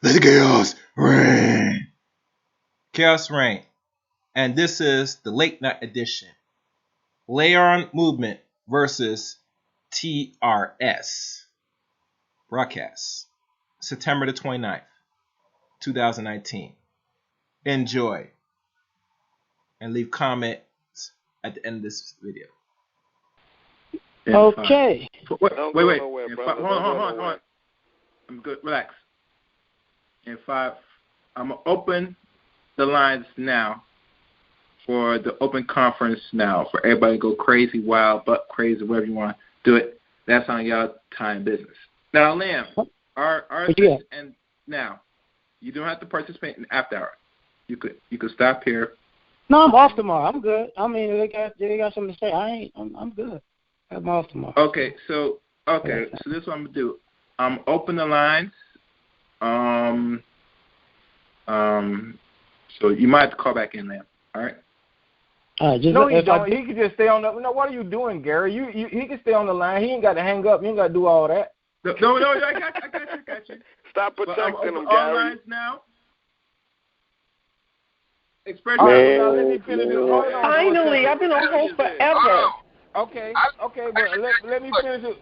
Let the chaos reign. Chaos reign. And this is the late night edition. Larmovement versus TRS. Broadcast September the 29th, 2019. Enjoy. And leave comments at the end of this video. Okay. Wait. Hold on. I'm good. Relax. In 5, I'm going to open the lines now for the open conference now for everybody to go crazy, wild, buck crazy, whatever you want to do it. That's on y'all time business. Now, Lamb, and now, you don't have to participate in after hour. You could stop here. No, I'm off tomorrow. I'm good. I mean, they got something to say. I'm good. I'm off tomorrow. Okay, so this is what I'm gonna do. Open the lines. So you might have to call back in, Lamb. All right. No, he don't. He can just stay on the. No, what are you doing, Gary? He can stay on the line. He ain't got to hang up. You ain't got to do all that. No, I got you. Stop protecting him, all Gary. lines now. Express now let me finish this. Hold on. Finally, I've been on hold forever. Okay, but let me finish it.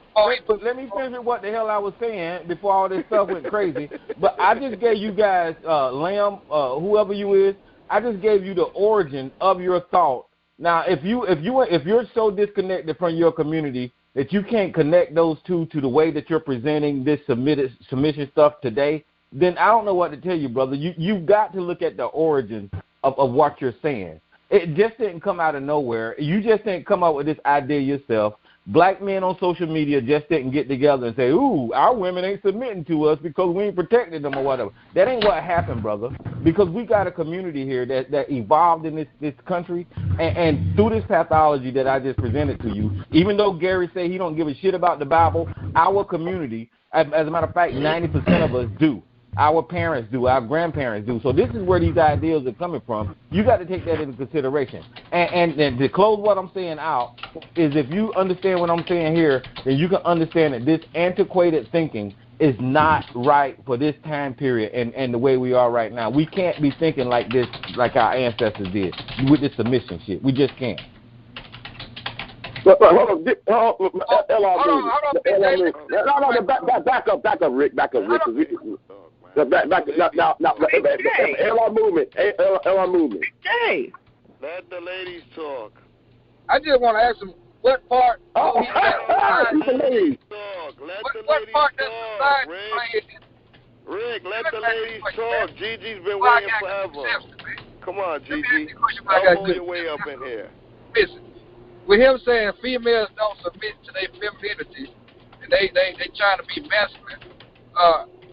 Let me finish it. What the hell I was saying before all this stuff went crazy. But I just gave you guys, Lamb, whoever you is. I just gave you the origin of your thought. Now, if you're so disconnected from your community that you can't connect those two to the way that you're presenting this submission stuff today, then I don't know what to tell you, brother. You've got to look at the origins of what you're saying. It just didn't come out of nowhere. You just didn't come up with this idea yourself. Black men on social media just didn't get together and say, ooh, our women ain't submitting to us because we ain't protecting them or whatever. That ain't what happened, brother, because we got a community here that evolved in this country, and through this pathology that I just presented to you, even though Gary said he don't give a shit about the Bible, our community, as a matter of fact, 90% of us do. Our parents do. Our grandparents do. So this is where these ideas are coming from. You got to take that into consideration. And to close what I'm saying out is if you understand what I'm saying here, then you can understand that this antiquated thinking is not right for this time period and the way we are right now. We can't be thinking like this, like our ancestors did, with this submission shit. We just can't. Hold on, back up, Rick. Now, Larmovement. Hey, let the ladies talk. I just want to ask him what part. Let the ladies what part does talk. society play? Rick, let the ladies talk. Gigi's been waiting forever. Come on, Gigi. Don't hold your way up in here. Listen, with him saying females don't submit to their femininity and they trying to be masculine,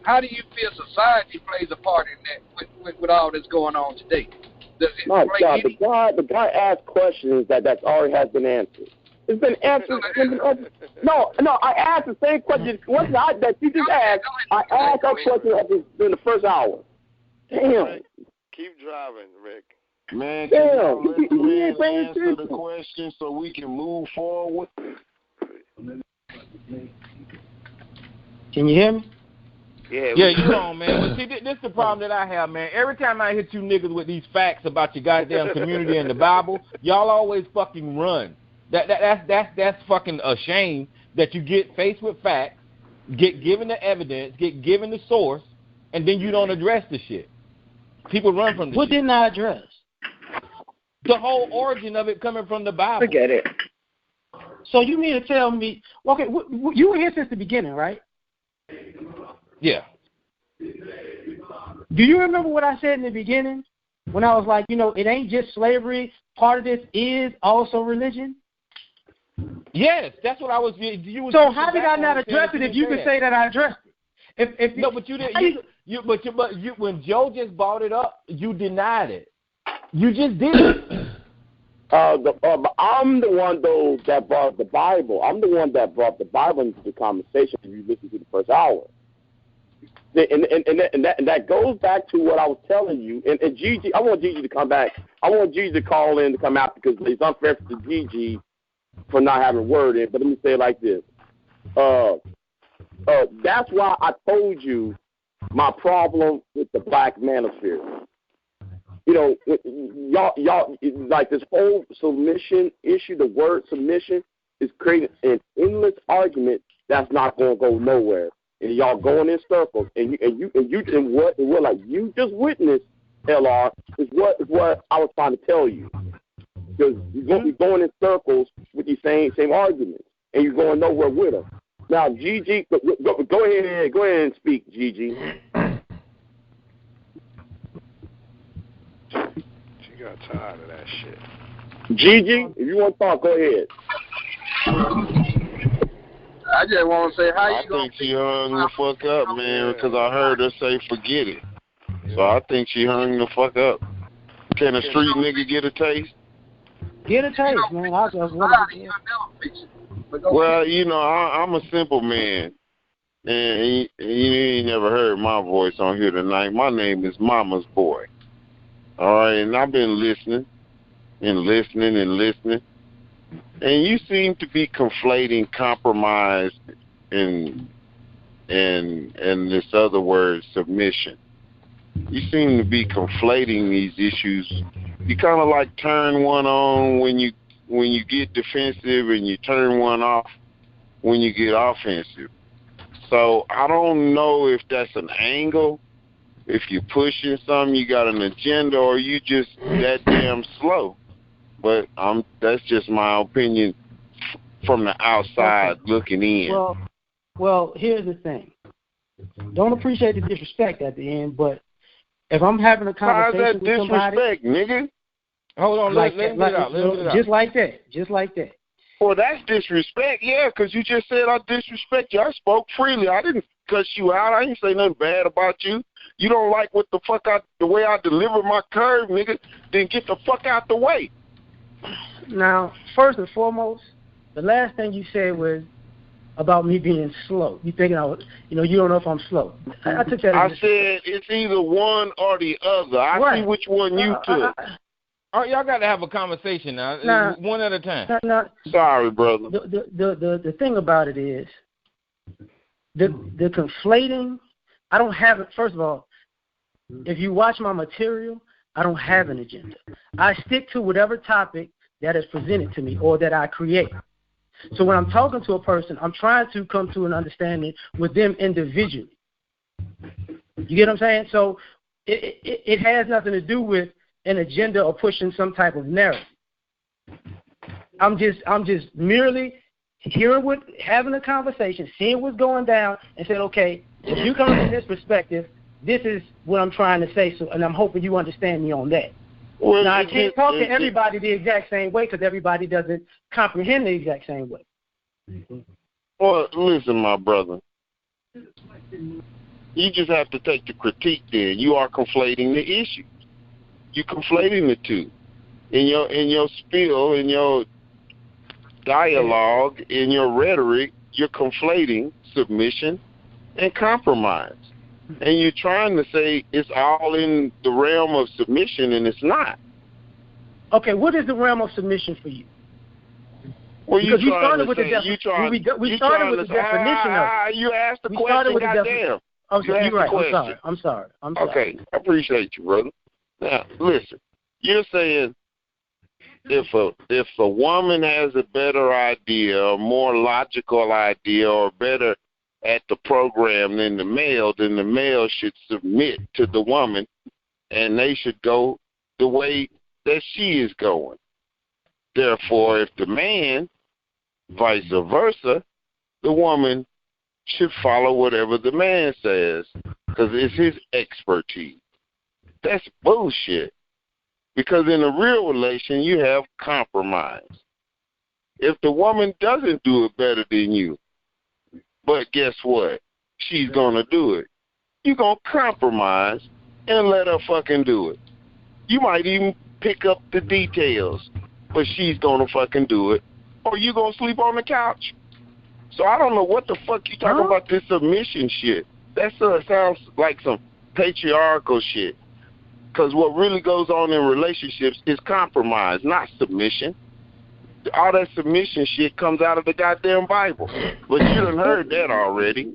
how do you feel society plays a part in that with all that's going on today? Does it the guy asked questions that already has been answered. It's been answered. No, I asked the same question that you just asked. I asked that question in the first hour. Damn. Keep driving, Rick. Man, can you answer the question so we can move forward? Can you hear me? Yeah, you know, man. But see, this is the problem that I have, man. Every time I hit you niggas with these facts about your goddamn community and the Bible, y'all always fucking run. That's fucking a shame that you get faced with facts, get given the evidence, get given the source, and then you don't address the shit. People run from this What shit. didn't I address? The whole origin of it coming from the Bible. forget it. So you mean to tell me, okay, you were here since the beginning, right? Yeah. Do you remember what I said in the beginning when I was like, it ain't just slavery. Part of this is also religion? Yes, that's what I was. So how did I not address it if you could say that I addressed it? No, but you didn't. When Joe just brought it up, you denied it. You just did it. I'm the one, though, that brought the Bible. I'm the one that brought the Bible into the conversation if you listen to the first hour. And that goes back to what I was telling you. And Gigi, I want Gigi to come back. I want Gigi to call in to come out because it's unfair to Gigi for not having a word in. But let me say it like this. That's why I told you my problem with the black manosphere. You know, y'all, like this whole submission issue, the word submission is creating an endless argument that's not going to go nowhere. And y'all going in circles, and what like you just witnessed, LR, is what I was trying to tell you. Because you're going in circles with these same arguments, and you're going nowhere with them. Now, Gigi, go ahead and speak, Gigi. She got tired of that shit. Gigi, if you want to talk, go ahead. I just want to say, I think she hung the fuck up, man, because I heard her say forget it. So I think she hung the fuck up. Can a street nigga get a taste? Get a taste, man. Well, you know, I'm a simple man. And you ain't never heard my voice on here tonight. My name is Mama's Boy. All right, and I've been listening and listening and listening. And you seem to be conflating compromise and this other word, submission. You seem to be conflating these issues. You kind of like turn one on when you get defensive, and you turn one off when you get offensive. So I don't know if that's an angle, if you're pushing something, you got an agenda, or you just that damn slow. But that's just my opinion from the outside looking in. Well, here's the thing. Don't appreciate the disrespect at the end, but if I'm having a conversation with somebody, disrespect, nigga? Hold on, let me get it out. Just like that. Well, that's disrespect, yeah, because you just said I disrespect you. I spoke freely. I didn't cuss you out. I didn't say nothing bad about you. You don't like the way I deliver my curve, nigga, then get the fuck out the way. Now, first and foremost, the last thing you said was about me being slow. You thinking you don't know if I'm slow. I took that. I said it's either one or the other. I see which one you took. All right, y'all got to have a conversation now, one at a time. Sorry, brother. The thing about it is, the conflating, I don't have it. First of all, if you watch my material, I don't have an agenda. I stick to whatever topic that is presented to me or that I create. So when I'm talking to a person, I'm trying to come to an understanding with them individually. You get what I'm saying? So it has nothing to do with an agenda or pushing some type of narrative. I'm just merely having a conversation, seeing what's going down, and saying, okay, if you come from this perspective, this is what I'm trying to say, and I'm hoping you understand me on that. Well, now, I can't talk to everybody the exact same way because everybody doesn't comprehend the exact same way. Well, listen, my brother. You just have to take the critique there. You are conflating the issues. You're conflating the two. In your spiel, in your dialogue, in your rhetoric, you're conflating submission and compromise. And you're trying to say it's all in the realm of submission, and it's not. Okay, what is the realm of submission for you? Well, because we started with the definition of it. You asked the question, goddamn. You're right. I'm sorry. Okay, I appreciate you, brother. Now, listen. You're saying if a woman has a better idea, a more logical idea, or better at the program than the male should submit to the woman, and they should go the way that she is going. Therefore, if the man, vice versa, the woman should follow whatever the man says because it's his expertise. That's bullshit. Because in a real relation, you have compromise. If the woman doesn't do it better than you, but guess what? She's going to do it. You're going to compromise and let her fucking do it. You might even pick up the details, but she's going to fucking do it. Or you're going to sleep on the couch. So I don't know what the fuck you talking about this submission shit. That sounds like some patriarchal shit. Because what really goes on in relationships is compromise, not submission. All that submission shit comes out of the goddamn Bible. But you done heard that already.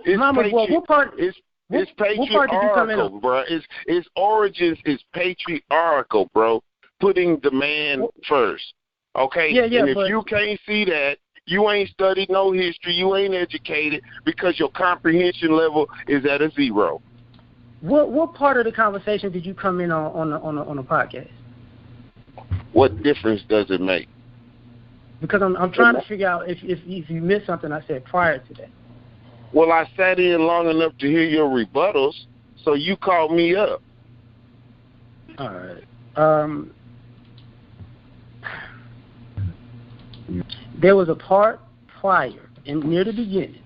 It's It's patriarchal, bro. Its origins is patriarchal, bro. Putting the man first. Okay? Yeah, and if you can't see that, you ain't studied no history, you ain't educated because your comprehension level is at a 0. What part of the conversation did you come in on the podcast? What difference does it make? Because I'm trying to figure out if you missed something I said prior to that. Well, I sat in long enough to hear your rebuttals, so you called me up. All right. There was a part prior, near the beginning,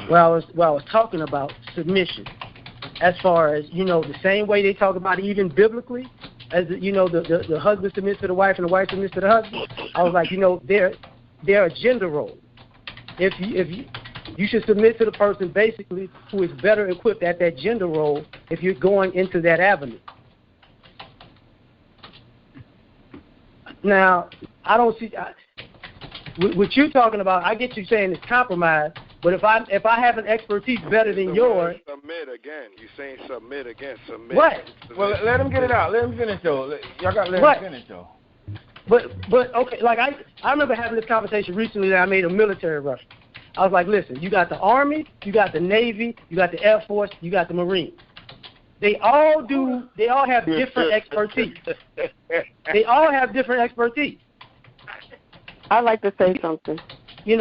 where I was talking about submission, as far as, the same way they talk about it even biblically, as the husband submits to the wife and the wife submits to the husband. I was like, there are gender roles. If you should submit to the person basically who is better equipped at that gender role if you're going into that avenue. Now, I don't see what you're talking about. I get you saying it's compromise, but if I have an expertise better than yours, submit again. You saying submit again? Submit. What? Well, let him get it out. Let him finish though. Y'all got to let him finish though. But okay, like I remember having this conversation recently that I made a military reference. I was like, listen, you got the Army, you got the Navy, you got the Air Force, you got the Marines. They all have different expertise. They all have different expertise. I'd like to say something. I'm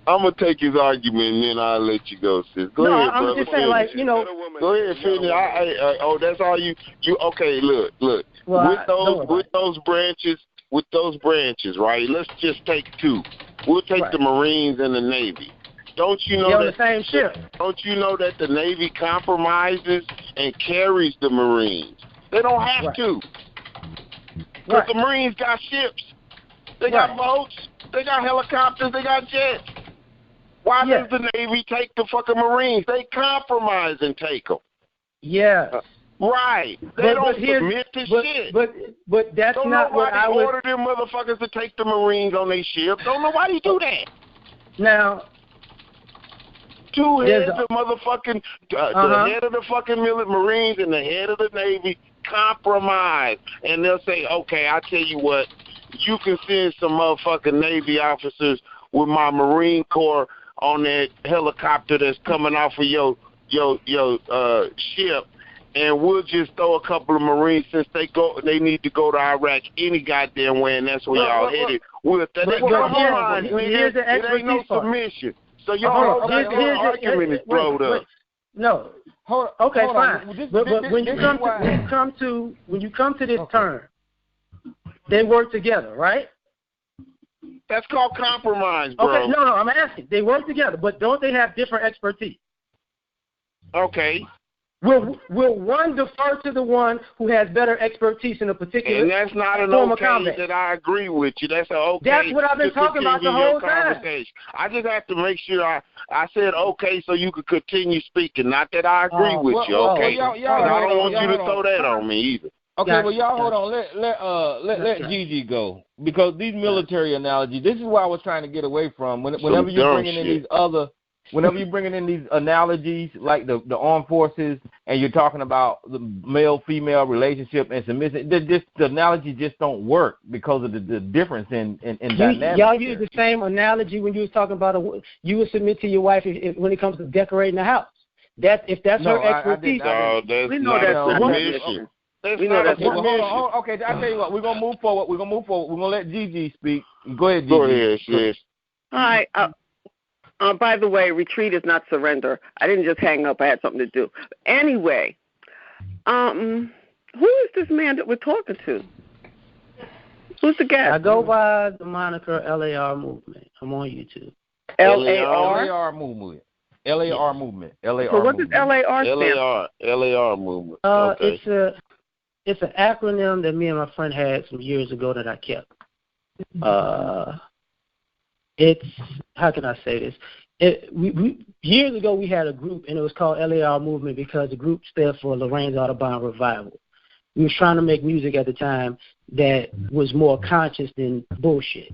going to take his argument and then I'll let you go, sis. Go ahead, I'm brother. just saying, Go ahead, finish. That's all you okay, look. Well, with those branches, right? Let's just take 2. We'll take the Marines and the Navy. Don't you know on the same ship? Don't you know that the Navy compromises and carries the Marines? They don't have to. Because the Marines got ships. They got boats. They got helicopters. They got jets. Why does the Navy take the fucking Marines? They compromise and take them. Yeah. Right. They don't submit to shit. But that's don't not what I would order them motherfuckers to take the Marines on their ship. Don't nobody do that. Now, 2 heads of motherfucking the head of the fucking Marines and the head of the Navy compromise, and they'll say, okay, I tell you what, you can send some motherfucking Navy officers with my Marine Corps on that helicopter that's coming off of your ship, and we'll just throw a couple of Marines since they need to go to Iraq any goddamn way, and that's where y'all headed. Here's the it ain't no submission. So your argument is blowed up. No. Okay, fine. But when you come to this term, they work together, right? That's called compromise, bro. Okay, no, I'm asking. They work together, but don't they have different expertise? Okay. Will one defer to the one who has better expertise in a particular and that's not an form okay of combat? That I agree with you. That's an okay. That's what I've been talking about the whole time. I just have to make sure I said okay so you could continue speaking. Not that I agree with you, okay? Y'all I don't want you to throw that on me either. Okay, well, y'all hold on. Let Gigi go, because these military analogies. This is what I was trying to get away from. Whenever you're bringing in these other. Whenever you're bringing in these analogies like the armed forces and you're talking about the male-female relationship and submission, the analogy just don't work because of the difference in dynamics. Y'all use the same analogy when you was talking about you would submit to your wife when it comes to decorating the house. If that's her expertise. We know that's submission. Okay, I tell you what, we're gonna move forward. We're gonna let Gigi speak. Go ahead, Gigi. Go ahead, sis. All right. By the way, retreat is not surrender. I didn't just hang up. I had something to do. Anyway, who is this man that we're talking to? Who's the guest? I go by the moniker LAR Movement. I'm on YouTube. LAR Movement. LAR Movement. LAR. So what does LAR stand? LAR Movement. Okay. It's an acronym that me and my friend had some years ago that I kept. It's, how can I say this? Years ago we had a group, and it was called LAR Movement because the group stood for Lorraine's Audubon Revival. We was trying to make music at the time that was more conscious than bullshit.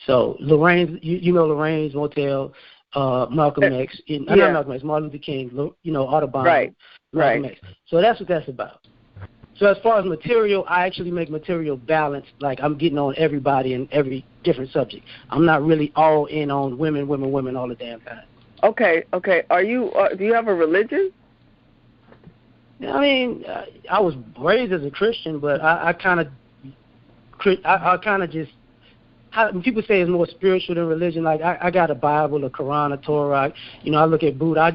So Lorraine's, you know Lorraine's Motel, Malcolm X, not Malcolm X, Martin Luther King, Audubon, Malcolm X. So that's what that's about. So as far as material, I actually make material balanced. Like I'm getting on everybody and every different subject. I'm not really all in on women all the damn time. Okay. Are you? Do you have a religion? I mean, I was raised as a Christian, but I kind of just. When people say it's more spiritual than religion, like I got a Bible, a Quran, a Torah. I look at Buddha.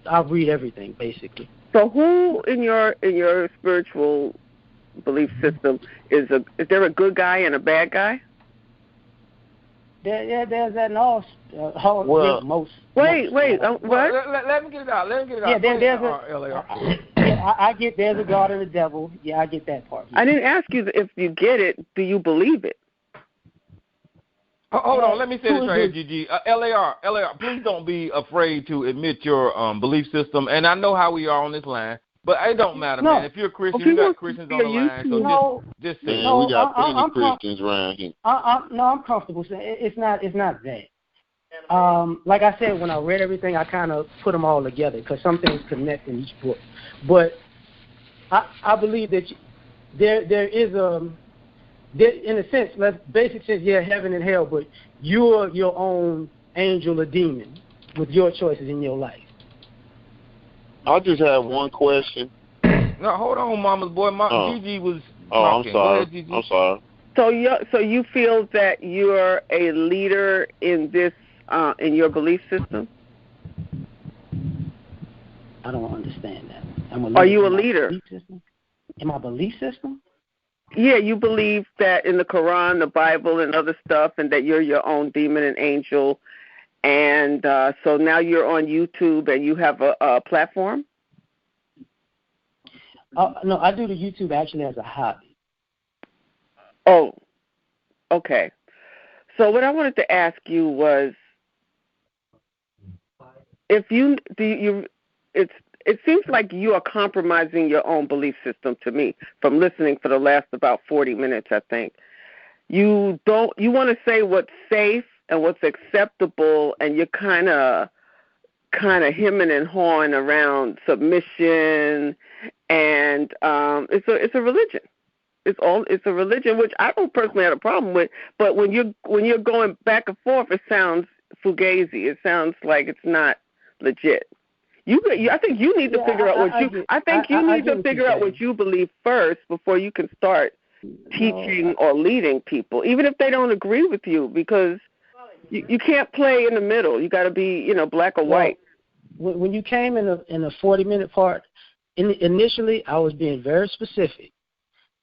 I read everything basically. So who in your spiritual belief system is there a good guy and a bad guy? There's that in all most. Wait, what? Let me get it out. Yeah, there's a God and a devil. Yeah, I get that part. I didn't ask you if you get it. Do you believe it? Hold on, let me say this right here, GG. LAR, please don't be afraid to admit your belief system. And I know how we are on this line, but it don't matter, man. If you're a Christian, you got Christians on the line, so just say it. We got plenty Christians around here. I'm comfortable saying it's not that. Like I said, when I read everything, I kind of put them all together because some things connect in each book. But I believe that there is in a sense, basic sense, heaven and hell, but you're your own angel or demon with your choices in your life. I just have one question. No, hold on, Mama's boy. Gigi was talking. I'm sorry. So you feel that you're a leader in this in your belief system? I don't understand that. Are you a leader? In my belief system? Yeah, you believe that in the Quran, the Bible, and other stuff, and that you're your own demon and angel. And so now you're on YouTube and you have a platform? No, I do the YouTube actually as a hobby. Oh, okay. So what I wanted to ask you was, it seems like you are compromising your own belief system to me from listening for the last about 40 minutes, I think. You want to say what's safe and what's acceptable, and you're kind of hemming and hawing around submission, and it's a religion. It's a religion, which I don't personally have a problem with, but when you're going back and forth, it sounds fugazi. It sounds like it's not legit. I think you need to figure out what you believe first before you can start teaching or leading people, even if they don't agree with you, because you can't play in the middle. You got to be, black or white. When you came in the 40-minute part, initially I was being very specific.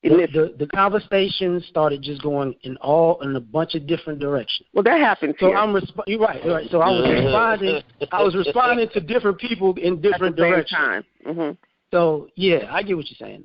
The conversation started just going in a bunch of different directions. Well, that happens. So you're right. So I was responding to different people in different directions. Time. Mm-hmm. So I get what you're saying.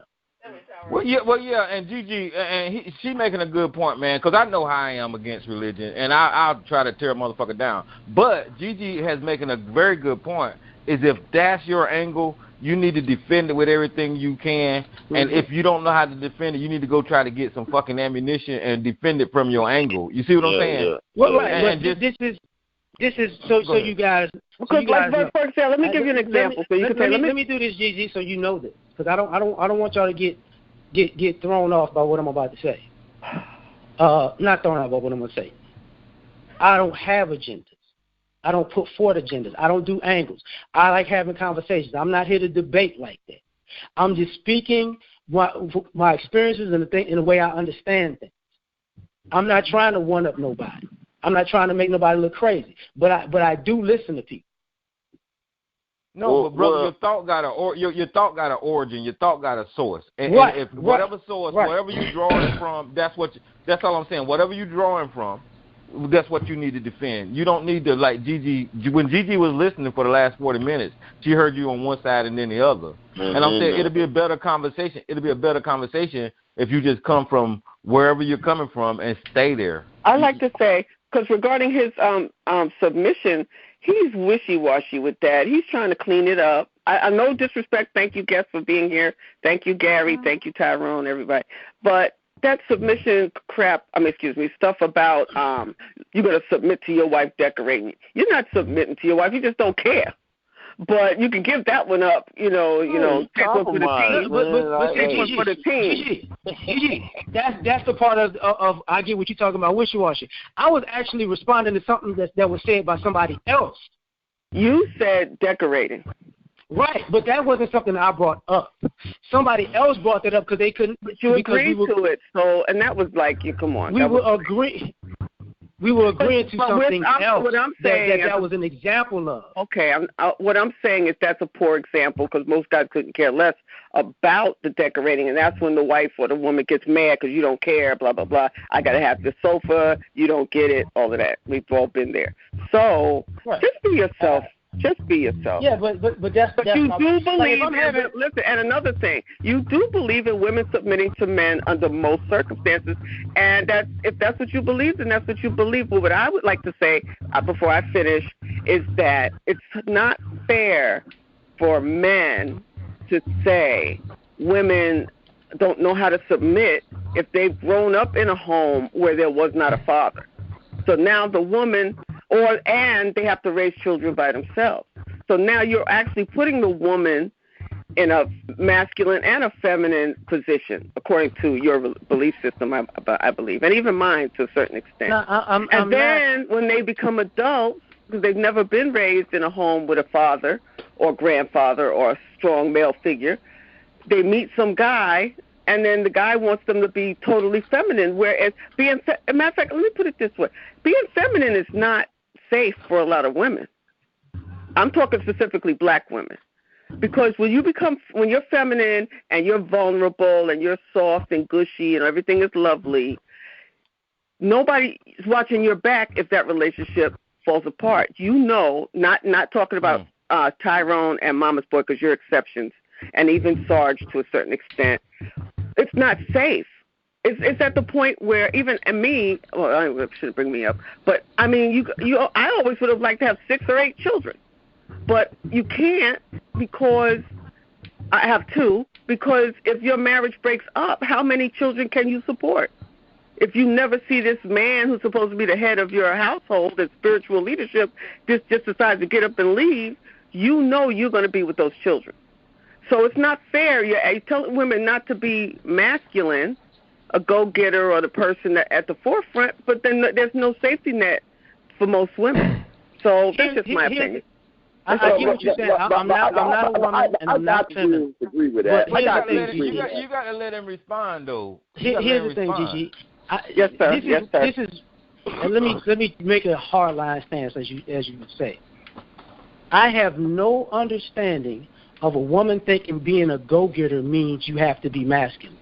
Well, yeah, and Gigi, and she making a good point, man, because I know how I am against religion, and I'll try to tear a motherfucker down. But Gigi has making a very good point. Is if that's your angle, you need to defend it with everything you can. Mm-hmm. And if you don't know how to defend it, you need to go try to get some fucking ammunition and defend it from your angle. You see what I'm saying? Yeah. Well, right. This is so you guys. Because for example, let me give you an example. Let me do this, Gigi, so you know this, because I don't want y'all to get thrown off by what I'm about to say. Not thrown off by what I'm going to say. I don't have agendas. I don't put forth agendas. I don't do angles. I like having conversations. I'm not here to debate like that. I'm just speaking my experiences and the way I understand things. I'm not trying to one-up nobody. I'm not trying to make nobody look crazy. But I do listen to people. No, but brother, your thought got an origin. Your thought got a source. And if whatever source, wherever you're drawing from, that's all I'm saying. Whatever you're drawing from, that's what you need to defend. You don't need to, like Gigi. When Gigi was listening for the last 40 minutes, she heard you on one side and then the other. Mm-hmm. And I'm saying it'll be a better conversation. It'll be a better conversation if you just come from wherever you're coming from and stay there. I like to say, because regarding his submission, he's wishy-washy with that. He's trying to clean it up. I no disrespect. Thank you, guests, for being here. Thank you, Gary. Thank you, Tyrone, everybody. But that submission crap, stuff about you're going to submit to your wife decorating. You're not submitting to your wife. You just don't care. But you can give that one up, take one for the team. But take one for the team. That's the part of I get what you're talking about, wishy-washy. I was actually responding to something that was said by somebody else. You said decorating. Right, but that wasn't something I brought up. Somebody else brought that up because they couldn't. But you agreed to it, so, and that was like, come on. We were agreeing to something else what I'm saying that was an example of. Okay, what I'm saying is that's a poor example because most guys couldn't care less about the decorating, and that's when the wife or the woman gets mad because you don't care, blah, blah, blah. I got to have the sofa, you don't get it, all of that. We've all been there. So just be yourself. Just be yourself. Yeah, but that's. But you do believe. Listen, and another thing, you do believe in women submitting to men under most circumstances, and if that's what you believe, then that's what you believe. But what I would like to say before I finish is that it's not fair for men to say women don't know how to submit if they've grown up in a home where there was not a father. So now the woman. And they have to raise children by themselves. So now you're actually putting the woman in a masculine and a feminine position, according to your belief system, I believe, and even mine to a certain extent. When they become adults, because they've never been raised in a home with a father or grandfather or a strong male figure, they meet some guy, and then the guy wants them to be totally feminine, whereas matter of fact, let me put it this way. Being feminine is not safe for a lot of women. I'm talking specifically black women. Because when you're feminine and you're vulnerable and you're soft and gushy and everything is lovely, nobody is watching your back if that relationship falls apart. Not talking about Tyrone and Mama's Boy because you're exceptions, and even Sarge to a certain extent. It's not safe. It's at the point where even me, well, I shouldn't bring me up, but I mean, I always would have liked to have 6 or 8 children, but you can't because I have 2. Because if your marriage breaks up, how many children can you support? If you never see this man who's supposed to be the head of your household, the spiritual leadership, just decides to get up and leave, you're going to be with those children. So it's not fair. You're telling women not to be masculine, a go-getter or the person at the forefront, but then there's no safety net for most women. So that's just my opinion. I get what you're saying. I'm not a woman, and I'm not feminine. Agree with that. You got to let him respond, though. Here's the thing, Gigi. Yes, sir. This is. And let me make a hard line stance, as you would say. I have no understanding of a woman thinking being a go-getter means you have to be masculine.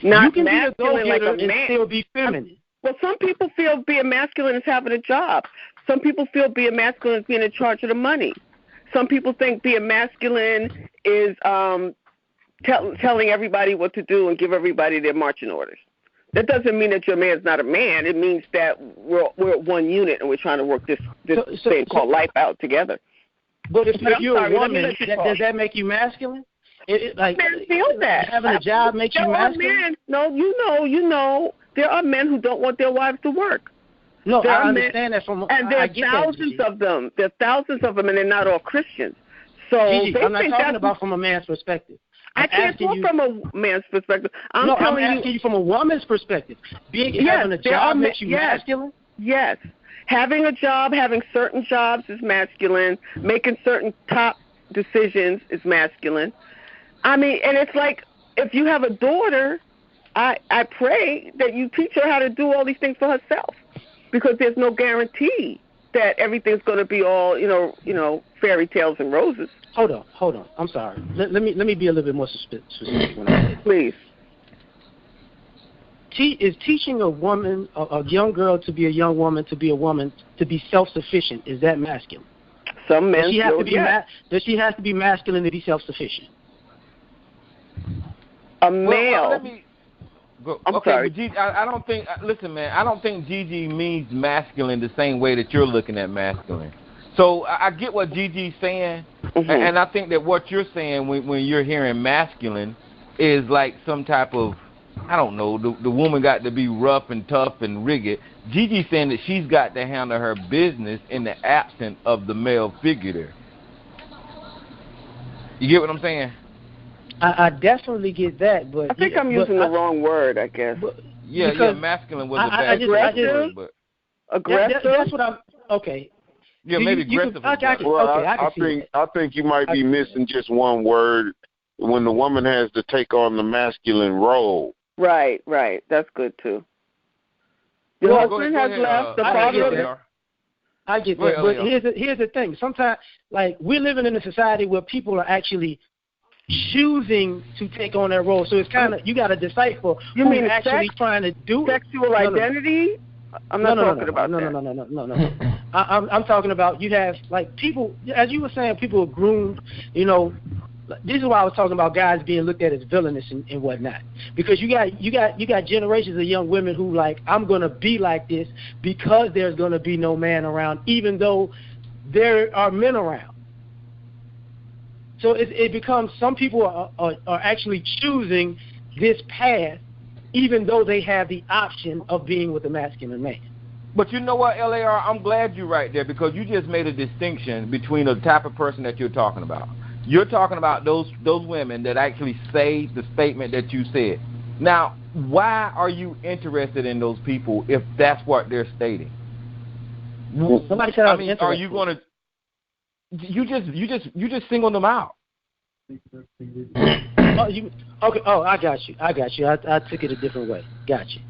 Not you can masculine be a go-getter like a man. and still be feminine. Well, some people feel being masculine is having a job. Some people feel being masculine is being in charge of the money. Some people think being masculine is telling everybody what to do and give everybody their marching orders. That doesn't mean that your man's not a man. It means that we're one unit and we're trying to work this thing called life out together. But if you're a woman, does that make you masculine? Men feel that. Having a job makes you masculine? You know, there are men who don't want their wives to work. No, I understand that and there are thousands of them. There are thousands of them, and they're not all Christians. So Gigi, I'm not talking about from a man's perspective. I can't talk from a man's perspective. I'm asking you from a woman's perspective. Having a job makes you masculine? Yes. Having a job, having certain jobs is masculine. Making certain top decisions is masculine. I mean, and it's like if you have a daughter, I pray that you teach her how to do all these things for herself, because there's no guarantee that everything's going to be all fairy tales and roses. Hold on. I'm sorry. Let me be a little bit more specific when I say this. Please. Is teaching a woman, a young girl, to be a young woman, to be a woman, to be self-sufficient, is that masculine? Some men does she have to be masculine to be self-sufficient? A male. I'm sorry. But Gigi, I don't think. Listen, man. I don't think Gigi means masculine the same way that you're looking at masculine. So I get what Gigi's saying, and I think that what you're saying when you're hearing masculine is like some type of I don't know, the woman got to be rough and tough and rigid. Gigi's saying that she's got to handle her business in the absence of the male figure there. You get what I'm saying? I definitely get that, but I think I'm using the wrong word, I guess. Yeah, masculine was a bad word, but aggressive. That's what I'm. Okay. Yeah, maybe aggressive. I think you might be missing just one word when the woman has to take on the masculine role. Right. That's good too. Your husband has left. The father. I get that, but here's the thing. Sometimes, like, we're living in a society where people are actually choosing to take on that role. So it's kind of, you got to decipher you who mean you're actually trying to do sexual identity. I'm not talking about that. No. I'm talking about, you have, like, people, as you were saying, people are groomed, you know. This is why I was talking about guys being looked at as villainous and whatnot. Because you got generations of young women who, like, I'm gonna be like this because there's gonna be no man around, even though there are men around. So it becomes, some people are actually choosing this path, even though they have the option of being with a masculine man. But you know what, LAR, I'm glad you're right there, because you just made a distinction between the type of person that you're talking about. You're talking about those women that actually say the statement that you said. Now, why are you interested in those people if that's what they're stating? Somebody said I mean, are you going to? You just singled them out. Okay. Oh, I got you. I took it a different way. Got you.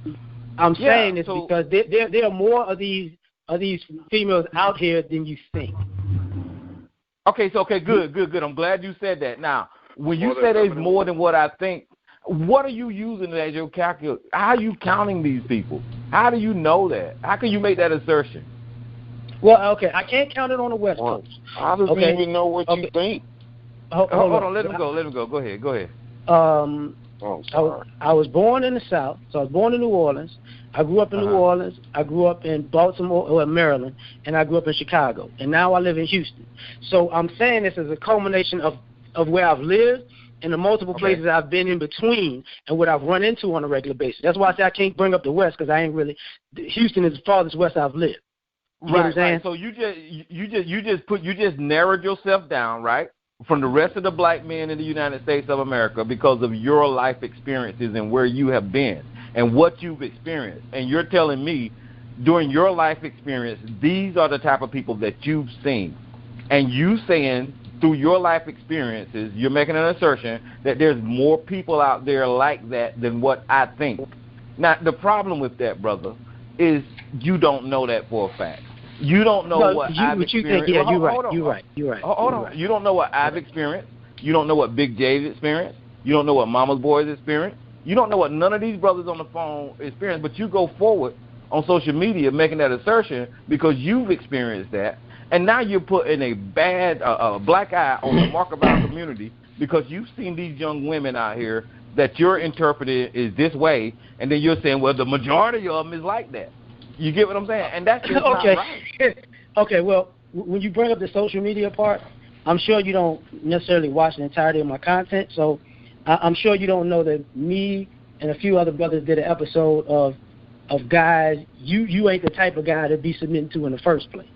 I'm saying this because there are more of these females out here than you think. Okay, good. I'm glad you said that. Now, when you say there's more than what I think, what are you using as your calculus? How are you counting these people? How do you know that? How can you make that assertion? Well, okay, I can't count it on the West Coast. I don't even know what you think. Hold on, let him go. Go ahead. I was born in the South, so I was born in New Orleans. I grew up in New Orleans. I grew up in Baltimore, or Maryland, and I grew up in Chicago. And now I live in Houston. So I'm saying this as a culmination of where I've lived and the multiple places I've been in between and what I've run into on a regular basis. That's why I say I can't bring up the West, because I ain't really. Houston is the farthest west I've lived. You know what I'm saying? So you just narrowed yourself down, right, from the rest of the black men in the United States of America because of your life experiences and where you have been and what you've experienced. And you're telling me during your life experience, these are the type of people that you've seen. And you saying through your life experiences, you're making an assertion that there's more people out there like that than what I think. Now, the problem with that, brother, is you don't know that for a fact. You don't know what I've experienced. You're right. Hold on. You don't know what I've experienced. You don't know what Big J's experienced. You don't know what Mama's Boys experienced. You don't know what none of these brothers on the phone experienced, but you go forward on social media making that assertion because you've experienced that, and now you're putting a bad black eye on the Markabile community because you've seen these young women out here that you're interpreting is this way, and then you're saying, well, the majority of them is like that. You get what I'm saying? And that's just not right. Okay, well, when you bring up the social media part, I'm sure you don't necessarily watch the entirety of my content, so I'm sure you don't know that me and a few other brothers did an episode of guys you ain't the type of guy to be submitting to in the first place.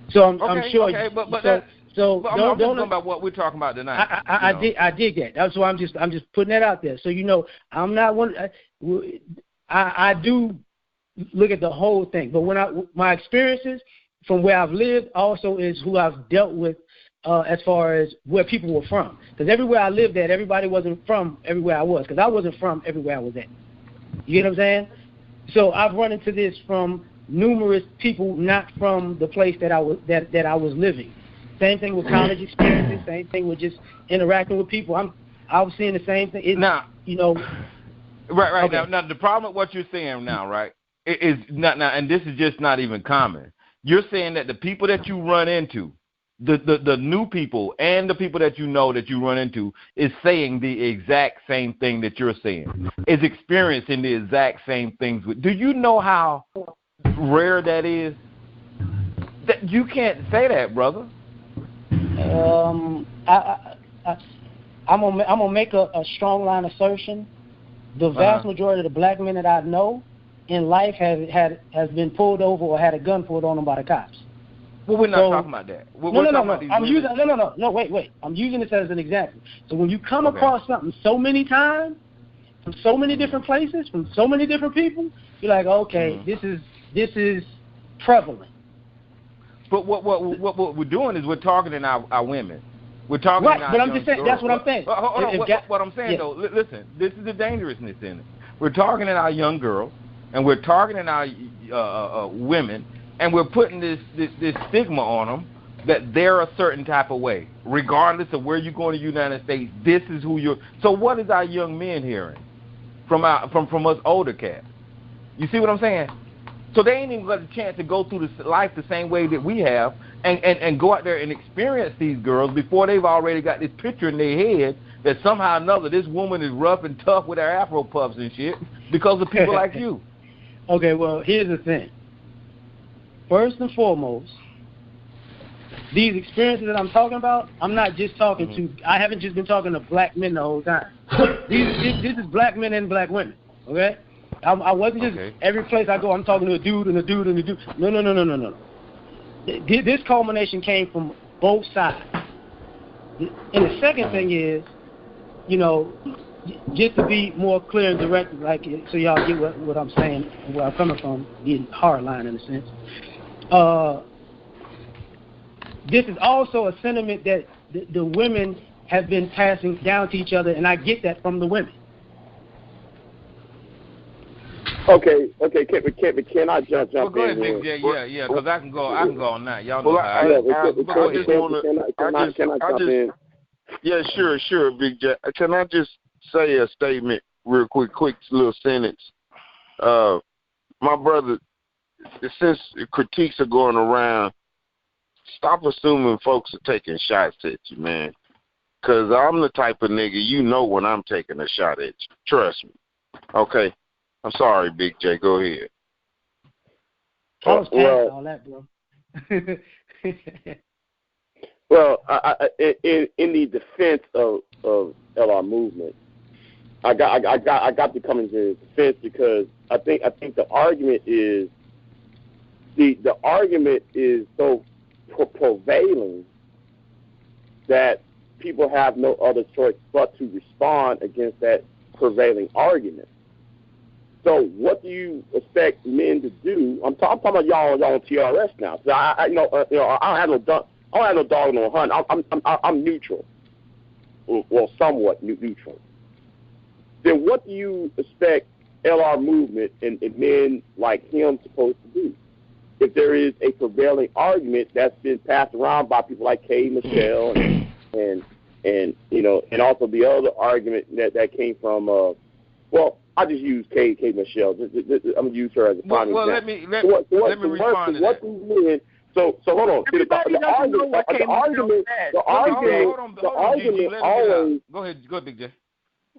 So I'm sure. Okay, but I'm just talking about what we're talking about tonight. I did that. That's why I'm just putting that out there. So you know, I'm not one. I do look at the whole thing, but my experiences from where I've lived also is who I've dealt with as far as where people were from. Because everywhere I lived at, everybody wasn't from everywhere I was. Because I wasn't from everywhere I was at. You get what I'm saying? So I've run into this from numerous people not from the place that I was living. Same thing with college experiences. Same thing with just interacting with people. I was seeing the same thing. Right. Okay. Now the problem with what you're saying now, right, is not now, and this is just not even common. You're saying that the people that you run into, the new people and the people that you know that you run into is saying the exact same thing that you're saying, is experiencing the exact same things. Do you know how rare that is? That you can't say that, brother. I'm gonna make a strong line assertion the vast majority of the black men that I know in life has been pulled over or had a gun pulled on them by the cops. Well, we're not talking about that. No. Wait. I'm using this as an example. So when you come across something so many times, from so many different places, from so many different people, you're like, okay, this is prevalent. But what we're doing is we're targeting our women. We're targeting our but I'm just saying, girls. That's what I'm saying. What I'm saying, though, listen, this is the dangerousness in it. We're targeting our young girls, and we're targeting our women, and we're putting this stigma on them that they're a certain type of way, regardless of where you go in the United States. This is who you're. So what is our young men hearing from us older cats? You see what I'm saying? So they ain't even got a chance to go through this life the same way that we have and go out there and experience these girls before they've already got this picture in their head that somehow or another this woman is rough and tough with her Afro puffs and shit because of people like you. Okay, well, here's the thing. First and foremost, these experiences that I'm talking about, I'm not just talking to, I haven't just been talking to black men the whole time. This is black men and black women, okay? I wasn't just, every place I go, I'm talking to a dude and a dude and a dude. No. This culmination came from both sides. And the second thing is, just to be more clear and direct, like so y'all get what I'm saying, where I'm coming from, getting hard line in a sense. This is also a sentiment that the women have been passing down to each other, and I get that from the women. Okay. Can I jump well, go in? Ahead, Big J. Yeah, because I can go on that. Y'all know Yeah, sure, Big J. Can I just say a statement real quick little sentence? My brother, since critiques are going around, stop assuming folks are taking shots at you, man. Because I'm the type of nigga, when I'm taking a shot at you. Trust me. Okay? I'm sorry, Big J. Go ahead. I was past all that, bro. Well, in the defense of LR movement, I got to come into defense because I think the argument is the argument is so prevailing that people have no other choice but to respond against that prevailing argument. So what do you expect men to do? I'm talking about y'all on TRS now. So I don't have no dog in no hunt. I'm neutral, well, somewhat neutral. Then what do you expect LR movement and men like him supposed to do? If there is a prevailing argument that's been passed around by people like Kay Michelle and also the other argument that came from I just use Kay Michelle. I'm gonna use her as a prime example. Let me respond to that. So hold on. The argument always. Go ahead, Big J.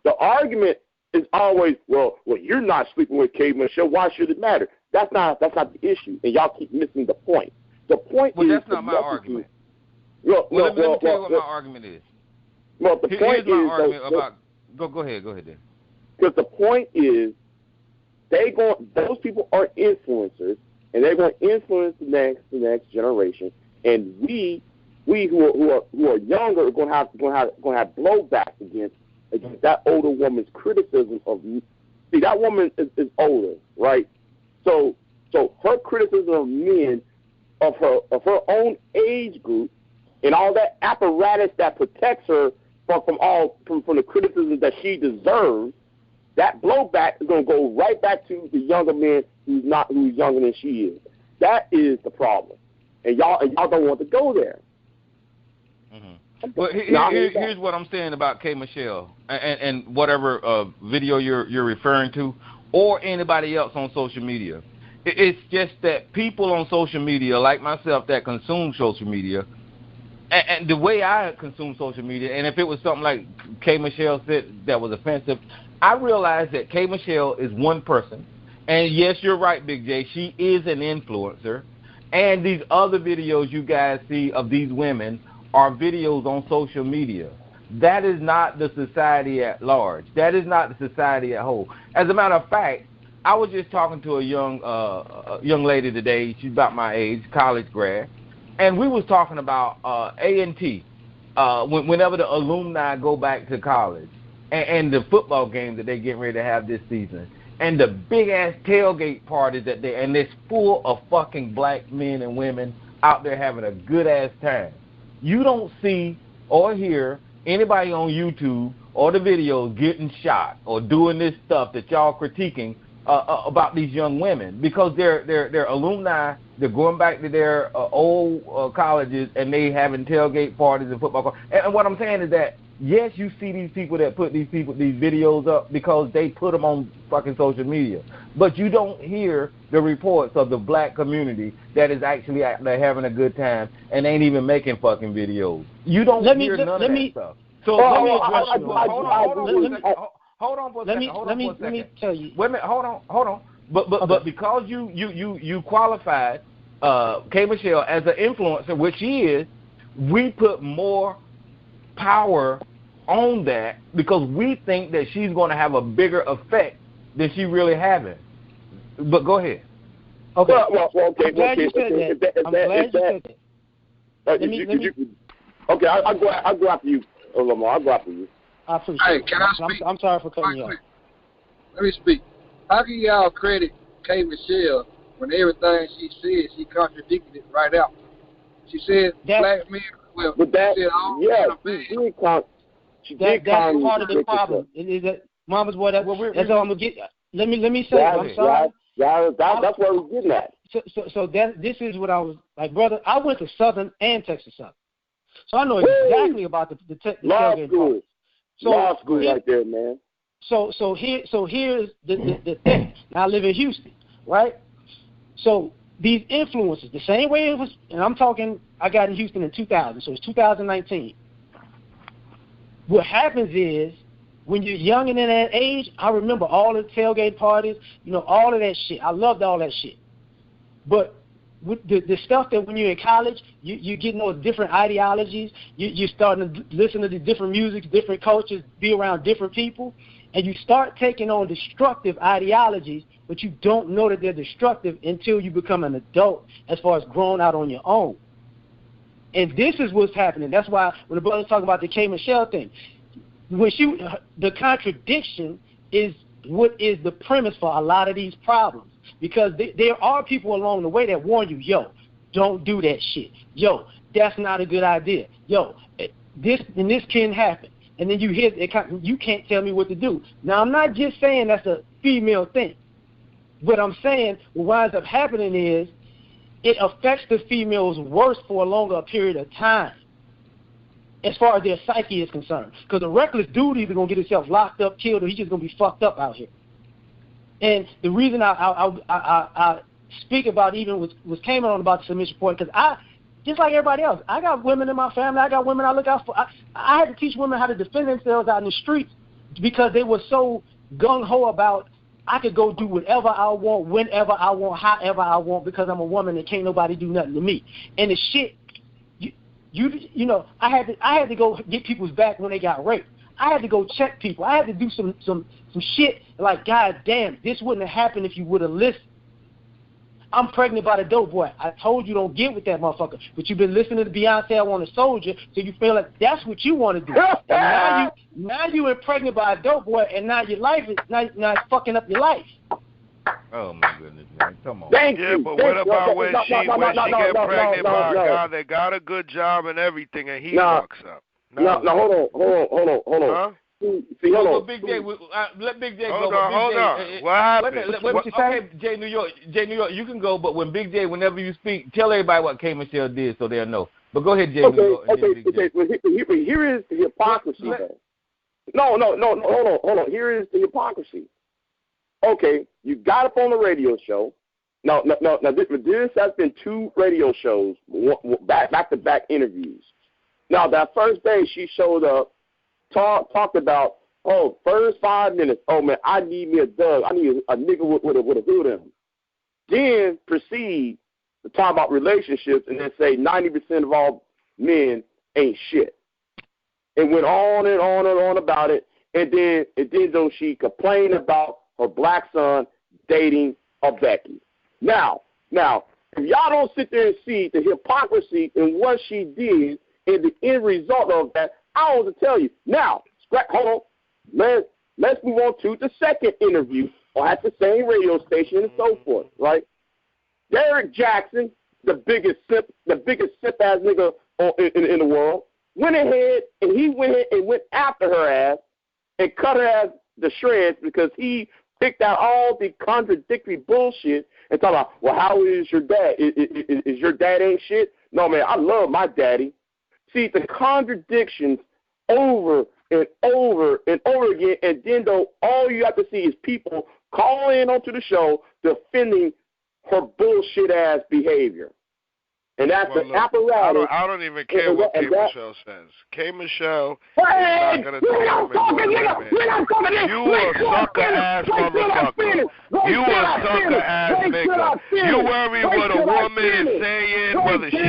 The argument is always, well, you're not sleeping with Kay Michelle. Why should it matter? That's not the issue, and y'all keep missing the point. The point is that's not my argument. Let me tell you what my argument is. Well, the point is my argument about. Go ahead, then. Because the point is, those people are influencers, and they're going to influence the next generation. And we who are younger are going to have blowback against that older woman's criticism of me. See, that woman is older, right? So her criticism of men of her own age group and all that apparatus that protects her from the criticism that she deserves. That blowback is going to go right back to the younger man who's younger than she is. That is the problem, and y'all don't want to go there. Mm-hmm. Well, here's what I'm saying about Kay Michelle and whatever video you're referring to, or anybody else on social media. It's just that people on social media, like myself, that consume social media, and the way I consume social media, and if it was something like Kay Michelle said that was offensive, I realize that Kay Michelle is one person, and yes, you're right, Big J, she is an influencer, and these other videos you guys see of these women are videos on social media. That is not the society at large. That is not the society at whole. As a matter of fact, I was just talking to a young lady today. She's about my age, college grad, and we was talking about A&T. Whenever the alumni go back to college, and the football game that they getting ready to have this season, and the big ass tailgate parties that and it's full of fucking black men and women out there having a good ass time. You don't see or hear anybody on YouTube or the videos getting shot or doing this stuff that y'all critiquing about these young women, because they're alumni. They're going back to their old colleges and they having tailgate parties and football. And what I'm saying is that yes, you see these people that put these videos up because they put them on fucking social media, but you don't hear the reports of the black community that is actually out there having a good time and ain't even making fucking videos. You don't hear none of that stuff. So let me address you. Hold on for a second. Let me tell you. Wait a minute. Hold on. But because you qualified K. Michelle as an influencer, which she is, we put more power on that because we think that she's going to have a bigger effect than she really having. But go ahead. Okay. Well, okay. I'm glad you said that. I'm glad you said that. Okay, I'll go after you, Lamar. I'll go after you. I appreciate it. Can I speak? I'm sorry for cutting you off. Let me speak. How can y'all credit K. Michelle when everything she said, she contradicted it right out? She said black men, well, but that, she said all yeah, that's part of the problem. Is that Mama's boy? That's all I'm gonna get. Let me say. I'm sorry. That's what we're getting at. So this is what I was like, brother. I went to Southern and Texas Southern, so I know exactly about the tailgate school. Law school right there, man. So here's the thing. Now I live in Houston, right? So these influences, the same way it was, and I'm talking, I got in Houston in 2000, so it's 2019. What happens is, when you're young and in that age, I remember all the tailgate parties, all of that shit. I loved all that shit. But with the stuff that when you're in college, you get different ideologies. You're starting to listen to the different music, different cultures, be around different people, and you start taking on destructive ideologies, but you don't know that they're destructive until you become an adult as far as growing out on your own. And this is what's happening. That's why when the brother's talking about the K. Michelle thing, the contradiction is what is the premise for a lot of these problems. Because there are people along the way that warn you, yo, don't do that shit. Yo, that's not a good idea. Yo, this can happen. And then you hear you can't tell me what to do. Now, I'm not just saying that's a female thing. What I'm saying, what winds up happening is it affects the females worse for a longer period of time as far as their psyche is concerned. Because a reckless dude either going to get himself locked up, killed, or he's just going to be fucked up out here. And the reason I speak about even was came on about the submission point, because I, just like everybody else, I got women in my family. I got women I look out for. I had to teach women how to defend themselves out in the streets because they were so gung-ho about I could go do whatever I want, whenever I want, however I want, because I'm a woman and can't nobody do nothing to me. And the shit, I had to go get people's back when they got raped. I had to go check people. I had to do some shit like, God damn, this wouldn't have happened if you would have listened. I'm pregnant by the dope boy. I told you don't get with that motherfucker. But you've been listening to Beyonce, I Want a Soldier, so you feel like that's what you want to do. And now you impregnated by a dope boy, and now your life is now it's fucking up your life. Oh my goodness, man! Come on. But what about when she get pregnant by a guy that got a good job and everything, and he fucks up? No, hold on. Huh? See, hold on. Big J, let Big J go. Hold on. What happened? Okay, Jay New York, you can go. But when Big J, whenever you speak, tell everybody what K. Michelle did so they'll know. But go ahead, Jay New York. Okay. Well, here is the hypocrisy. No. Hold on. Here is the hypocrisy. Okay, you got up on the radio show. No. This has been 2 radio shows, back-to-back interviews. Now, that first day she showed up, talked about, first 5 minutes, man, I need me a Doug. I need a nigga with a hood in him. Then proceed to talk about relationships and then say 90% of all men ain't shit. and went on and on and on about it. And then though she complained about her black son dating a Becky. Now, if y'all don't sit there and see the hypocrisy in what she did and the end result of that, I want to tell you. Now, hold on. Let's move on to the second interview at the same radio station and so forth, right? Derek Jackson, the biggest sip ass nigga in the world, went ahead and went after her ass and cut her ass to shreds because he picked out all the contradictory bullshit and talking about, well, how is your dad? Is your dad ain't shit? No, man, I love my daddy. See, the contradictions over and over and over again, and then though all you have to see is people calling in onto the show defending her bullshit ass behavior. And that's the apparatus. I don't even care what K. Michelle says. K. Michelle is not going to determine your limit. You a sucker-ass motherfucker. You a sucker-ass nigga. You worry what a woman is saying, whether she...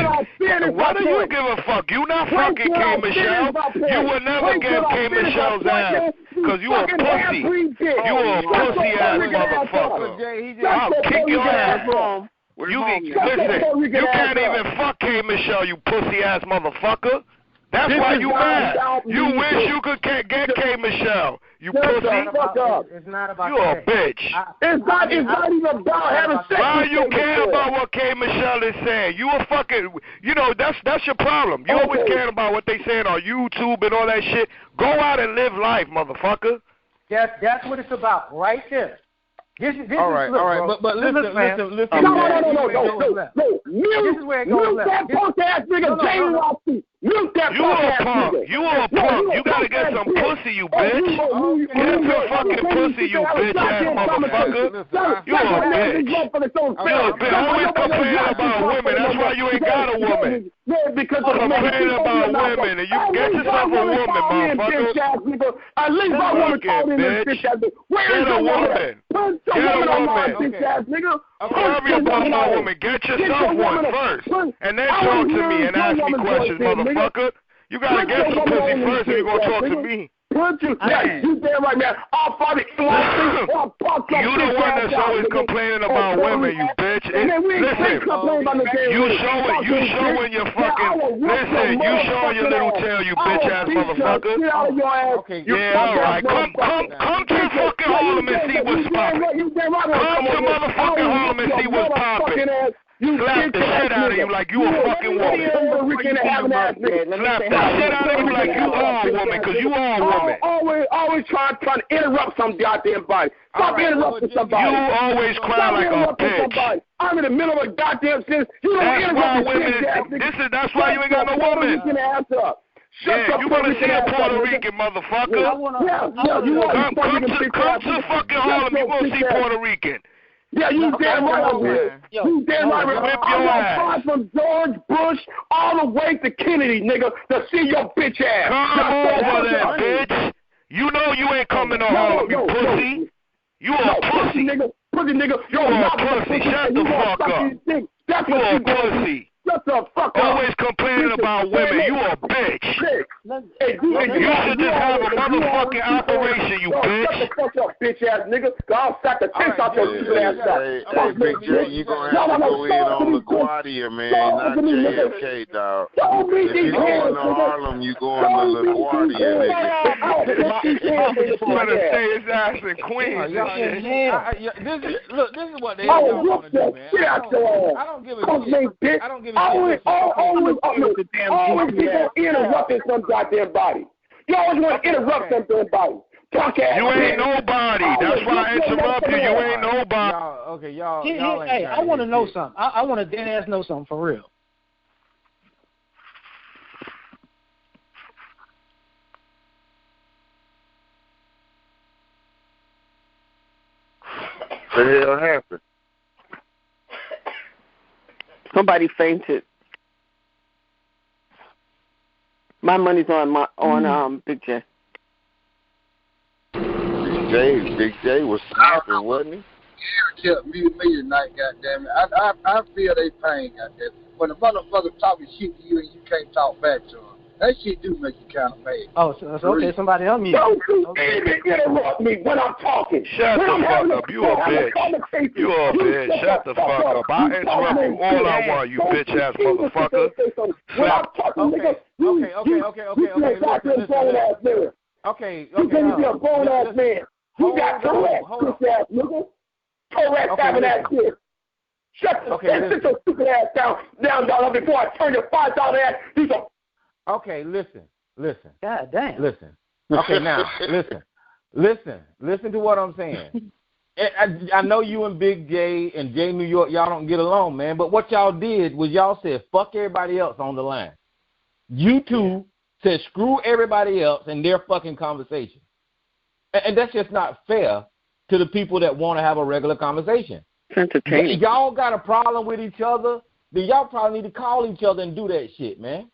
Why do you give a fuck? You not fucking K. Michelle. You will never get K. Michelle's ass because you a pussy. You a pussy-ass motherfucker. I'll kick your ass off. Listen, you can't even fuck K. Michelle, you pussy-ass motherfucker. That's why you mad. You wish you could get K. Michelle, you pussy. It's not about you a bitch. It's not even about having sex. Why you care about what K. Michelle is saying? You a fucking, that's your problem. You always care about what they saying on YouTube and all that shit. Go out and live life, motherfucker. That's what it's about right there. This all right. But listen. No. This is where it goes left. That punk ass nigga, Jay Lawson. Mute that punk ass nigga. You a punk. You gotta get some pussy, you bitch. Get some fucking pussy, you bitch ass motherfucker. You a bitch. You a bitch. Always complaining about women. That's why you ain't got a woman. Because complaining about women, and you get yourself a woman, motherfucker. At least I want to call in this bitch ass nigga. Where is the woman? Put a woman on my bitch ass nigga. Worry about my woman. Get yourself one first, and then talk to me and ask me questions, motherfucker. You gotta get some pussy first if you gonna talk to me. You there right now. I'll probably you the one that's always complaining about women, you bitch. Listen, you showing your fucking, listen, you showing your little tail, you bitch ass motherfucker. Yeah, alright. Come to fucking Harlem and see what's poppin'. Come to motherfucking Harlem and see what's poppin'. Slap the shit out of you like you a fucking woman. Slap the shit out of you like you are a woman, because you are a woman. Always trying to interrupt some goddamn body. Stop interrupting somebody. You always cry like a bitch. I'm in the middle of a goddamn sentence. You don't interrupt me. That's why you ain't got no woman. Yeah, you want to see a Puerto Rican motherfucker? Come to fucking Harlem. You want to see Puerto Rican? Yeah, you damn right. You damn right. Whip your ass. From George Bush all the way to Kennedy, nigga, to see your bitch ass. Come over there, bitch. You know you ain't coming to Harlem, you pussy. You a pussy. Pussy nigga. You a pussy. Shut the fuck up. You a pussy. Shut the fuck up. Always complaining about women. You a bitch. You should just have a motherfucking operation, you bitch. Shut the fuck up, bitch ass nigga. I'll sack the tits out your stupid ass out. Hey, Big J, you gonna have to go in on LaGuardia, man, not JFK, dog. If you going to Harlem, you going to LaGuardia, nigga. Better stay his ass in Queens. Look, this is what they want to do, man. I don't give a shit. I don't give a shit. Always people interrupting some goddamn body. You always want to interrupt some damn body. You ain't nobody. That's why I interrupt you. You ain't nobody. Y'all hey, I want to know something. I want to dead ass know something for real. What the hell happened? Somebody fainted. My money's on Big J. Big J was snapping, wasn't he? Yeah, kept me tonight, goddamn it. I feel they pain, goddamn it. When a motherfucker talking shit to you and you can't talk back to him, That shit do make you kind of mad. Oh, so okay, somebody unmute. Don't you even interrupt me when I'm talking. Shut the fuck up. You a bitch. You a bitch. Shut the fuck up. I interrupt you all I want, you bitch ass motherfucker. Slap. Okay. Okay. You can't be a grown ass man. You got Tourette's, bitch ass nigga. Tourette's having that shit. Shut your stupid ass down, before I turn your $5 ass. Okay, listen. God damn. Listen. Okay, now, listen to what I'm saying. I know you and Big J and J New York, y'all don't get along, man, but what y'all did was y'all said, fuck everybody else on the line. You two said, screw everybody else and their fucking conversation. And that's just not fair to the people that want to have a regular conversation. It's entertaining. Y'all got a problem with each other, then y'all probably need to call each other and do that shit, man.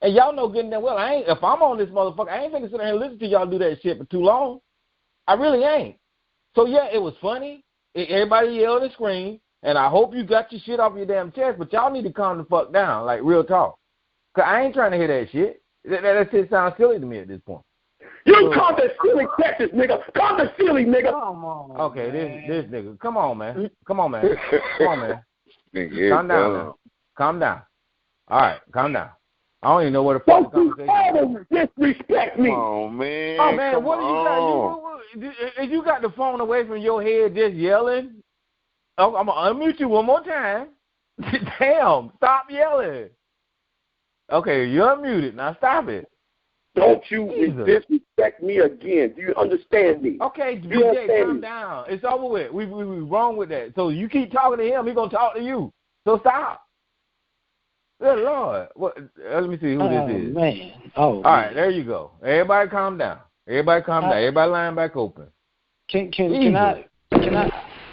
And y'all know getting that well. If I'm on this motherfucker, I ain't finna sit there and listen to y'all do that shit for too long. I really ain't. So yeah, it was funny. Everybody yelled and screamed, and I hope you got your shit off your damn chest. But y'all need to calm the fuck down, like real talk. Cause I ain't trying to hear that shit. That shit sounds silly to me at this point. You call the silly Texas nigga. Call the silly nigga. Come on. Okay, this nigga. Come on, man. Calm down, man. Calm down. All right, calm down. I don't even know what the fuck the conversation is. Disrespect me. Come on, man. Oh, man, what do you got? You got the phone away from your head just yelling? Oh, I'm going to unmute you one more time. Damn, stop yelling. Okay, you're unmuted. Now stop it. Don't you disrespect me again. Do you understand me? Okay, DJ, calm down. It's over with. We wrong with that. So you keep talking to him, he's going to talk to you. So stop. Good Lord. Let me see who this is. Man. All right, there you go. Everybody calm down. Everybody line back open. Can I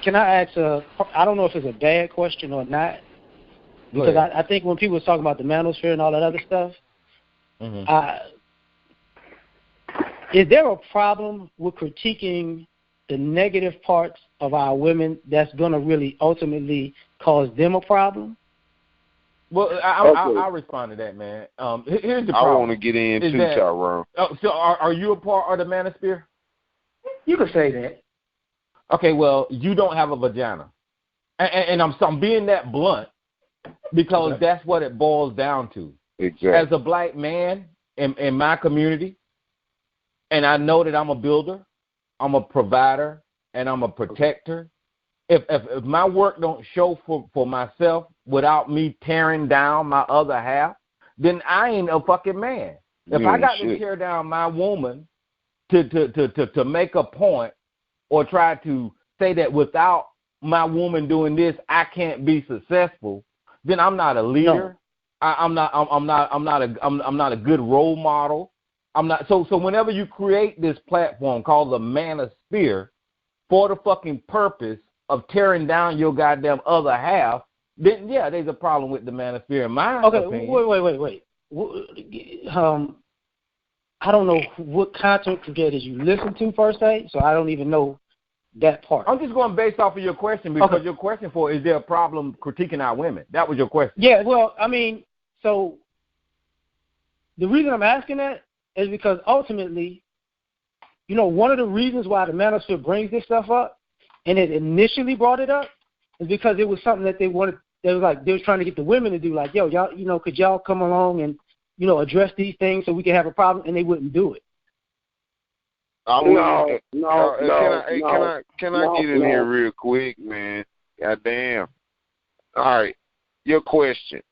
ask I don't know if it's a bad question or not. Because I think when people was talking about the manosphere and all that other stuff, is there a problem with critiquing the negative parts of our women that's going to really ultimately cause them a problem? Well, I'll respond to that, man. Here's the problem. I want to get in too, Tyrone. So are you a part of the manosphere? You could say that. Okay, well, you don't have a vagina. And I'm being that blunt because that's what it boils down to. Exactly. As a black man in my community, and I know that I'm a builder, I'm a provider, and I'm a protector. If my work don't show for myself without me tearing down my other half, then I ain't a fucking man. If I got to tear down my woman to make a point or try to say that without my woman doing this I can't be successful, then I'm not a leader. No. I'm not a good role model. I'm not. So whenever you create this platform called the Manosphere for the fucking purpose of tearing down your goddamn other half, then yeah, there's a problem with the Manosphere in my opinion. Wait. I don't know what content creators you listen to per se, so I don't even know that part. I'm just going based off of your question because your question is there a problem critiquing our women? That was your question. Yeah, well, I mean, so the reason I'm asking that is because ultimately, one of the reasons why the Manosphere brings this stuff up, and it initially brought it up, is because it was something that they wanted. They was trying to get the women to do, like, yo, y'all, could y'all come along and, address these things so we can have a problem, and they wouldn't do it. No. Can I get in here real quick, man? Goddamn. All right. Your question.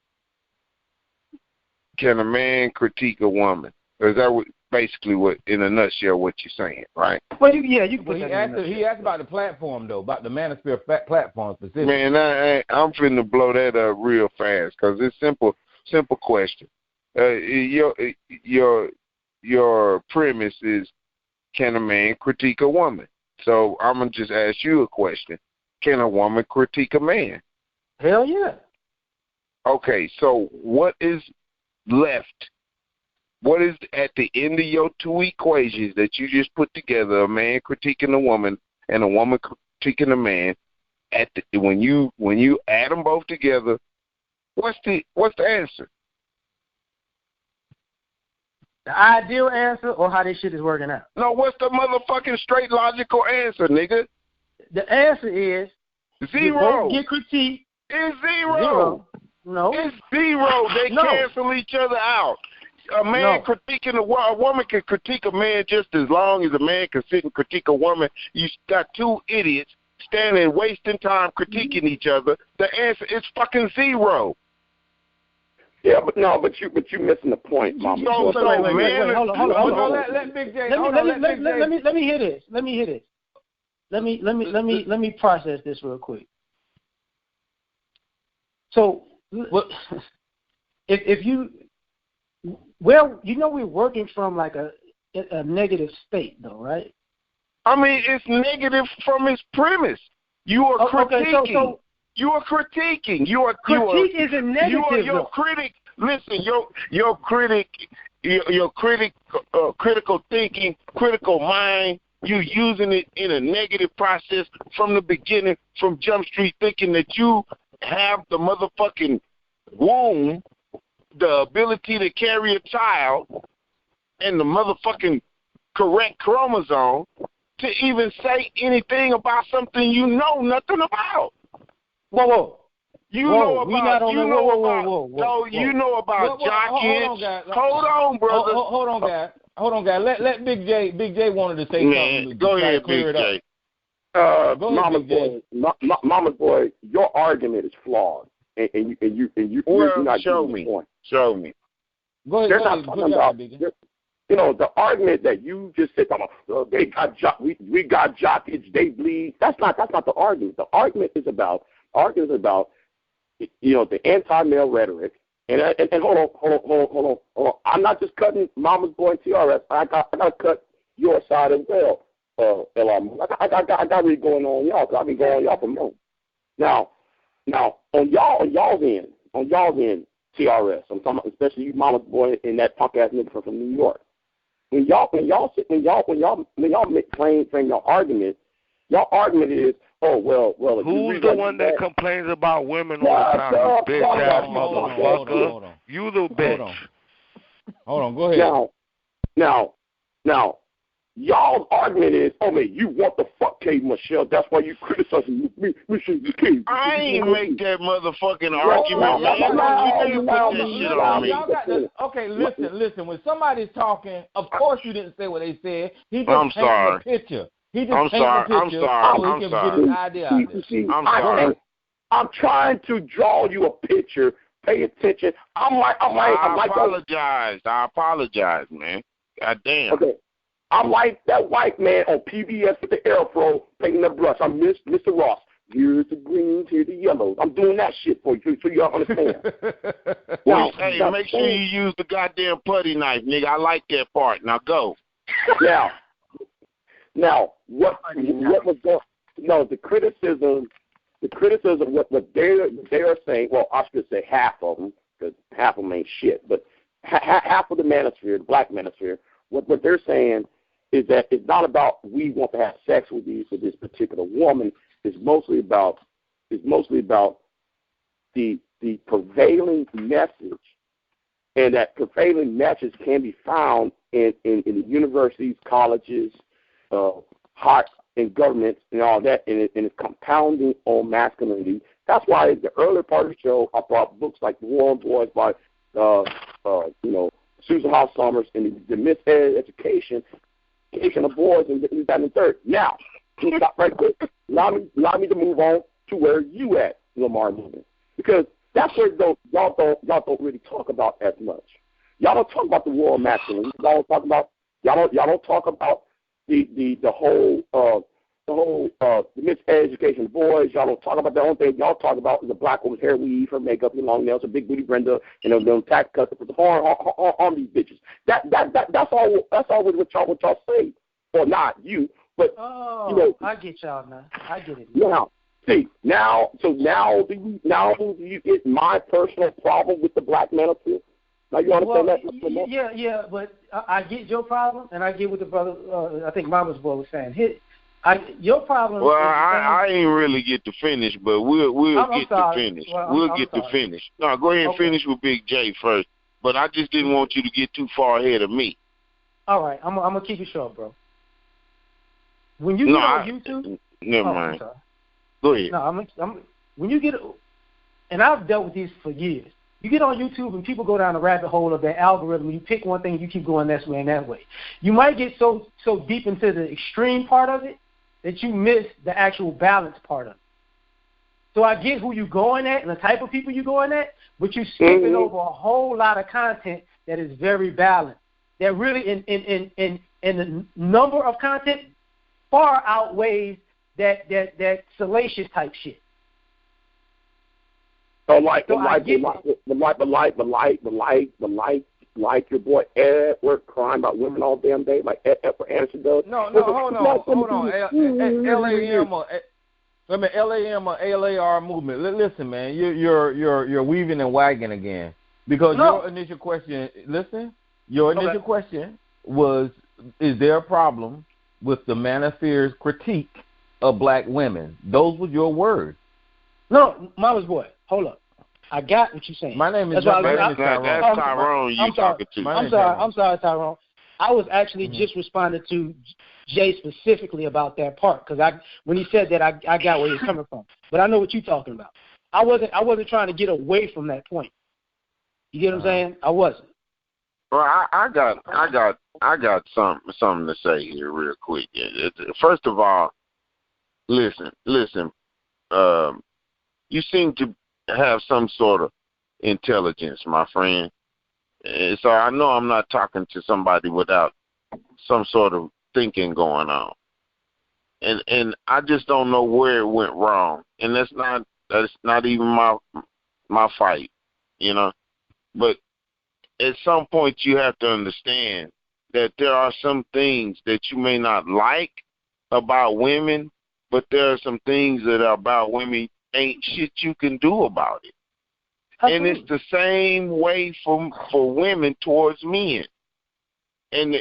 Can a man critique a woman? Is that basically what, in a nutshell, what you're saying, right? Well, you can put that he asked about the platform, though, about the Manosphere platform specifically. Man, I'm finna blow that up real fast because it's simple question. Your premise is, can a man critique a woman? So I'm going to just ask you a question. Can a woman critique a man? Hell yeah. Okay, so what is left? What is at the end of your two equations that you just put together, a man critiquing a woman and a woman critiquing a man, when you add them both together, what's the answer? The ideal answer or how this shit is working out? No, what's the motherfucking straight logical answer, nigga? The answer is zero. Get critiqued. It's zero. No. It's zero. They cancel each other out. A man critiquing a woman can critique a man just as long as a man can sit and critique a woman. You got two idiots standing wasting time critiquing each other. The answer is fucking zero. Yeah, but you're missing the point, Mama. Hold on. Let Big J. Let me hear this. Let me process this real quick. So, if you, well, you know, we're working from like a negative state, though, right? I mean, it's negative from its premise. You are critiquing. Okay, so you are critiquing. Critique isn't negative. Your critic. Listen, your critical thinking, critical mind. You using it in a negative process from the beginning, from Jump Street, thinking that you have the motherfucking womb, the ability to carry a child, and the motherfucking correct chromosome to even say anything about something you know nothing about. Whoa. You know about jockeying. Hold on, brother. Hold on, guys. Let Big J wanted to say something. Go ahead, Big J. Mama's boy, your argument is flawed, and you're not getting the point. Show me. Go ahead. They're not talking about. You know, the argument that you just said, they got we got jockeys, they bleed. That's not the argument. The argument is about the anti-male rhetoric. And hold on. I'm not just cutting Mama's boy and TRS. I got to cut your side as well. I got really going on y'all, because I've been going on y'all for months. Now on y'all's end, TRS. I'm talking about especially you, Mama's boy, and that punk ass nigga from New York. When y'all frame your argument, your argument is, oh well. Who's the one that complains about women all the time? You bitch ass motherfucker. You the bitch. Hold on. Go ahead. Now, y'all's argument is, oh man, you want the fuck K Michelle. That's why you criticizing me, Michelle K. I ain't make that motherfucking argument, man. Okay, listen. When somebody's talking, of course you didn't say what they said. He just painted a picture. I'm sorry. I'm trying to draw you a picture. Pay attention. I apologize, man. God damn. Okay. I'm like that white man on PBS with the Airflow painting the brush. I'm Mr. Ross. Here's the greens, here's the yellows. I'm doing that shit for you so y'all understand. Make sure you use the goddamn putty knife, nigga. I like that part. Now go. Now, what was going? No, the criticism, what they are saying. Well, I should say half of them, because half of them ain't shit. But half of the manosphere, the black manosphere, what they're saying is that it's not about we want to have sex with this particular woman. It's mostly about the prevailing message, and that prevailing message can be found in the universities, colleges, in government and all that, and it's compounding on masculinity. That's why the earlier part of the show, I brought books like The War on Boys by, Susan House Summers, and the miseducation of boys in that and third. Now, stop right quick. Allow me to move on to where you at, Larmovement, because that's where y'all don't really talk about as much. Y'all don't talk about the war on masculinity. Y'all don't talk about the whole miseducation of boys. Y'all don't talk about the only thing y'all talk about is the black woman's hair weave, her makeup, her long nails, her big booty Brenda, and them tax cuts to put the horn on these bitches. That's always what y'all say, or not you, but I get y'all now. I get it. Now do you get my personal problem with the black manosphere? Now you understand that? Yeah, but I get your problem, and I get what the brother, I think Mama's boy was saying. Your problem. Well, I ain't really get to finish, but we'll get to finish. Well, we'll get to finish. No, go ahead and finish with Big J first. but I just didn't want you to get too far ahead of me. All right, I'm gonna keep it short, bro. When you get on YouTube, never mind. Go ahead. No, when you get, and I've dealt with these for years. You get on YouTube and people go down the rabbit hole of their algorithm. You pick one thing, you keep going this way and that way. You might get so deep into the extreme part of it that you miss the actual balance part of it. So I get who you going at and the type of people you going at, but you skipping over a whole lot of content that is very balanced. That really, in the number of content, far outweighs that salacious type shit. So like your boy Edward crying about women all damn day, like Edward Anderson does. No, hold on. LAM or LAR movement. Listen, man, you're weaving and wagging again because your initial question. Listen, your initial question was, is there a problem with the Manosphere's critique of black women? Those were your words. No, Mama's boy. Hold up. I got what you're saying. My name is Tyrone. That's Tyrone you talking to. I'm sorry, Tyrone. I was actually just responding to Jay specifically about that part because when he said that, I got where he's coming from. But I know what you're talking about. I wasn't trying to get away from that point. You get what I'm saying? I wasn't. Well, I got something to say here real quick. First of all, listen. You seem to have some sort of intelligence, my friend. So I know I'm not talking to somebody without some sort of thinking going on. And I just don't know where it went wrong. And that's not even my fight, you know. But at some point you have to understand that there are some things that you may not like about women, but there are some things that are about women ain't shit you can do about it. And it's the same way for women towards men. And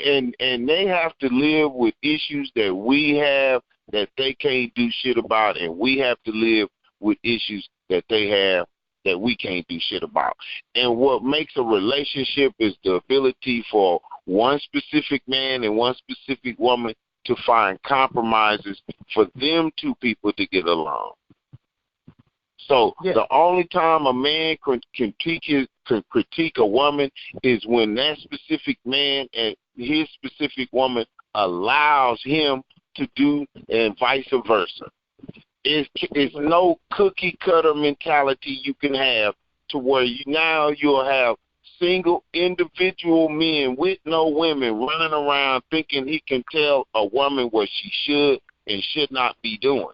they have to live with issues that we have that they can't do shit about, and we have to live with issues that they have that we can't do shit about. And what makes a relationship is the ability for one specific man and one specific woman to find compromises for them two people to get along. So the only time a man can critique a woman is when that specific man and his specific woman allows him to do, and vice versa. It's no cookie cutter mentality you can have to where you'll have single individual men with no women running around thinking he can tell a woman what she should and should not be doing.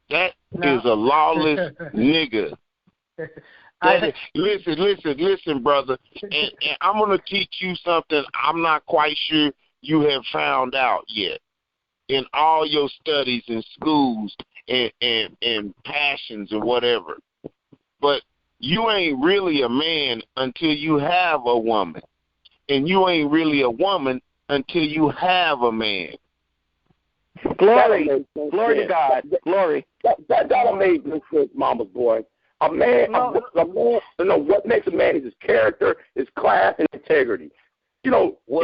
That is a lawless nigga. Listen, brother. And I'm going to teach you something I'm not quite sure you have found out yet. In all your studies in schools and passions and whatever. But you ain't really a man until you have a woman. And you ain't really a woman until you have a man. Glory to God. Glory. That'll make no sense, Mama's boy. A man, what makes a man is his character, his class, and integrity. Whoa. You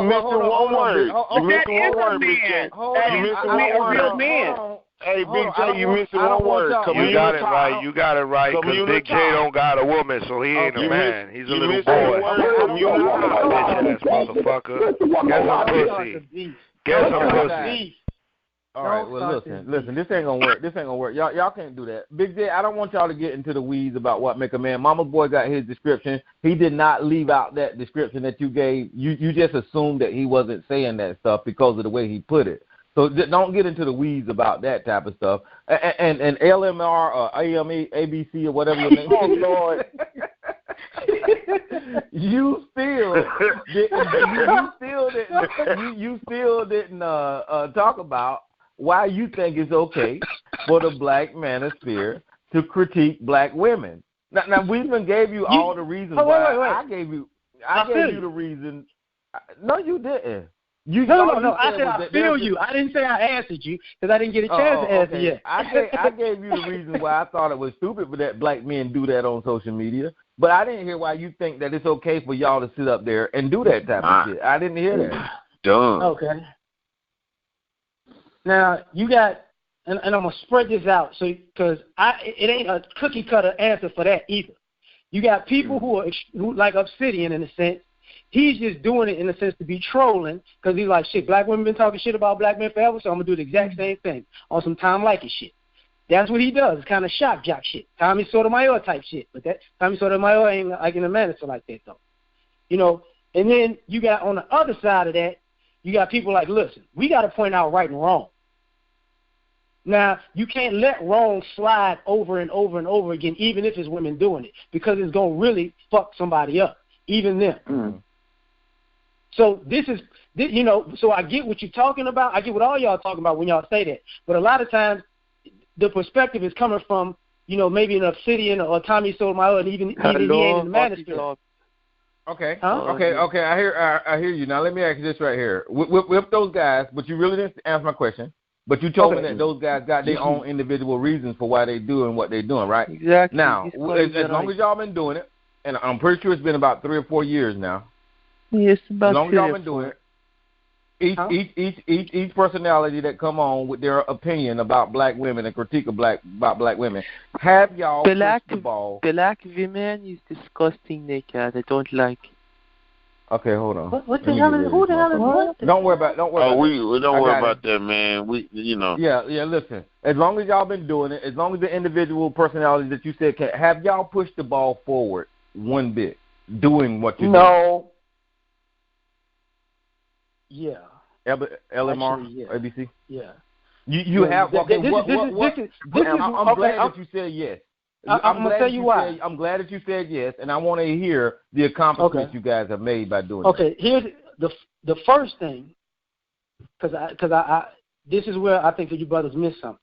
missing one word. You missing one word, Big J. You missing one word. Real man. Hey, Big J, you missing one word. You got it right. Because Big J don't got a woman, so he ain't a man. He's a little boy. Bitch ass motherfucker. Get some pussy. All right, well, listen. This ain't gonna work. Y'all can't do that. Big J, I don't want y'all to get into the weeds about what make a man. Mama's boy got his description. He did not leave out that description that you gave. You just assumed that he wasn't saying that stuff because of the way he put it. So don't get into the weeds about that type of stuff. And LMR or AME, ABC or whatever your name is. Oh, Lord. You still didn't talk about why you think it's okay for the black manosphere to critique black women. Now we even gave you all the reasons why. Wait. I gave you the reason. No, you didn't. No. I said I feel you. I didn't say I answered you because I didn't get a chance to answer yet. I gave you the reason why I thought it was stupid for that black men do that on social media, but I didn't hear why you think that it's okay for y'all to sit up there and do that type of shit. I didn't hear that. Dumb. Okay. Now you got, and I'm gonna spread this out so because it ain't a cookie cutter answer for that either. You got people who like Obsidian in a sense. He's just doing it in a sense to be trolling because he's like, shit, black women been talking shit about black men forever, so I'm going to do the exact same thing on some Tom Likas shit. That's what he does. It's kind of shock jock shit. Tommy Sotomayor type shit. But that Tommy Sotomayor ain't like in a manager like that, though. You know, and then you got on the other side of that, you got people like, listen, we got to point out right and wrong. Now, you can't let wrong slide over and over and over again, even if it's women doing it, because it's going to really fuck somebody up, even them. Mm-hmm. So this is, you know, so I get what you're talking about. I get what all y'all talking about when y'all say that. But a lot of times the perspective is coming from, you know, maybe an Obsidian or Tommy Sotomayor, and even he ain't in the manosphere. Okay. Huh? Okay. I hear you. Now let me ask you this right here. With those guys, but you really didn't answer my question. But you told me that those guys got their own individual reasons for why they doing what they're doing, right? Exactly. Now, as long as y'all been doing it, and I'm pretty sure it's been about 3 or 4 years now. Yes, about as long as y'all been doing it, each personality that come on with their opinion about black women and critique of about black women, have y'all pushed the ball? Black women is disgusting, naked. I don't like. Okay, hold on. What the hell is? Who the hell is what? Don't worry about. We don't worry about that, man. You know. Yeah. Listen, as long as y'all been doing it, as long as the individual personalities that you said can, have y'all pushed the ball forward one bit, doing what you No. Yeah. LMR, actually, yeah. ABC. Yeah. You have. Okay. I'm glad that you said yes. I'm gonna tell you why. I'm glad that you said yes, and I want to hear the accomplishments you guys have made by doing it. Okay, here's the first thing, because I this is where I think that you brothers missed something.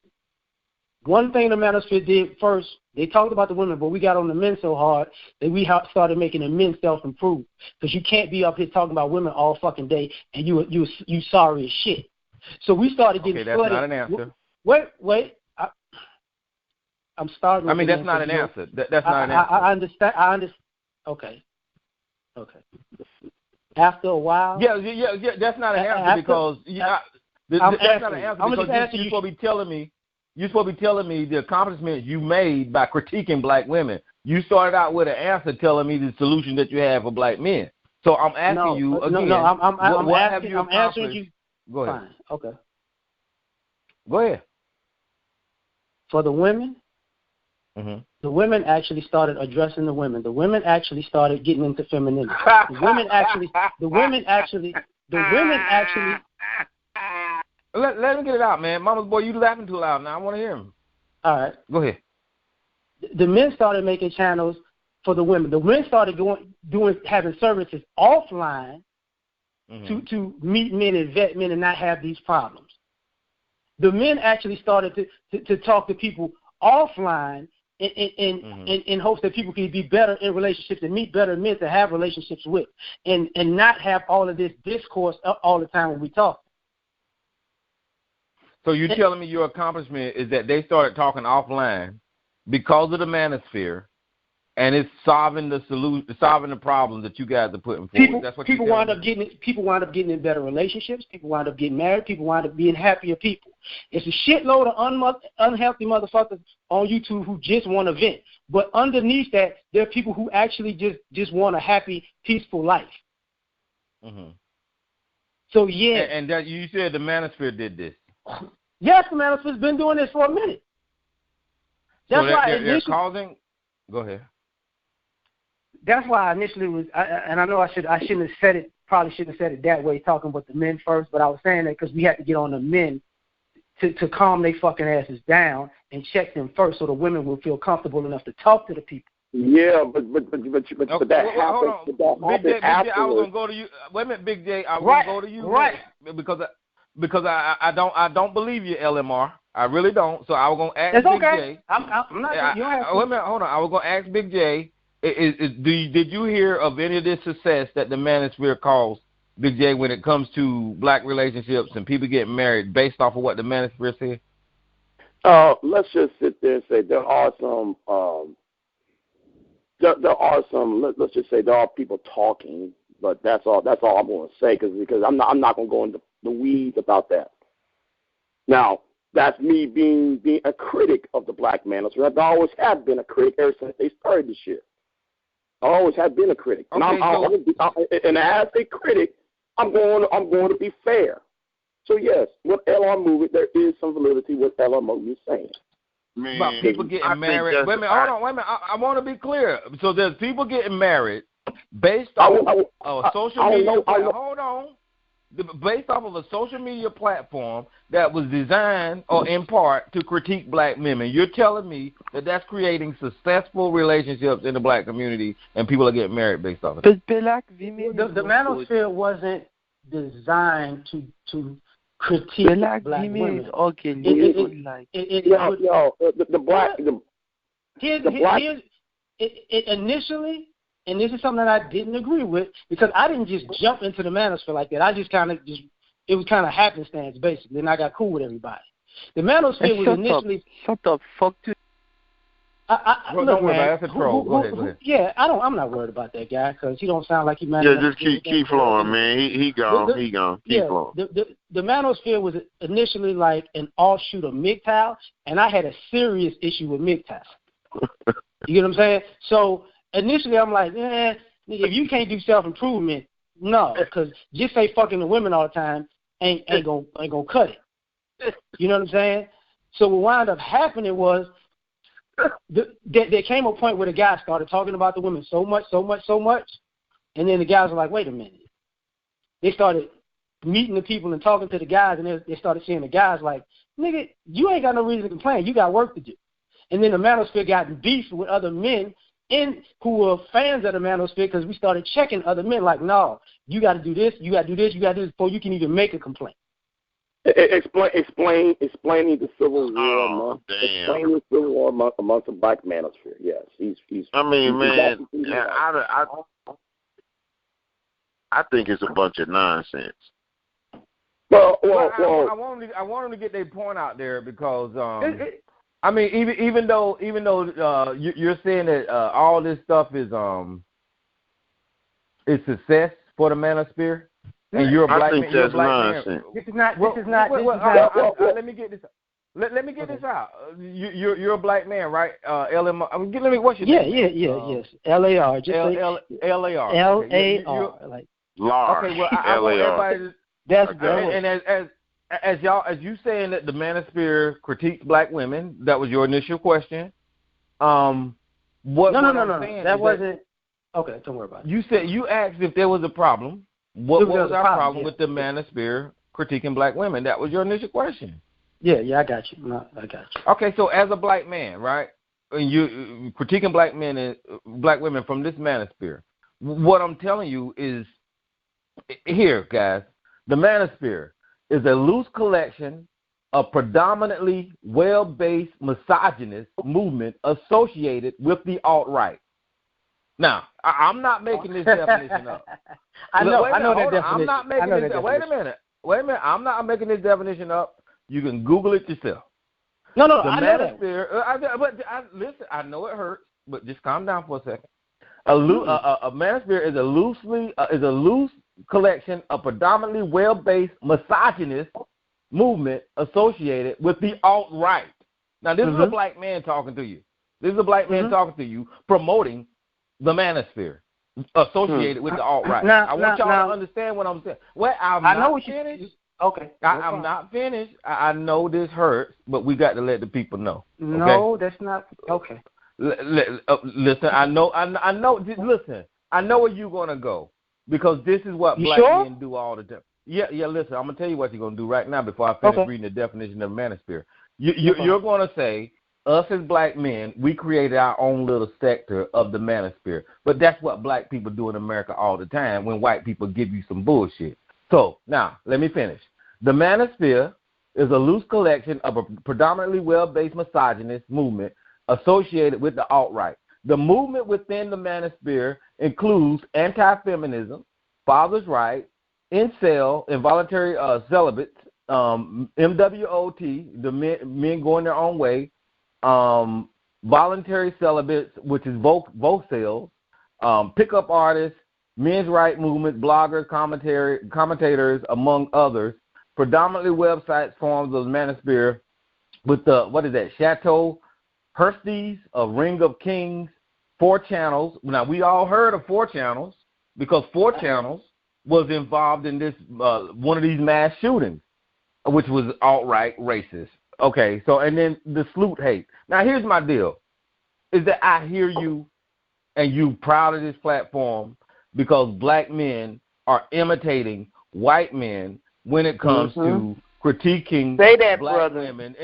One thing the manosphere did first, they talked about the women, but we got on the men so hard that we started making the men self-improve. Because you can't be up here talking about women all fucking day and you sorry as shit. So we started getting flooded. Okay, that's not an answer. Wait. I'm starting. I mean, that's not an answer. That's not an answer. I understand. Okay. After a while. Yeah. That's not an answer because that's not an answer because you're supposed to be telling me. You're supposed to be telling me the accomplishments you made by critiquing black women. You started out with an answer telling me the solution that you have for black men. So I'm asking you again. No, I'm answering you. Go ahead. Fine. Okay. Go ahead. For the women, the women actually started addressing the women. The women actually started getting into femininity. The women actually. Let him get it out, man. Mama's boy, you laughing too loud now. I want to hear him. All right. Go ahead. The men started making channels for the women. The women started having services offline to meet men and vet men and not have these problems. The men actually started to talk to people offline in hopes that people can be better in relationships and meet better men to have relationships with and not have all of this discourse all the time when we talk. So you're telling me your accomplishment is that they started talking offline because of the manosphere, and it's solving the problems that you guys are putting forward. That's what people wind up getting. People wind up getting in better relationships. People wind up getting married. People wind up being happier people. It's a shitload of unhealthy motherfuckers on YouTube who just want to vent, but underneath that, there are people who actually just want a happy, peaceful life. So yeah, and that you said the manosphere did this. Yes, the manosphere's been doing this for a minute. That's why they're causing. Go ahead. That's why I initially was, and I know I shouldn't have said it. Probably shouldn't have said it that way, talking about the men first. But I was saying that because we had to get on the men to calm their fucking asses down and check them first, so the women will feel comfortable enough to talk to the people. Yeah, but that happened. Big J, I was gonna go to you. Wait a minute, Big J. I was gonna go to you, right? Because I don't believe you, LMR. I really don't. So I was gonna ask Big J. I'm not. Wait a minute, hold on. I was gonna ask Big J. Did you hear of any of this success that the manosphere caused Big J, when it comes to black relationships and people getting married based off of what the manosphere said? Let's just sit there and say there are some. Let's just say there are people talking, but that's all I'm going to say because I'm not going to go into the weeds about that. Now, that's me being a critic of the black manosphere. I always have been a critic ever since they started this shit. I always have been a critic, and and as a critic, I'm going to be fair. So yes, with Larmovement, there is some validity with Larmovement is saying. Man, about people getting married. Wait a minute, hold on, wait a minute. I want to be clear. So there's people getting married based off of a social media platform. Hold on. Based off of a social media platform that was designed, or in part, to critique black women. You're telling me that that's creating successful relationships in the black community, and people are getting married based off of it. But black women, the manosphere wasn't designed to critique black women. Okay, initially, and this is something that I didn't agree with, because I didn't just jump into the manosphere like that. I just it was kind of happenstance, basically, and I got cool with everybody. The manosphere was initially... Shut up, fuck you. Look, man, that's a troll. Go ahead. Yeah, I'm not worried about that guy, because he don't sound like he mad. Yeah, just keep flowing, man. He gone. He gone. Keep flowing. The manosphere was initially like an offshoot of MGTOW, and I had a serious issue with MGTOW. You get what I'm saying? So initially I'm like, if you can't do self-improvement, no, because just say fucking the women all the time ain't gonna cut it. You know what I'm saying? So what wound up happening was there came a point where the guys started talking about the women so much, and then the guys were like, wait a minute. They started meeting the people and talking to the guys, and they started seeing the guys like, nigga, you ain't got no reason to complain. You got work to do. And then the manosphere got in beef with other men who were fans of the manosphere, because we started checking other men like, no, you got to do this, you got to do this, you got to do this before you can even make a complaint. Explaining the civil war explaining the civil war amongst the black manosphere. Yes, he's. I mean, man, I think it's a bunch of nonsense. Well, I want them to get their point out there, because I mean, even though you're saying that all this stuff is success for the manosphere. And you're a black man. You're a black man. This is not. Let me get this. Let me get this out. You're a black man, right? LM. Let me. What's your name? Yes. LAR. Just LAR. LAR. Like. LAR. Okay. Well, I want everybody. That's good. And as you saying that the manosphere critiques black women, that was your initial question. No. That wasn't. Okay, don't worry about it. You said you asked if there was a problem. What was our problem with the manosphere critiquing black women? That was your initial question. Yeah, I got you. No, I got you. Okay, so as a black man, right, and you critiquing black men and black women from this manosphere, what I'm telling you is, here, guys, the manosphere is a loose collection of predominantly well-based misogynist movement associated with the alt-right. Now, I'm not making this definition up. I know that definition. I'm not making this. Wait a minute. I'm not making this definition up. You can Google it yourself. No, the I know that. Listen, I know it hurts, but just calm down for a second. A manosphere is a loose collection of predominantly well-based misogynist movement associated with the alt-right. Now, this is a black man talking to you. This is a black man talking to you, promoting the manosphere associated with the alt-right. I want y'all to understand what I'm saying. Well, I'm not finished. Okay. I'm not finished. I know this hurts, but we got to let the people know. Okay? No, that's not. Okay. Listen, I know. Listen, I know where you're gonna go, because this is what black men do all the time. Yeah. Listen, I'm gonna tell you what you're gonna do right now before I finish reading the definition of manosphere. You're gonna say, us as black men, we created our own little sector of the manosphere. But that's what black people do in America all the time when white people give you some bullshit. So, now, let me finish. The manosphere is a loose collection of a predominantly well-based misogynist movement associated with the alt-right. The movement within the manosphere includes anti-feminism, father's rights, incel, involuntary celibates, MWOT, the men going their own way, voluntary celibates, which is both cells, pickup artists, men's right movement, bloggers, commentators, among others, predominantly websites, forms of the manosphere with the, Chateau Hersties, a Ring of Kings, 4 channels. Now, we all heard of 4 channels because 4 channels was involved in this, one of these mass shootings, which was alt-right racist. Okay, so, and then the salute hate. Now, here's my deal, is that I hear you and you proud of this platform because black men are imitating white men when it comes to critiquing black women,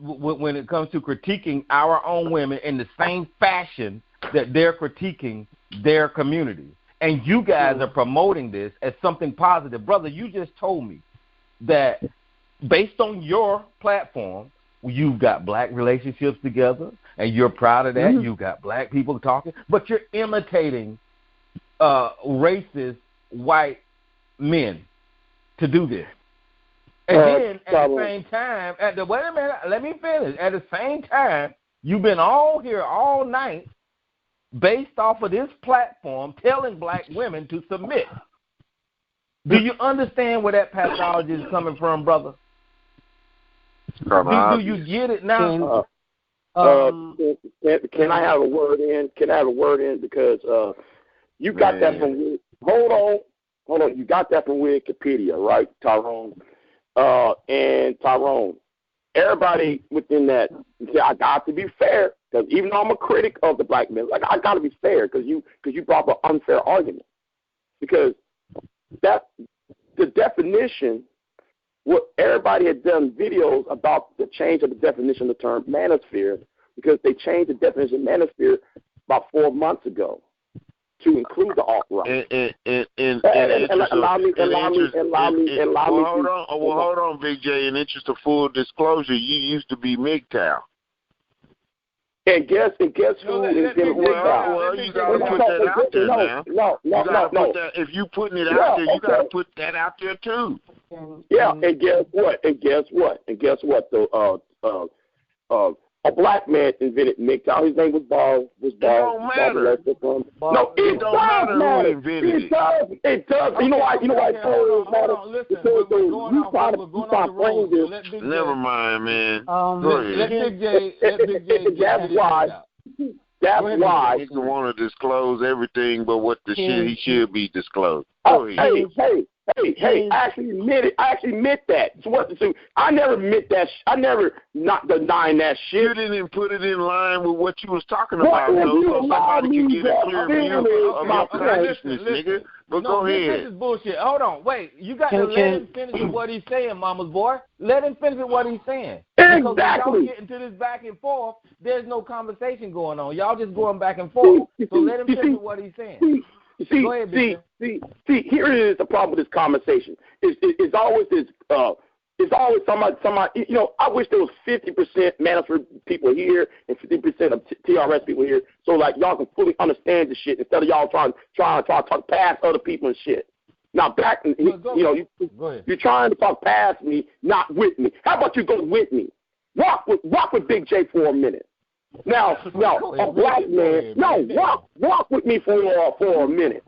when it comes to critiquing our own women in the same fashion that they're critiquing their community. And you guys are promoting this as something positive. Brother, you just told me that based on your platform, you've got black relationships together, and you're proud of that. You've got black people talking, but you're imitating racist white men to do this. And then at the same time, wait a minute, let me finish. At the same time, you've been all here all night based off of this platform telling black women to submit. Do you understand where that pathology is coming from, brother? Do you get it now? Can I have a word in? Can I have a word in? Because you got that from hold on. You got that from Wikipedia, right, Tyrone? And Tyrone, everybody within that, I got to be fair, because even though I'm a critic of the black men, like I got to be fair because you brought up an unfair argument. Because that the definition, what everybody had done videos about the change of the definition of the term manosphere, because they changed the definition of manosphere about 4 months ago to include the alt-right. Hold on, Big J. In interest of full disclosure, you used to be MGTOW. And guess who is in MGTOW? Well, you got to put that out there now. No. If you putting it out there, you got to put that out there too. Yeah, and guess what? A black man invented MGTOW. His name was Bob. It don't matter. No, it don't matter who invented it. It does. You know why? It matters? Because you try to frame this. Never mind, man. Let Big J. That's why. He can want to disclose everything but what the shit he should be disclosed. Hey, I actually admit that. So I never admit that. I never not denying that shit. You didn't put it in line with what you was talking about, so somebody can get a clear view of your consciousness, nigga. But go ahead. This is bullshit. Hold on, wait. You got to let him finish with what he's saying, mama's boy. Let him finish with what he's saying. Because when y'all get into this back and forth, there's no conversation going on. Y'all just going back and forth. So let him finish with what he's saying. Go ahead, see, here is the problem with this conversation. It's always this. It's always somebody. You know, I wish there was 50% manosphere people here and 50% of TRS people here, so like y'all can fully understand the shit instead of y'all trying to talk past other people and shit. Now you're trying to talk past me, not with me. How about you go with me? Walk with Big J for a minute. Now, a black man. No, walk with me for a minute.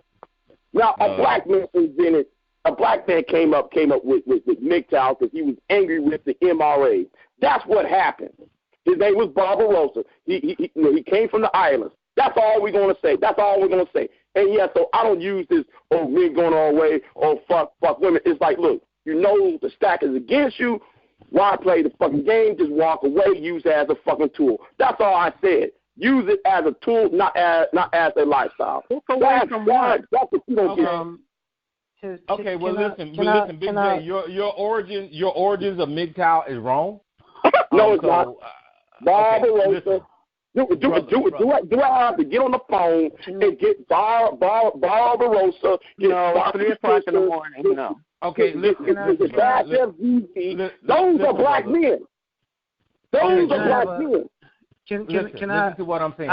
Now, a black man invented. A black man came up with MGTOW because he was angry with the MRA. That's what happened. His name was Barbarossa. He came from the islands. That's all we're gonna say. And yeah, so I don't use this. Oh, men going our way. Oh, fuck women. It's like, look, you know the stack is against you. Why play the fucking game? Just walk away. Use it as a fucking tool. That's all I said. Use it as a tool, not as a lifestyle. That's what you don't get. Okay, listen, Big J, your origins of MGTOW is wrong. No, it's not. Barbarossa. Do I have to get on the phone and get Barbarossa? No, 3 o'clock in the morning. No. Okay, listen. Those are black men. Those are black men. Listen to what I'm saying.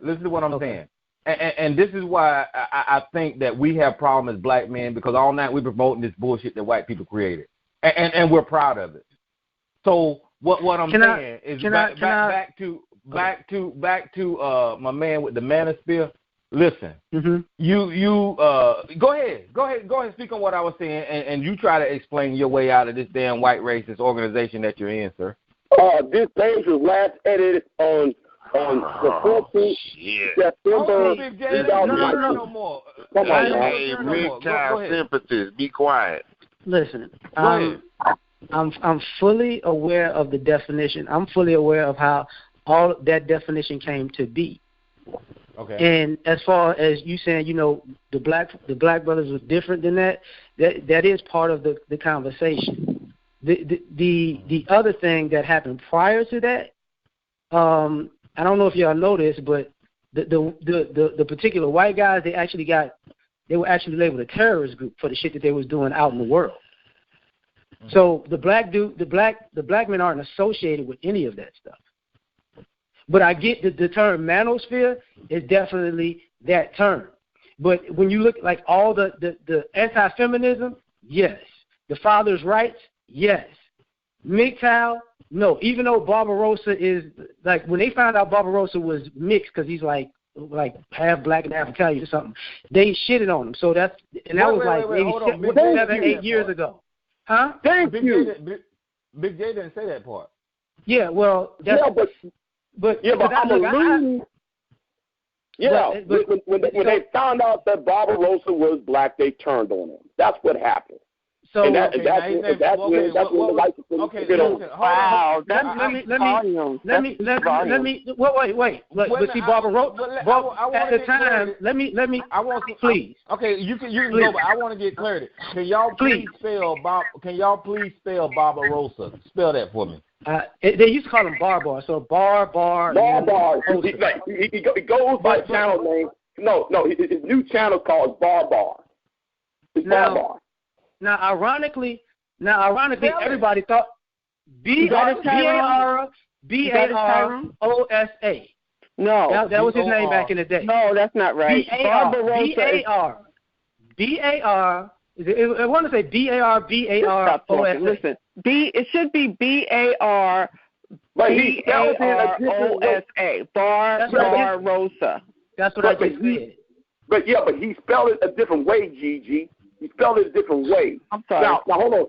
Listen to what I'm saying. And this is why I think that we have problems as black men, because all night we're promoting this bullshit that white people created, and we're proud of it. So what I'm saying is back to my man with the manosphere. Listen, you go ahead, speak on what I was saying, and you try to explain your way out of this damn white racist organization that you're in, sir. This page was last edited on the 14th September. No more. Come on, man. Hey, MGTOW sympathies, be quiet. Listen, I'm fully aware of the definition. I'm fully aware of how all that definition came to be. Okay. And as far as you saying, the black brothers was different than that is part of the conversation. The other thing that happened prior to that, I don't know if y'all know this, but the particular white guys, they were actually labeled a terrorist group for the shit that they was doing out in the world. So the black men aren't associated with any of that stuff. But I get the term manosphere is definitely that term. But when you look like all the anti-feminism, yes. The father's rights, yes. MGTOW, no. Even though Barbarossa is, like, when they found out Barbarossa was mixed because he's like half black and half Italian or something, they shitted on him. So that was maybe 7, 8 years ago. Huh? Big J didn't say that part. Yeah, well, that's, but I'm alluding. When they found out that Barbarossa was black, they turned on him. That's what happened. So when the white people get on. Wow, let me wait. But see, Barbarossa at the time. Let me. Please. Okay, you can go, but I want to get clarity. Can y'all please spell Barbarossa? Spell that for me. They used to call him Barbar. So Barbar. He goes by channel name. No, his new channel called Barbar. It's Barbar. Now, ironically, everybody thought Barossa. No, that was his name back in the day. No, that's not right. Barbarossa. B-A-R. I want to say B-A-R-B-A-R-O-S-A. Listen, it should be B-A-R. B-A-R-O-S-A. Barbarossa. That's what I just said. But he spelled it a different way, Gigi. He spelled it a different way. I'm sorry. Now hold on.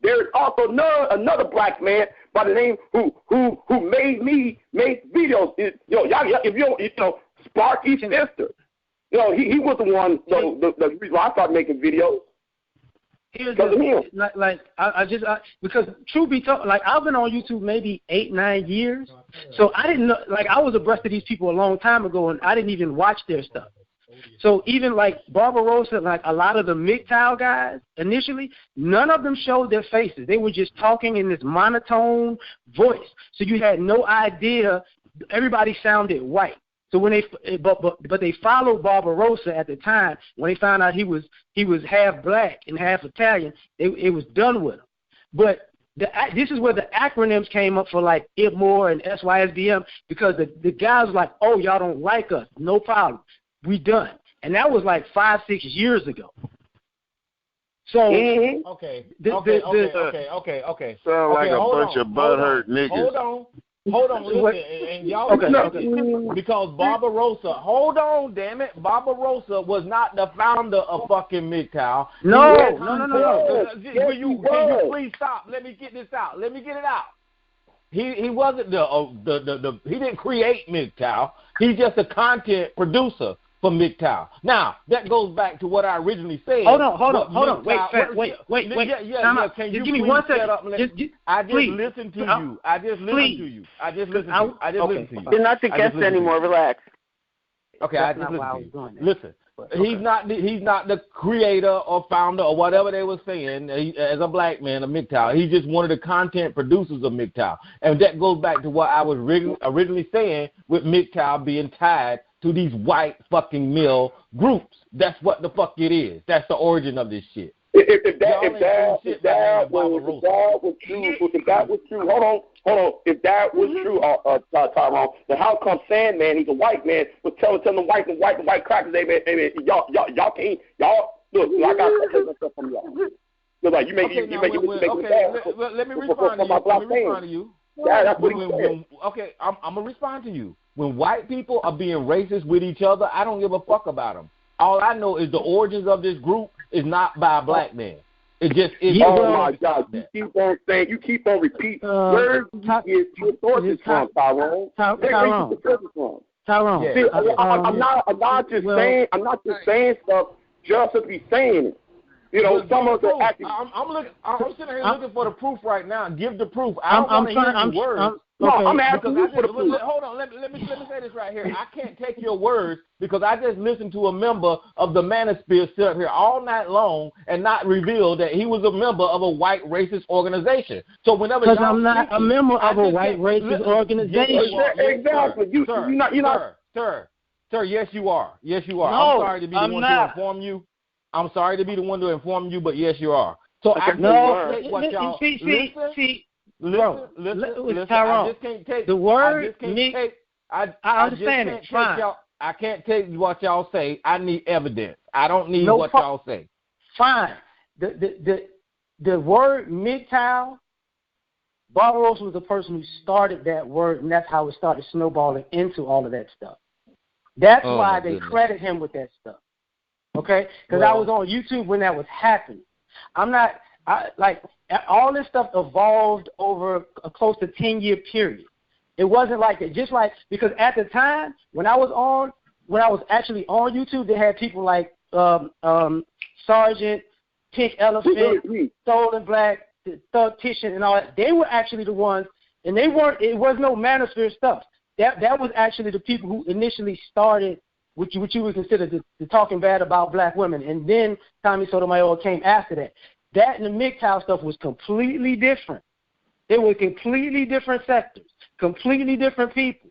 There's also another black man by the name who made videos. If you don't, Sparky's sister. He was the one. The reason why I started making videos. Because of him. Because truth be told, like, I've been on YouTube maybe 8-9 years, so I didn't know. Like, I was abreast of these people a long time ago, and I didn't even watch their stuff. So even like Barbarossa, like a lot of the MGTOW guys, initially, none of them showed their faces. They were just talking in this monotone voice. So you had no idea. Everybody sounded white. So when but they followed Barbarossa at the time. When they found out he was half black and half Italian, it was done with him. But this is where the acronyms came up for, like, IPMOR and SYSBM, because the guys were like, oh, y'all don't like us, no problem. We done. And that was like 5-6 years ago. So okay. Sound like a bunch of butthurt niggas. Hold on, listen, and y'all because Barbarossa. Hold on, damn it, Barbarossa was not the founder of fucking MGTOW. No. Can you please stop? Let me get this out. Let me get it out. He wasn't the he didn't create MGTOW. He's just a content producer for MGTOW. Now, that goes back to what I originally said. Hold on. Wait. Yeah. Can you give me 1 second. I just listened to you. I just listened to you. You're not the guest anymore. Relax. Okay, I just listened to you. Listen. He's not the creator or founder or whatever they were saying. As a black man of MGTOW, he's just one of the content producers of MGTOW, and that goes back to what I was originally saying with MGTOW being tied to these white fucking male groups. That's what the fuck it is. That's the origin of this shit. If that was true, hold hold on. If that was true, Tyrone, then how come Sandman, he's a white man, was telling the white crackers, hey man, y'all can't, look, I got to take myself from y'all. You're like, you make me bad. Let me respond to you. Yeah, that's what he said. Okay, I'm gonna respond to you. When white people are being racist with each other, I don't give a fuck about them. All I know is the origins of this group is not by a black man. It just is. Oh my God! You keep on repeating. Where do you get your sources from, Tyrone? Tyrone. See, I'm not just saying stuff just to be saying it. You know, some of the actually. I'm sitting here looking for the proof right now. Give the proof. I don't want to hear your words. I'm asking you for the proof. Hold on. Let me say this right here. I can't take your words because I just listened to a member of the Manosphere sit up here all night long and not reveal that he was a member of a white racist organization. So whenever because I'm not a member of a white racist organization. Exactly. You're not. Sir. Yes, you are. Yes, you are. No, I'm sorry to be the one to inform you. I'm sorry to be the one to inform you, but yes, you are. So I can learn what y'all listen. Tyrone, I just can't take the word. I understand it. Fine. I can't take what y'all say. I need evidence. I don't need what y'all say. Fine. The word MGTOW, Barbaros was the person who started that word, and that's how it started snowballing into all of that stuff. That's why they credit him with that stuff. Okay? Because I was on YouTube when that was happening. All this stuff evolved over a close to 10-year period. It wasn't like it. Just like, because at the time, when I was actually on YouTube, they had people like Sergeant, Pink Elephant, Stolen Black, Thug Titian, and all that. They were actually the ones, and it was no Manosphere stuff. That was actually the people who initially started what you would consider the talking bad about black women. And then Tommy Sotomayor came after that. That and the MGTOW stuff was completely different. They were completely different sectors, completely different people.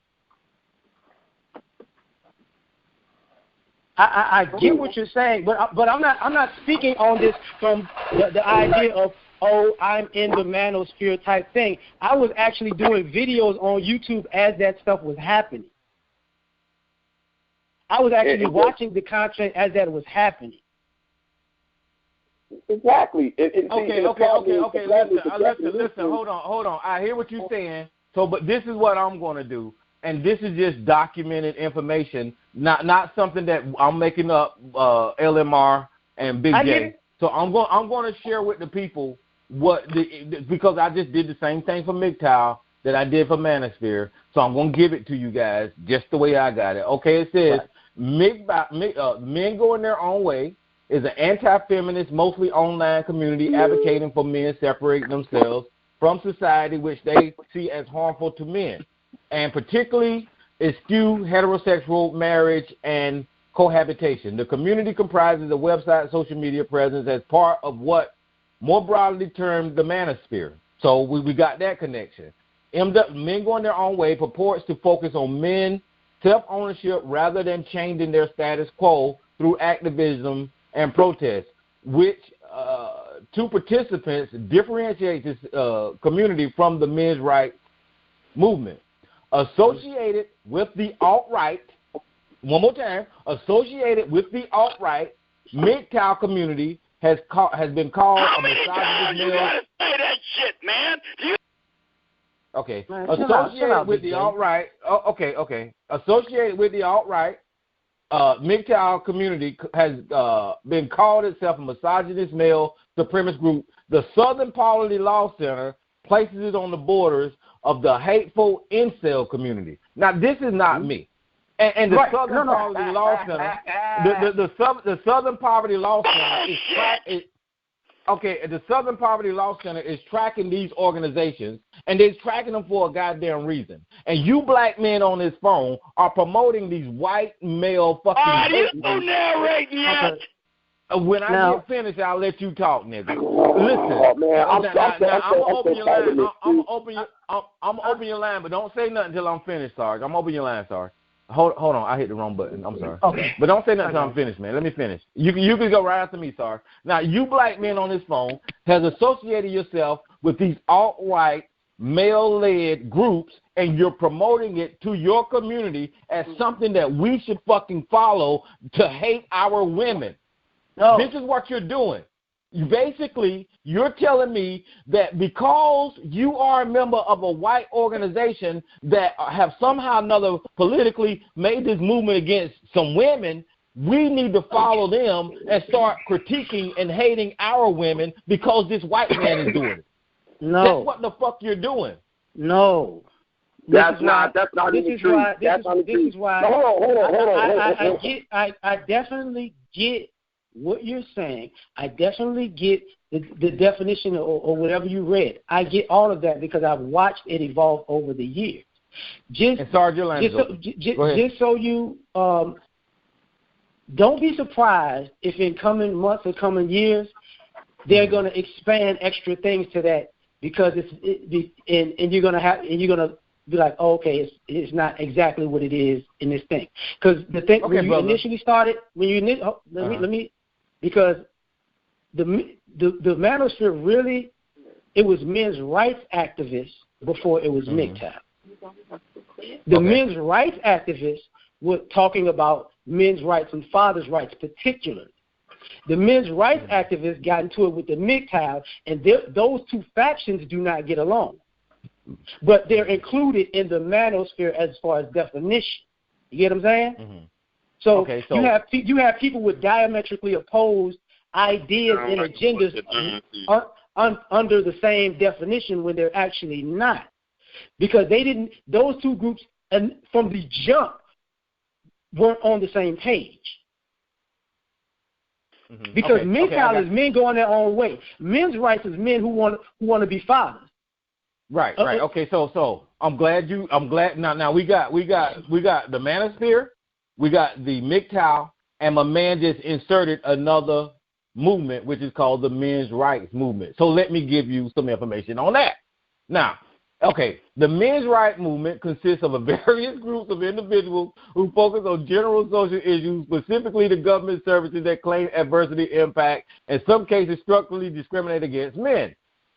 I get what you're saying, but I'm not speaking on this from the idea of, I'm in the Manosphere type thing. I was actually doing videos on YouTube as that stuff was happening. I was actually watching the content as that was happening. Exactly. Okay. Listen. Hold on. I hear what you're saying. So, but this is what I'm going to do, and this is just documented information, not something that I'm making up. LMR and Big J. So I'm going to share with the people because I just did the same thing for MGTOW that I did for Manosphere. So I'm going to give it to you guys just the way I got it. Okay, it says. Men Going Their Own Way is an anti-feminist, mostly online community advocating for men separating themselves from society, which they see as harmful to men, and particularly eschew heterosexual marriage and cohabitation. The community comprises a website, social media presence as part of what more broadly termed the Manosphere. So we got that connection. Men Going Their Own Way purports to focus on men self-ownership rather than changing their status quo through activism and protest, which to participants differentiates this community from the men's rights movement. Associated with the alt-right, one more time, associated with the alt-right, MGTOW community has been called a misogynist male. You gotta say that shit, man. Okay. Associated with the alt-right. Okay. Associated with the alt-right, MGTOW community has been called itself a misogynist male supremacist group. The Southern Poverty Law Center places it on the borders of the hateful incel community. Now, this is not me. And the Southern Poverty Law Center, the Southern Poverty Law Center is the Southern Poverty Law Center is tracking these organizations, and they're tracking them for a goddamn reason. And you black men on this phone are promoting these white male fucking... you don't narrate yet. When I get finished, I'll let you talk, nigga. Listen, I'm gonna open your line. I'm gonna open your line, but don't say nothing until I'm finished, Sarge. I'm gonna open your line, Sarge. Hold on, I hit the wrong button. I'm sorry. Okay. But don't say nothing until I'm finished, man. Let me finish. You can go right after me, Sarge. Now, you black men on this phone has associated yourself with these alt-right male-led groups, and you're promoting it to your community as something that we should fucking follow to hate our women. No. This is what you're doing. You're telling me that because you are a member of a white organization that have somehow or another politically made this movement against some women, we need to follow them and start critiquing and hating our women because this white man is doing it. No. That's what the fuck you're doing. No. That's not even true. That's not this is why. Hold on. I definitely get what you're saying. I definitely get the definition or whatever you read. I get all of that because I've watched it evolve over the years. Just so you don't be surprised if in coming months or coming years they're going to expand extra things to that because and you're going to be like, oh, okay, it's not exactly what it is in this thing. Because the thing when you initially started, because the manosphere really, it was men's rights activists before it was MGTOW. The men's rights activists were talking about men's rights and fathers' rights particularly. The men's rights activists got into it with the MGTOW, and those two factions do not get along. But they're included in the manosphere as far as definition. You get what I'm saying? Mm-hmm. So you have people with diametrically opposed ideas and agendas under the same definition when they're actually not. Because those two groups and from the jump weren't on the same page. Mm-hmm. Because MGTOW is men going their own way. Men's rights is men who want to be fathers. Right. Okay, so I'm glad now we got the manosphere, we got the MGTOW, and my man just inserted another movement which is called the men's rights movement. So let me give you some information on that. Now, okay, the men's rights movement consists of various groups of individuals who focus on general social issues, specifically the government services that claim adversity impact, in some cases structurally discriminate against men.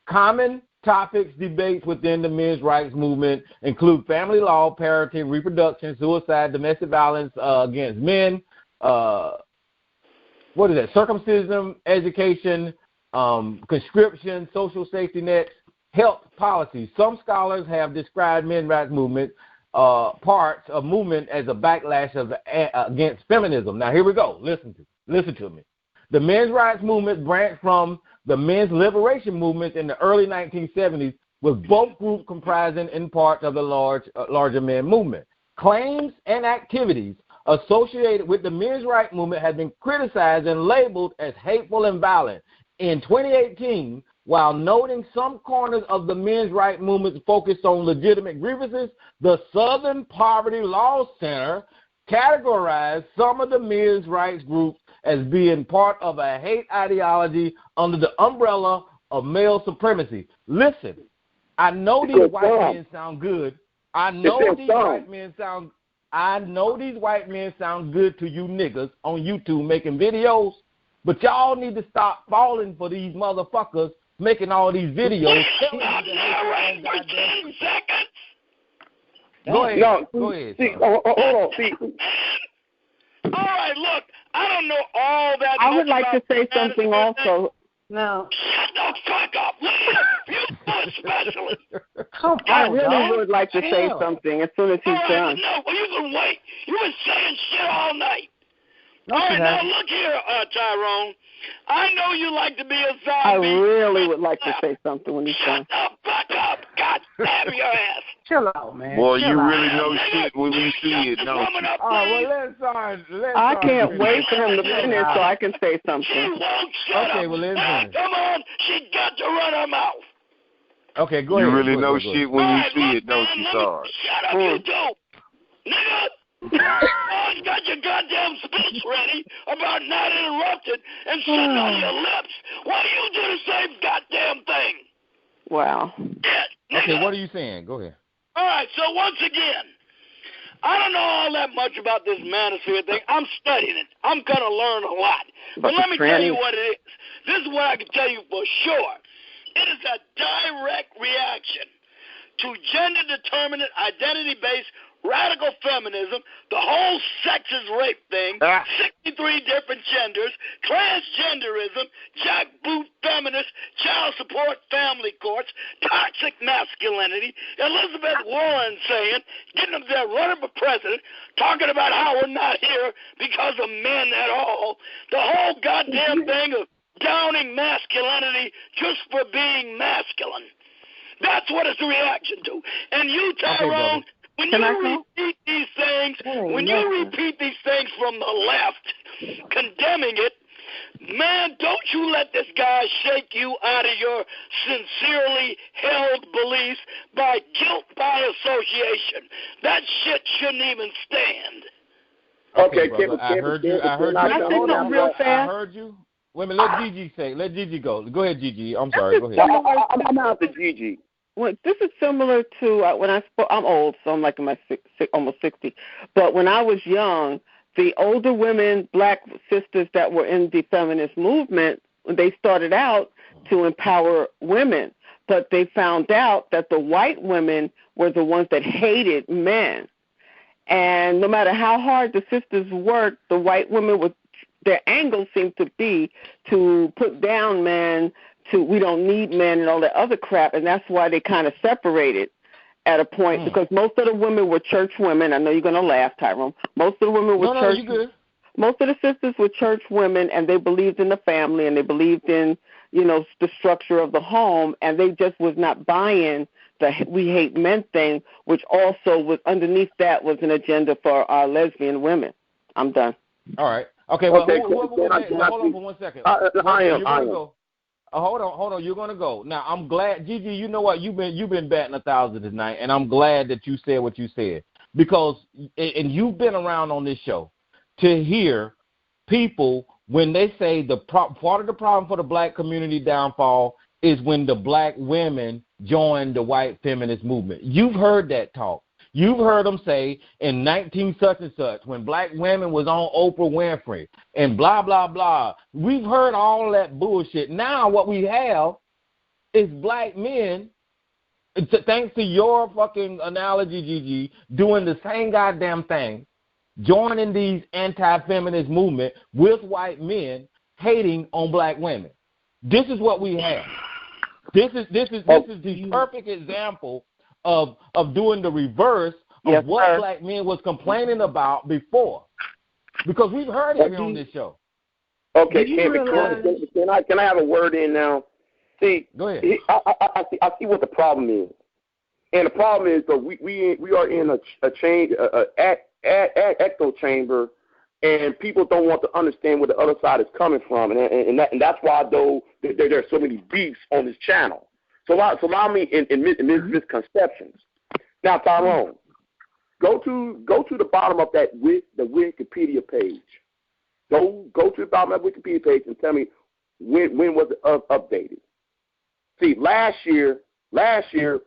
Common topics, debates within the men's rights movement include family law, parenting, reproduction, suicide, domestic violence against men, circumcision, education, conscription, social safety nets, health policies. Some scholars have described men's rights movement parts of movement as a backlash against feminism. Now here we go. Listen to me. The men's rights movement branched from the men's liberation movement in the early 1970s, with both groups comprising in part of the larger men movement. Claims and activities associated with the men's rights movement have been criticized and labeled as hateful and violent. In 2018, while noting some corners of the men's rights movement focused on legitimate grievances, the Southern Poverty Law Center categorized some of the men's rights groups as being part of a hate ideology under the umbrella of male supremacy. Listen, I know these white men sound good. I know these white men sound good to you niggas on YouTube making videos, but y'all need to stop falling for these motherfuckers making all these videos. Go ahead. See, hold on. See. All right, look, I don't know all that. I would like to say something also. No. Shut the fuck up, you specialist. I really would like to say something as soon as he's done. No, well, you can wait. You've been saying shit all night. All right, now look here, Tyrone. I know you like to be a zombie. I really would like to say something when he's done. Shut the fuck up. God damn your ass. Chill out, man. Boy, you really know shit when you see it, don't you? I can't wait for him to finish so I can say something. She won't shut up. Well, listen. Come on, she got to run her mouth. Okay, go ahead. You really know shit when you see it, don't you, Sarge? Shut up, you do. Nigga. You got your goddamn speech ready about not interrupted and sitting on your lips while you do the same goddamn thing. Wow. Yeah, okay, what are you saying? Go ahead. All right, so once again, I don't know all that much about this manosphere thing. I'm studying it. I'm going to learn a lot. But let me tell you what it is. This is what I can tell you for sure. It is a direct reaction to gender-determinate, identity-based radical feminism, the whole sexist rape thing, 63 different genders, transgenderism, jackboot feminists, child support family courts, toxic masculinity, Elizabeth Warren saying, getting up there running for president, talking about how we're not here because of men at all, the whole goddamn thing of downing masculinity just for being masculine. That's what it's a reaction to. And you, Tyrone, when you repeat these things, from the left, condemning it, man, don't you let this guy shake you out of your sincerely held beliefs by guilt by association. That shit shouldn't even stand. Okay, I heard you. I heard you. Wait a minute, let Gigi say. Let Gigi go. Go ahead, Gigi. I'm sorry. Go ahead. I'm out to Gigi. Well, this is similar to when I spoke. I'm old, so I'm like in my almost 60. But when I was young, the older women, black sisters that were in the feminist movement, they started out to empower women. But they found out that the white women were the ones that hated men. And no matter how hard the sisters worked, the white women their angle seemed to be to put down men, to we don't need men and all that other crap, and that's why they kind of separated at a point, because most of the women were church women. I know you're going to laugh, Tyrone. Most of the women were church. No, you're good. Most of the sisters were church women, and they believed in the family, and they believed in, the structure of the home, and they just was not buying the we hate men thing, which also was underneath that was an agenda for our lesbian women. I'm done. All right. Okay, well, hold on for 1 second. I am. Hold on. You're gonna go now. I'm glad, Gigi. You know what? You've been batting 1,000 tonight, and I'm glad that you said what you said, because and you've been around on this show to hear people when they say part of the problem for the black community downfall is when the black women join the white feminist movement. You've heard that talk. You've heard them say in 19 such and such when black women was on Oprah Winfrey and blah, blah, blah. We've heard all that bullshit. Now what we have is black men, thanks to your fucking analogy, Gigi, doing the same goddamn thing, joining these anti-feminist movement with white men hating on black women. This is what we have. This is the perfect example of doing the reverse of what black men was complaining about before, because we've heard it here on this show. Okay, can I have a word in now? See, go ahead. I see what the problem is, and the problem is that we are in a echo chamber, and people don't want to understand where the other side is coming from, and that's why though there are so many beefs on this channel. So allow me in misconceptions. Now, Tyrone, go to the bottom of the Wikipedia page. Go to the bottom of the Wikipedia page and tell me when was it updated. See, last year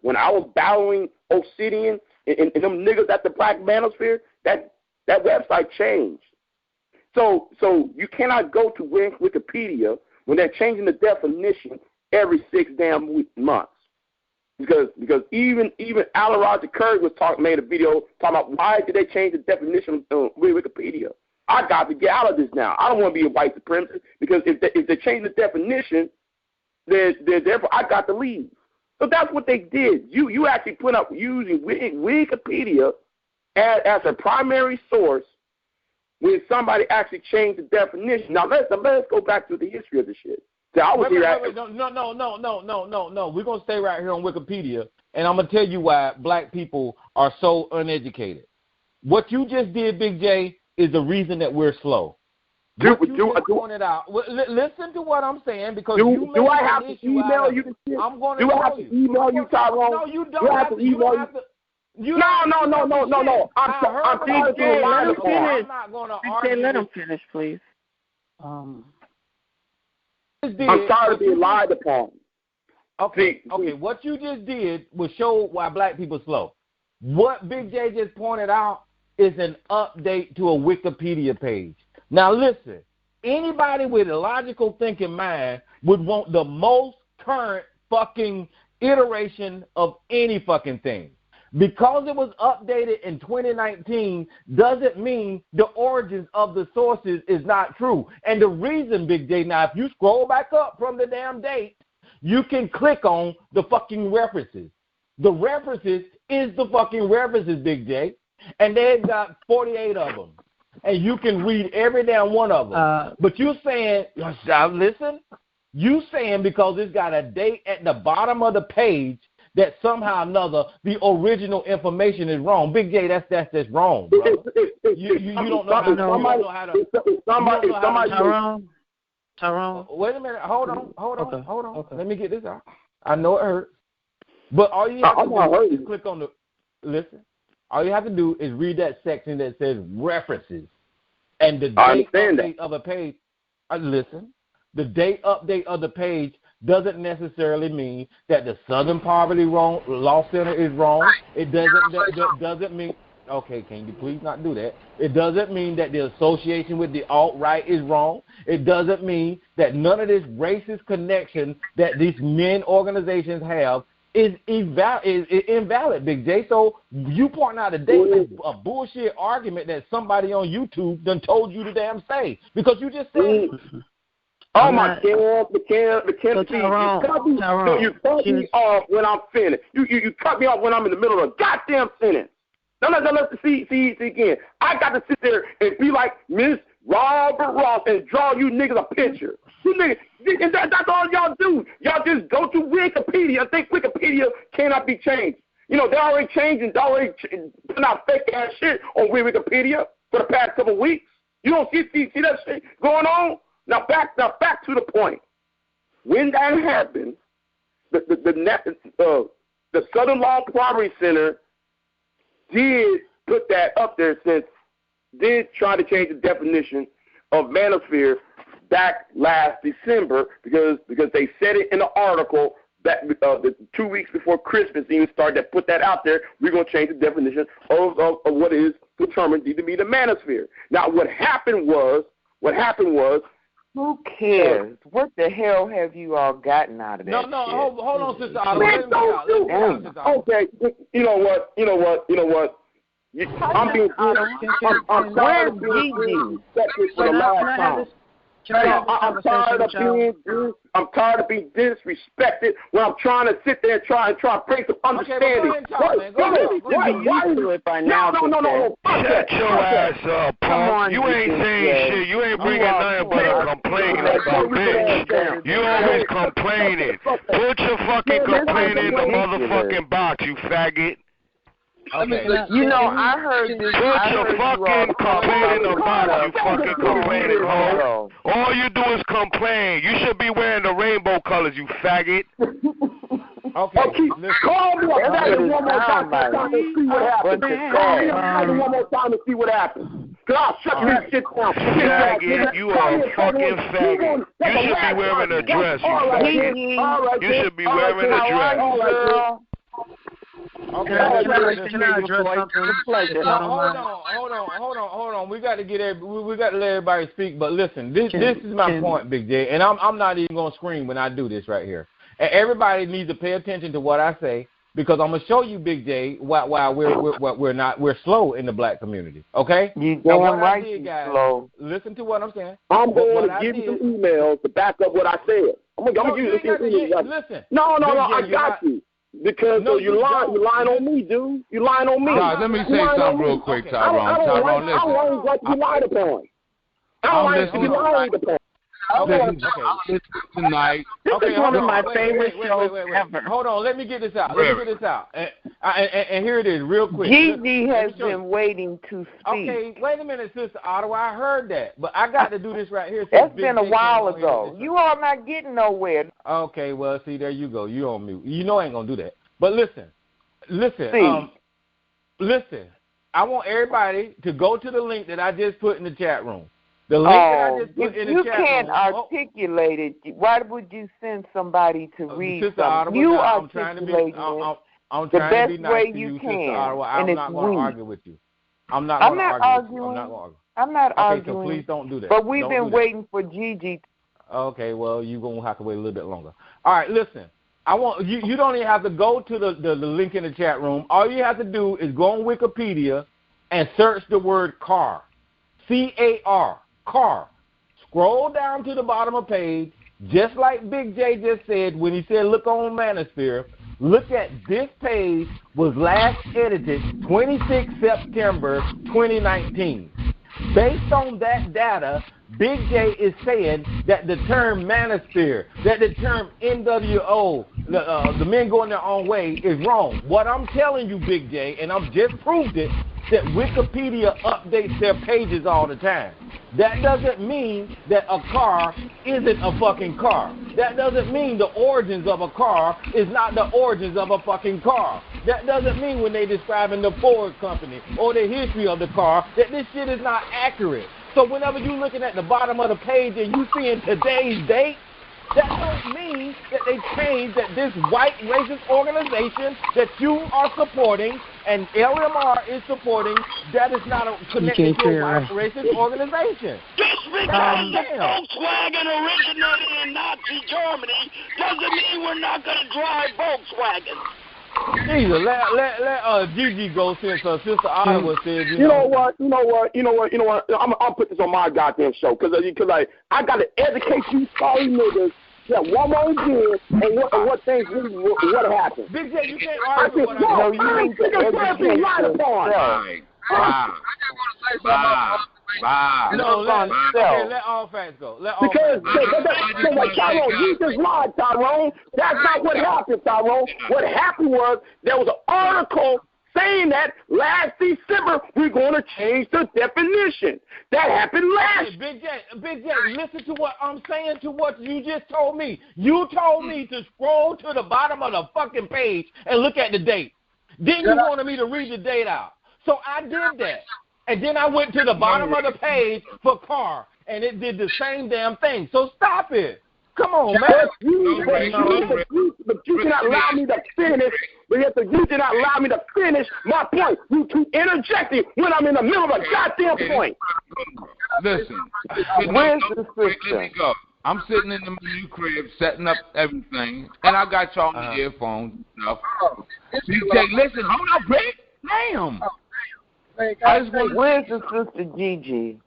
when I was battling Obsidian and them niggas at the Black Manosphere, that website changed. So you cannot go to Wikipedia when they're changing the definition every 6 damn months, because even Alan Roger Curry made a video talking about why did they change the definition of Wikipedia. I got to get out of this now. I don't want to be a white supremacist, because if they change the definition, then therefore I got to leave. So that's what they did. You actually put up using Wikipedia as a primary source when somebody actually changed the definition. Now let's go back to the history of the shit. No. We're going to stay right here on Wikipedia, and I'm going to tell you why black people are so uneducated. What you just did, Big J, is the reason that we're slow. Pointed out. Listen to what I'm saying, because do I have to email you? I'm going to have to email you, Tyrone? No, you don't have to email you. No. I'm thinking to a line of I'm not going to argue. Let him finish, please. I'm sorry to be lied upon. Okay. What you just did was show why black people are slow. What Big J just pointed out is an update to a Wikipedia page. Now listen, anybody with a logical thinking mind would want the most current fucking iteration of any fucking thing. Because it was updated in 2019 doesn't mean the origins of the sources is not true. And the reason, Big J, now if you scroll back up from the damn date, you can click on the fucking references. The references is the fucking references, Big J. And they've got 48 of them. And you can read every damn one of them. But you're saying, listen, you saying because it's got a date at the bottom of the page that somehow or another the original information is wrong. Big J, that's wrong, bro. You don't know how to. Tyrone. Wait a minute. Hold on. Okay. Let me get this out. I know it hurts. But all you have to do is click on the listen. All you have to do is read that section that says references. And the date update of a page, listen, the date update of the page doesn't necessarily mean that the Southern Poverty Law Center is wrong. It doesn't mean, okay, can you please not do that? It doesn't mean that the association with the alt-right is wrong. It doesn't mean that none of this racist connection that these men organizations have is invalid, Big J. So you point out a bullshit argument that somebody on YouTube done told you to damn say because you just said it. Oh my God, the Kim, you cut me off when I'm finished. You cut me off when I'm in the middle of a goddamn sentence. No, let's see again. I got to sit there and be like Miss Robert Ross and draw you niggas a picture. You niggas, and that's all y'all do. Y'all just go to Wikipedia and think Wikipedia cannot be changed. You know, they're already changing, they're already putting out fake ass shit on Wikipedia for the past couple of weeks. You don't see that shit going on? Now back to the point. When that happened, the Southern Law Poverty Center did put that up there did try to change the definition of manosphere back last December because they said it in the article that the 2 weeks before Christmas even started to put that out there. We're going to change the definition of what is determined to be the manosphere. Now what happened was who cares? What the hell have you all gotten out of that? No, hold on, Sister Otto. Okay, you know what? I'm being I'm tired of being disrespected for the last time. I'm tired of being disrespected when I'm trying to sit there and try to bring some understanding. No. Shut your ass up, punk. You ain't saying shit. You ain't bringing nothing but a complaint about bitch. You always complaining. Put your fucking complaint in the motherfucking box, you faggot. Okay. You know, I heard this. Put your fucking complaint in the box, you fucking complaining hoe. All you do is complain. You should be wearing the rainbow colors, you faggot. Okay. Call me one more time to see what happens. Call me one more time to see what happens. God, shut this shit down. Faggot, you are a fucking faggot. You should be wearing a dress, you faggot. You should be wearing a dress. Okay, can I address something? Hold on. We got to let everybody speak. But listen, this is my point, Big J, and I'm not even gonna scream when I do this right here. And everybody needs to pay attention to what I say because I'm gonna show you, Big J, why we're slow in the black community. Okay? You going right, slow. Listen to what I'm saying. I'm going to give you some emails to back up what I said. I'm gonna use this. Listen. No, I got you. Because you lying on me, dude. You lying on me. Let me say something real quick, Tyrone. Tyrone, listen. I don't like to be lied upon. I don't like to be lied upon. Listen tonight. This is one of my favorite shows ever. Hold on, let me get this out. And here it is, real quick. Gigi has been waiting to speak. Okay, wait a minute, Sister Ottawa. I heard that, but I got to do this right here. That's been a while ago. You are not getting nowhere. Okay, well, see, there you go. You on mute. You know I ain't gonna do that. But listen. I want everybody to go to the link that I just put in the chat room. The link that I just put in the chat room. You can't articulate it. Why would you send somebody to read something? Ottawa, you articulate it I'm trying to be nice to you, Sister Ottawa. I'm not going to argue with you. I'm not going to argue. I'm not arguing. Okay, so please don't do that. But we've been waiting for Gigi. Okay, well, you're going to have to wait a little bit longer. All right, listen. I want you. You don't even have to go to the link in the chat room. All you have to do is go on Wikipedia and search the word car, C-A-R, car. Scroll down to the bottom of the page, just like Big J just said when he said, "Look on Manosphere." Look at this page was last edited 26 September 2019. Based on that data, Big J is saying that the term manosphere, that the term NWO, the men going their own way, is wrong. What I'm telling you, Big J, and I've just proved it, that Wikipedia updates their pages all the time. That doesn't mean that a car isn't a fucking car. That doesn't mean the origins of a car is not the origins of a fucking car. That doesn't mean when they're describing the Ford company or the history of the car that this shit is not accurate. So whenever you're looking at the bottom of the page and you seeing today's date, that don't mean that they changed that this white racist organization that you are supporting and LMR is supporting, that is not connected to a white racist organization. Just because Volkswagen originated in Nazi Germany doesn't mean we're not going to drive Volkswagens. Jesus, let Gigi go since Sister Ottawa said, you know what? I'll put this on my goddamn show because I got to educate you sorry niggas that one more again and what things really what happened. Big J, you can't argue with what you need to educate yourself. Let all facts go. Because Tyrone, you just lied, Tyrone. That's not what happened, Tyrone. What happened was there was an article saying that last December we're going to change the definition. That happened last. Big J, listen to what I'm saying to what you just told me. You told me to scroll to the bottom of the fucking page and look at the date. Then you wanted me to read the date out. So I did that. And then I went to the bottom of the page for car, and it did the same damn thing. So stop it. Come on, man. But you cannot allow me to finish. You cannot allow me to finish my point. You keep interjecting when I'm in the middle of a goddamn point. Listen. Where's the system? Let me go. I'm sitting in the new crib setting up everything, and I got y'all on the earphones and stuff. DJ, listen, hold up, Rick. Damn. Where's the sister Gigi?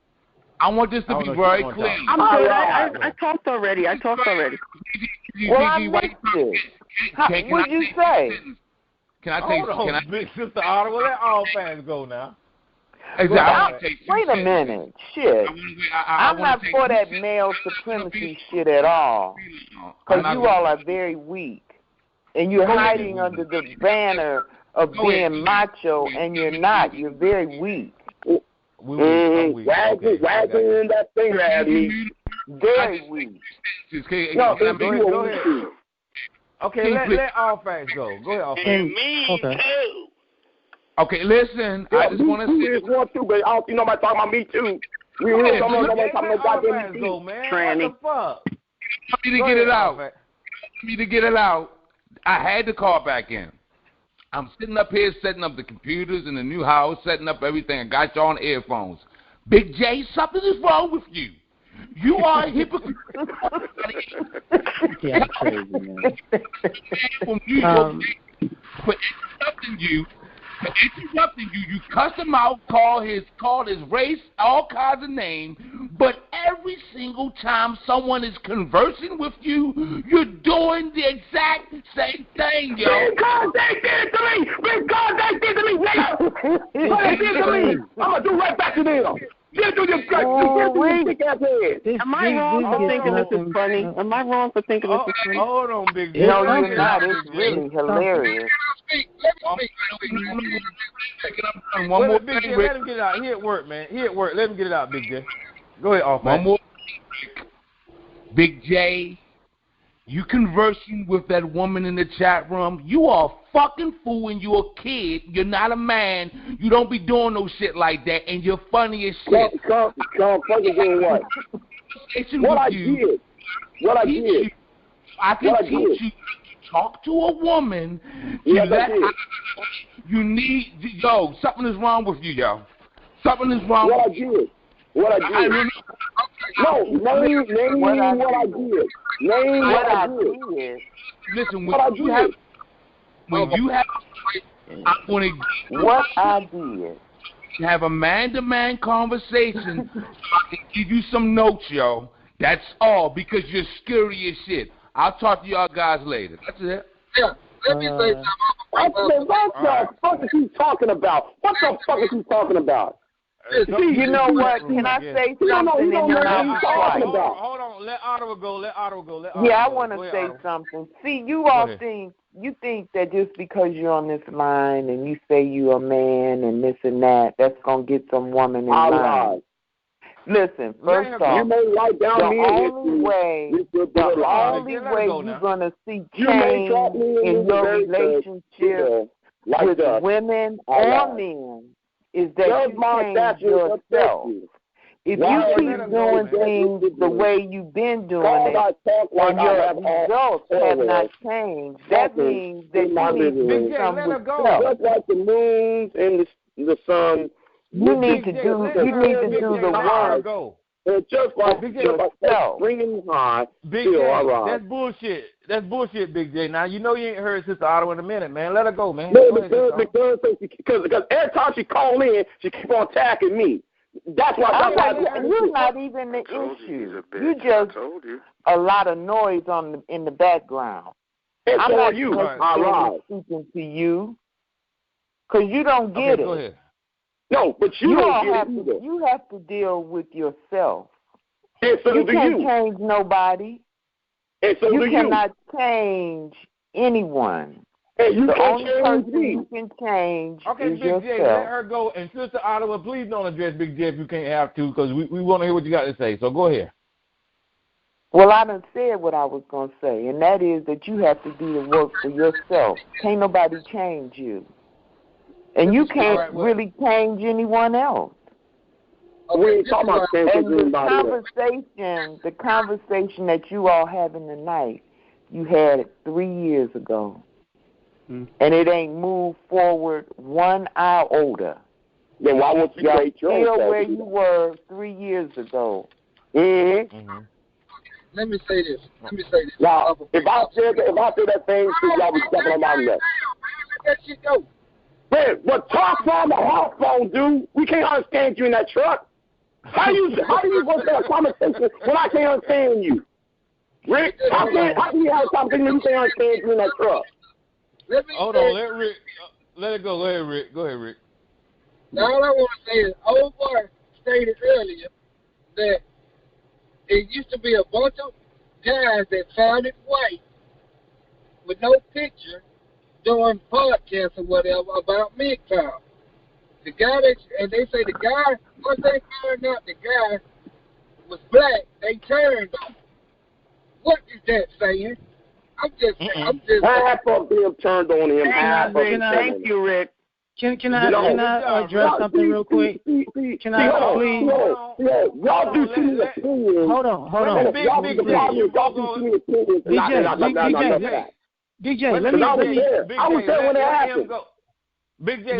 I want this to be very clear. I'm good. I talked already. Well, I missed it. What'd you say? Can I take Big Sister Ottawa? Let all fans go now. Exactly. Wait a minute. Shit. I'm not for that male supremacy shit at all. Because you all are very weak. And you're hiding under the banner of being macho, and you're not. You're very weak. Wagging that finger at me. Very weak. No, go ahead. Okay, let all facts go. Go ahead, all facts. And me too. Okay, listen. I just want to say. One too, but you know about talking about me too. We really don't know about talking about goddamn go, man. Tranny. What the fuck? I need to get it out. I need to get it out. I had to call back in. I'm sitting up here setting up the computers in the new house, setting up everything. I got y'all on earphones. Big J, something is wrong with you. You are a hypocrite. Yeah, crazy, man. From New York for interrupting you, you cuss him out, call his race, all kinds of names, but every single time someone is conversing with you, you're doing the exact same thing, yo. Because they did it to me! Because they did it to me, nigga! What they did to me, I'm going to do right back to them. Get to your thick ass head. Am I wrong for thinking this is funny? Am I wrong for thinking this is funny? Hold on, Big J. No, you're not. It's really hilarious. One more Big thing, J, let him get it out. He at work, man. He at work. Let him get it out, Big J. Go ahead, all One more thing, Big J. You conversing with that woman in the chat room, you are a fucking fool and you're a kid. You're not a man. You don't be doing no shit like that, and you're funny as shit. Fucking doing what? What I did. I can teach you to talk to a woman. You need, something is wrong with you, yo. Something is wrong. What I did. No, name what I did. Name what I did. Listen, when you have, I want to. What I did. Have a man-to-man conversation. I can give you some notes, yo. That's all, because you're scary as shit. I'll talk to y'all guys later. That's it. Yeah, let me say something. What the fuck is he talking about? What the fuck is he talking about? You know what? Can I say something? Hold on. Let Ottawa go. Yeah, I want to say something. See, you all think that just because you're on this line and you say you're a man and this and that, that's going to get some woman in line. Listen, first off, the only way you're going to see change in your relationship with women or men is that you change yourself. If you keep doing things the way you've been doing it, and your results have not changed, that means that you need to do something with yourself. Just like the moons and the sun, you need to do the work. And just like bringing high, Big J, that's bullshit. That's bullshit, Big J. Now, you know you ain't heard Sister Ottawa in a minute, man. Let her go, man. No, because every time she call in, she keep on attacking me. That's why you're not even the issue. You just a lot of noise in the background. And I'm not you. speaking to you because you don't get it. Go ahead. No, but you don't get it either. You have to deal with yourself. And so you can't change nobody. And so you cannot change anyone. And you the can't only change person me. you can change okay, is Big yourself. J, let her go. And Sister Ottawa, please don't address Big J if you can't have to, because we want to hear what you got to say. So go ahead. Well, I done said what I was going to say, and that is that you have to do the work for yourself. Can't nobody change you. And you can't really change anyone else. We ain't talking about changing anybody else. The conversation that you all having tonight, you had it 3 years ago. And it ain't moved forward 1 iota. Then why won't you create your own still where you were 3 years ago. Mm-hmm. Let me say this. Now, if I said that thing, y'all was stepping on my neck. Let you go. Man, what talk from the house phone, dude? We can't understand you in that truck. How do you go to a conversation when I can't understand you? Rick, how can you have a conversation when you can't understand you in that truck? Hold on, let Rick. Let it go. Go ahead, Rick. Now, all I want to say is, old boy stated earlier that it used to be a bunch of guys that sounded white with no picture doing podcasts or whatever about MGTOW. The guy and they say the guy, once they found out the guy was black, they turned on him. What is that saying? I'm just half of them turned on him. Thank you, Rick. Can I address something real quick? Can I please? Y'all do too many opinions. Hold on. Big J, let me say. I was there when it happened. Big J,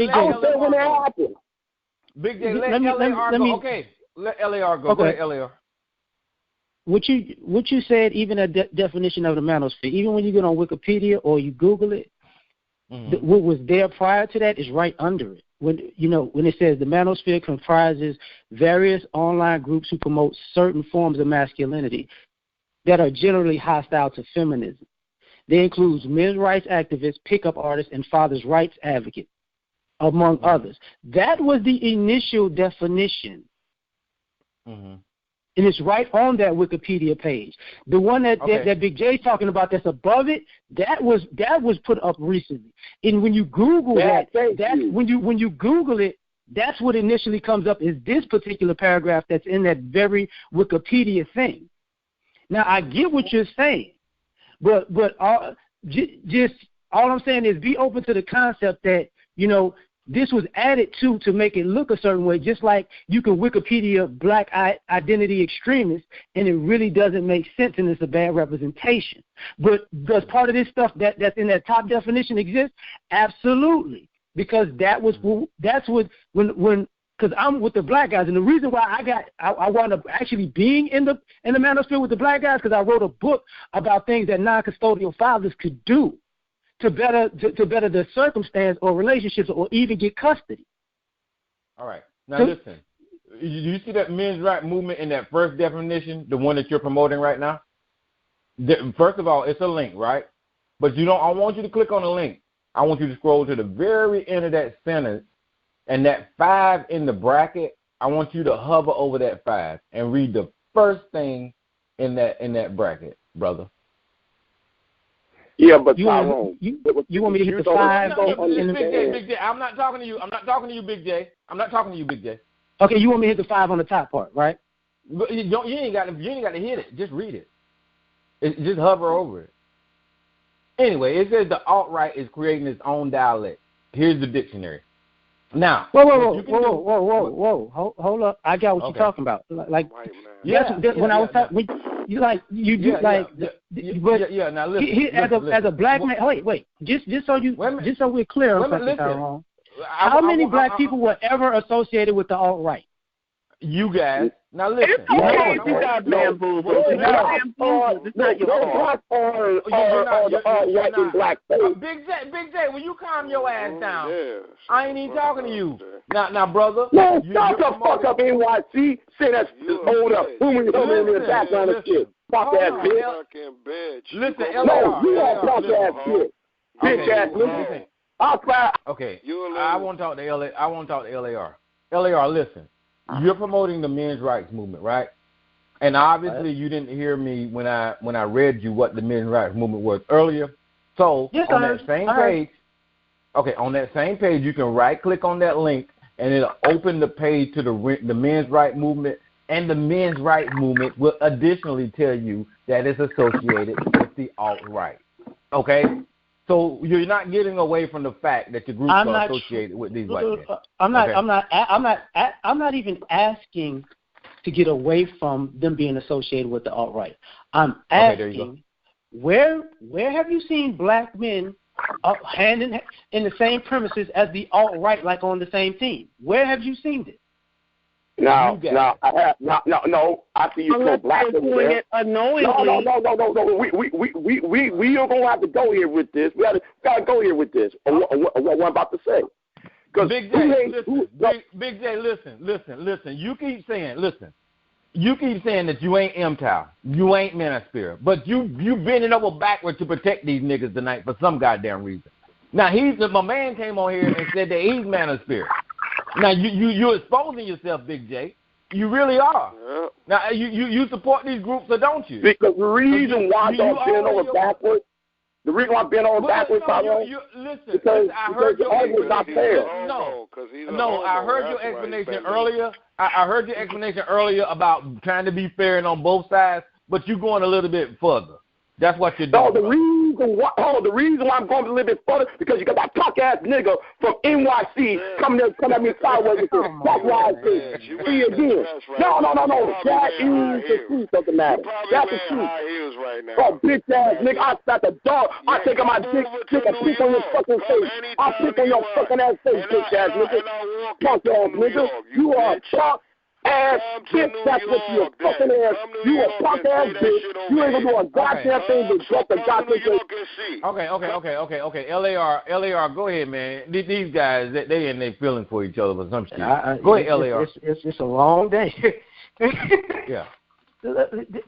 let me. Okay, let LAR go. Okay. Go ahead, LAR. What you said, even a definition of the manosphere, even when you get on Wikipedia or you Google it, what was there prior to that is right under it. When it says the manosphere comprises various online groups who promote certain forms of masculinity that are generally hostile to feminism. They include men's rights activists, pickup artists, and fathers' rights advocates, among others. That was the initial definition. And it's right on that Wikipedia page. The one that Big J's talking about that's above it, that was put up recently. And when you Google when you Google it, that's what initially comes up is this particular paragraph that's in that very Wikipedia thing. Now I get what you're saying, but just all I'm saying is be open to the concept that this was added to make it look a certain way, just like you can Wikipedia black identity extremists, and it really doesn't make sense, and it's a bad representation. But does part of this stuff that's in that top definition exist? Absolutely, because that's what when because I'm with the black guys, and the reason why I wound up actually being in the manosphere with the black guys because I wrote a book about things that non-custodial fathers could do to better the circumstance or relationships or even get custody. All right. Now listen, you see that men's right movement in that first definition, the one that you're promoting right now? First of all, it's a link, right? But I want you to click on the link. I want you to scroll to the very end of that sentence, and that 5 in the bracket, I want you to hover over that 5 and read the first thing in that bracket, brother. Yeah, but you want me to hit the 5? Big J, I'm not talking to you. I'm not talking to you, Big J. I'm not talking to you, Big J. Okay, you want me to hit the 5 on the top part, right? You ain't got to hit it. Just read it. Just hover over it. Anyway, it says the alt-right is creating its own dialect. Here's the dictionary. Now, whoa, hold up. I got what you're talking about. Like, when I was talking, Now listen, as a black man, wait. Just so we're clear on something, Tyrone. How many black people were ever associated with the alt-right? You guys. Now listen. It's okay. You got bamboozled. It's not your fault. Big J, will you calm your ass down? Yes. I ain't even talking to you. Now, brother. No, shut the fuck up, NYC. Say that's hold up. Who in the background of shit? Fuck ass bitch. Listen, no, you are fuck ass bitch. Bitch ass bitch. I'll try. Okay. I want to talk to LA. I want to talk to LAR. LAR, listen. You're promoting the men's rights movement, right? And obviously you didn't hear me when I read you what the men's rights movement was earlier. So on that same page, on that same page, you can right-click on that link, and it'll open the page to the men's rights movement, and the men's rights movement will additionally tell you that it's associated with the alt-right. Okay? So you're not getting away from the fact that your groups are associated with these white men. I'm not even asking to get away from them being associated with the alt-right. I'm asking where have you seen black men hand in the same premises as the alt-right, like on the same team? Where have you seen it? No. I see you so black over there. No. We are gonna have to go here with this. We gotta go here with this. What I'm about to say. Big J, listen. You keep saying that you ain't MTOW, you ain't Manosphere, but you bending over backward to protect these niggas tonight for some goddamn reason. Now my man came on here and said that he's Manosphere. Now you're exposing yourself, Big J. You really are. Yeah. Now you support these groups, or don't you? Because the reason why I'm bending over backwards. The reason why I'm bending over backwards, because I heard your argument's not fair. No, I heard your explanation earlier. I heard your explanation earlier about trying to be fair and on both sides, but you're going a little bit further. That's what you're doing. No, the reason why I'm going a little bit further because you got that punk ass nigga from NYC coming at me sideways with this. That's why I say see again. No. That is the truth of the matter. That's the truth. Oh, bitch ass nigga, I sat the dog. I take my dick, take a pick on your fucking face. I pick on your fucking ass face, bitch ass nigga. Punk ass nigga. You are punk ass bitch. That's what you a fucking ass. You a punk ass bitch. You ain't gonna do a goddamn thing but drop the goddamn. Okay. LAR, go ahead, man. These guys, they in their feeling for each other for some shit. Go ahead, LAR. It's a long day. Yeah.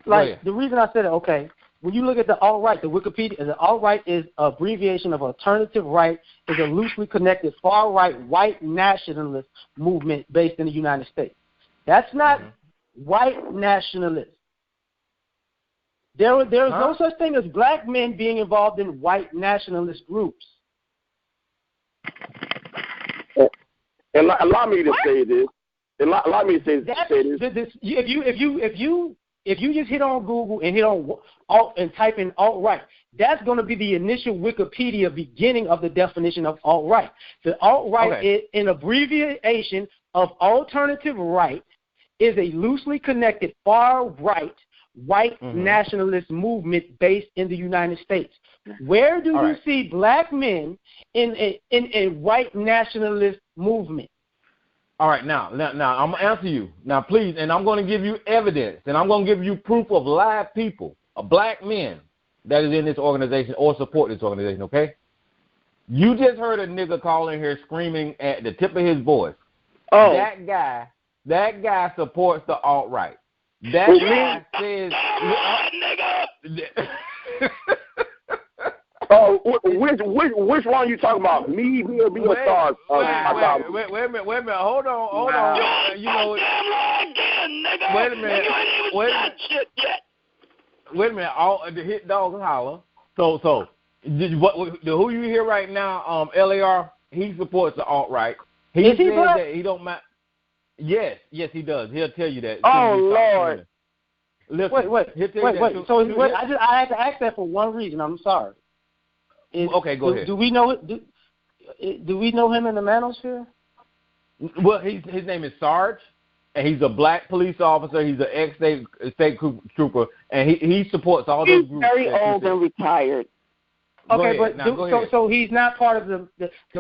Like the reason I said it, okay. When you look at the alt-right, the Wikipedia, the alt-right is an abbreviation of alternative right, is a loosely connected far-right white nationalist movement based in the United States. That's not white nationalists. There is no such thing as black men being involved in white nationalist groups. And allow me to say this. Allow me to say this. If you just hit on Google and hit on alt and type in alt-right, that's going to be the initial Wikipedia beginning of the definition of alt-right. The alt-right is an abbreviation of alternative right, is a loosely connected far-right white nationalist movement based in the United States. Where do you see black men in a white nationalist movement? All right, now I'm going to answer you. Now, please, and I'm going to give you evidence, and I'm going to give you proof of live people, of black men that is in this organization or support this organization, okay? You just heard a nigga calling here screaming at the tip of his voice. Oh. That guy supports the alt-right. That guy says... Oh, which one are you talking about? Me, or be a star? Wait a minute. Hold on. You know, wait a minute. Wait a minute. All the hit dogs holler. So, who you hear right now? LAR. He supports the alt right. He says that he don't mind. Yes, he does. He'll tell you that. Oh Lord. Listen, wait. So I had to ask that for one reason. I'm sorry. Okay, go ahead. Do we know it? Do we know him in the manosphere? Well, his name is Sarge, and he's a black police officer. He's an ex-state trooper, and he supports all those groups. He's very old and retired. Okay, so he's not part of the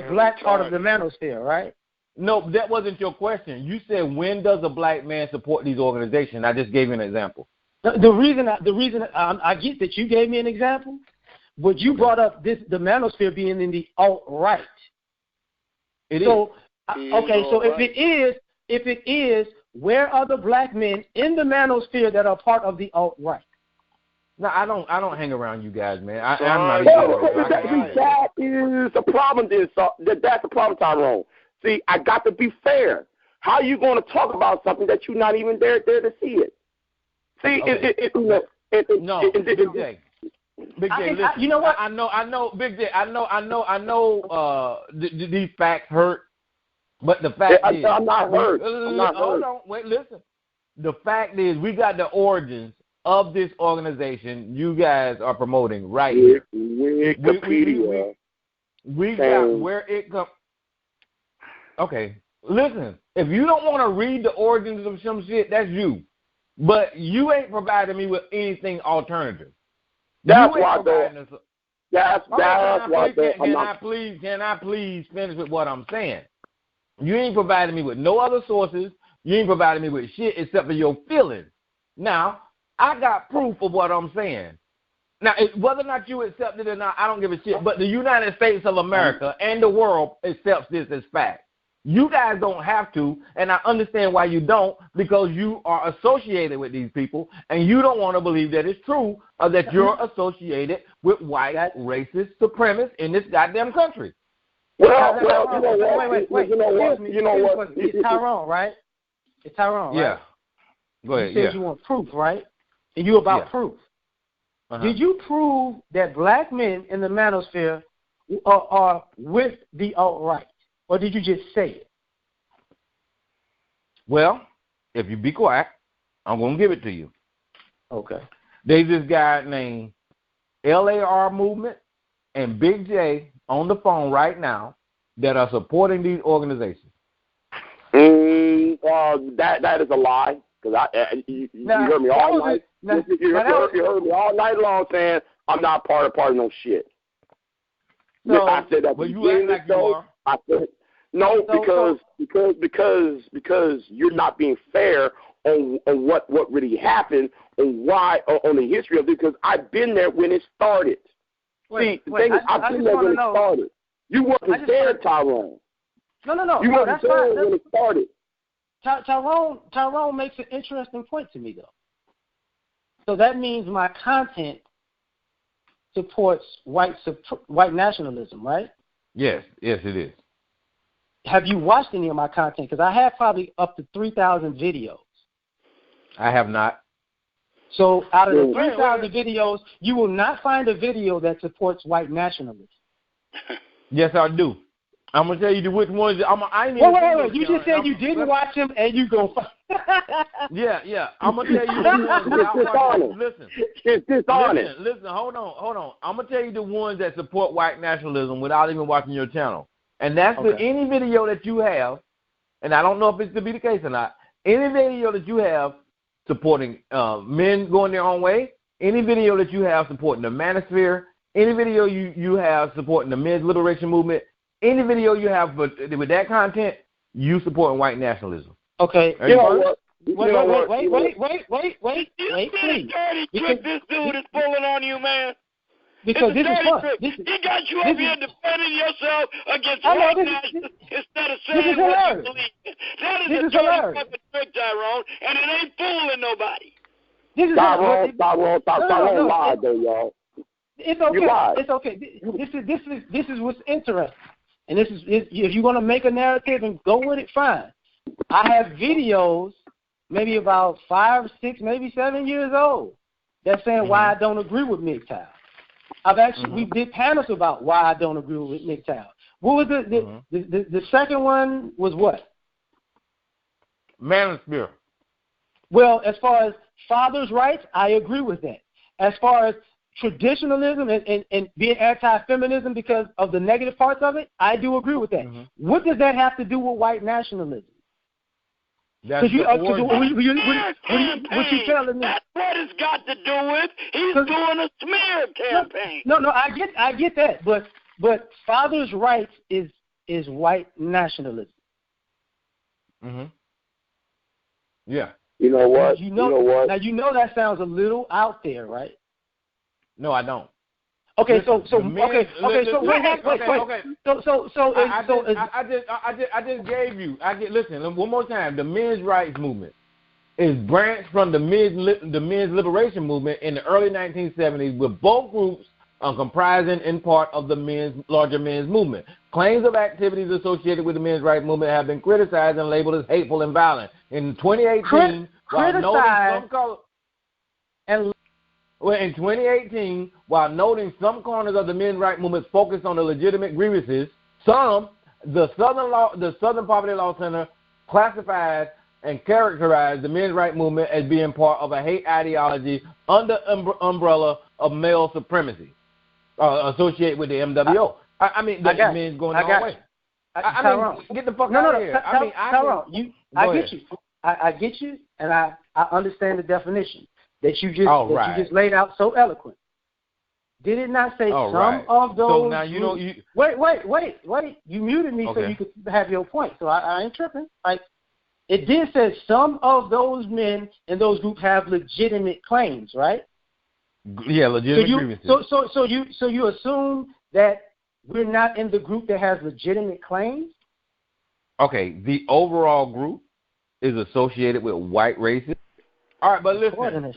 black part of the manosphere, right? No, that wasn't your question. You said, when does a black man support these organizations? I just gave you an example. The reason I get that you gave me an example, but you brought up the manosphere being in the alt-right. It is. So if it is, where are the black men in the manosphere that are part of the alt-right? No, I don't hang around you guys, man. That is the problem. That's the problem, Tyrone. See, I got to be fair. How are you going to talk about something that you're not even there to see it? See, Big J. Big J, listen. You know what? I know, Big J. I know. These facts hurt, but the fact is, I'm not hurt. Hold on, wait, listen. The fact is, we got the origins of this organization you guys are promoting right here. Wikipedia. We got where it comes. Okay, listen. If you don't want to read the origins of some shit, that's you. But you ain't providing me with anything alternative. That's why, though. Can I please finish with what I'm saying? You ain't providing me with no other sources. You ain't providing me with shit except for your feelings. Now, I got proof of what I'm saying. Now, whether or not you accept it or not, I don't give a shit. But the United States of America and the world accepts this as fact. You guys don't have to, and I understand why you don't, because you are associated with these people, and you don't want to believe that it's true or that you're associated with white racist supremacists in this goddamn country. Well, wait. You know what? It's Tyrone, right? It's Tyrone, right? Yeah. Go ahead. You said you want proof, right? And you about proof. Uh-huh. Did you prove that black men in the manosphere are with the alt-right? Or did you just say it? Well, if you be quiet, I'm going to give it to you. Okay. There's this guy named Larmovement and Big J on the phone right now that are supporting these organizations. That is a lie. Because you heard me all night. You heard me all night long saying I'm not part of no shit. So, I said that. Well, you act like you are. I said no, because you're not being fair on what really happened, on why, on the history of it. Because I've been there when it started. I've been there when it started. You wasn't there, Tyrone. No. You wasn't there when it started. Tyrone makes an interesting point to me, though. So that means my content supports white nationalism, right? Yes, it is. Have you watched any of my content? Because I have probably up to 3,000 videos. I have not. So out of the 3,000 videos, you will not find a video that supports white nationalism. Yes, I do. I'm going to tell you which ones. Wait. You just said you didn't watch them and you go find. Yeah. I'm going to tell you the ones. Listen. It's dishonest. Listen, hold on. I'm going to tell you the ones that support white nationalism without even watching your channel. And that's any video that you have, and I don't know if it's to be the case or not, any video that you have supporting men going their own way, any video that you have supporting the manosphere, any video you have supporting the men's liberation movement, any video you have with that content, you supporting white nationalism. Okay. Wait, please. Trick this dude is pulling on you, man. Because this is fun. He got you up here defending yourself against white nationalists instead of saying what you believe in. That is a dirty fucking trick, Tyrone, and it ain't fooling nobody. Tyrone lied though, y'all. It's okay. It's okay. This is what's interesting. And this is if you're gonna make a narrative and go with it, fine. I have videos, maybe about 5, 6, maybe 7 years old, that's saying why I don't agree with MGTOW. I've actually we did panels about why I don't agree with MGTOW. What was the second one was what? Manosphere. Well, as far as fathers' rights, I agree with that. As far as traditionalism and being anti-feminism because of the negative parts of it, I do agree with that. What does that have to do with white nationalism? That's what you telling me? That's what it's got to do with. He's doing a smear campaign. No, I get that, but fathers' rights is white nationalism. Yeah. You know what? You know what? Now you know that sounds a little out there, right? No, I don't. Okay, listen, so wait. I just gave you. Listen one more time. The men's rights movement is branched from the men's liberation movement in the early 1970s, with both groups comprising in part of the larger men's movement. Claims of activities associated with the men's rights movement have been criticized and labeled as hateful and violent. In 2018, in 2018, while noting some corners of the men's rights movement focused on the legitimate grievances, the Southern Poverty Law Center classified and characterized the men's rights movement as being part of a hate ideology under umbrella of male supremacy associated with the MWO. I mean, the men's going the wrong way. Get the fuck out of here. I get you, and I understand the definition that you just laid out so eloquent. Did it not say some of those? So now you know you. Wait! You muted me so you could have your point. So I ain't tripping. Like it did say some of those men in those groups have legitimate claims, right? Yeah, legitimate grievances. So you assume that we're not in the group that has legitimate claims? Okay, the overall group is associated with white racists. All right, but listen.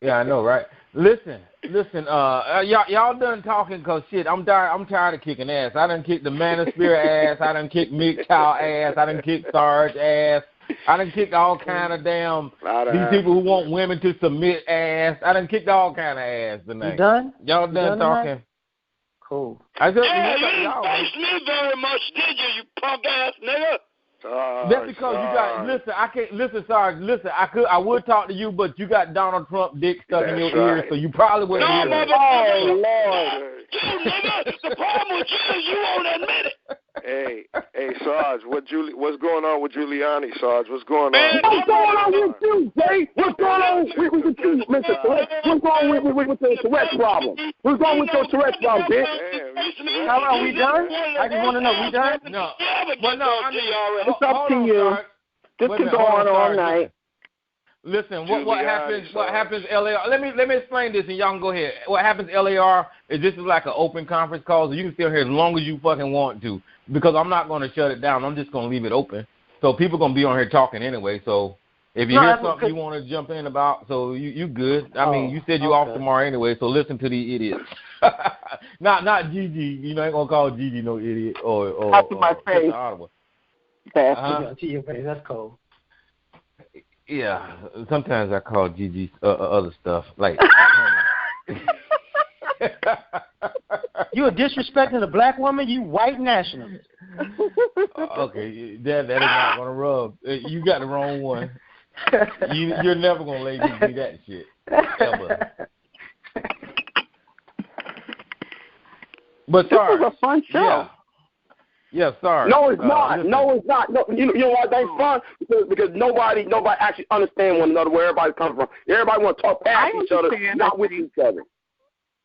Yeah, I know, right? Listen. Y'all done talking because shit. I'm tired of kicking ass. I done kicked the Manosphere ass. I done kicked MGTOW ass. I done kicked Sarge ass. I done kicked all kind of damn these people who want women to submit ass. I done kicked all kind of ass tonight. You done? Y'all done talking? Tonight? Cool. You didn't face me very much, did you punk ass nigga? That's because you got Sarge. Listen, I would talk to you, but you got Donald Trump dick stuck in your ear, so you probably wouldn't hear it. Oh Lord! Dude, nigga, the problem with you is you won't admit it. Hey, Sarge, what's going on with Giuliani, Sarge? What's going on? What's going on with you, Jay? What's going on with you, Mr. Tourette's? What's going on with the Tourette's problem? What's going on with your Tourette's problem, bitch? How are we done? I just want to know, we done? No. But no, I mean, it's up to you. This can go on all night. Listen, what happens, LAR? Let me explain this, and y'all can go ahead. What happens, LAR, is this is like an open conference call, so you can stay here as long as you fucking want to, because I'm not going to shut it down. I'm just going to leave it open. So people going to be on here talking anyway, so if you hear something you want to jump in about, so you good. I mean, you said you off tomorrow anyway, so listen to the idiots. not Gigi. You know, I ain't going to call Gigi no idiot or my face. To your face. That's cold. Yeah, sometimes I call Gigi other stuff like. You are disrespecting a black woman, you white nationalist. Okay, that is not gonna rub. You got the wrong one. You're never gonna let me do that shit ever. But sorry, this was a fun show. Yeah, sorry. No, it's not. No, it's not. No, you know why that's fun? Because nobody actually understands one another where everybody's coming from. Everybody want to talk past each other, not with each other.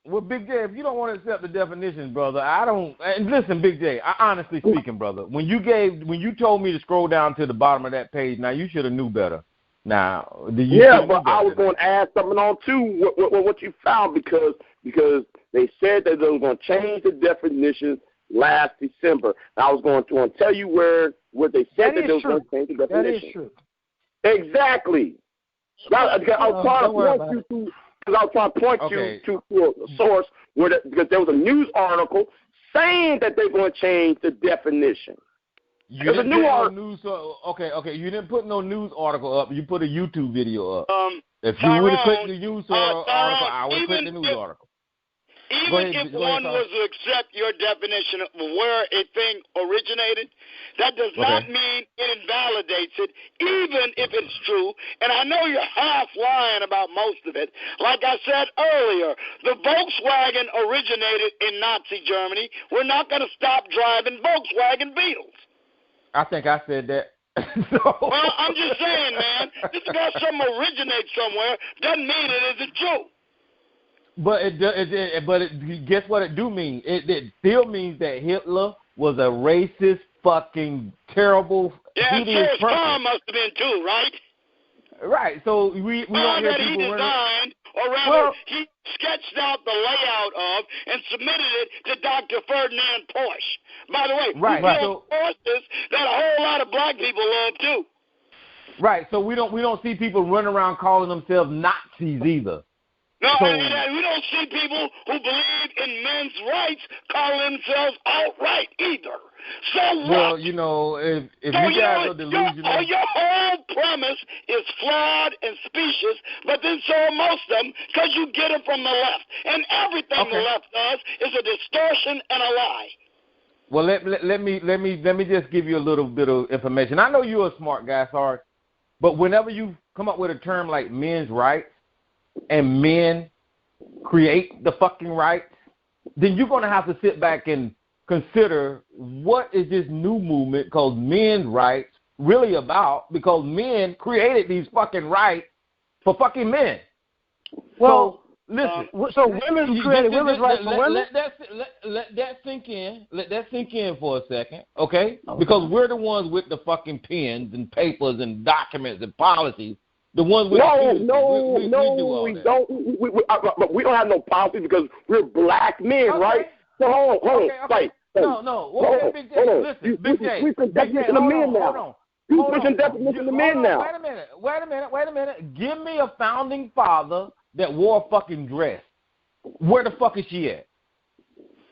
Well, Big J, if you don't want to accept the definition, brother, I don't. And listen, Big J, honestly speaking, brother, when you told me to scroll down to the bottom of that page, now you should have knew better. Now, yeah, but I was going to add something on too. What you found because they said that they were going to change the definition last December. And I was going to tell you where they said that they were going to change the definition. That is true. Exactly. I was trying to point you to a source because there was a news article saying that they're going to change the definition. You didn't put no news. Okay. You didn't put no news article up. You put a YouTube video up. If you would have clicked the news article, I would have clicked the news article. Even if one was to accept your definition of where a thing originated, that does not mean it invalidates it, even if it's true. And I know you're half lying about most of it. Like I said earlier, the Volkswagen originated in Nazi Germany. We're not going to stop driving Volkswagen Beetles. I think I said that. Well, I'm just saying, man, just because something originates somewhere doesn't mean it isn't true. But guess what it do mean? It still means that Hitler was a racist, fucking terrible, hideous person. Tom must have been too, right? Right. So we don't hear people. He designed, or rather, he sketched out the layout of and submitted it to Dr. Ferdinand Porsche. By the way, Porsches that a whole lot of black people love too. Right. So we don't see people running around calling themselves Nazis either. No, we don't see people who believe in men's rights call themselves alt-right either. So what? Well, you know, if you guys are delusional. Your whole premise is flawed and specious, but then so are most of them because you get it from the left. And everything the left does is a distortion and a lie. Well, let me just give you a little bit of information. I know you're a smart guy, Sarge, but whenever you come up with a term like men's rights, and men create the fucking rights, then you're going to have to sit back and consider what is this new movement called men's rights really about, because men created these fucking rights for fucking men. Well, so, listen. So women created women's rights for women? Let that sink in. Let that sink in for a second, okay? Because we're the ones with the fucking pens and papers and documents and policies. The ones with we don't have no policy because we're black men, right? So hold on. Big J. We can definition the men now. You pushing definition the men now. Wait a minute. Give me a founding father that wore a fucking dress. Where the fuck is she at?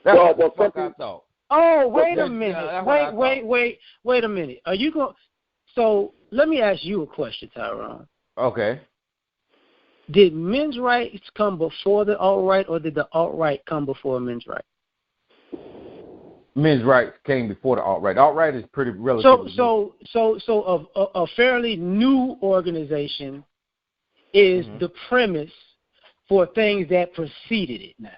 That's what the fuck I thought. Oh, wait a minute. Wait a minute. Are you going? So let me ask you a question, Tyrone. Okay. Did men's rights come before the alt-right, or did the alt-right come before men's rights? Men's rights came before the alt-right. Alt-right is pretty relatively So a fairly new organization is the premise for things that preceded it now.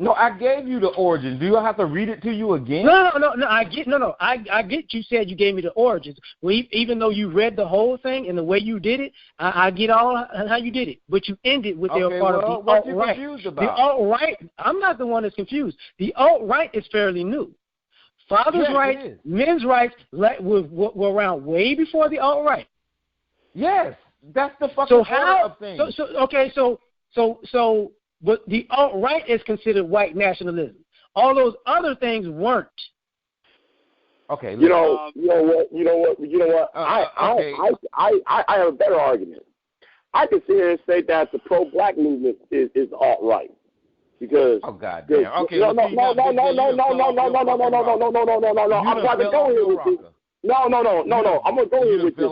No, I gave you the origins. Do I have to read it to you again? No. I get. You said you gave me the origins. Well, even though you read the whole thing and the way you did it, I get all how you did it. But you ended with their part of the alt-right. What you confused about? The alt-right. I'm not the one that's confused. The alt-right is fairly new. Fathers' rights, men's rights were around way before the alt-right. Yes, that's the fucking order of things. But the alt-right is considered white nationalism. All those other things weren't. Okay. You know what? I have a better argument. I can sit here and say that the pro-black movement is alt-right because. Oh goddamn. Okay. No. I'm trying to go here with you. No. I'm gonna go here with you.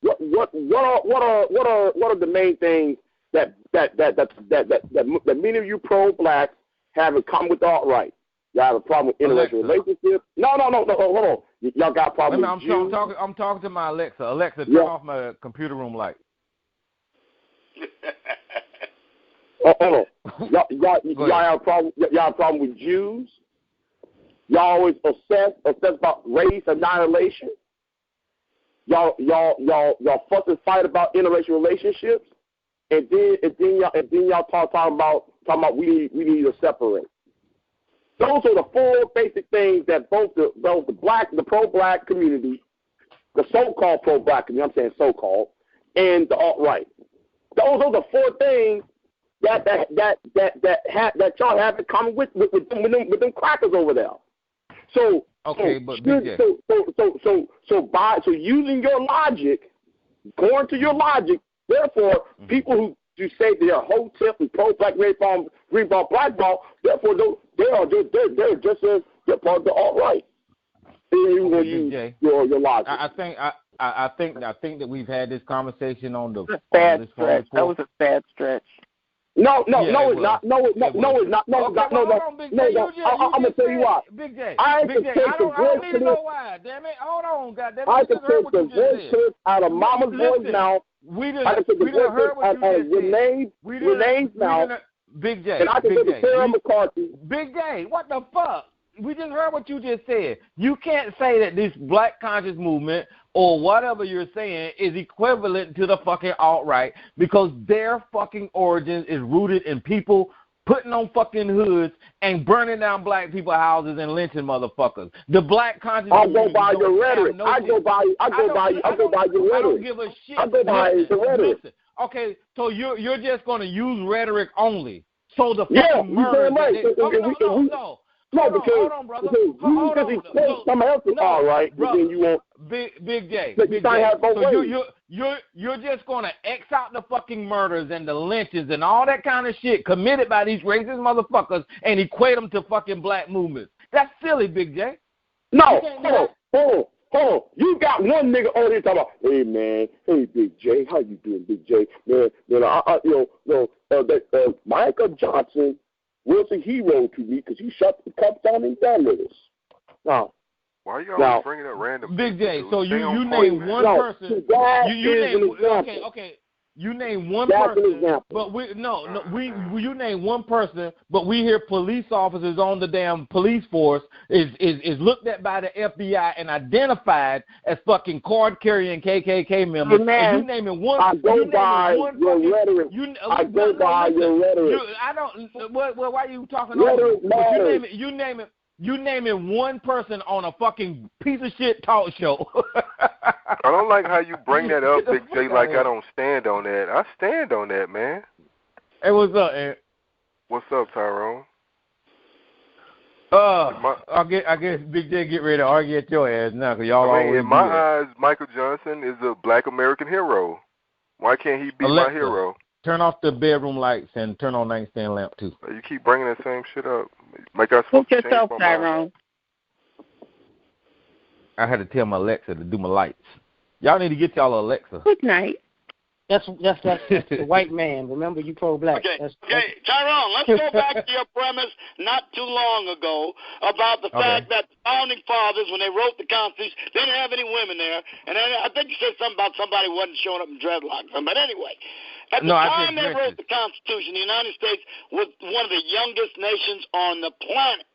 What are the main things that many of you pro-blacks have in common with alt-right? Y'all have a problem with interracial relationships? No, hold on. Y'all got a problem with Jews? I'm talking to my Alexa. Alexa, turn off my computer room light. Hold on. Y'all have a problem. Y'all have a problem with Jews? Y'all always obsess about race annihilation? Y'all fuss and fight about interracial relationships? and then y'all talking about we need to separate. Those are the four basic things that both the pro-black community, the so-called pro-black community, I'm saying so-called, and the alt-right. Those are the four things that y'all have in common with them crackers over there. So okay, but Big J. So using your logic, going to your logic, therefore people who you say they are hotep and pro-black, green ball, black ball, therefore they're part of the alt-right. You want to use your logic. I think that we've had this conversation on the bad stretch. That was a bad stretch. No, it's not. No, it's not. I'm gonna tell you why. Big J, I don't need to know why. Damn it, hold on, goddamn it. I can take the voice clip out of Mama's voice now. I can take the voice clip out of Renee's mouth. Big J, and I can take the Sarah McCarthy. Big J, what the fuck? We just heard what you just said. You can't say that this black conscious movement or whatever you're saying is equivalent to the fucking alt-right because their fucking origins is rooted in people putting on fucking hoods and burning down black people's houses and lynching motherfuckers. The black conscious movement. I go by your rhetoric. I go by your rhetoric. I don't give a shit. I go by the rhetoric. Listen. Okay, so you're just going to use rhetoric only. So the fucking murder. No, because hold on, brother. Because he said something else is all right, but then you won't. Big J. Big J. So you're just gonna X out the fucking murders and the lynches and all that kind of shit committed by these racist motherfuckers and equate them to fucking black movements. That's silly, Big J. No, hold on. You got one nigga on here talking about, hey man, hey Big J, how you doing, Big J? Man, Michael Johnson was a hero to me because he shut the cups down in Dallas. Now, why you always bringing up random Big J, people? so you name one person. You name one person, but you name one person, but we hear police officers on the damn police force is looked at by the FBI and identified as fucking card carrying KKK members. And you naming one. I go by your rhetoric. I go by your rhetoric. I don't. Well, why are you talking? Rhetoric matters. You naming one person on a fucking piece of shit talk show. I don't like how you bring that up, Big J, like I don't stand on that. I stand on that, man. Hey, what's up, Ed? What's up, Tyrone? I guess Big J get ready to argue at your ass now, because y'all always in my eyes, Michael Johnson is a black American hero. Why can't he be Alexa, my hero? Turn off the bedroom lights and turn on nightstand lamp, too. You keep bringing that same shit up. Like I supposed to yourself, Tyrone. I had to tell my Alexa to do my lights. Y'all need to get y'all Alexa. Good night. That's the white man. Remember, you pro-black. Okay, Tyrone, let's go back to your premise not too long ago about the fact that the founding fathers, when they wrote the Constitution, they didn't have any women there. And I think you said something about somebody wasn't showing up in dreadlocks. But anyway, at the time they wrote the Constitution, the United States was one of the youngest nations on the planet.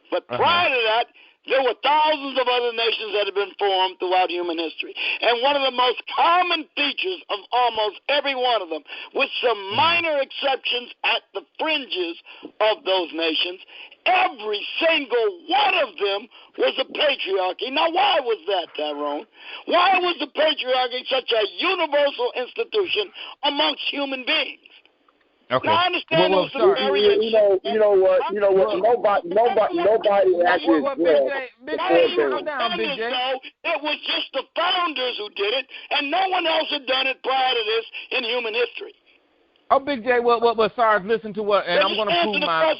But prior to that, there were thousands of other nations that have been formed throughout human history. And one of the most common features of almost every one of them, with some minor exceptions at the fringes of those nations, every single one of them was a patriarchy. Now, why was that, Tyrone? Why was the patriarchy such a universal institution amongst human beings? Okay. Now, I understand you know what? Nobody actually it was just the founders who did it, and no one else had done it prior to this in human history. Oh, Big J, well, sorry, listen to what, and I'm going to prove my.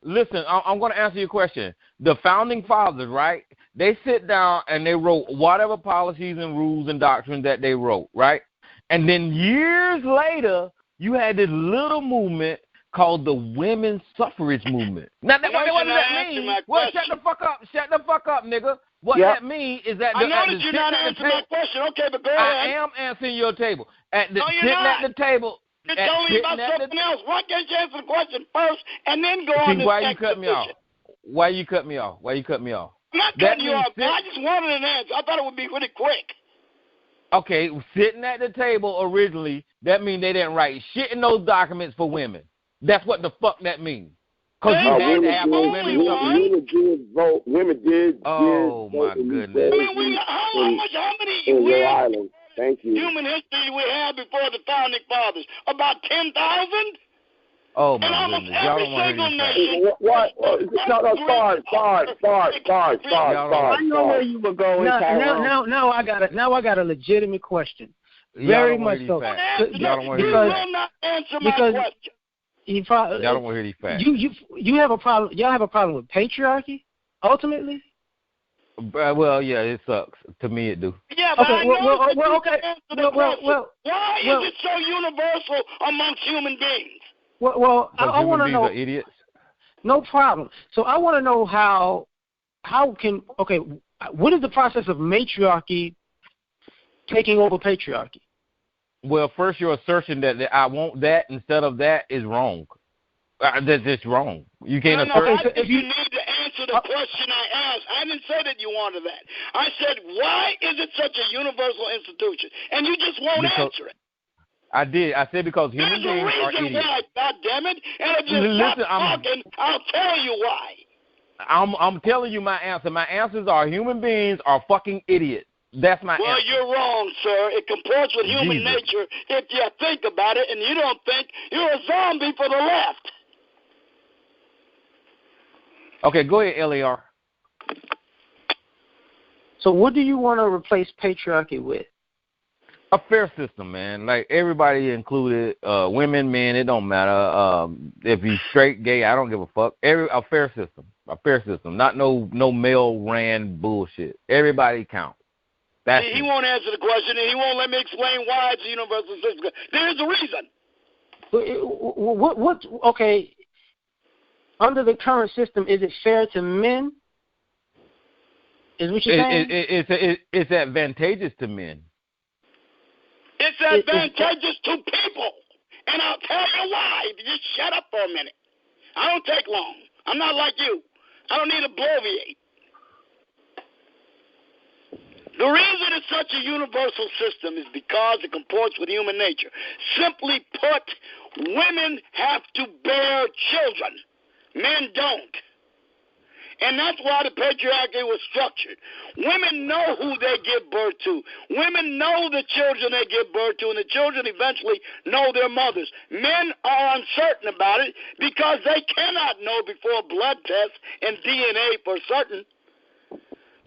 Listen, I'm going to answer your question. The founding fathers, right? They sit down and they wrote whatever policies and rules and doctrines that they wrote, right? And then years later, you had this little movement called the women's suffrage movement. Now, what does that mean? Well, shut the fuck up, nigga. What that means is that... I know that you're not answering my question. Okay, but go ahead. I am answering your table. No, you're not. At the table... You're telling me about something else. Why can't you answer the question first and then go on this why you cut me off? Why you cut me off? I'm not cutting you off. I just wanted an answer. I thought it would be really quick. Okay, sitting at the table originally, that means they didn't write shit in those documents for women. That's what the fuck that means. Because you had to have a women. Women did vote. Women did. Oh my goodness! How many in Rhode Island? Thank you. Human history we had before the founding fathers? About 10,000. Oh my goodness! Y'all don't want to hear these facts. What? No, sorry. I know where you were going. Now I got a legitimate question. Very much so. Y'all don't want to hear that. You will not answer my question. Y'all don't want to hear these facts. You have a problem. Y'all have a problem with patriarchy, ultimately. Well, yeah, it sucks. To me, it do. Yeah, but okay. Why is it so universal amongst human beings? Well, I want to know. Are idiots. No problem. So I want to know how what is the process of matriarchy taking over patriarchy? Well, first, your assertion that I want that instead of that is wrong. That's just wrong. You can't assert. If you need to answer the question I asked, I didn't say that you wanted that. I said, why is it such a universal institution? And you just won't answer it. I did. I said because human beings are idiots. Why, God damn it! And if you stop talking, I'll tell you why. I'm telling you my answer. My answers are human beings are fucking idiots. That's my answer. Well, you're wrong, sir. It comports with human nature if you think about it, and you don't think you're a zombie for the left. Okay, go ahead, LAR. So what do you want to replace patriarchy with? A fair system, man. Like everybody included, women, men, it don't matter. If you straight, gay, I don't give a fuck. A fair system. Not no male ran bullshit. Everybody counts. He won't answer the question, and he won't let me explain why it's a universal system. There's a reason. Okay, under the current system, is it fair to men? Is what you're saying? It's advantageous to men. It's advantageous to people. And I'll tell you why. If you just shut up for a minute. I don't take long. I'm not like you. I don't need to bloviate. The reason it's such a universal system is because it comports with human nature. Simply put, women have to bear children. Men don't. And that's why the patriarchy was structured. Women know who they give birth to. Women know the children they give birth to, and the children eventually know their mothers. Men are uncertain about it because they cannot know before blood tests and DNA for certain.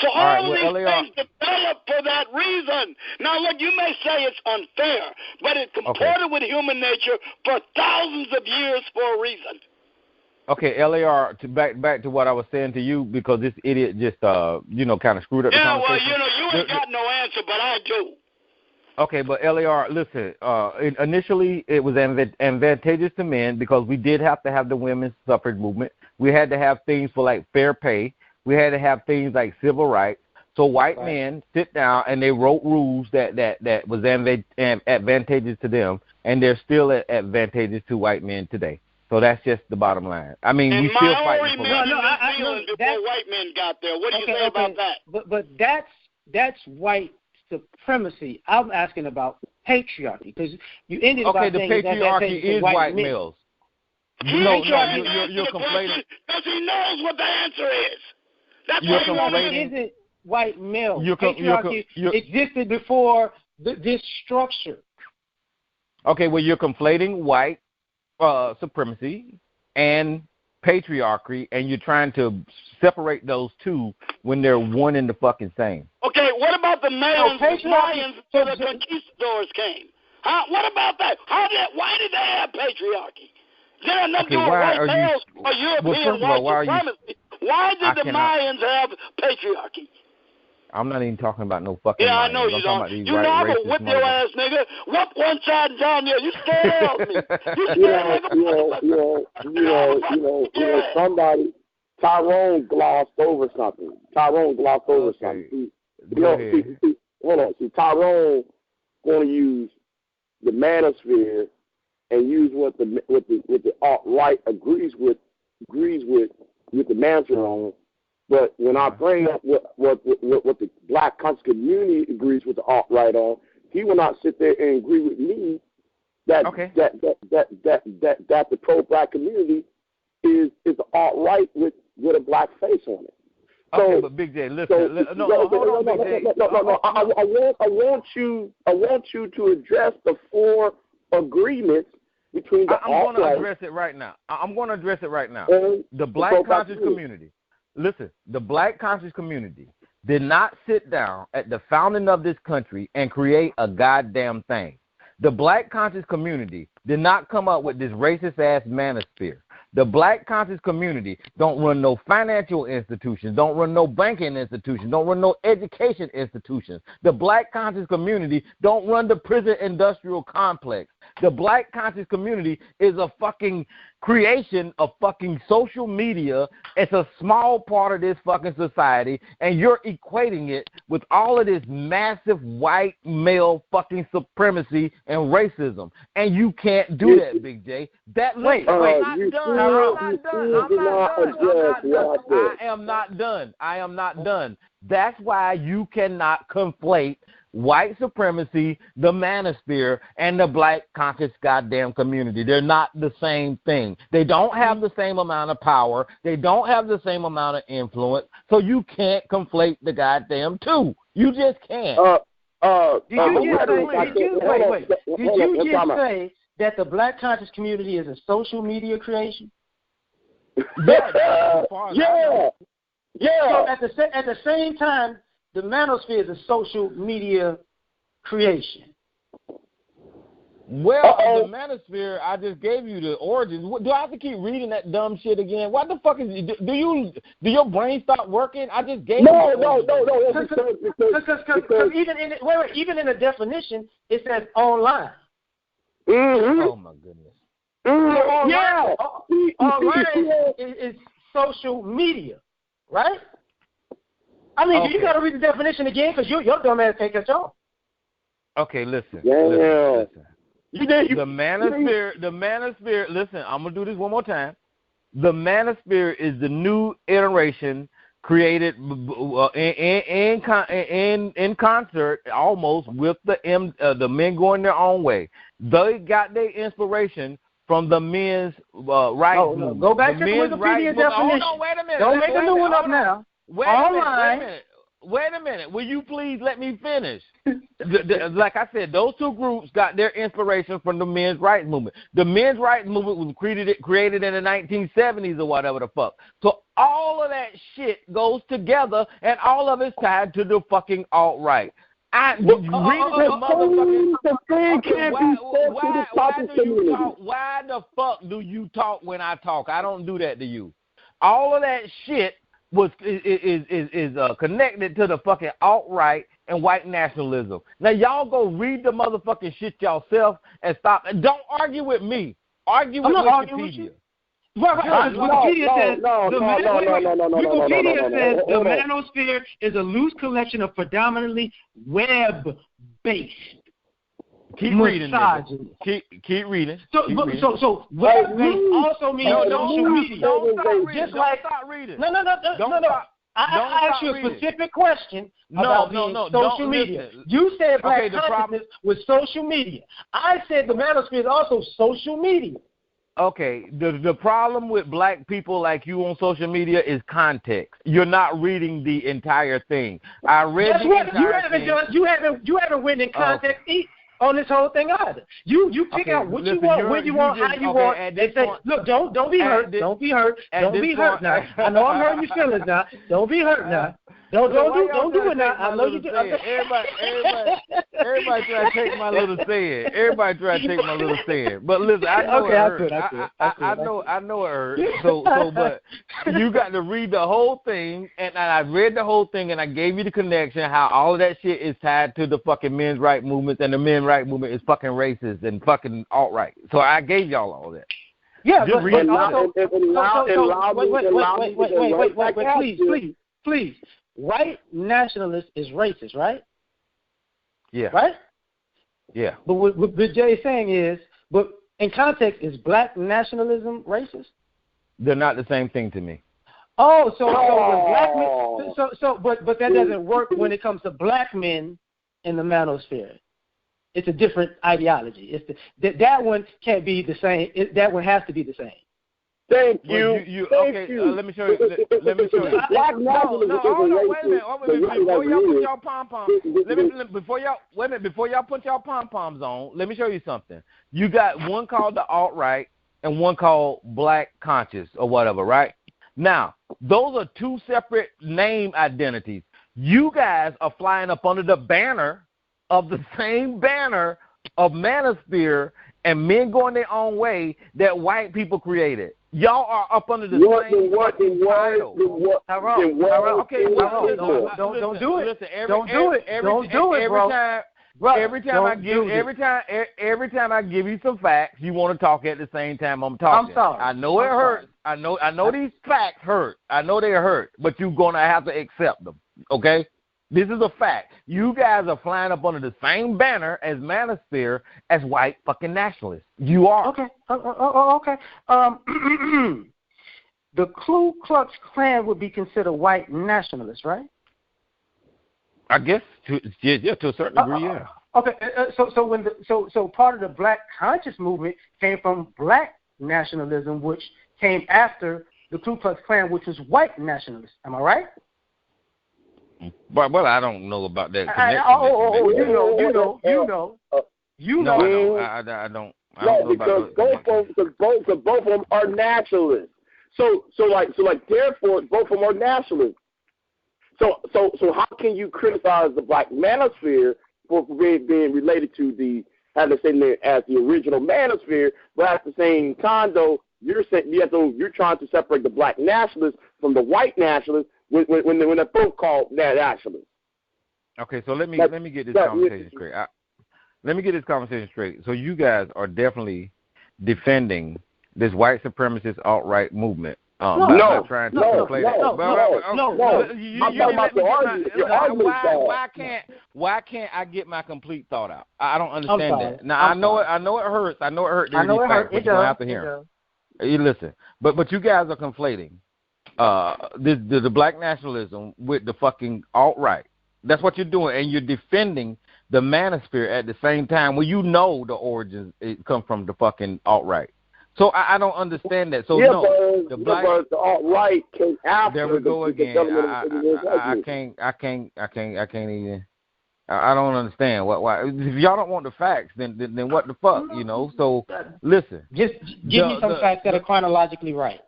So all of these things develop for that reason. Now, look, you may say it's unfair, but it comported with human nature for thousands of years for a reason. Okay, LAR, back to what I was saying to you, because this idiot just, kind of screwed up the conversation. Yeah, well, you ain't got no answer, but I do. Okay, but LAR, listen, initially it was advantageous to men because we did have to have the women's suffrage movement. We had to have things for, like, fair pay. We had to have things like civil rights. So white men sit down and they wrote rules that was advantageous to them, and they're still advantageous to white men today. So that's just the bottom line. I mean, we still fighting for before white men got there. What do you say about that? But that's white supremacy. I'm asking about patriarchy because you ended by saying the patriarchy is white males. No, you're complaining because he knows what the answer is. That's what patriarchy isn't white males. Patriarchy existed before this structure. Okay, well, you're conflating white supremacy and patriarchy, and you're trying to separate those two when they're one and the fucking same. Okay, what about the Mayans before the conquistadors came? What about that? Why did they have patriarchy? Did it not do white males or European white supremacy? Why did the Mayans have patriarchy? I'm not even talking about no fucking Mayans. I know you don't. You know I'm going to whip your ass, nigga. Whip one side and down there. You scared of me. Somebody, Tyrone glossed over something. Hold on. See, Tyrone going to use the manosphere and use what the alt-right agrees with the manosphere. But when I bring up what the black conscious community agrees with the alt-right on, he will not sit there and agree with me that the pro-black community is alt-right with a black face on it. So, okay, but Big J, listen. Hold on, Big J. No. I want you to address the 4 agreements between the I'm going to address it right now. The black conscious community. Listen, the black conscious community did not sit down at the founding of this country and create a goddamn thing. The black conscious community did not come up with this racist-ass manosphere. The black conscious community don't run no financial institutions, don't run no banking institutions, don't run no education institutions. The black conscious community don't run the prison industrial complex. The black conscious community is a fucking creation of fucking social media. It's a small part of this fucking society, and you're equating it with all of this massive white male fucking supremacy and racism. And you can't do that, Big J. I am not done. That's why you cannot conflate white supremacy, the manosphere, and the black conscious goddamn community. They're not the same thing. They don't have the same amount of power. They don't have the same amount of influence. So you can't conflate the goddamn two. You just can't. Did you just say that the black conscious community is a social media creation? Yeah. So at the same time, the manosphere is a social media creation. Well, the manosphere, I just gave you the origins. Do I have to keep reading that dumb shit again? What the fuck is? Do your brain stop working? I just gave no. Because even in the definition, it says online. Mm-hmm. Oh my goodness. Mm-hmm. Online is social media, right? I mean, you got to read the definition again because your dumb ass can't catch on. Okay, listen. Yeah. Listen. The manosphere, listen, I'm going to do this one more time. The manosphere is the new iteration created in concert almost with the men going their own way. They got their inspiration from the men's rights movement. Go back to the Wikipedia definition. Oh, no, wait a minute. Don't make a new one up now. Wait a minute. Will you please let me finish? Like I said, those two groups got their inspiration from the men's rights movement. The men's rights movement was created in the 1970s or whatever the fuck. So all of that shit goes together, and all of it's tied to the fucking alt-right. Why the fuck do you talk when I talk? I don't do that to you. All of that shit is connected to the fucking alt-right and white nationalism. Now, y'all go read the motherfucking shit yourself and stop. And don't argue with me. Argue with Wikipedia. Wikipedia says the manosphere is a loose collection of predominantly web-based. Keep reading. Keep reading. So web-based also means social media. Stop reading. No. I asked you a specific question about social media. You said black consciousness was social media. I said the manosphere is also social media. Okay, the problem with black people like you on social media is context. You're not reading the entire thing. I read the entire thing. You haven't went in context on this whole thing either. You pick out what you want, when you want, how you want, and say, look, don't be hurt. Don't be hurt now. I know I'm hurting your feelings now. Don't be hurt now. Don't do it now. I know you do. Everybody try to take my little saying. But listen, I know it hurt. I know it hurt. So, but you got to read the whole thing, and I read the whole thing, and I gave you the connection how all of that shit is tied to the fucking men's rights movement, and the men's rights movement is fucking racist and fucking alt-right. So I gave y'all all that. Yeah, but please. White nationalist is racist, right? Yeah. Right? Yeah. But what Jay is saying is, but in context, is black nationalism racist? They're not the same thing to me. Oh, so when black men, but that doesn't work when it comes to black men in the manosphere. It's a different ideology. It's that one can't be the same. That one has to be the same. Thank you. Thank you. Let me show you. Let me show you. Black hold on. Wait a minute. Before y'all put y'all pom-poms, before y'all put y'all pom-poms on, let me show you something. You got one called the alt-right and one called black conscious or whatever, right? Now, those are two separate name identities. You guys are flying up under the banner of the same banner of manosphere and men going their own way that white people created. Y'all are up under the same title. Okay, don't do it. Listen, don't do it, bro. Every time I give you some facts, you want to talk at the same time I'm talking. I'm sorry. I know it hurts. I know these facts hurt. I know they hurt, but you're gonna have to accept them. Okay? This is a fact. You guys are flying up under the same banner as Manosphere as white fucking nationalists. You are. Okay. Okay. The Ku Klux Klan would be considered white nationalists, right? I guess to a certain degree, yeah. Okay. So part of the black conscious movement came from black nationalism, which came after the Ku Klux Klan, which was white nationalists. Am I right? But I don't know about that connection. You know. No, I don't. I don't know because about both of them are nationalists. So therefore, both of them are nationalists. So how can you criticize the black manosphere for being related to the, as they say as the original manosphere, but at the same time though you're trying to separate the black nationalists from the white nationalists when they're both called nationalists. Okay, so let me get this conversation straight. Let me get this conversation straight. So you guys are definitely defending this white supremacist alt-right movement. Why can't I get my complete thought out? I don't understand that. Now I know it hurts. I know it hurts. But you don't have to hear them. You listen, but you guys are conflating the black nationalism with the fucking alt-right. That's what you're doing, and you're defending the manosphere at the same time when you know the origins come from the fucking alt-right. So I don't understand that. So the alt-right came after. There we go again. I can't even. I don't understand why. If y'all don't want the facts, then what the fuck, you know? So listen. Just give me some facts that are chronologically right.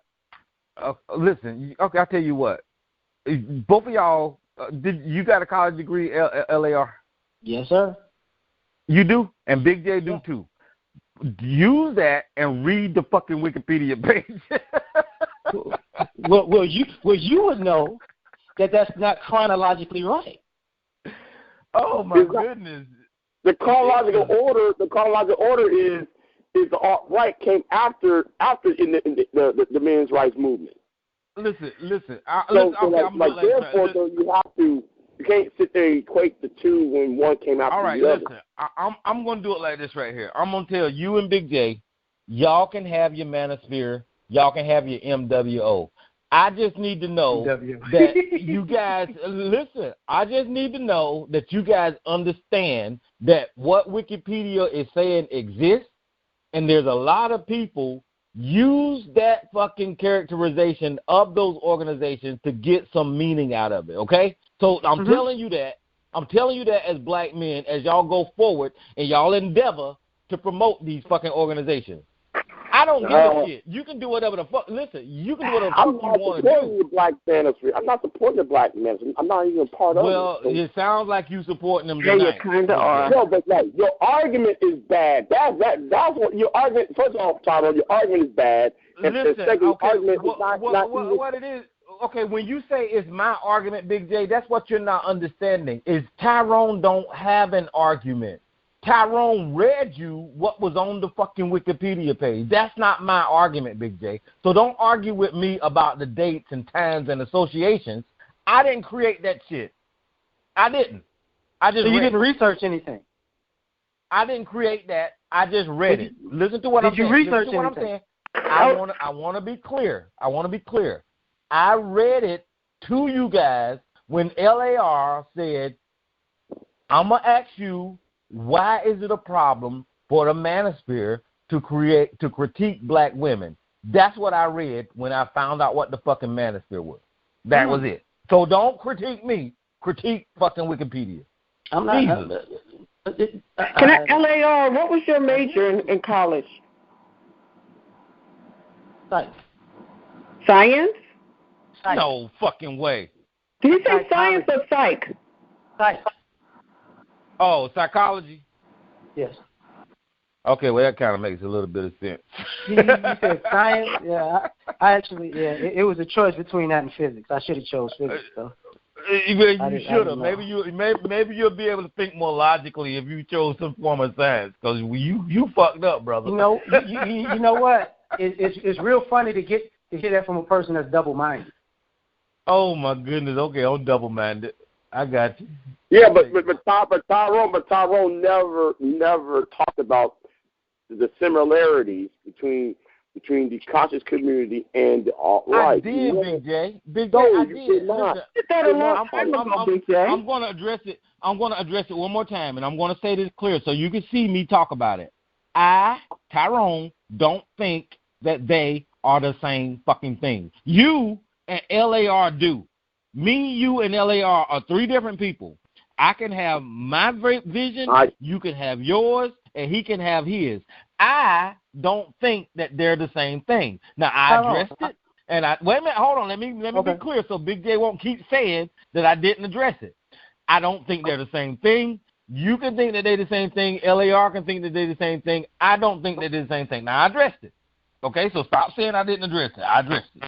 Listen. Okay, I'll tell you what. Both of y'all, you got a college degree, LAR? Yes, sir. You do, and Big J do too. Use that and read the fucking Wikipedia page. well, you would know that that's not chronologically right. Oh my goodness! The chronological order is the alt-right came after in the men's rights movement. Listen. Therefore, you can't sit there and equate the two when one came after the other. All right, listen. I'm going to do it like this right here. I'm going to tell you and Big J, y'all can have your manosphere, y'all can have your MWO. I just need to know that you guys, listen, I just need to know that you guys understand that what Wikipedia is saying exists, and there's a lot of people use that fucking characterization of those organizations to get some meaning out of it, okay? So I'm telling you that. I'm telling you that as black men, as y'all go forward and y'all endeavor to promote these fucking organizations. I don't give a shit. You can do whatever the fuck. Listen, you can do whatever the fuck you want to do. I'm not supporting the black manosphere. I'm not supporting the black manosphere. I'm not even part of it. Well, it sounds like you supporting them tonight. Yeah, you kind of are. No, but like, your argument is bad. That's what your argument. First of all, Tyler, your argument is bad. And listen, the second argument is what it is. Okay, when you say it's my argument, Big J, that's what you're not understanding. Is Tyrone don't have an argument. Tyrone read you what was on the fucking Wikipedia page. That's not my argument, Big J. So don't argue with me about the dates and times and associations. I didn't create that shit. I didn't. So you didn't research anything? I didn't create that. I just read it. Listen to what I'm saying. Did you research anything? I want to be clear. I read it to you guys when LAR said, I'm going to ask you why is it a problem for the manosphere to critique black women? That's what I read when I found out what the fucking manosphere was. That was it. So don't critique me. Critique fucking Wikipedia. I'm not. LAR, what was your major in college? Science. Science? No fucking way. Did you say science or psych? Science. Oh, psychology? Yes. Okay, well, that kind of makes a little bit of sense. You said science? Yeah, I actually, it was a choice between that and physics. I should have chose physics, though. You should have. Maybe you'll be able to think more logically if you chose some form of science, because you fucked up, brother. You know, you know what? It's real funny to hear that from a person that's double-minded. Oh my goodness. Okay, I'm double-minded. I got you. Yeah, but Tyrone never talked about the similarities between the conscious community and the alt-right. I did, Big J. Big J, no, I did. I'm going to address it. I'm going to address it one more time, and I'm going to say this clear so you can see me talk about it. I, Tyrone, don't think that they are the same fucking thing. You and LAR do. Me, you, and LAR are three different people. I can have my vision, you can have yours, and he can have his. I don't think that they're the same thing. Now, I addressed it, and wait a minute, hold on, let me be clear so Big J won't keep saying that I didn't address it. I don't think they're the same thing. You can think that they're the same thing. LAR can think that they're the same thing. I don't think that they're the same thing. Now, I addressed it. Okay, so stop saying I didn't address it. I addressed it.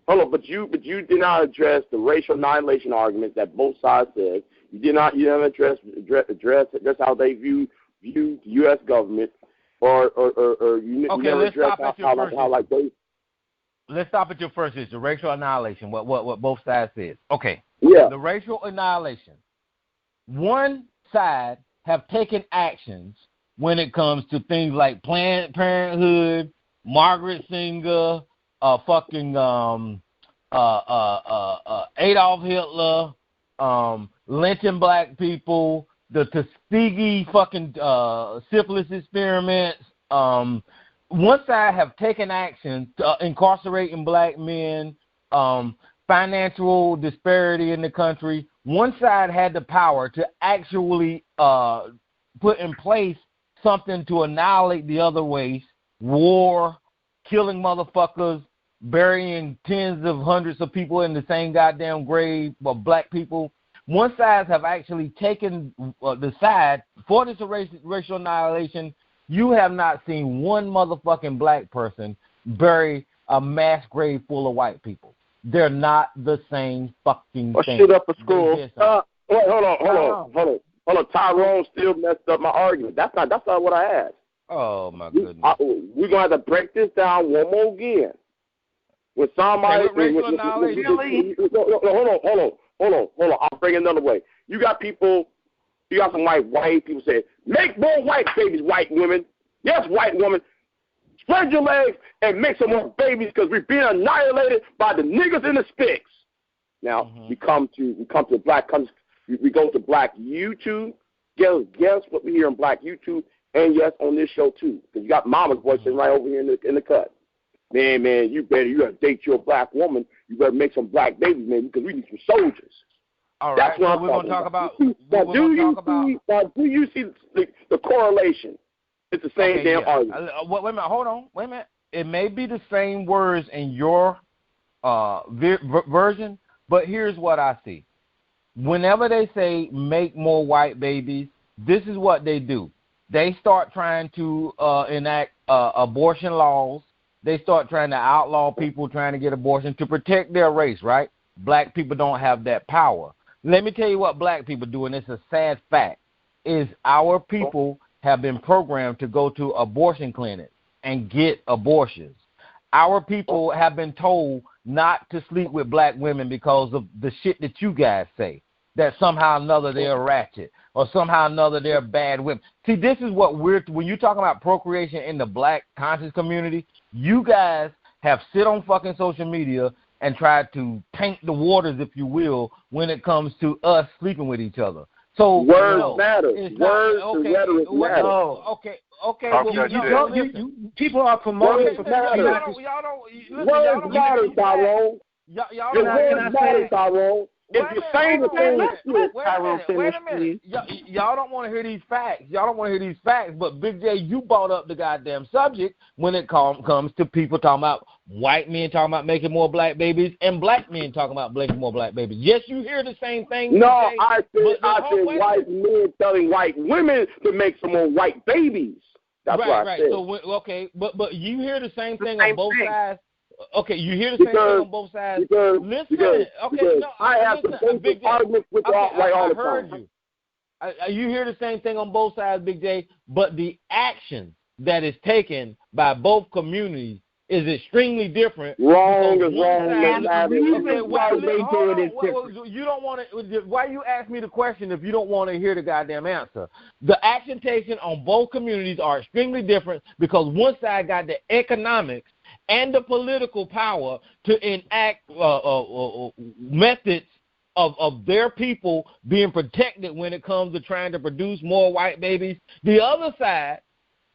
But you did not address the racial annihilation argument that both sides said. You didn't address how they view the U.S. government, or you never addressed how like they. Let's stop at your first issue, racial annihilation. What both sides said. Okay. Yeah. The racial annihilation. One side have taken actions when it comes to things like Planned Parenthood, Margaret Sanger, Adolf Hitler, lynching black people, the Tuskegee fucking syphilis experiments. One side have taken action to incarcerating black men, financial disparity in the country. One side had the power to actually put in place something to annihilate the other race, war, killing motherfuckers, burying tens of hundreds of people in the same goddamn grave of black people. One side have actually taken the side for this racial annihilation. You have not seen one motherfucking black person bury a mass grave full of white people. They're not the same fucking thing. Shit up a school. Wait, hold on. Tyrone still messed up my argument. That's not what I asked. Oh my goodness. We're gonna have to break this down one more again. When somebody racial annihilation. Hold on. I'll bring it another way. You got some white people say, make more white babies, white women. Yes, white women. Spread your legs and make some more babies because we're being annihilated by the niggas in the sticks. Now we come to black countries. We go to black YouTube. Guess what we hear in black YouTube, and yes, on this show too, because you got Mama's voice sitting right over here in the cut. Man, you gotta date your black woman. You better make some black babies, man, because we need some soldiers. All right, that's what we're gonna talk about. Do you see the correlation? It's the same damn argument. Wait a minute, hold on. Wait a minute. It may be the same words in your version, but here's what I see. Whenever they say make more white babies, this is what they do. They start trying to enact abortion laws. They start trying to outlaw people trying to get abortion to protect their race, right? Black people don't have that power. Let me tell you what black people do, and it's a sad fact, is our people have been programmed to go to abortion clinics and get abortions. Our people have been told not to sleep with black women because of the shit that you guys say, that somehow or another they're ratchet or somehow or another they're bad women. See, this is what when you're talking about procreation in the black conscious community, you guys have sit on fucking social media and try to taint the waters, if you will, when it comes to us sleeping with each other. So words matter. Words and rhetoric matter. Okay. Well, people are promoting. Words matter. Words matter, Tyrone. Your words matter, Tyrone. If you're saying the thing, wait a minute. Y'all don't want to hear these facts. But Big J, you brought up the goddamn subject when it comes to people talking about white men talking about making more black babies and black men talking about making more black babies. Yes, you hear the same thing. No, I said white men telling white women to make some more white babies. That's what I said. So but you hear the same thing on both sides. Okay, you hear the same thing on both sides. I have some basic arguments with all the time. You hear the same thing on both sides, Big J, but the action that is taken by both communities is extremely different. Wrong is wrong. You don't want to. Why you ask me the question if you don't want to hear the goddamn answer? The action taken on both communities are extremely different because one side got the economics and the political power to enact methods of their people being protected when it comes to trying to produce more white babies. The other side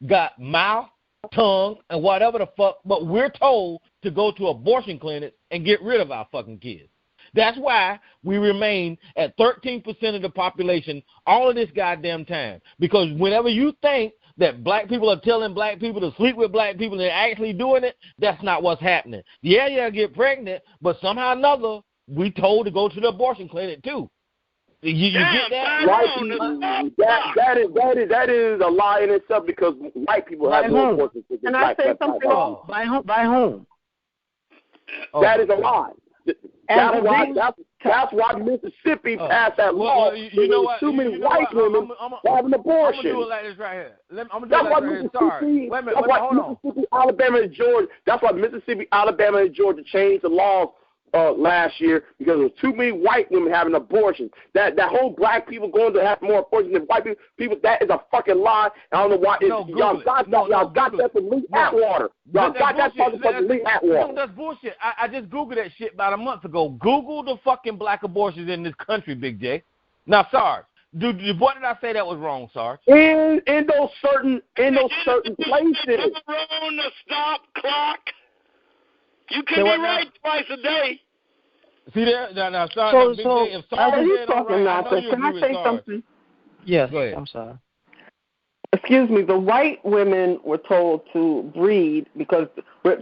got mouth, tongue, and whatever the fuck, but we're told to go to abortion clinics and get rid of our fucking kids. That's why we remain at 13% of the population all of this goddamn time. Because whenever you think that black people are telling black people to sleep with black people and they're actually doing it, that's not what's happening. Yeah, get pregnant, but somehow or another, we told to go to the abortion clinic too. You get that? That is a lie in itself because white people have more abortions. Can I say something? By whom? That is a lie. That's why Mississippi passed that law. You know what? Too many white women having abortion. I'm gonna do it like this right here. I'm gonna do it like this. Sorry. Wait a minute. Hold on. Mississippi, Alabama, and Georgia. That's why Mississippi, Alabama, and Georgia changed the laws last year because there was too many white women having abortions. That whole black people going to have more abortions than white people, that is a fucking lie. I don't know why. Y'all got that from Lee Atwater. Y'all got that from Lee Atwater. No, that's bullshit. I just Googled that shit about a month ago. Google the fucking black abortions in this country, Big J. Now, Sarge, what did I say that was wrong, Sarge? In those certain places. On the stop clock. You can be right twice a day. See there? Now, Sarge, if Sarge is talking nonsense, can I say something? Yes, go ahead. I'm sorry. Excuse me, the white women were told to breed because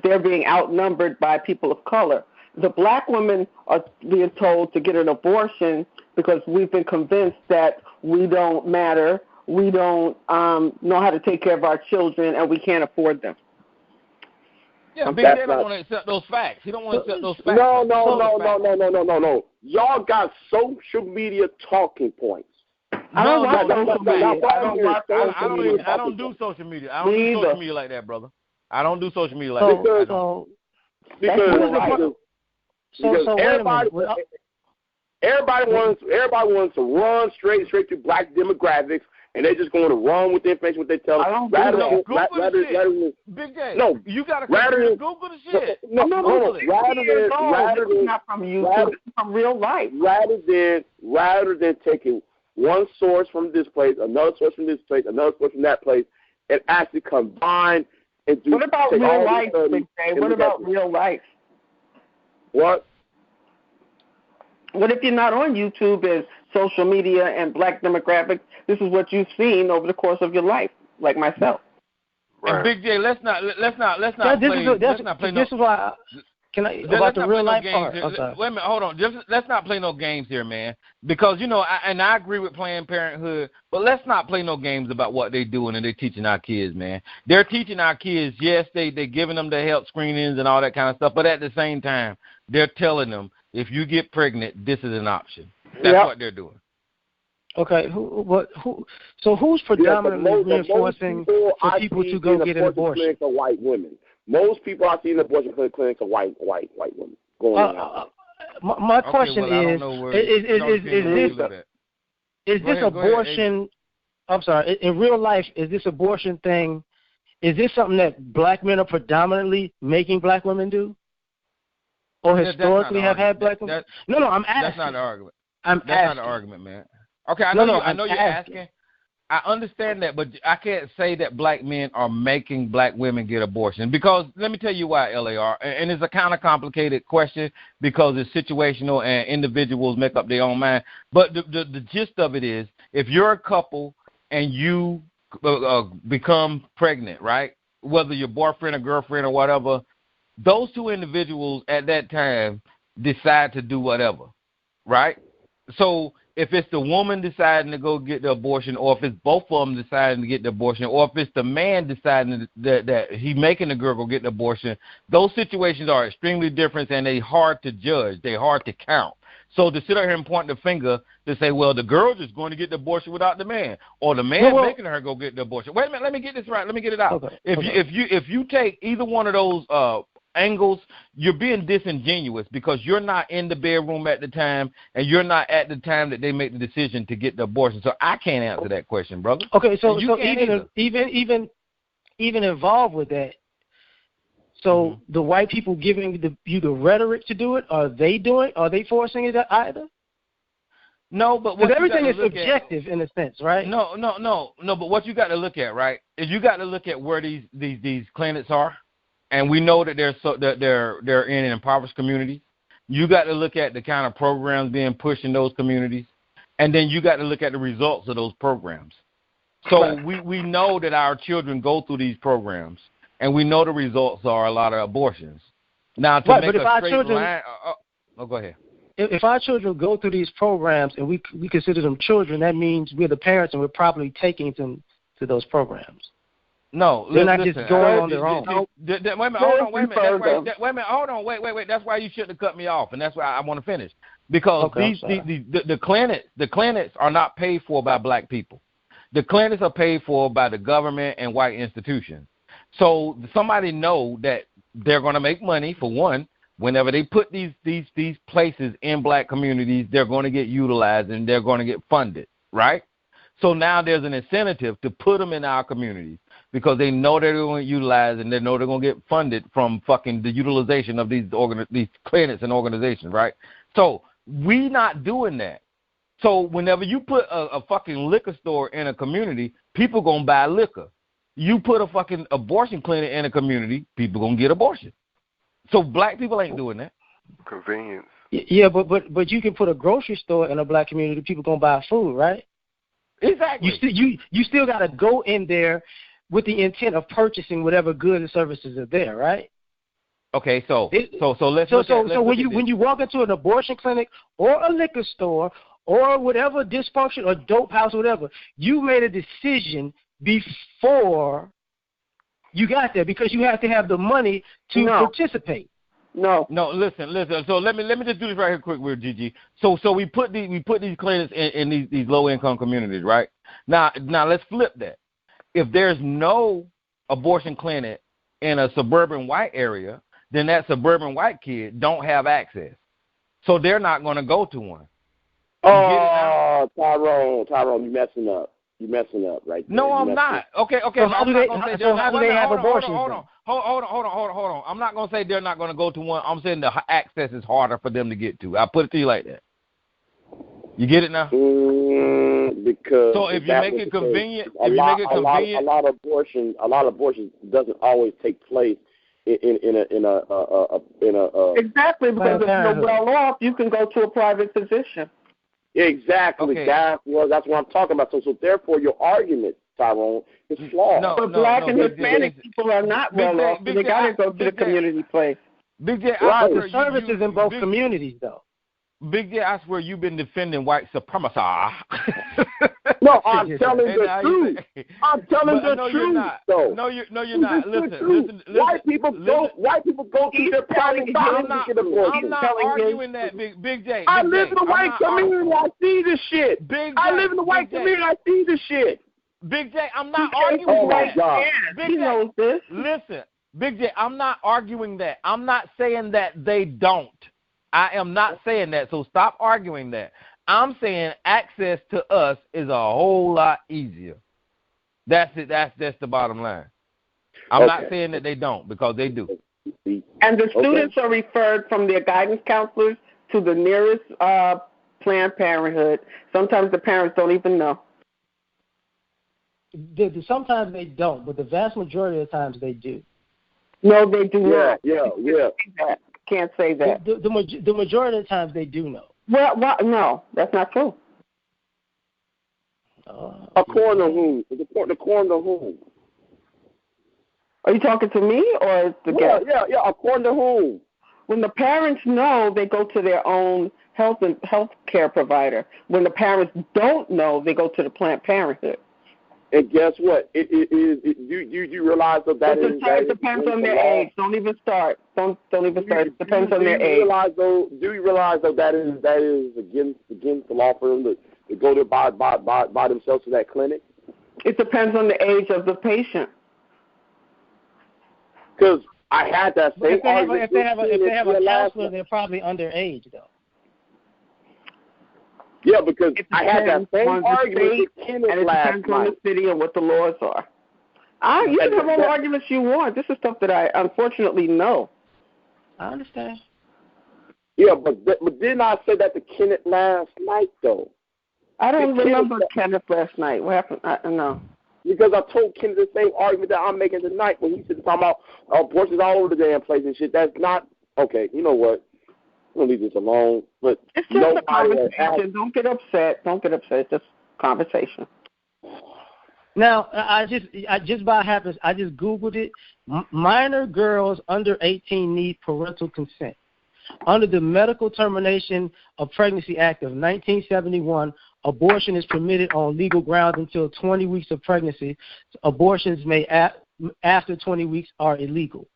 they're being outnumbered by people of color. The black women are being told to get an abortion because we've been convinced that we don't matter, we don't know how to take care of our children, and we can't afford them. Yeah, Big J don't want to accept those facts. He don't want to accept those facts. No. Y'all got social media talking points. I don't do social media. I don't do social media like that, brother. I don't do social media like that. Because everybody wants to run straight to black demographics, and they're just going to run with the information what they tell them. Big J, no, you got to Google the shit. Not from YouTube, from real life. Rather than taking one source from this place, another source from this place, another source from that place, and actually combine and do. What about real life, Big J? What about real life? What? What if you're not on YouTube and social media and black demographics? This is what you've seen over the course of your life, like myself. Right. And Big J, let's not play. This is why. Can I about the real life part? Wait a minute, hold on. Let's not play no games here, man. Because I agree with Planned Parenthood, but let's not play no games about what they're doing and they're teaching our kids, man. They're teaching our kids. Yes, they're giving them the health screenings and all that kind of stuff, but at the same time, they're telling them if you get pregnant, this is an option. That's what they're doing. Okay, so who's predominantly reinforcing for people to go get an abortion? Are white women. Most people I see in the abortion clinics are white women going out. My question is this abortion? I'm sorry. In real life, is this abortion thing? Is this something that black men are predominantly making black women do? or historically have had black women? No, I'm asking. That's not the argument. That's not the argument, man. Okay, I know you're asking. I understand that, but I can't say that black men are making black women get abortion, because let me tell you why, LAR, and it's a kind of complicated question because it's situational and individuals make up their own mind. But the gist of it is, if you're a couple and you become pregnant, right, whether your boyfriend or girlfriend or whatever, those two individuals at that time decide to do whatever, right? So if it's the woman deciding to go get the abortion, or if it's both of them deciding to get the abortion, or if it's the man deciding that he making the girl go get the abortion, those situations are extremely different, and they're hard to judge. They're hard to count. So to sit here and point the finger to say, well, the girl just going to get the abortion without the man, or the man making her go get the abortion. Wait a minute, let me get this right. Let me get it out. Okay. If you take either one of those angles, you're being disingenuous, because you're not in the bedroom at the time, and you're not at the time that they make the decision to get the abortion. So I can't answer that question, brother. Okay, so even involved with that. So the white people giving you the rhetoric to do it, are they forcing it either? No, but because everything is subjective in a sense, right? No. But what you got to look at, right, is you got to look at where these clinics are. And we know that they're in impoverished communities. You got to look at the kind of programs being pushed in those communities, and then you got to look at the results of those programs. So we know that our children go through these programs, and we know the results are a lot of abortions. Now, to make a straight line, go ahead. If our children go through these programs and we consider them children, that means we're the parents and we're probably taking them to those programs. No, they're not just going on their own. Wait a minute, hold on. Wait. That's why you shouldn't have cut me off, and that's why I want to finish. Because the clinics are not paid for by black people. The clinics are paid for by the government and white institutions. So somebody know that they're going to make money, for one. Whenever they put these places in black communities, they're going to get utilized and they're going to get funded, right? So now there's an incentive to put them in our communities, because they know they're going to utilize and they know they're going to get funded from fucking the utilization of these clinics and organizations, right? So we not doing that. So whenever you put a fucking liquor store in a community, people going to buy liquor. You put a fucking abortion clinic in a community, people going to get abortion. So black people ain't doing that. Convenience. Yeah, but you can put a grocery store in a black community, people going to buy food, right? Exactly. You still got to go in there with the intent of purchasing whatever goods and services are there, right? Okay, so when you walk into an abortion clinic or a liquor store or whatever dysfunction or dope house or whatever, you made a decision before you got there, because you have to have the money to participate. No, listen. So let me just do this right here quick with Gigi. So we put these clinics in these low income communities, right? Now let's flip that. If there's no abortion clinic in a suburban white area, then that suburban white kid don't have access. So they're not going to go to one. Oh, Tyrone, you're messing up. You're messing up right there. No, I'm not. Okay. So how do they have abortion? Hold on. I'm not going to say they're not going to go to one. I'm saying the access is harder for them to get to. I put it to you like that. You get it now? Because so if you make it convenient, a lot of abortion doesn't always take place in a exactly, because if you're well off, you can go to a private physician. Exactly. Okay. That's what I'm talking about. So therefore, your argument, Tyrone, is flawed. But black and Hispanic people are not well off, so they got to go to the community place. Big J, the services in both communities, though. Big J, I swear you've been defending white supremacy. No, I'm telling the truth. I'm telling the truth, though. No, you're not. Listen. White people go to their private doctors to get abortion. I'm not arguing that, Big J. I live in the white community. I see this shit. I live in the white community. I see this shit. Big J, I'm not arguing that. Oh, my God. Big J, listen. Big J, I'm not arguing that. I'm not saying that they don't. I am not saying that, so stop arguing that. I'm saying access to us is a whole lot easier. That's it. That's the bottom line. I'm not saying that they don't, because they do. And the students are referred from their guidance counselors to the nearest Planned Parenthood. Sometimes the parents don't even know. Sometimes they don't, but the vast majority of the times they do. No, they do not. Yeah. Can't say that. The majority of the times they do know. Well, no, that's not true. According to whom? According to whom? Are you talking to me or the guest? Yeah. According to whom? When the parents know, they go to their own health care provider. When the parents don't know, they go to the Planned Parenthood. And guess what? You realize that it depends on their age. Don't even start. Don't even start. It depends on their age. Do you realize though that is against the law for them to go there by themselves to that clinic? It depends on the age of the patient. Because I had that same argument. If they have a counselor, they're probably underage, though. Yeah, because I had that same argument with Kenneth last night. It depends on the city and what the laws are. You can have all the arguments you want. This is stuff that I unfortunately know. I understand. Yeah, but didn't I say that to Kenneth last night, though? I don't remember Kenneth last night. What happened? I don't know. Because I told Kenneth the same argument that I'm making tonight when he said talking about abortions all over the damn place and shit. That's not okay. You know what? I'm gonna leave this alone. But it's just a conversation. Don't get upset. It's just conversation. Now, I just by happens, I just Googled it. Minor girls under 18 need parental consent. Under the Medical Termination of Pregnancy Act of 1971, abortion is permitted on legal grounds until 20 weeks of pregnancy. Abortions after 20 weeks are illegal.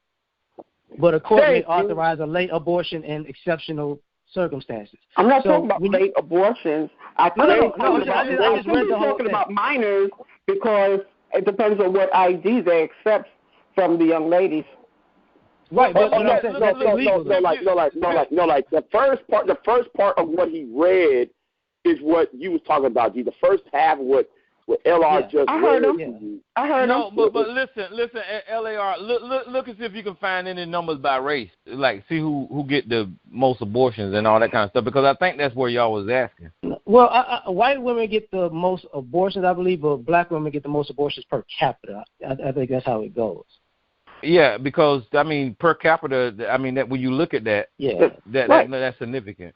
But a court may authorize a late abortion in exceptional circumstances. I'm not talking about late abortions. I'm talking about minors because it depends on what ID they accept from the young ladies. Right, but like the first part of what he read is what you was talking about, G. The first half of what LR just I heard him. I heard him. But listen, LAR, look and see if you can find any numbers by race. Like, see who get the most abortions and all that kind of stuff, because I think that's where y'all was asking. Well, white women get the most abortions, I believe, but black women get the most abortions per capita. I think that's how it goes. Yeah, because, I mean, per capita, I mean, that when you look at that, that's significant.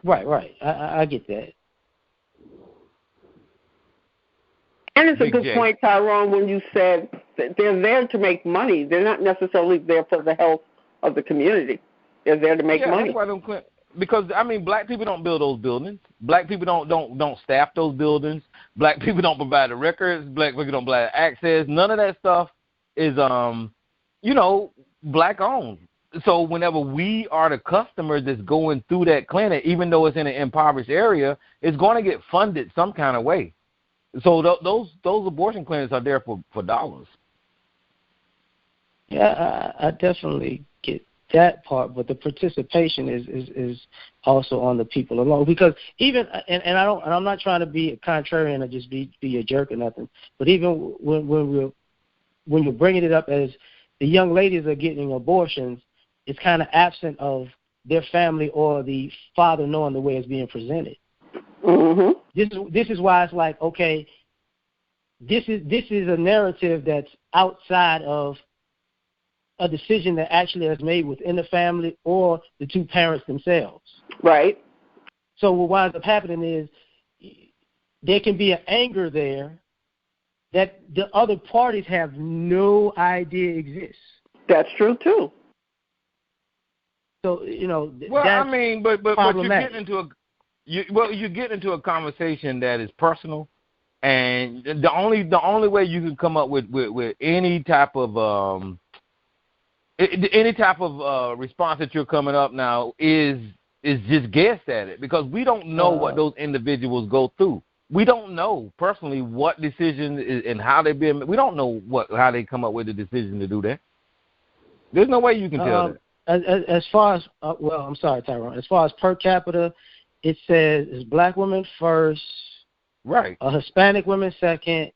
Right. I get that. And it's a good point, Tyrone, when you said that they're there to make money. They're not necessarily there for the health of the community. They're there to make money. Because, I mean, black people don't build those buildings. Black people don't staff those buildings. Black people don't provide the records. Black people don't provide access. None of that stuff is, black owned. So whenever we are the customer that's going through that clinic, even though it's in an impoverished area, it's going to get funded some kind of way. So those abortion clinics are there for dollars. Yeah, I definitely get that part, but the participation is also on the people alone. Because even and I'm not trying to be a contrarian or just be a jerk or nothing, but even when you're bringing it up as the young ladies are getting abortions, it's kind of absent of their family or the father knowing the way it's being presented. Mm-hmm. This is why it's like, okay, this is a narrative that's outside of a decision that actually is made within the family or the two parents themselves. Right. So what winds up happening is there can be an anger there that the other parties have no idea exists. That's true too. So well, I mean, but you're getting into a conversation that is personal, and the only way you can come up with any type of response that you're coming up now is just guess at it, because we don't know what those individuals go through. We don't know personally what decision and how they've been. We don't know how they come up with the decision to do that. There's no way you can tell that. As far as I'm sorry, Tyrone. As far as per capita, it says it's black women first, right? Hispanic women second,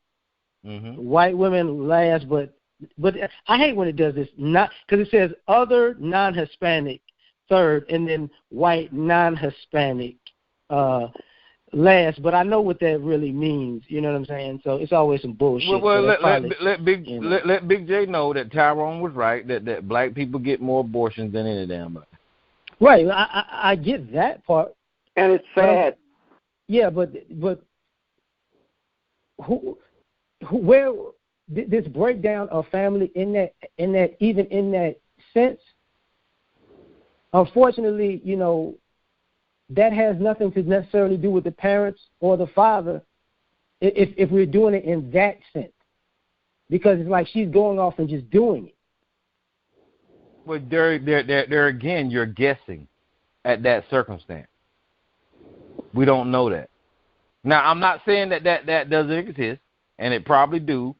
mm-hmm. White women last, but but I hate when it does this. Not because it says other non-Hispanic third, and then white non-Hispanic last. But I know what that really means. You know what I'm saying? So it's always some bullshit. Well, so let Big J know that Tyrone was right. That black people get more abortions than any damn body. Right. I get that part. And it's sad. But where this breakdown of family in that even in that sense, unfortunately, you know, that has nothing to necessarily do with the parents or the father if we're doing it in that sense, because it's like she's going off and just doing it. Well, there again, you're guessing at that circumstance. We don't know that. Now, I'm not saying that doesn't exist, and it probably do,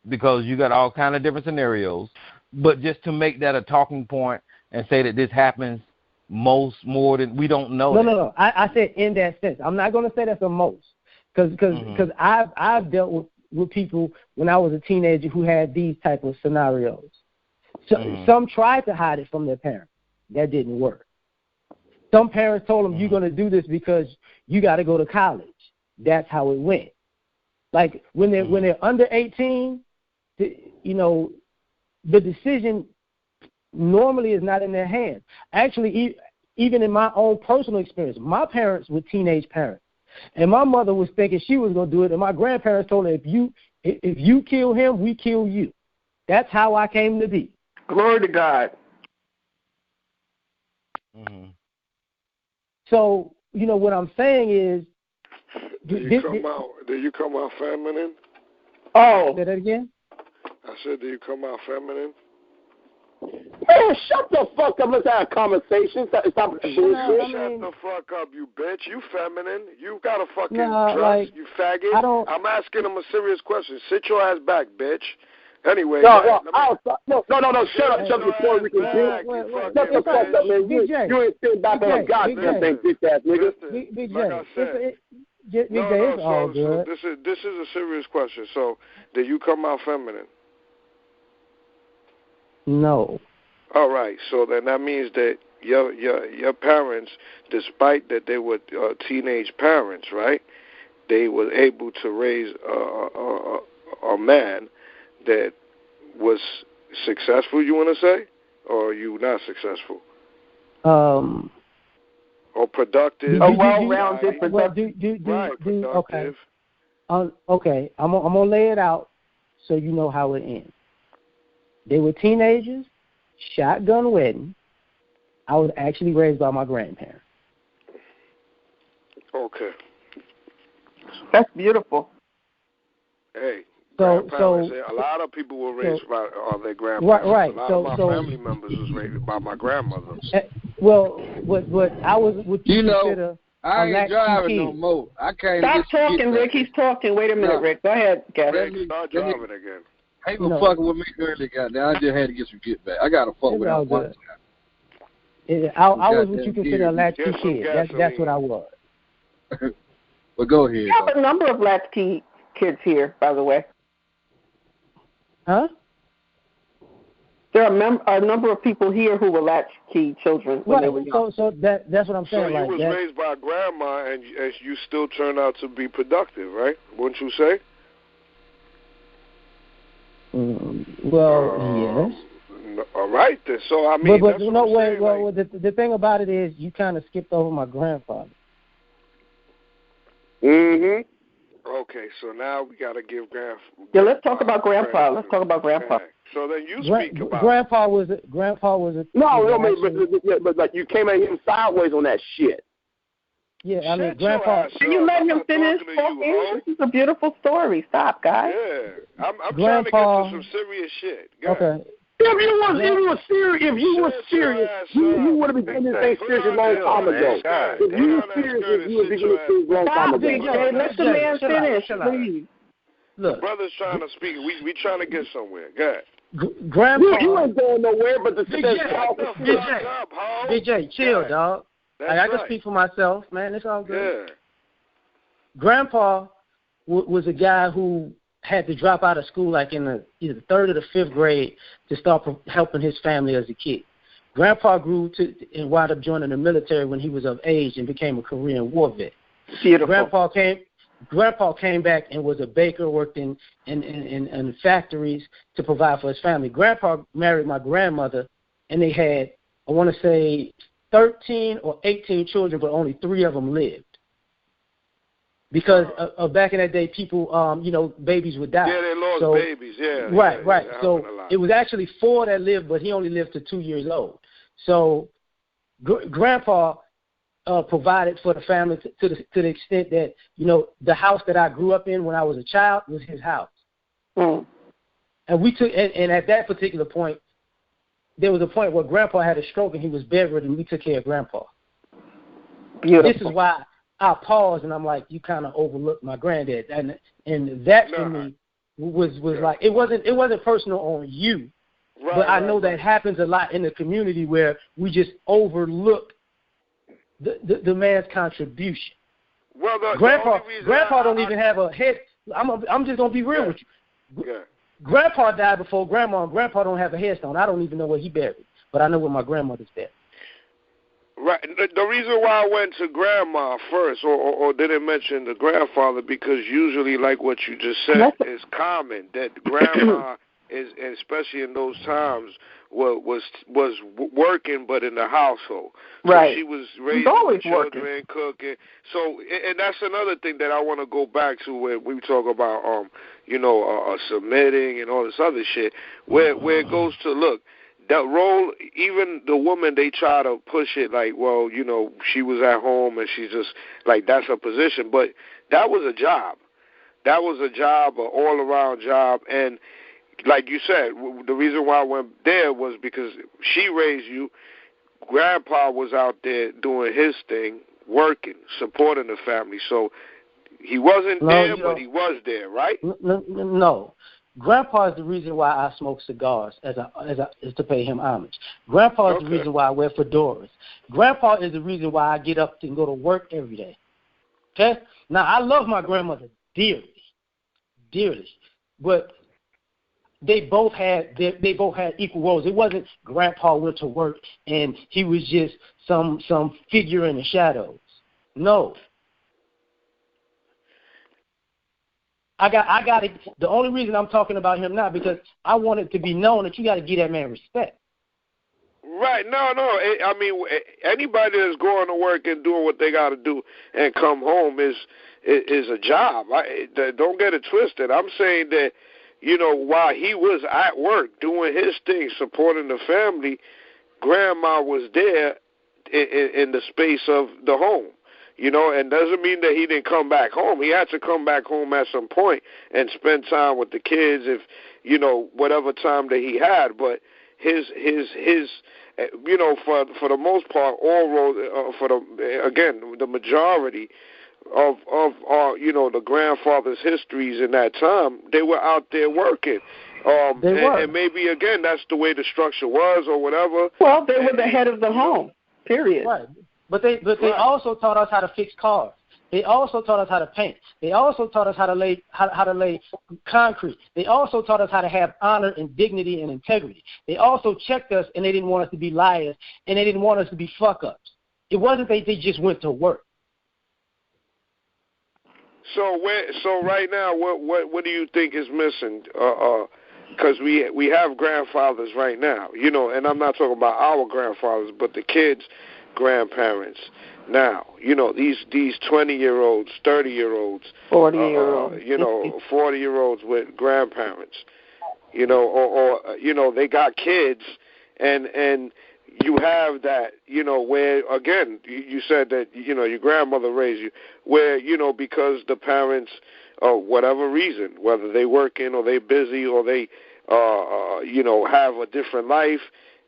because you got all kind of different scenarios. But just to make that a talking point and say that this happens more than we don't know. No. I said in that sense. I'm not going to say that's the most, because I've dealt with people when I was a teenager who had these type of scenarios. So, some tried to hide it from their parents. That didn't work. Some parents told them, you're going to do this because you got to go to college. That's how it went. Like when they're under 18, you know, the decision normally is not in their hands. Actually, even in my own personal experience, my parents were teenage parents, and my mother was thinking she was going to do it, and my grandparents told her, if you kill him, we kill you. That's how I came to be. Glory to God. So, you know, what I'm saying is... Do you come out feminine? Oh. Say that again? I said, do you come out feminine? Man, shut the fuck up. Let's have a conversation. Stop bullshit. Shut the fuck up, you bitch. You feminine. You got a fucking dress, you faggot. I'm asking him a serious question. Sit your ass back, bitch. Anyway, no. Shut up before we can do. Shut the fuck up, man. You ain't sitting back on a goddamn thing, bitch ass nigga. Big J, like I said, it's all good. So this is a serious question. So, did you come out feminine? No. All right. So then that means that your parents, despite that they were teenage parents, right? They were able to raise a man that was successful, you want to say? Or are you not successful? Or productive? Well-rounded, productive. Productive. Okay. I'm going to lay it out so you know how it ends. They were teenagers, shotgun wedding. I was actually raised by my grandparents. Okay. That's beautiful. Hey. So a lot of people were raised by their grandparents. Right. A lot of my family members was raised by my grandmother. Well, what I was would you consider I ain't driving no more. I can't. Stop talking, Rick. He's talking. Wait a minute, Rick. Go ahead, Gavin. Rick, start driving again. He was fucking with me earlier, goddamn. I just had to get some get back. I got to fuck with him one time. I was what you consider a latchkey kid. That's what I was. Well, go ahead. We have a number of latchkey kids here, by the way. Huh? There are a number of people here who were latchkey children when they were young. So that's what I'm saying. So you was raised by grandma, and you still turned out to be productive, right? Wouldn't you say? Yes. All right, then. So I mean, but you know what? Well, the thing about it is, you kind of skipped over my grandfather. Okay, so now we got to give grandpa. Yeah, let's talk about grandpa. Let's talk about grandpa. Okay. So then you speak about grandpa was a but like you came at him sideways on that shit. Yeah, I mean, grandpa. Can you let him finish talking? This is a beautiful story. Stop, guys. Yeah, I'm trying to get to some serious shit. Okay. If you were serious, you would have been doing this thing serious a long time ago. If you were serious, you would be doing this thing a long time ago. Let the man finish, please. Look, brother's trying to speak. We trying to get somewhere. Go ahead. Grandpa, you ain't going nowhere, but the Big J, chill, dog. I can speak for myself, man. It's all good. Yeah. Grandpa was a guy who had to drop out of school like in either the 3rd or the 5th grade to start helping his family as a kid. Grandpa grew and wound up joining the military when he was of age and became a Korean War vet. Beautiful. Grandpa came back and was a baker, worked in factories to provide for his family. Grandpa married my grandmother, and they had, I want to say, 13 or 18 children, but only 3 of them lived. Because back in that day, people, babies would die. Yeah, they lost babies, yeah. Right. Yeah, so it was actually 4 that lived, but he only lived to 2 years old. So Grandpa provided for the family to the extent that, the house that I grew up in when I was a child was his house. Mm. And we took, and at that particular point, there was a point where Grandpa had a stroke and he was bedridden, and we took care of Grandpa. Beautiful. This is why I paused and I'm like, you kind of overlooked my granddad, and that for me was like, it wasn't personal on you, but I know that happens a lot in the community where we just overlook the man's contribution. Well, Grandpa don't even have a head. I'm just gonna be real with you. Yeah. Grandpa died before Grandma, and Grandpa don't have a headstone. I don't even know where he buried, but I know where my grandmother's buried. Right. The reason why I went to Grandma first, or didn't mention the grandfather, because usually, like what you just said, is common that Grandma is, especially in those times, was working, but in the household. So right. She was raising the children, cooking. So, and that's another thing that I want to go back to when we talk about, submitting and all this other shit, where it goes to, look, that role, even the woman, they try to push it like, well, she was at home and she's just, like, that's her position. But that was a job. That was a job, an all-around job. And like you said, the reason why I went there was because she raised you. Grandpa was out there doing his thing, working, supporting the family. So he wasn't there, but he was there, right? No. Grandpa is the reason why I smoke cigars is to pay him homage. Grandpa is the reason why I wear fedoras. Grandpa is the reason why I get up and go to work every day. Okay? Now, I love my grandmother dearly, but they both had equal roles. It wasn't Grandpa went to work and he was just some figure in the shadows. No. I got it. The only reason I'm talking about him now because I want it to be known that you got to give that man respect. Right. No. I mean, anybody that's going to work and doing what they got to do and come home is a job. Don't get it twisted. I'm saying that, while he was at work doing his thing, supporting the family, Grandma was there in the space of the home. And doesn't mean that he didn't come back home. He had to come back home at some point and spend time with the kids, if whatever time that he had. But his for the most part, all roles the majority of the grandfather's histories in that time, they were out there working. And maybe again that's the way the structure was or whatever. Well, they were the head of the home. Period. Right. But they also taught us how to fix cars. They also taught us how to paint. They also taught us how to lay concrete. They also taught us how to have honor and dignity and integrity. They also checked us, and they didn't want us to be liars, and they didn't want us to be fuck-ups. It wasn't they just went to work. So right now, what do you think is missing? Because we have grandfathers right now, and I'm not talking about our grandfathers, but the kids' grandparents now. These 20-year-olds, 30-year-olds, 40-year-olds, 40-year-olds with grandparents. Or they got kids, and you have that, where, again, you said that, your grandmother raised you, where, because the parents, whatever reason, whether they working or they busy or they, have a different life,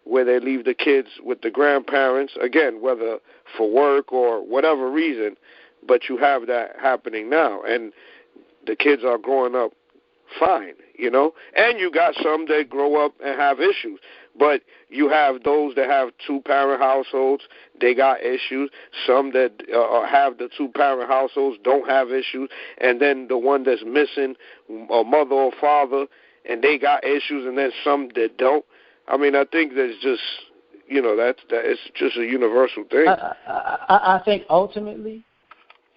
where they leave the kids with the grandparents, again, whether for work or whatever reason, but you have that happening now, and the kids are growing up fine, and you got some that grow up and have issues. But you have those that have two-parent households, they got issues. Some that have the two-parent households don't have issues. And then the one that's missing a mother or father, and they got issues, and then some that don't. I mean, I think that's just, that it's just a universal thing. I think ultimately,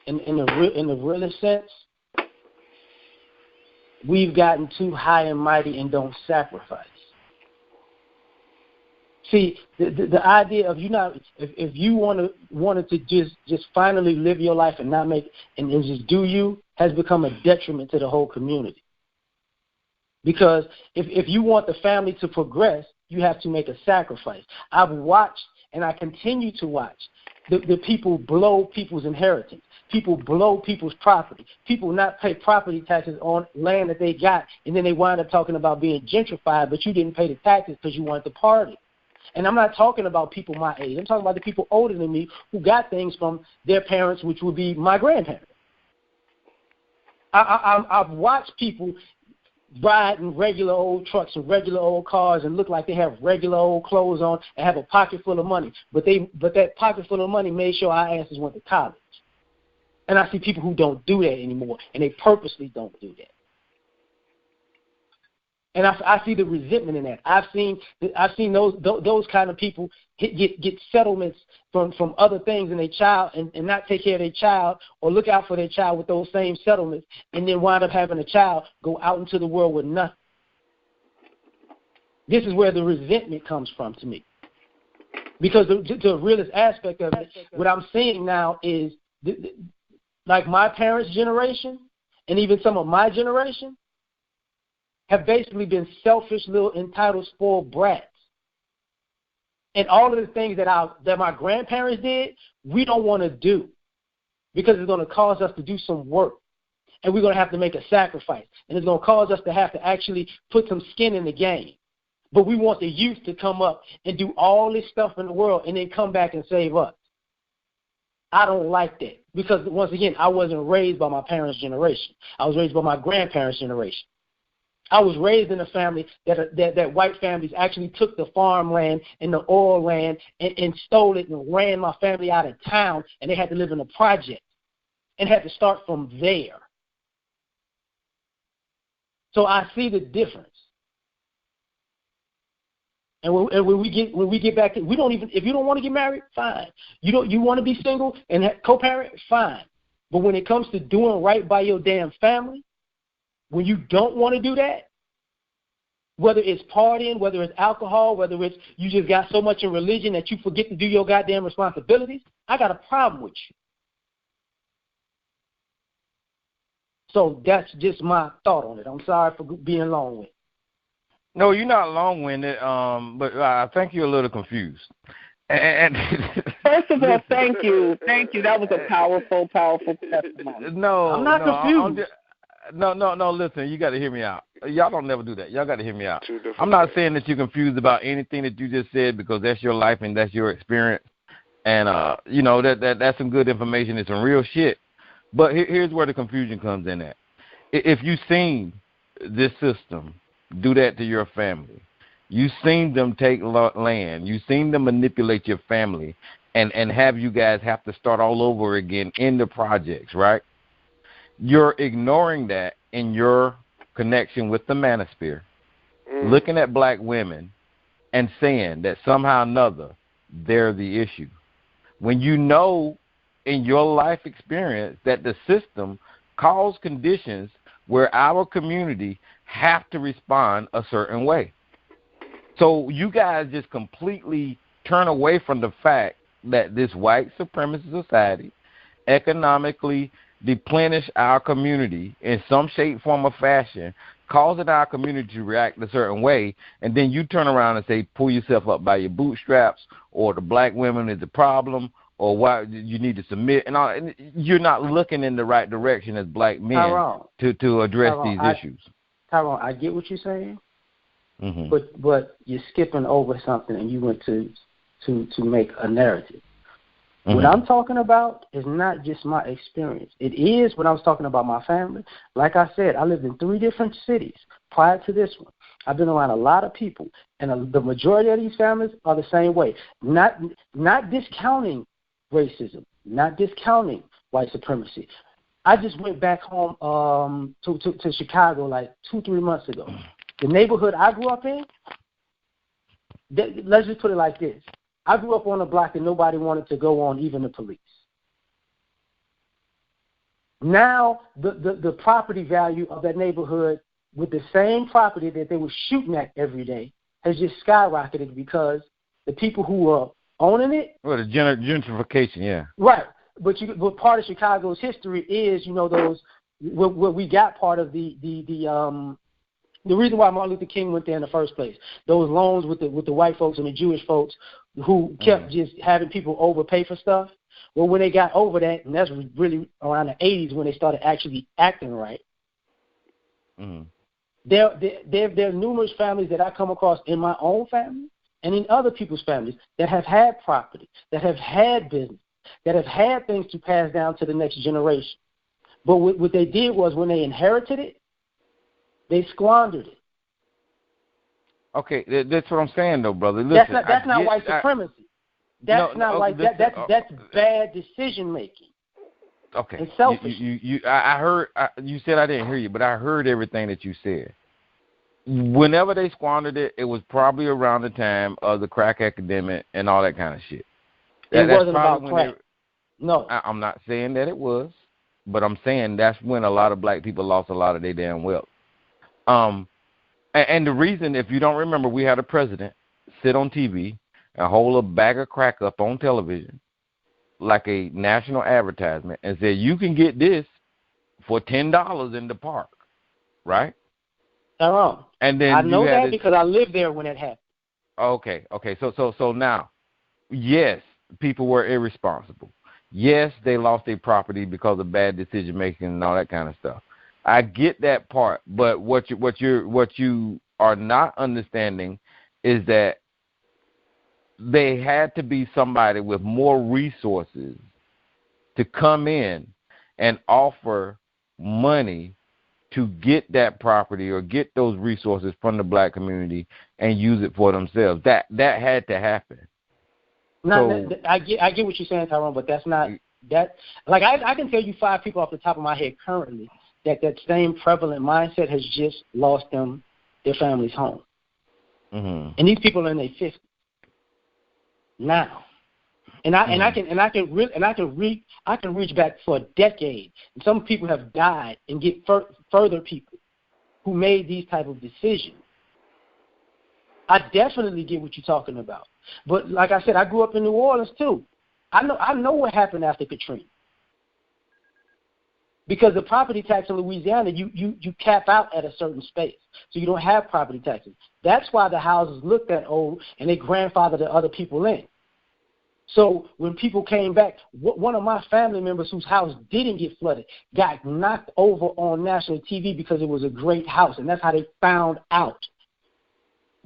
in the realest sense, we've gotten too high and mighty and don't sacrifice. See, the idea of if you wanted to just finally live your life and not make and just do you has become a detriment to the whole community. Because if you want the family to progress, you have to make a sacrifice. I've watched and I continue to watch the people blow people's inheritance. People blow people's property. People not pay property taxes on land that they got, and then they wind up talking about being gentrified, but you didn't pay the taxes because you wanted to party. And I'm not talking about people my age. I'm talking about the people older than me who got things from their parents, which would be my grandparents. I've watched people ride in regular old trucks and regular old cars and look like they have regular old clothes on and have a pocket full of money. But that pocket full of money made sure our asses went to college. And I see people who don't do that anymore, and they purposely don't do that. And I see the resentment in that. I've seen those kind of people get settlements from other things in their child and not take care of their child or look out for their child with those same settlements, and then wind up having a child go out into the world with nothing. This is where the resentment comes from to me. Because the realest aspect of it, what I'm seeing now is like my parents' generation and even some of my generation have basically been selfish, little entitled, spoiled brats. And all of the things that my grandparents did, we don't want to do because it's going to cause us to do some work. And we're going to have to make a sacrifice. And it's going to cause us to have to actually put some skin in the game. But we want the youth to come up and do all this stuff in the world and then come back and save us. I don't like that because, once again, I wasn't raised by my parents' generation. I was raised by my grandparents' generation. I was raised in a family that white families actually took the farmland and the oil land and stole it and ran my family out of town, and they had to live in a project and had to start from there. So I see the difference. And when we get back to, we don't even, if you don't want to get married, fine. You want to be single and co-parent, fine. But when it comes to doing right by your damn family, when you don't want to do that, whether it's partying, whether it's alcohol, whether it's you just got so much in religion that you forget to do your goddamn responsibilities, I got a problem with you. So that's just my thought on it. I'm sorry for being long-winded. No, you're not long-winded, but I think you're a little confused. And first of all, thank you. That was a powerful testimony. No, I'm not confused. No, listen, you got to hear me out. Y'all don't never do that. Y'all got to hear me out. I'm not saying that you're confused about anything that you just said because that's your life and that's your experience. And, that's some good information. It's some real shit. But here's where the confusion comes in at. If you've seen this system do that to your family, you've seen them take land, you've seen them manipulate your family and have you guys have to start all over again in the projects, right? You're ignoring that in your connection with the manosphere, looking at black women and saying that somehow or another they're the issue. When you know in your life experience that the system caused conditions where our community have to respond a certain way. So you guys just completely turn away from the fact that this white supremacist society economically deplenish our community in some shape, form, or fashion, causing our community to react a certain way, and then you turn around and say, pull yourself up by your bootstraps, or the black women is the problem, or why you need to submit, and all. And you're not looking in the right direction as black men to address these issues. Tyrone, I get what you're saying, but you're skipping over something, and you went to make a narrative. Mm-hmm. What I'm talking about is not just my experience. It is when I was talking about my family. Like I said, I lived in 3 different cities prior to this one. I've been around a lot of people, and the majority of these families are the same way. Not discounting racism, not discounting white supremacy. I just went back home to Chicago like 2-3 months ago. The neighborhood I grew up in, let's just put it like this. I grew up on a block that nobody wanted to go on, even the police. Now, the property value of that neighborhood with the same property that they were shooting at every day has just skyrocketed because the people who are owning it. Well, the gentrification, yeah. Right. But part of Chicago's history is, those where we got part of the reason why Martin Luther King went there in the first place. Those loans with the white folks and the Jewish folks who kept just having people overpay for stuff. Well, when they got over that, and that's really around the 80s when they started actually acting right. Mm-hmm. There are numerous families that I come across in my own family and in other people's families that have had property, that have had business, that have had things to pass down to the next generation. But what they did was when they inherited it, they squandered it. Okay, that's what I'm saying, though, brother. Listen, that's not white supremacy. That's bad decision making. Okay. And selfish. I heard. You said I didn't hear you, but I heard everything that you said. Whenever they squandered it, it was probably around the time of the crack epidemic and all that kind of shit. It wasn't about crack. No. I'm not saying that it was, but I'm saying that's when a lot of black people lost a lot of their damn wealth. And the reason, if you don't remember, we had a president sit on TV and hold a bag of crack up on television like a national advertisement and say, you can get this for $10 in the park, right? Wrong. And then I know that because I lived there when it happened. Okay. So now, yes, people were irresponsible. Yes, they lost their property because of bad decision making and all that kind of stuff. I get that part, but what you are not understanding is that they had to be somebody with more resources to come in and offer money to get that property or get those resources from the black community and use it for themselves. That had to happen. No, I get what you're saying, Tyrone, but that's not that. Like I can tell you 5 people off the top of my head currently that same prevalent mindset has just lost their family's home. Mm-hmm. And these people are in their 50s now. And I can reach back for a decade. And some people have died and get further people who made these type of decisions. I definitely get what you're talking about. But like I said, I grew up in New Orleans too. I know what happened after Katrina. Because the property tax in Louisiana, you cap out at a certain space. So you don't have property taxes. That's why the houses looked that old and they grandfathered the other people in. So when people came back, one of my family members whose house didn't get flooded got knocked over on national TV because it was a great house. And that's how they found out.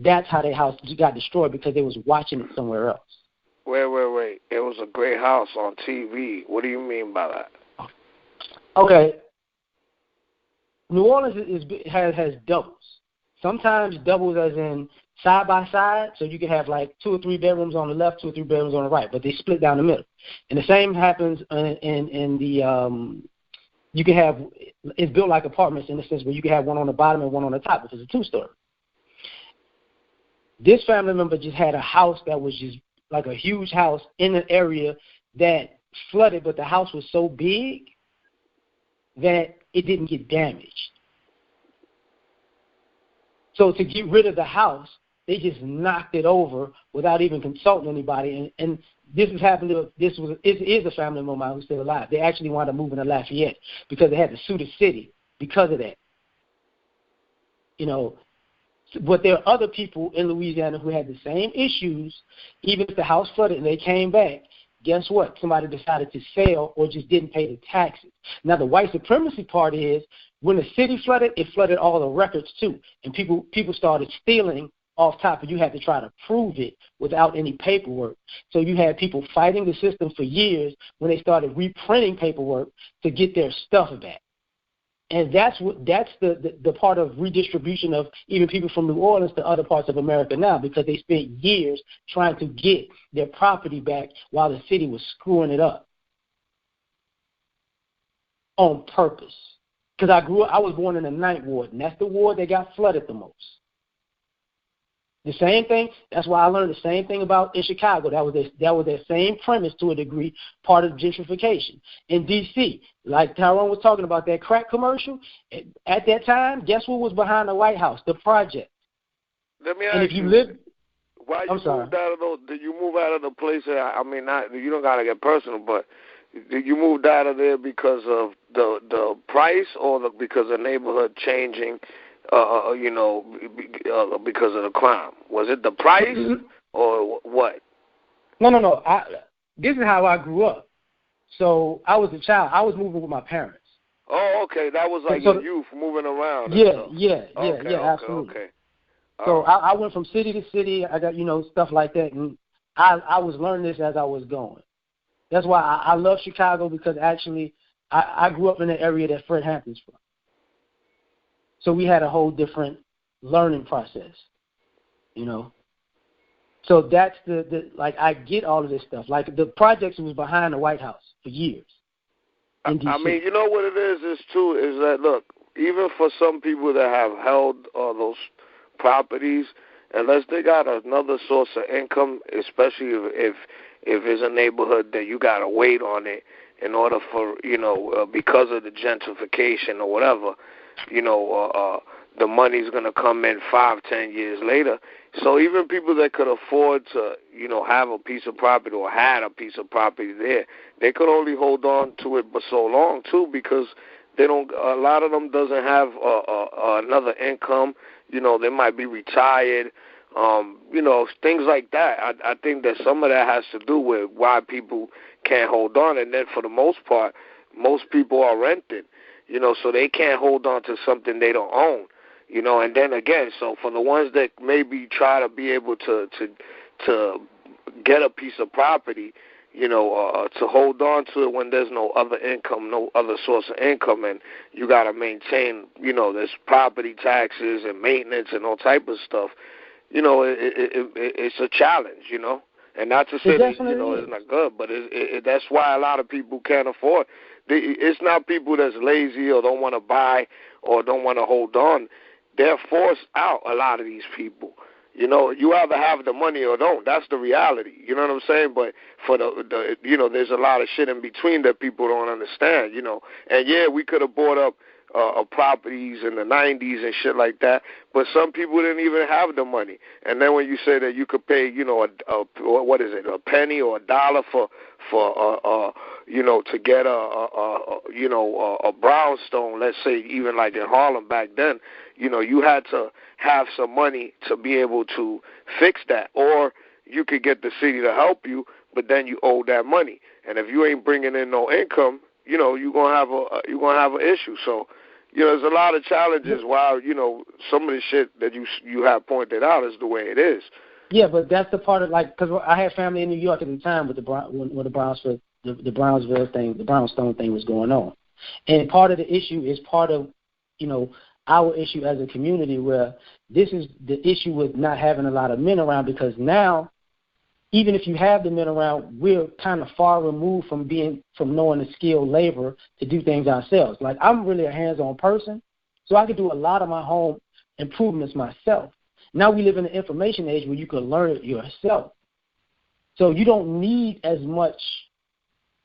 That's how their house got destroyed, because they was watching it somewhere else. Wait. It was a great house on TV. What do you mean by that? Okay, New Orleans has doubles. Sometimes doubles as in side by side, so you can have like 2 or 3 bedrooms on the left, 2 or 3 bedrooms on the right, but they split down the middle. And the same happens in the you can have, it's built like apartments in the sense where you can have one on the bottom and one on the top, which is a 2-story. This family member just had a house that was just like a huge house in an area that flooded, but the house was so big that it didn't get damaged. So to get rid of the house, they just knocked it over without even consulting anybody. And this has happened to, is a family member of mine who's still alive. They actually wound up moving to Lafayette because they had to sue the city because of that. You know, but there are other people in Louisiana who had the same issues, even if the house flooded and they came back. Guess what? Somebody decided to sell or just didn't pay the taxes. Now, the white supremacy part is when the city flooded, it flooded all the records too. And people started stealing off top, and you had to try to prove it without any paperwork. So you had people fighting the system for years when they started reprinting paperwork to get their stuff back. And that's the part of redistribution of even people from New Orleans to other parts of America now, because they spent years trying to get their property back while the city was screwing it up on purpose. Because I was born in the 9th ward, and that's the ward that got flooded the most. The same thing. That's why I learned the same thing about in Chicago. That was their same premise to a degree, part of gentrification. In D.C., like Tyrone was talking about that crack commercial, at that time, guess what was behind the White House? The project. Let me and ask if you live, why you moved out of those? Did you move out of the place? I mean, you don't gotta get personal, but did you move out of there because of the price, or because of the neighborhood changing? Because of the crime. Was it the price or what? No. This is how I grew up. So I was a child. I was moving with my parents. Oh, okay. That was like your youth moving around. Yeah, absolutely. Okay. So I went from city to city. I got, stuff like that. And I was learning this as I was going. That's why I love Chicago, because actually I grew up in the area that Fred Hampton's from. So we had a whole different learning process, So that's I get all of this stuff. Like the projects was behind the White House for years. I mean, you know what it is that, look, even for some people that have held those properties, unless they got another source of income, especially if it's a neighborhood that you got to wait on it in order for, because of the gentrification or whatever, the money's going to come in 5-10 years later. So even people that could afford to, have a piece of property or had a piece of property there, they could only hold on to it for so long too, because a lot of them doesn't have another income. They might be retired, things like that. I think that some of that has to do with why people can't hold on. And then for the most part, most people are rented. So they can't hold on to something they don't own, and then again, so for the ones that maybe try to be able to get a piece of property, to hold on to it when there's no other income, no other source of income, and you got to maintain, there's property taxes and maintenance and all type of stuff, it's a challenge, and not to say that, it's not good, but that's why a lot of people can't afford. It's not people that's lazy or don't want to buy or don't want to hold on. They're forced out, a lot of these people. You either have the money or don't. That's the reality. You know what I'm saying? But for there's a lot of shit in between that people don't understand, And, yeah, we could have bought up properties in the 90s and shit like that, but some people didn't even have the money. And then when you say that you could pay, a penny or $1 for to get a brownstone, let's say, even like in Harlem back then, you had to have some money to be able to fix that, or you could get the city to help you, but then you owe that money. And if you ain't bringing in no income, you're gonna have an issue. So, there's a lot of challenges. While some of the shit that you have pointed out is the way it is. Yeah, but that's the part of because I had family in New York at the time with when the Brownsville thing, the brownstone thing was going on, and part of the issue is part of our issue as a community, where this is the issue with not having a lot of men around, because now, even if you have the men around, we're kind of far removed from knowing the skilled labor to do things ourselves. Like, I'm really a hands-on person, so I can do a lot of my home improvements myself. Now we live in an information age where you can learn it yourself. So you don't need as much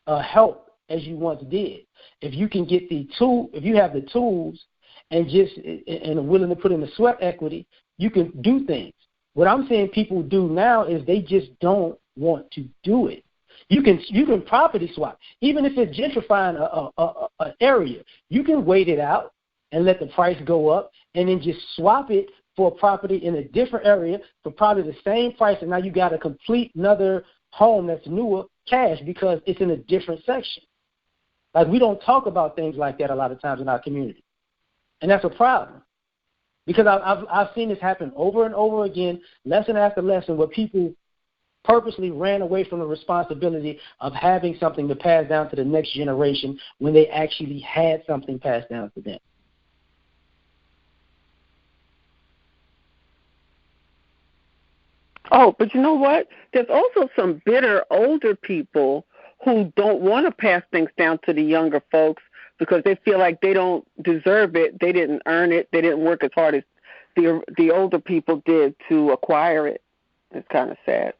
help as you once did. If you can get if you have the tools and are willing to put in the sweat equity, you can do things. What I'm saying people do now is they just don't want to do it. You can property swap. Even if it's gentrifying an area, you can wait it out and let the price go up and then just swap it for a property in a different area for probably the same price, and now you got a complete another home that's newer cash because it's in a different section. Like, we don't talk about things like that a lot of times in our community, and that's a problem. Because I've seen this happen over and over again, lesson after lesson, where people purposely ran away from the responsibility of having something to pass down to the next generation when they actually had something passed down to them. Oh, but you know what? There's also some bitter older people who don't want to pass things down to the younger folks because they feel like they don't deserve it, they didn't earn it, they didn't work as hard as the older people did to acquire it. It's kind of sad.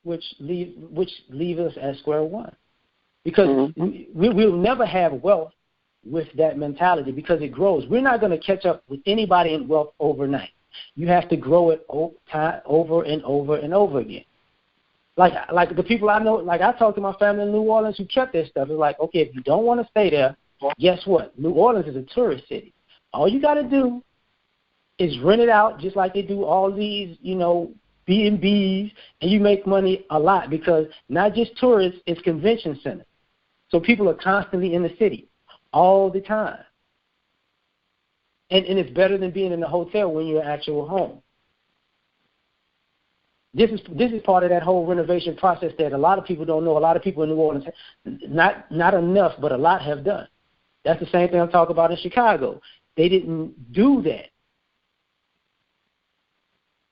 Which leave us at square one, because we'll never have wealth with that mentality because it grows. We're not going to catch up with anybody in wealth overnight. You have to grow it over and over and over again. Like the people I know, like I talk to my family in New Orleans who kept their stuff. It's like, okay, if you don't want to stay there, guess what? New Orleans is a tourist city. All you got to do is rent it out just like they do all these, B&Bs, and you make money a lot because not just tourists, it's convention centers. So people are constantly in the city all the time. And it's better than being in a hotel when you're at your home. This is part of that whole renovation process that a lot of people don't know. A lot of people in New Orleans, not enough, but a lot have done. That's the same thing I'm talking about in Chicago. They didn't do that.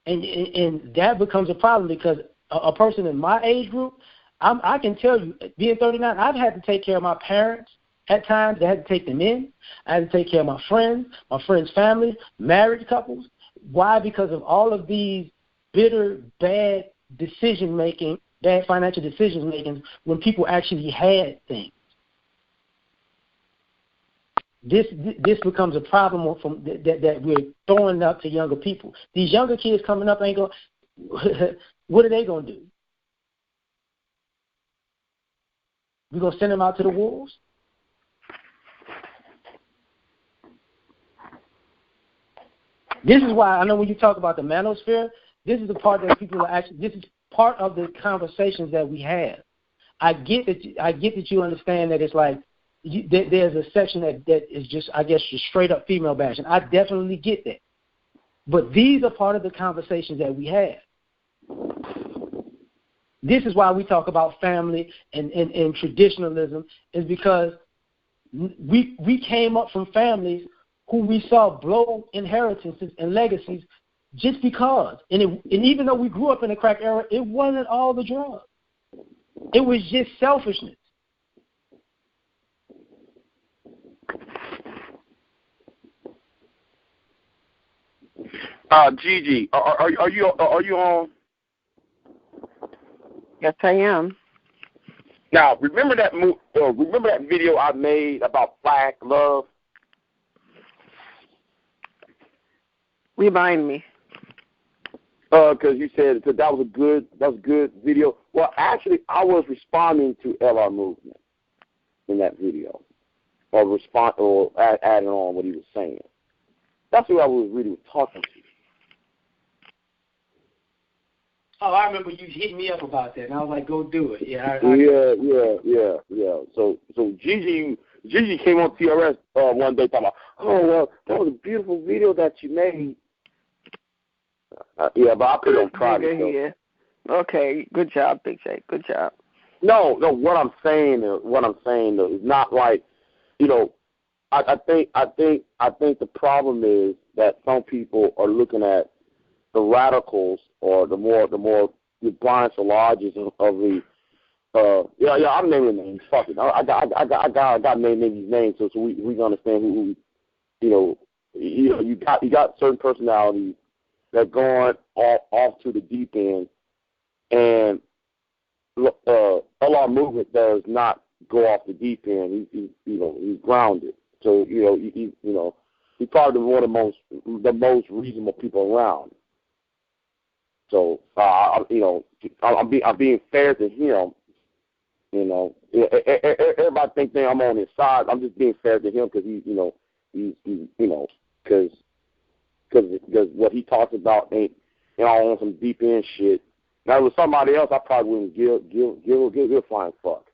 And that becomes a problem because a person in my age group, I can tell you, being 39, I've had to take care of my parents at times. I had to take them in. I had to take care of my friends' families, married couples. Why? Because of all of these bitter, bad decision-making, bad financial decision-making when people actually had things. This becomes a problem that we're throwing up to younger people. These younger kids coming up ain't going. What are they going to do? We going to send them out to the wolves? This is why I know when you talk about the manosphere, this is the part that people are actually. This is part of the conversations that we have. I get that you understand that it's like. There's a section that is just, I guess, just straight up female bashing. I definitely get that. But these are part of the conversations that we have. This is why we talk about family and traditionalism, is because we came up from families who we saw blow inheritances and legacies just because. And even though we grew up in the crack era, it wasn't all the drugs. It was just selfishness. Gigi, are you on? Yes, I am. Now, remember that video I made about Black love? Remind me. Because you said that was a good video. Well, actually, I was responding to Larmovement in that video, or adding on what he was saying. That's who I was really talking to. Oh, I remember you hitting me up about that, and I was like, "Go do it." Yeah. Yeah. So Gigi came on TRS one day talking about, "Oh well, that was a beautiful video that you made." But I put it on private. Yeah. Okay, good job, Big J. Good job. No. What I'm saying though is not like, I think the problem is that some people are looking at the radicals or the more Brian Salages of the I'm naming names. Fuck it. I got to name these names so we can understand who you got certain personalities that going off to the deep end, and Larmovement does not go off the deep end. He's grounded. So he's probably one of the most reasonable people around. So I'm being fair to him. Everybody think that I'm on his side. I'm just being fair to him because because what he talks about ain't all on some deep end shit. Now, if it was somebody else, I probably wouldn't give a flying fuck.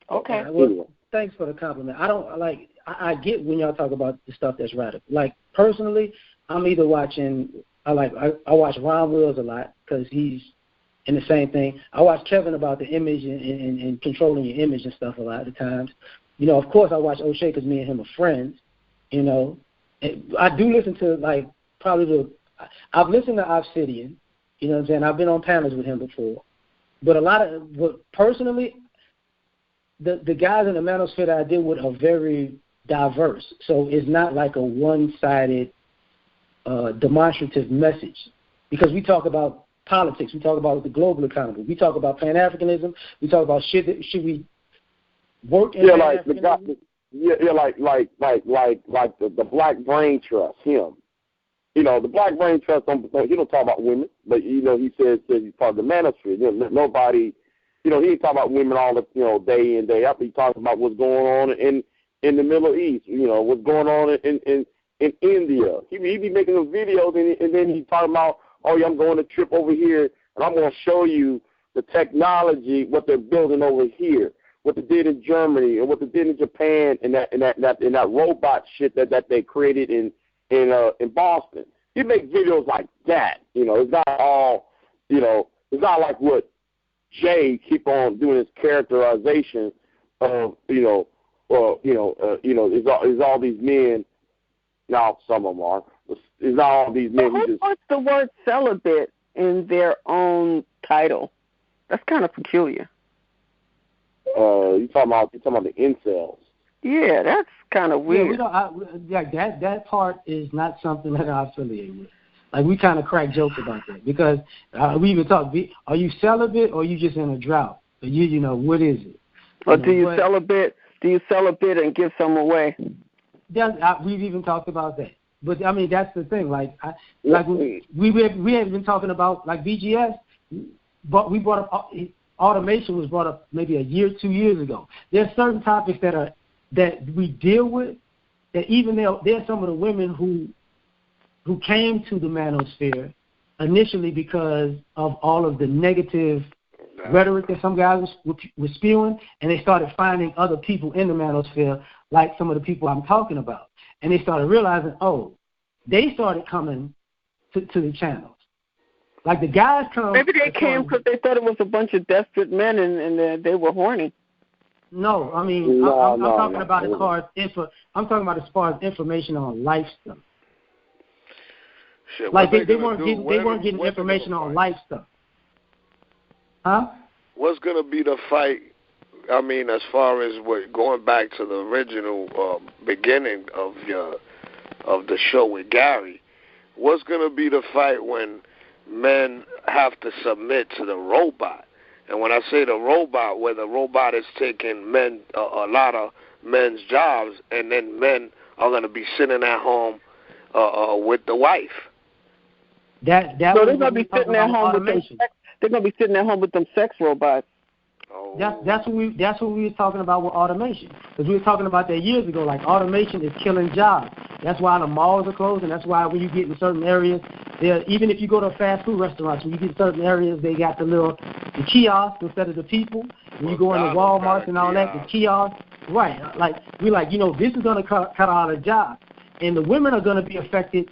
Okay. Well, thanks for the compliment. I don't I get when y'all talk about the stuff that's radical. Like, personally, I'm either watching, I watch Ron Wills a lot because he's in the same thing. I watch Kevin about the image and controlling your image and stuff a lot of times. You know, of course, I watch O'Shea because me and him are friends, you know. And I do listen to, like, I've listened to Obsidian, you know what I'm saying? I've been on panels with him before. But personally, the guys in the manosphere that I deal with are very diverse. So it's not like a one-sided demonstrative message, because we talk about politics, we talk about the global economy, we talk about Pan-Africanism, we talk about should we work in Pan-Africanism? Like the Black Brain Trust, him. You know, the Black Brain Trust, he don't talk about women, but, you know, he says he's part of the manosphere. You know, nobody, you know, he ain't talking about women all the, you know, day in, day out. He's talking about what's going on in the Middle East, you know, what's going on in India. He be making the videos, and then he's talking about, oh, yeah, I'm going to trip over here, and I'm going to show you the technology, what they're building over here, what they did in Germany, and what they did in Japan, and that robot shit that they created in Boston. He make videos like that. You know, it's not all, you know, it's not like what Jay keep on doing his characterization of, is all these men. Now some of them are. Is not all these men. Who puts the word celibate in their own title? That's kind of peculiar. You talking about the incels? Yeah, that's kind of weird. Yeah, that part is not something that I affiliate with. Like, we kind of crack jokes about that, because we even talk. Are you celibate, or are you just in a drought? Or you know, what is it? Or do you celibate? Do you celibate and give some away? We've even talked about that. But I mean, that's the thing. Like we haven't been talking about, like, BGS, but we brought up automation was brought up maybe a year, 2 years ago. There's certain topics that we deal with, that even there's some of the women who came to the manosphere initially because of all of the negative rhetoric that some guys were spewing, and they started finding other people in the manosphere, like some of the people I'm talking about. And they started realizing, they started coming to the channels. Like, the guys come. Maybe they came because they thought it was a bunch of desperate men and they were horny. No, I mean, I'm talking about as far as information on life stuff. Shit, like they weren't getting information on life stuff. Huh? What's gonna be the fight? I mean, as far as going back to the original beginning of the show with Gary, what's gonna be the fight when men have to submit to the robot? And when I say the robot, where the robot is taking a lot of men's jobs, and then men are going to be sitting at home with the wife. So they're going to be sitting at home with them. They're going to be sitting at home with them sex robots. Oh. That's what we were talking about with automation, because we were talking about that years ago. Like, automation is killing jobs. That's why the malls are closed, and that's why when you get in certain areas, even if you go to a fast food restaurant, when you get in certain areas, they got the kiosks instead of the people. When you go into Walmart and all that, the kiosks, right? Like, we're like, this is going to cut out a job, and the women are going to be affected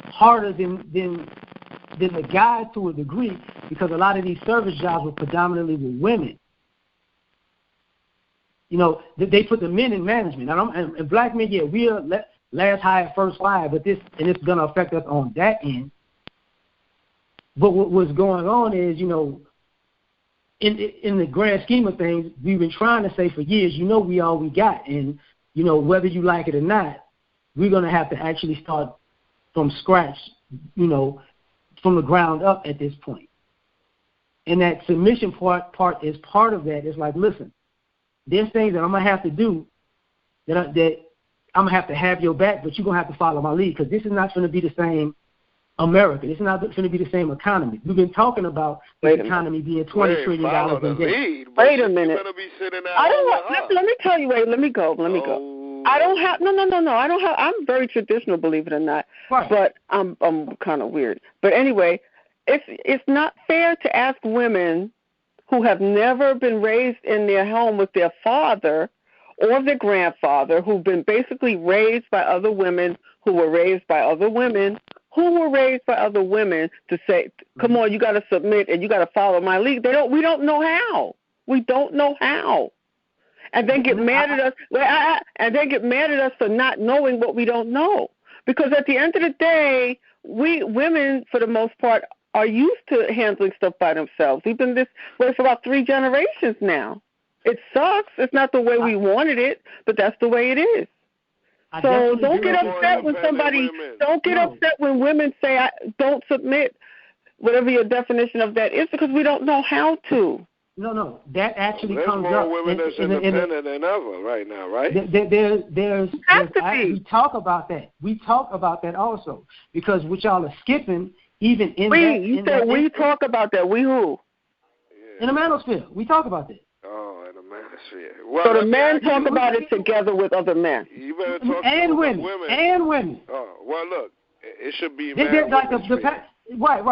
harder than the guys to a degree, because a lot of these service jobs were predominantly with women. They put the men in management. And black men, we are last hired, first fired, but it's going to affect us on that end. But what's going on is, in the grand scheme of things, we've been trying to say for years, we all we got. And, whether you like it or not, we're going to have to actually start from scratch, from the ground up at this point. And that submission part is part of that. It's like, listen, there's things that I'm going to have to do that I'm going to have your back, but you're going to have to follow my lead, because this is not going to be the same America. This is not going to be the same economy. We've been talking about the economy being $20 trillion a day. Wait a minute. Let me tell you, let me go. I don't have, no. I don't have, I'm very traditional, believe it or not, right. But I'm kind of weird. But anyway, it's not fair to ask women who have never been raised in their home with their father, or their grandfather who've been basically raised by other women who were raised by other women who were raised by other women to say, come on, you got to submit and you got to follow my lead. We don't know how. We don't know how. And then get mad at us. And then get mad at us for not knowing what we don't know. Because at the end of the day, we women, for the most part, are used to handling stuff by themselves. We've been this way for about 3 generations now. It sucks. It's not the way we wanted it, but that's the way it is. So don't get upset when somebody. Don't get upset when women say, "Don't submit," whatever your definition of that is, because we don't know how to. No, that actually There's comes up. There's more women that's independent than ever right now, right? We talk about that. We talk about that also, because what y'all are skipping, even in we talk about that. We who? Yeah. In the manosphere, we talk about that. Oh, in the manosphere. Well, so the men talk about it together with other men. You better talk and women. And women. Oh, well, look, it should be Right.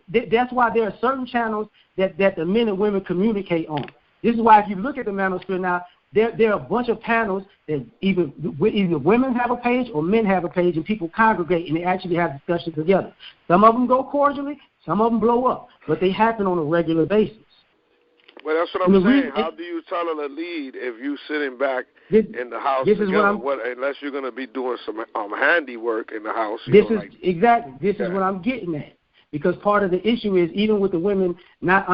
That's why there are certain channels that the men and women communicate on. This is why if you look at the manosphere now, there are a bunch of panels that either women have a page or men have a page, and people congregate and they actually have discussions together. Some of them go cordially, some of them blow up, but they happen on a regular basis. Well, that's what I'm saying. How do you tell her to lead if you sitting back in the house together? Unless you're going to be doing some handiwork in the house. This is what I'm getting at. Because part of the issue is, even with the women not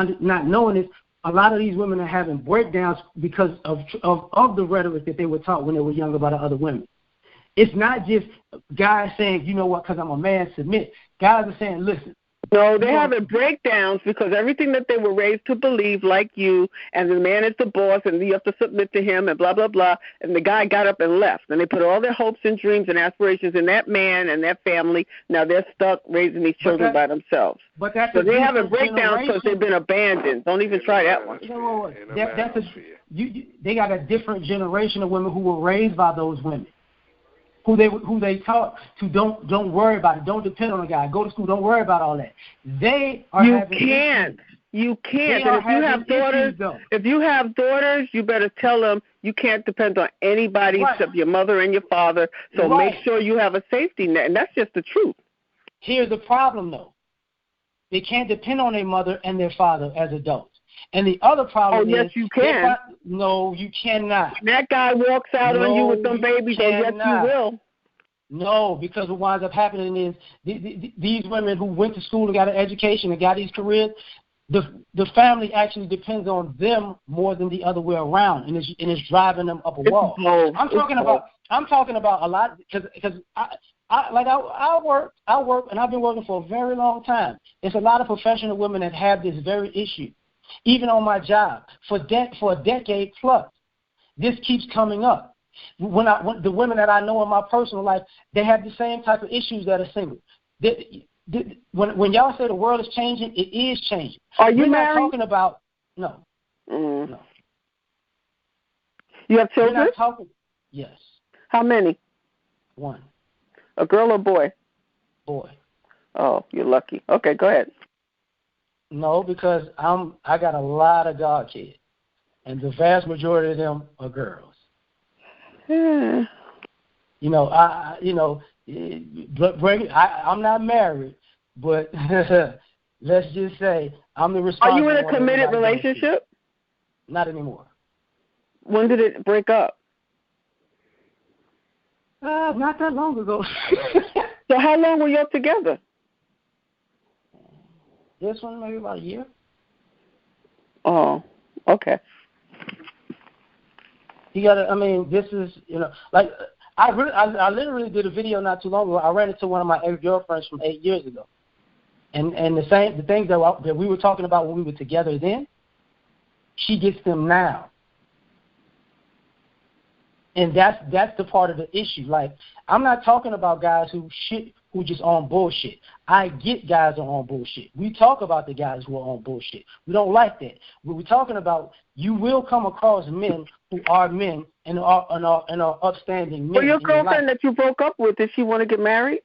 knowing this, a lot of these women are having breakdowns because of the rhetoric that they were taught when they were younger by the other women. It's not just guys saying, you know what, because I'm a man, submit. Guys are saying, listen. No, they're having breakdowns because everything that they were raised to believe, like you, and the man is the boss, and you have to submit to him, and blah, blah, blah, and the guy got up and left. And they put all their hopes and dreams and aspirations in that man and that family. Now they're stuck raising these children by themselves. So they're having breakdowns because they've been abandoned. Don't even try that one. They got a different generation of women who were raised by those women. Who they taught to don't worry about it, don't depend on a guy, go to school, don't worry about all that. They are You can't. And if you have daughters, you better tell them you can't depend on anybody except your mother and your father. So make sure you have a safety net, and that's just the truth. Here's the problem, though. They can't depend on their mother and their father as adults. And the other problem is... Oh, yes, you can. No, you cannot. When that guy walks out on you with some babies, yes, you will. No, because what winds up happening is these women who went to school and got an education and got these careers, the family actually depends on them more than the other way around, and it's driving them up a wall. I'm talking about a lot, because I work, and I've been working for a very long time. There's a lot of professional women that have this very issue. Even on my job, for a decade plus, this keeps coming up. When the women that I know in my personal life, they have the same type of issues that are single. When y'all say the world is changing, it is changing. Are you We're married? not talking about no. No. You have children? Yes. How many? 1. A girl or boy? Boy. Oh, you're lucky. Okay, go ahead. No, because I got a lot of god kids, and the vast majority of them are girls. I'm not married, but let's just say I'm the responsible. Are you in a committed relationship? Not anymore. When did it break up? Not that long ago. So how long were you together? This one, maybe about a year. Oh, okay. This is, like, I literally did a video not too long ago. I ran into one of my ex-girlfriends from 8 years ago. And the things that we were talking about when we were together then, she gets them now. And that's the part of the issue. Like, I'm not talking about guys who just on bullshit. I get guys are on bullshit. We talk about the guys who are on bullshit. We don't like that. What we're talking about, you will come across men who are men and are upstanding men. Well, your girlfriend that you broke up with, did she want to get married?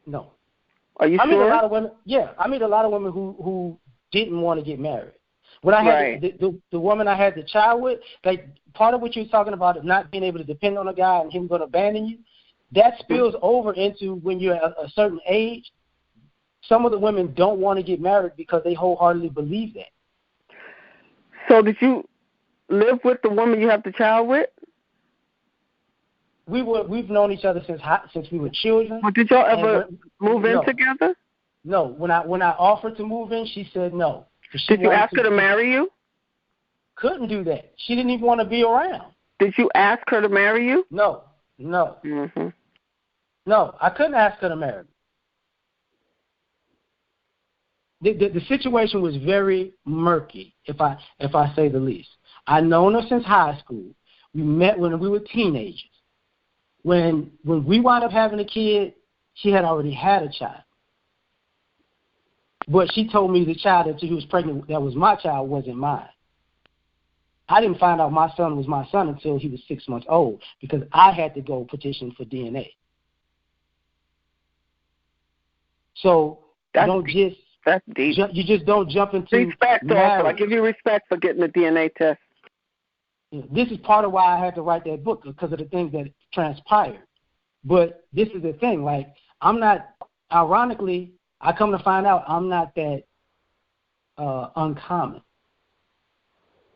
No. Are you sure? I meet a lot of women. Yeah, I meet a lot of women who didn't want to get married. When I had the woman I had the child with, like part of what you're talking about of not being able to depend on a guy and him going to abandon you, that spills over into when you're at a certain age. Some of the women don't want to get married because they wholeheartedly believe that. So did you live with the woman you have the child with? We've known each other since we were children. Well, did y'all ever move in together? No. When I offered to move in, she said no. Did you ask her to marry you? Couldn't do that. She didn't even want to be around. Did you ask her to marry you? No. Mm-hmm. No, I couldn't ask her to marry me. The situation was very murky, if I say the least. I'd known her since high school. We met when we were teenagers. When we wound up having a kid, she had already had a child. But she told me the child that she was pregnant, that was my child, wasn't mine. I didn't find out my son was my son until he was 6 months old because I had to go petition for DNA. So that's don't deep. just that's deep. You just don't jump into respect. marriage. Also, I give you respect for getting the DNA test. This is part of why I had to write that book, because of the things that transpired. But this is the thing, like, I'm not, ironically, I come to find out I'm not that uncommon.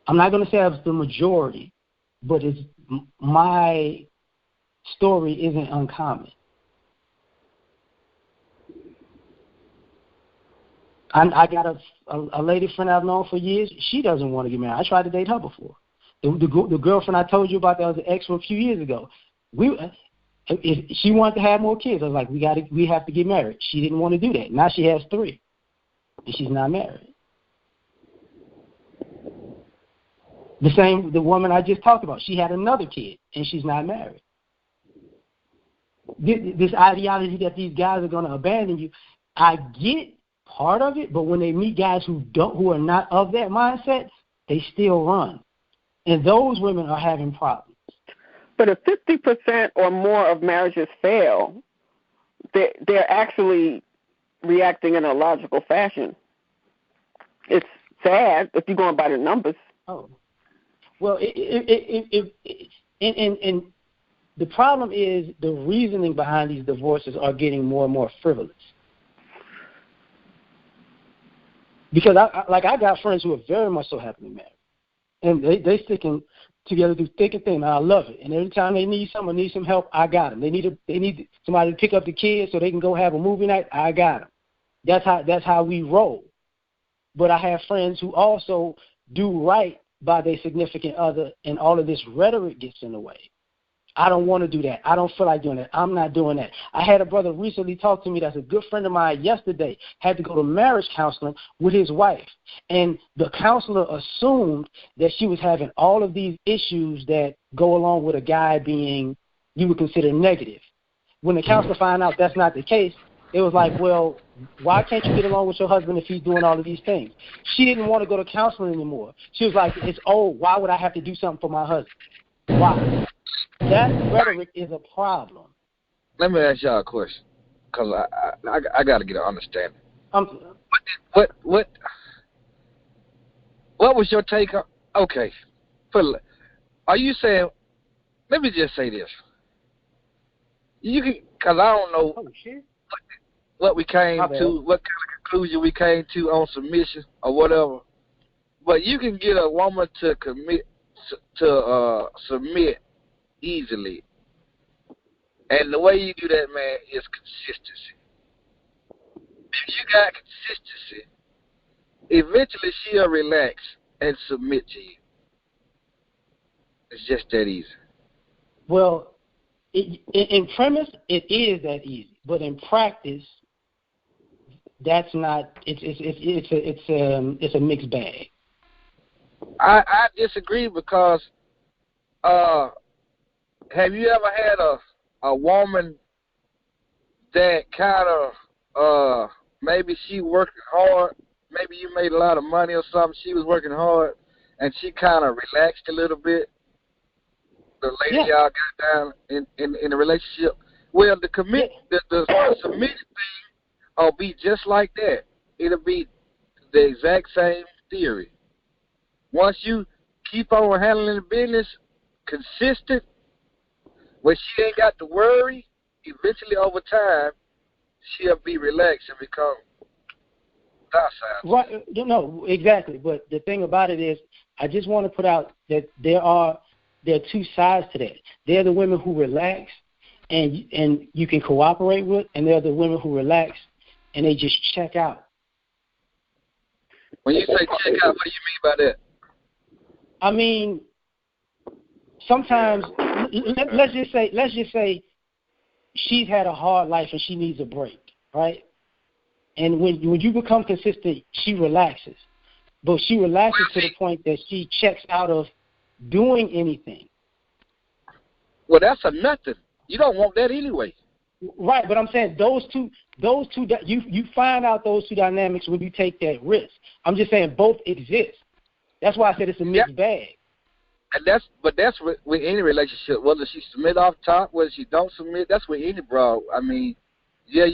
I'm not going to say I was the majority, but my story isn't uncommon. I got a lady friend I've known for years. She doesn't want to get married. I tried to date her before. The girlfriend I told you about that was an ex from a few years ago. She wanted to have more kids. I was like, we have to get married. She didn't want to do that. Now she has 3, and she's not married. The woman I just talked about, she had another kid, and she's not married. This ideology that these guys are going to abandon you, I get part of it, but when they meet guys who are not of that mindset, they still run. And those women are having problems. But if 50% or more of marriages fail, they're actually reacting in a logical fashion. It's sad if you're going by the numbers. Oh. Well, and the problem is the reasoning behind these divorces are getting more and more frivolous. Because I got friends who are very much so happily married. And they sticking together through thick and thin, and I love it. And every time they need someone, need some help, I got them. They need somebody to pick up the kids so they can go have a movie night, I got them. That's how we roll. But I have friends who also do right by their significant other, and all of this rhetoric gets in the way. I don't want to do that. I don't feel like doing that. I'm not doing that. I had a brother recently talk to me that's a good friend of mine yesterday, had to go to marriage counseling with his wife. And the counselor assumed that she was having all of these issues that go along with a guy being, you would consider, negative. When the counselor found out that's not the case, it was like, well, why can't you get along with your husband if he's doing all of these things? She didn't want to go to counseling anymore. She was like, it's old. Why would I have to do something for my husband? Why? That rhetoric is a problem. Let me ask y'all a question, because I got to get an understanding. What was your take on? Okay, are you saying? Let me just say this. You can, because I don't know what we came to, what kind of conclusion we came to on submission or whatever. But you can get a woman to submit easily, and the way you do that, man, is consistency. If you got consistency, eventually she'll relax and submit to you. It's just that easy. Well, in premise, it is that easy, but in practice, that's not. It's a mixed bag. I disagree because. Have you ever had a woman that kind of maybe she working hard, maybe you made a lot of money or something, she was working hard, and she kind of relaxed a little bit? The lady y'all got down in the relationship. Well, the submission thing will be just like that. It'll be the exact same theory. once you keep on handling the business consistent, when she ain't got to worry, eventually over time, she'll be relaxed and become docile. Right? No, exactly. But the thing about it is, I just want to put out that there are two sides to that. There are the women who relax and you can cooperate with, and there are the women who relax and they just check out. When you say check out, what do you mean by that? I mean, sometimes let's just say she's had a hard life and she needs a break, right? And when you become consistent, she relaxes. But she relaxes to the point that she checks out of doing anything. Well, that's a nothing. You don't want that anyway. Right, but I'm saying those two you find out those two dynamics when you take that risk. I'm just saying both exist. That's why I said it's a mixed bag. And that's with any relationship, whether she submit off top, whether she don't submit. That's with any bro. I mean, yeah,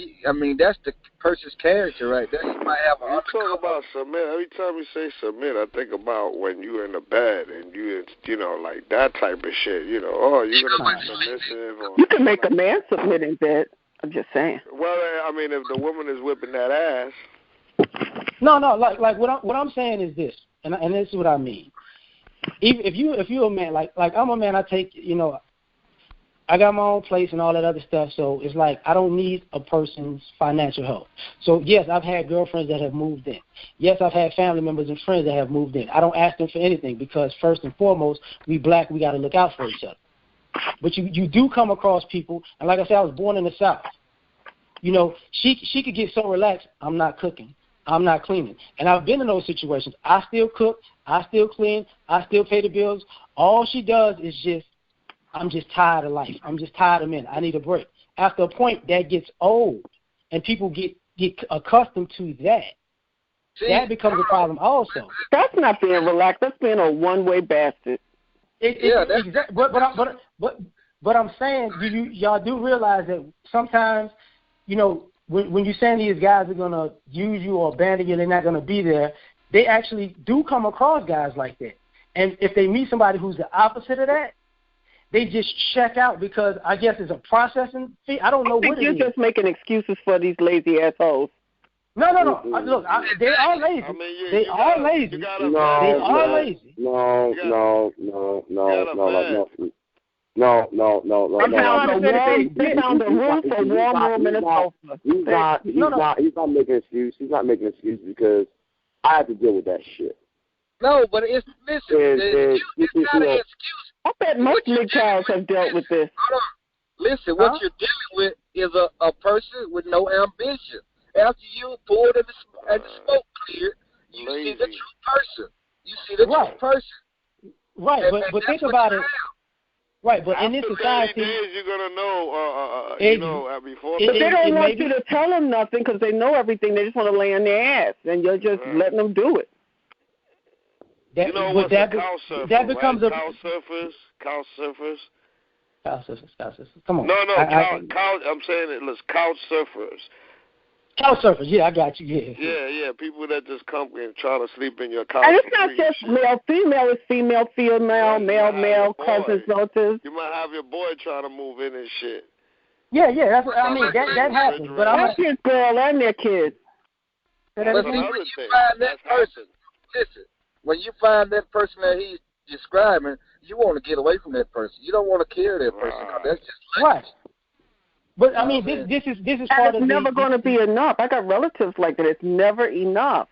that's the person's character right there. You might have you talk about submit. Every time you say submit, I think about when you're in the bed and you like that type of shit. You're gonna be submissive. Or, you can make a man submit in bed. I'm just saying. Well, I mean, if the woman is whipping that ass. No, like what I'm saying is this, and this is what I mean. If you're a man, like I'm a man, I take I got my own place and all that other stuff, so it's like I don't need a person's financial help. So, yes, I've had girlfriends that have moved in. Yes, I've had family members and friends that have moved in. I don't ask them for anything because, first and foremost, we black, we got to look out for each other. But you do come across people, and like I said, I was born in the South. She could get so relaxed, I'm not cooking, I'm not cleaning. And I've been in those situations. I still cook, I still clean, I still pay the bills. All she does is I'm just tired of life. I'm just tired of men. I need a break. After a point, that gets old, and people get accustomed to that. That becomes a problem also. That's not being relaxed. That's being a one-way bastard. Exactly. But I'm saying, y'all do realize that sometimes, when you're saying these guys are gonna use you or abandon you, they're not gonna be there. They actually do come across guys like that. And if they meet somebody who's the opposite of that, they just check out because I guess it's a processing fee. I don't know what it is. You're just making excuses for these lazy assholes. No. Look, they are lazy. I mean, they are lazy. They are lazy. No. I'm trying to say they found a room for one room in a sofa. He's not making an excuse. He's not making an excuse because I have to deal with that shit. No, but it's not an excuse. I bet most MGTOWs have dealt with this. Hold on. Listen, what you're dealing with is a person with no ambition. After you pulled and the smoke cleared, you see the true person. You see the true person. Right, but think about it. Right, but in this society, 30 days you're gonna know. Before. But they don't want you to tell them nothing because they know everything. They just want to lay on their ass, and you're just letting them do it. That becomes a cow surfers. Couch surfers. Come on. No. I'm saying it. Let's couch surfers. Couch surfers. Yeah, I got you. Yeah. People that just come and try to sleep in your couch. And it's not just male, female. It's female, male, cousins, relatives. You might have your boy trying to move in and shit. Yeah. That's what I mean. That happens. But that's his girl and their kids. But see, when you find that person, listen. When you find that person that he's describing, you want to get away from that person. You don't want to carry that person. That's just right. But I mean, this is part of. It's never going to be enough. I got relatives like that. It's never enough.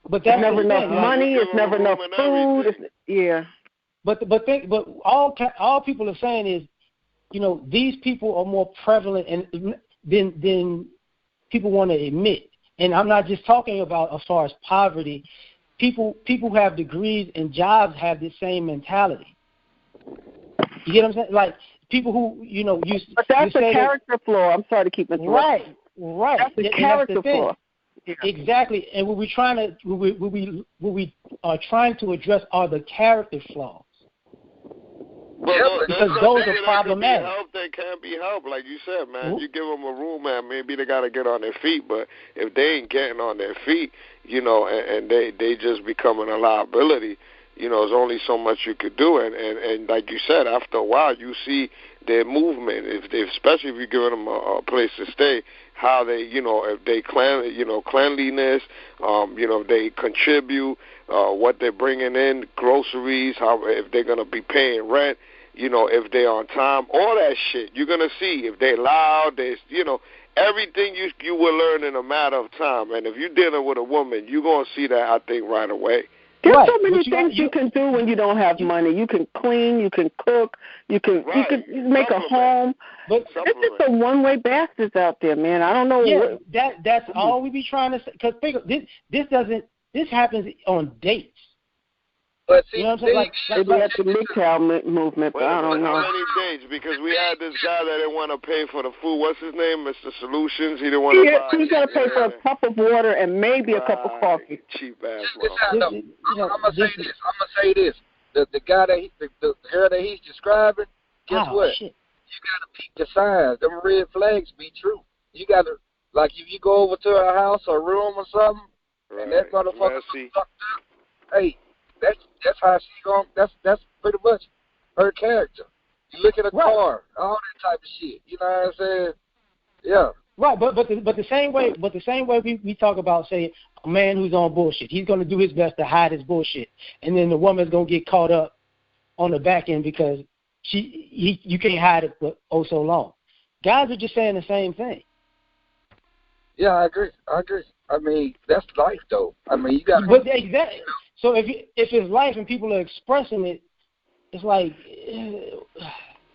But that's never enough money. It's never enough food. But all people are saying is, these people are more prevalent than people want to admit. And I'm not just talking about as far as poverty. People who have degrees and jobs have the same mentality. You get what I'm saying? Like people who But that's a character flaw. I'm sorry to keep interrupting. Right. That's a character flaw. Exactly. And what we are trying to address are the character flaws. because those are problematic. That can't be helped, like you said, man. You give them a room, man. Maybe they got to get on their feet, but if they ain't getting on their feet, you know, and they just becoming a liability, you know, there's only so much you could do, and like you said, after a while, you see their movement. Especially if you're giving them a place to stay, how they, you know, if they cleanliness, you know, they contribute, what they're bringing in, groceries, how if they're gonna be paying rent, you know, if they're on time, all that shit. You're gonna see if they're loud. They, you know, everything you will learn in a matter of time. And if you're dealing with a woman, you're gonna see that, I think, right away. There's so many things you can do when you don't have money. You can clean, you can cook, you can make a home. But it's just a one-way bastards out there, man. I don't know. Yeah, that's all we be trying to say. Because this happens on dates. But see, you know what I'm saying? Like that's the MGTOW movement, but I don't know. How many dates? Because we had this guy that didn't want to pay for the food. What's his name? Mr. Solutions. He didn't want to buy. He's got to pay for a cup of water and maybe a cup of coffee. Cheap ass. I'm gonna say this. The guy that the girl that he's describing. Guess what? Shit. You gotta peep the signs. Them red flags be true. You gotta, like, if you go over to her house or room or something, and that motherfucker sucked up. Hey. That's how she going. That's pretty much her character. You look at a car, all that type of shit. You know what I'm saying? Yeah. Right, but the same way we talk about, say, a man who's on bullshit. He's going to do his best to hide his bullshit, and then the woman's going to get caught up on the back end because you can't hide it for so long. Guys are just saying the same thing. Yeah, I agree. I mean, that's life, though. I mean, you got. But exactly. So if it's life and people are expressing it, it's like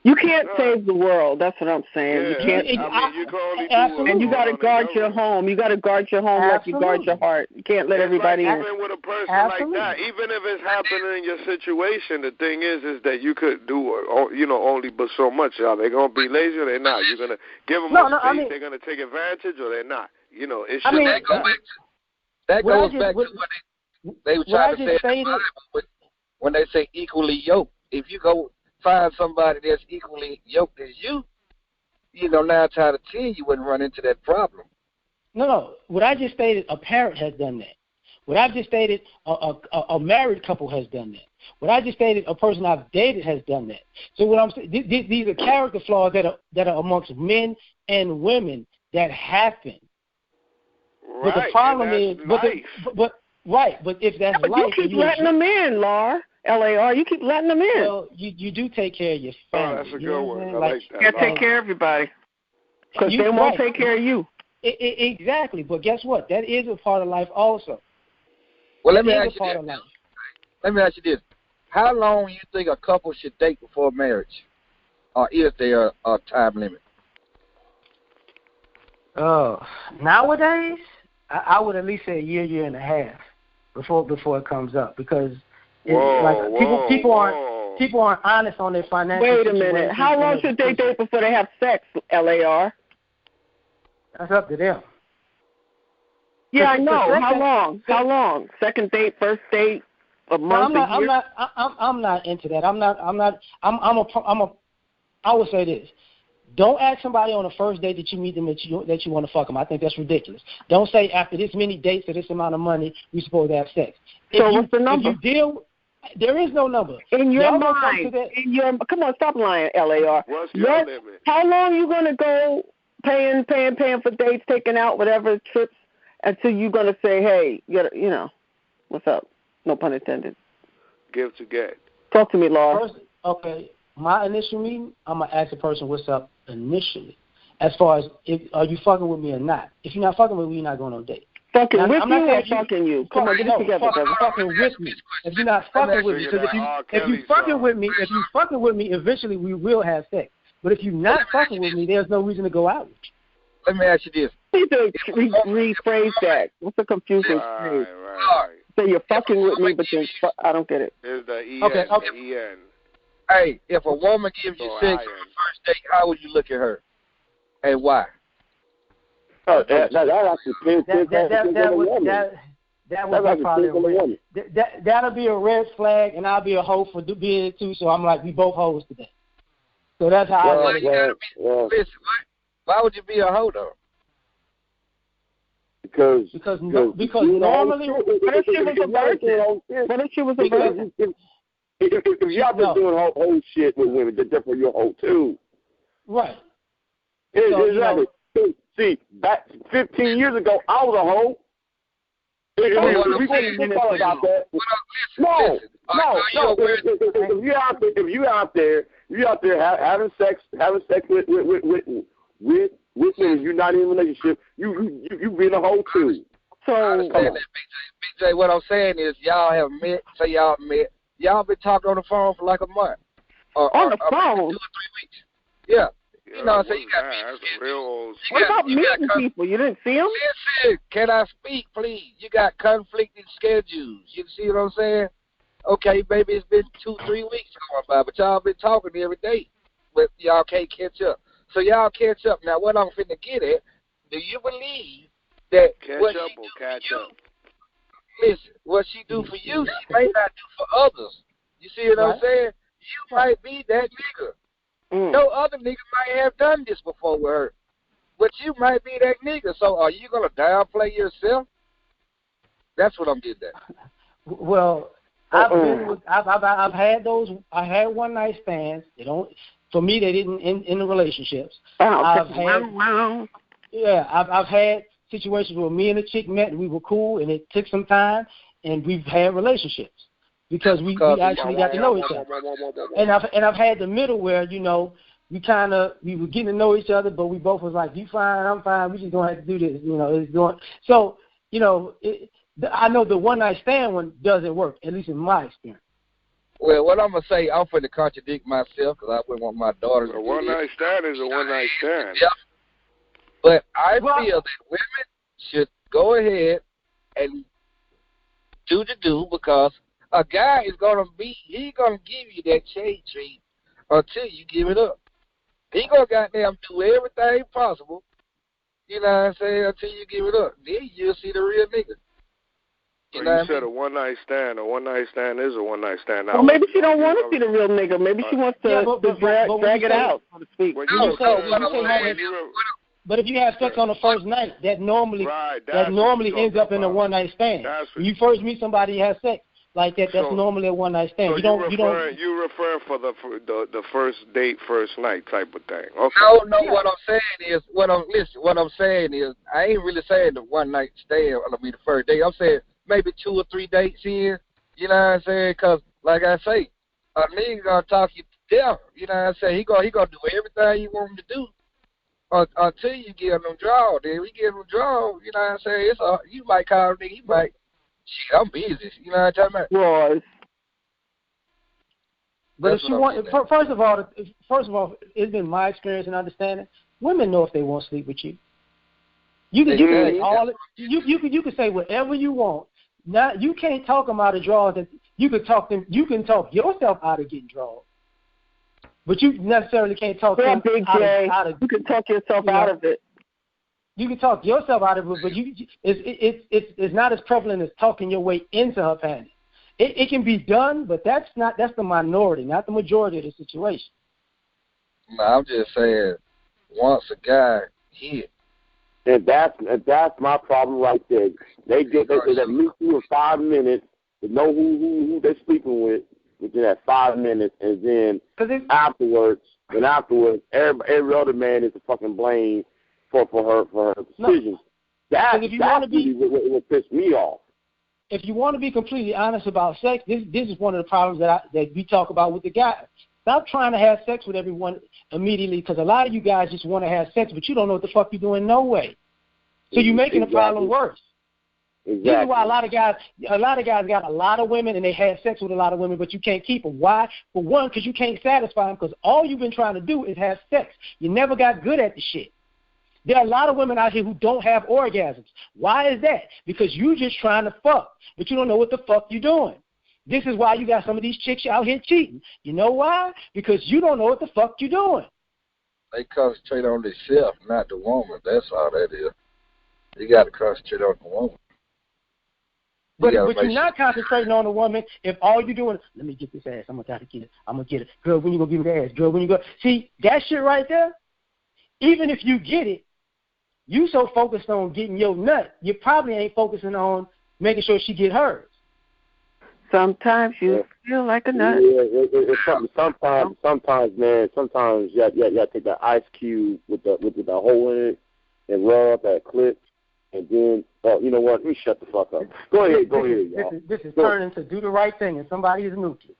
you can't save the world. That's what I'm saying. Yeah, you can't. you can only and you got to guard your home. You got to guard your home like you guard your heart. You can't let everybody in. Even with a person like that, even if it's happening in your situation, the thing is that you could do, you know, only but so much. Are they gonna be lazy or they're not? You're gonna give them space. They're gonna take advantage or they're not. You know, it's that goes back to what they were trying to say when they say equally yoked. If you go find somebody that's equally yoked as you know, 9 times out of 10 you wouldn't run into that problem. No. What I just stated, a parent has done that. What I just stated, a married couple has done that. What I just stated, a person I've dated has done that. So what I'm saying, these are character flaws that are amongst men and women that happen. Right. But the problem is, but if that's life, you keep letting them in, LAR. You keep letting them in. Well, you do take care of your family. Oh, that's a good one. I like that. You take care of everybody because they won't take care of you. Exactly, but guess what? That is a part of life also. Well, let me ask you this. How long do you think a couple should date before marriage, or is there a time limit? Nowadays, I would at least say a year and a half before it comes up because people aren't honest on their financial. Wait a minute. How long should they date before they have sex, LAR? That's up to them. Yeah, I know. How long? Second date, first date, a month, a year? I'm not into that. I would say this. Don't ask somebody on the first date that you meet them that you want to fuck them. I think that's ridiculous. Don't say after this many dates for this amount of money we're supposed to have sex. What's the number? There is no number. In your mind. Come on, stop lying, LAR. What's your limit? How long you gonna go paying for dates, taking out whatever trips until you're gonna say, hey, you know, what's up? No pun intended. Give to get. Talk to me, Laura. Okay. My initial meeting, I'm going to ask the person what's up initially. As far as, are you fucking with me or not? If you're not fucking with me, you're not going on a date. Fucking with you or fucking you? Come on, get it together, brother. Fucking with me. If you're not fucking with me, because if you fucking with me, eventually we will have sex. But if you're not fucking with me, there's no reason to go out with you. Let me ask you this. Please rephrase that. What's the confusing phrase? Right. So you're fucking with me, but I don't get it. It's the EN. Okay. The EN. Hey, if a woman gives you sex on the first date, how would you look at her, and why? Oh, that actually That would be probably that'll be a red flag, and I'll be a hoe for being it too. So I'm like, we both hoes today. So that's how I listen, why would you be a hoe though? Because normally, what if she was a virgin? What if she was a virgin? If y'all been doing whole shit with women, they're different. You're a hoe too. Right. Exactly. See, back 15 years ago, I was a hoe. If you out there having sex with women, you're not in a relationship, you being a hoe too. So I understand that, BJ. What I'm saying is, y'all been talking on the phone for like a month. On the phone? 2 or 3 weeks. Yeah. You know what I'm saying? What about meeting people? You didn't see them? Listen, can I speak, please? You got conflicting schedules. You see what I'm saying? Okay, maybe it's been 2-3 weeks going by, but y'all been talking every day. But y'all can't catch up. So y'all catch up. Now, what I'm finna get at, do you believe that listen, what she do for you, she may not do for others. You see what I'm saying? You might be that nigga. No other nigga might have done this before with her, but you might be that nigga. So are you gonna downplay yourself? That's what I'm getting at. Well, I've had those. I had one night stands. For me, they didn't in the relationships. I've had situations where me and a chick met and we were cool, and it took some time, and we've had relationships. Because we actually got to know each other. And I've had the middle where, we were getting to know each other, but we both was like, you fine, I'm fine, we just don't have to do this, So, I know the one night stand one doesn't work, at least in my experience. Well, what I'm going to say, I'm going to contradict myself because I wouldn't want my daughters to do one night stand is a one night stand. Yeah. But I feel that women should go ahead and do the do, because a guy is gonna give you that shade treat until you give it up. He gonna goddamn do everything possible, you know what I'm saying, until you give it up. Then you'll see the real nigga. You said a one night stand. A one night stand is a one night stand. Well, maybe she don't want to see the real nigga. Maybe she wants to drag it out, so to speak. But if you have sex on the first night, that normally ends up in a one night stand. When you first meet somebody and have sex like that, that's normally a one night stand. So you refer for the first date, first night type of thing. Okay. No. What I'm saying is, I ain't really saying the one night stand. I mean the first date. I'm saying maybe 2 or 3 dates in. You know what I'm saying? Because like I say, a nigga gonna talk you to death. You know what I'm saying? He gonna do everything you want him to do until you get him draw. Then we get him draw. You know what I'm saying? You might call him nigga. He might. Shit, I'm busy. You know what I'm talking about? Right. But if she first of all, it's been my experience and understanding. Women know if they want to sleep with you. You can you can say whatever you want. Now you can't talk them out of draws. You can talk yourself out of getting draws. But you necessarily can't talk them out of. You can talk yourself out of it. You can talk yourself out of it, but it's not as prevalent as talking your way into her panties. It can be done, but that's the minority, not the majority of the situation. No, I'm just saying, once a guy hit. And that's my problem right there. They meet you in 5 minutes, to know who they're sleeping with within that 5 minutes, and then afterwards, every other man is to fucking blame for her decisions. That's what pissed me off. If you want to be completely honest about sex, this is one of the problems that we talk about with the guys. Stop trying to have sex with everyone immediately, because a lot of you guys just want to have sex, but you don't know what the fuck you're doing no way. So you're making the problem worse. Exactly. This is why a lot of guys got a lot of women and they have sex with a lot of women, but you can't keep them. Why? For one, because you can't satisfy them, because all you've been trying to do is have sex. You never got good at the shit. There are a lot of women out here who don't have orgasms. Why is that? Because you just trying to fuck, but you don't know what the fuck you're doing. This is why you got some of these chicks out here cheating. You know why? Because you don't know what the fuck you're doing. They concentrate on themselves, not the woman. That's all that is. You got to concentrate on the woman. But you're not concentrating on the woman if all you're doing is, let me get this ass. I'm going to get it. I'm going to get it. Girl, when you going to give me the ass? Girl, when you go? See, that shit right there, even if you get it, you so focused on getting your nut, you probably ain't focusing on making sure she get hers. Sometimes you feel like a nut. Yeah, it's sometimes, man. Sometimes you gotta take that ice cube with the hole in it and rub that clip, and then you know what? Let me shut the fuck up. Go ahead, y'all. This is turning to do the right thing, and somebody is nuking.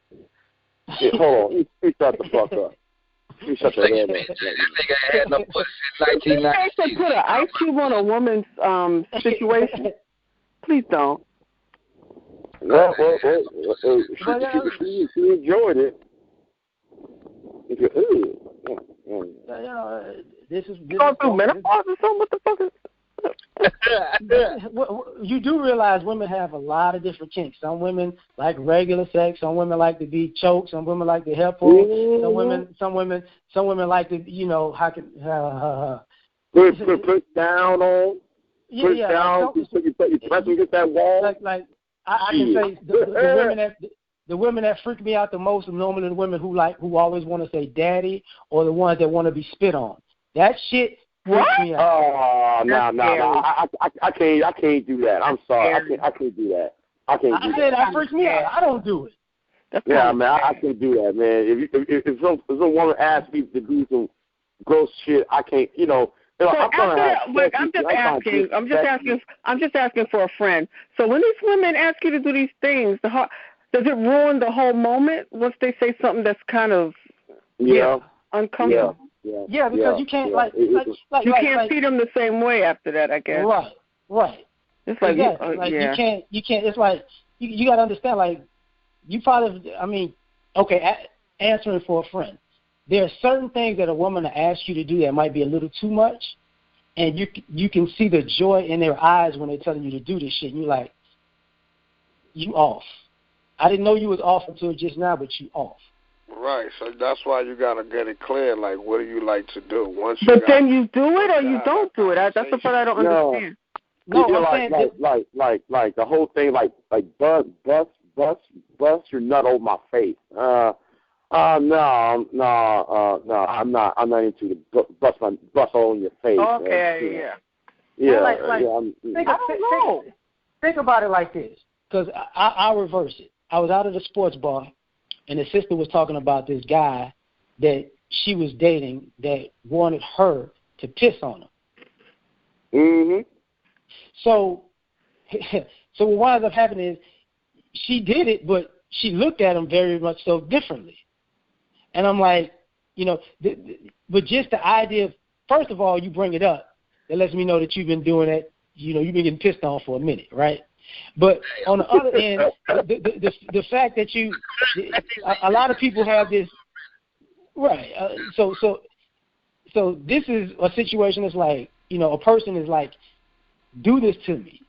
Yeah, hold on, you shut the fuck up. You shut the head up. This nigga had no pussy since 1996. You put an ice cube on a woman's situation? Please don't. Well, she enjoyed it. This is going through menopause or something? What the fuck is? You do realize women have a lot of different kinks. Some women like regular sex. Some women like to be choked. Some women like to help pull. Some women like to, you know, put down on. Put down. You press against that wall. Like I can say the women that freak me out the most are normally the women who always want to say daddy, or the ones that want to be spit on. That shit. What? No. I can't do that. I'm sorry. I can't do that. I can't do that. That freaks me out. I don't do it. Yeah, man, I can't do that, man. If some woman asks me to do some gross shit, I can't. You know. I'm just asking for a friend. So when these women ask you to do these things, does it ruin the whole moment once they say something that's kind of uncomfortable? Yeah, because you can't you can't see them the same way after that, I guess. Right. It's like, you can't. It's like you got to understand. Like you probably, answering for a friend. There are certain things that a woman will ask you to do that might be a little too much, and you can see the joy in their eyes when they're telling you to do this shit. And you're like, you off. I didn't know you was off until just now, but you off. Right, so that's why you gotta get it clear. Like, what do you like to do? Then you do it or you don't do it. That's the part I don't understand. No, like the whole thing, like bust your nut over my face. No, I'm not into the bust hole in your face. Okay, Think about it like this, because I'll reverse it. I was out at a sports bar, and the sister was talking about this guy that she was dating that wanted her to piss on him. Mm-hmm. So what winds up happening is she did it, but she looked at him very much so differently. And I'm like, but just the idea of, first of all, you bring it up, that lets me know that you've been doing it, you've been getting pissed on for a minute, right? But on the other end, the fact that a lot of people have this, right? So this is a situation that's like, a person is like, do this to me.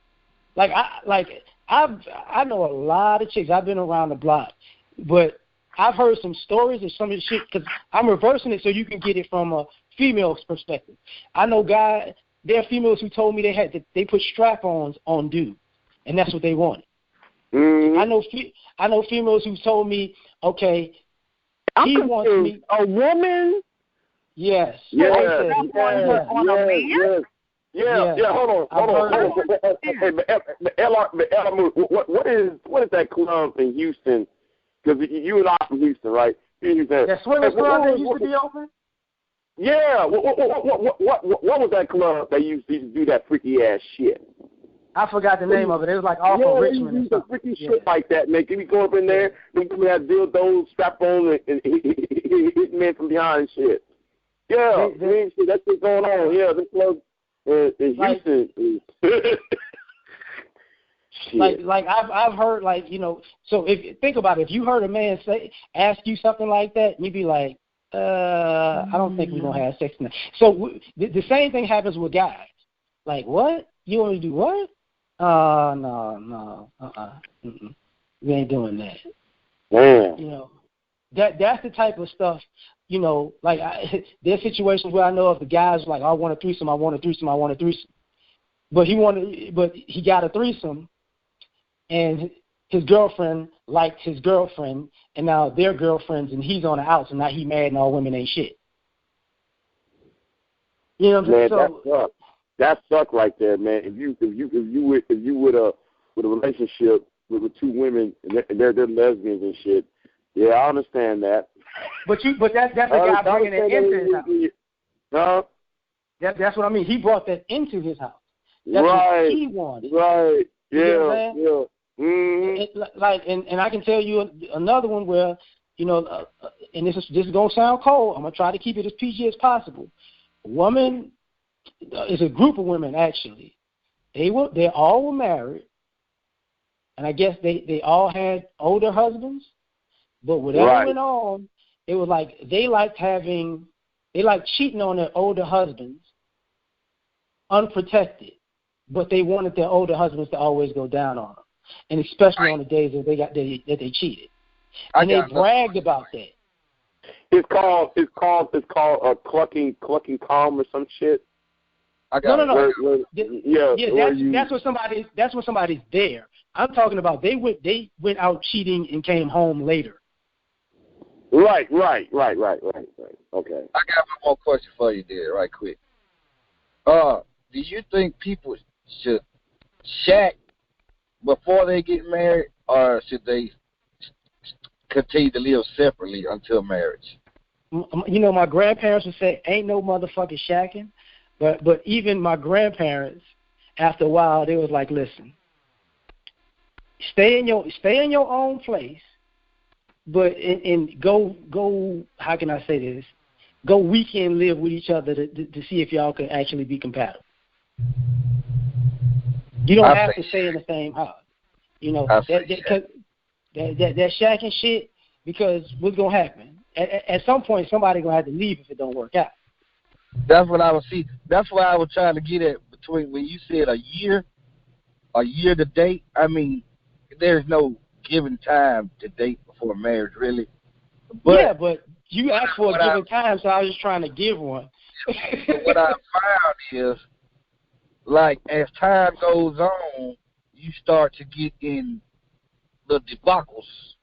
I know a lot of chicks. I've been around the block, but I've heard some stories of some of the shit, because I'm reversing it so you can get it from a female's perspective. I know there are females who told me they put strap-ons on dudes, and that's what they wanted. Mm-hmm. I know females who told me, okay, he wants me. A woman? Yes. Yeah. Hold on. Ella, what is that club in Houston? Because you and I from Houston, right? That swimmers club that used to be open? Yeah. What was that club that used to do that freaky ass shit? I forgot the name of it. It was like off of Richmond and stuff. Freaky shit like that, man. Can we go up in there? Them women have dildos strapped on and hit men from behind and shit. Yeah, that's what's going on. Yeah, this club in Houston is. Like I've heard, so if think about it, if you heard a man ask you something like that, you'd be like, I don't think we're gonna have sex now. So the same thing happens with guys. Like, what? You want to do what? No, we ain't doing that. Damn. That's the type of stuff. There's situations where I know if the guy's like, I want a threesome, but he got a threesome. and his girlfriend liked his girlfriend, and now they're girlfriends, and he's on the outs, and now he mad and all women ain't shit. You know what I'm saying? So that suck right there, man. If you with a relationship with two women and they're lesbians and shit, yeah, I understand that. But that's the guy bringing it into his house. Huh? That's what I mean. He brought that into his house. That's right. What he wanted. Right. You know what I'm saying? Yeah. Mm-hmm. And I can tell you another one where, and this is gonna sound cold. I'm gonna try to keep it as PG as possible. A woman is a group of women actually. They all were married, and I guess they all had older husbands. But whatever went on, it was like they liked cheating on their older husbands, unprotected. But they wanted their older husbands to always go down on them, and especially on the days that they cheated. And they bragged about that. It's called a clucking calm or some shit. No. That's when somebody's there. I'm talking about they went out cheating and came home later. Right. Okay. I got one more question for you there, right quick. Do you think people should shack before they get married, or should they continue to live separately until marriage? My grandparents would say, ain't no motherfucking shacking. But even my grandparents, after a while, they was like, listen, stay in your own place, but and go. How can I say this? Go weekend live with each other to see if y'all can actually be compatible. You don't have to stay in the same house. That shacking shit, because what's gonna happen? At some point, somebody gonna have to leave if it don't work out. That's what I was see. That's why I was trying to get at between when you said a year to date. I mean, there's no given time to date before marriage, really. But you asked for a given time, so I was just trying to give one. What I found is, like, as time goes on, you start to get in the debacles,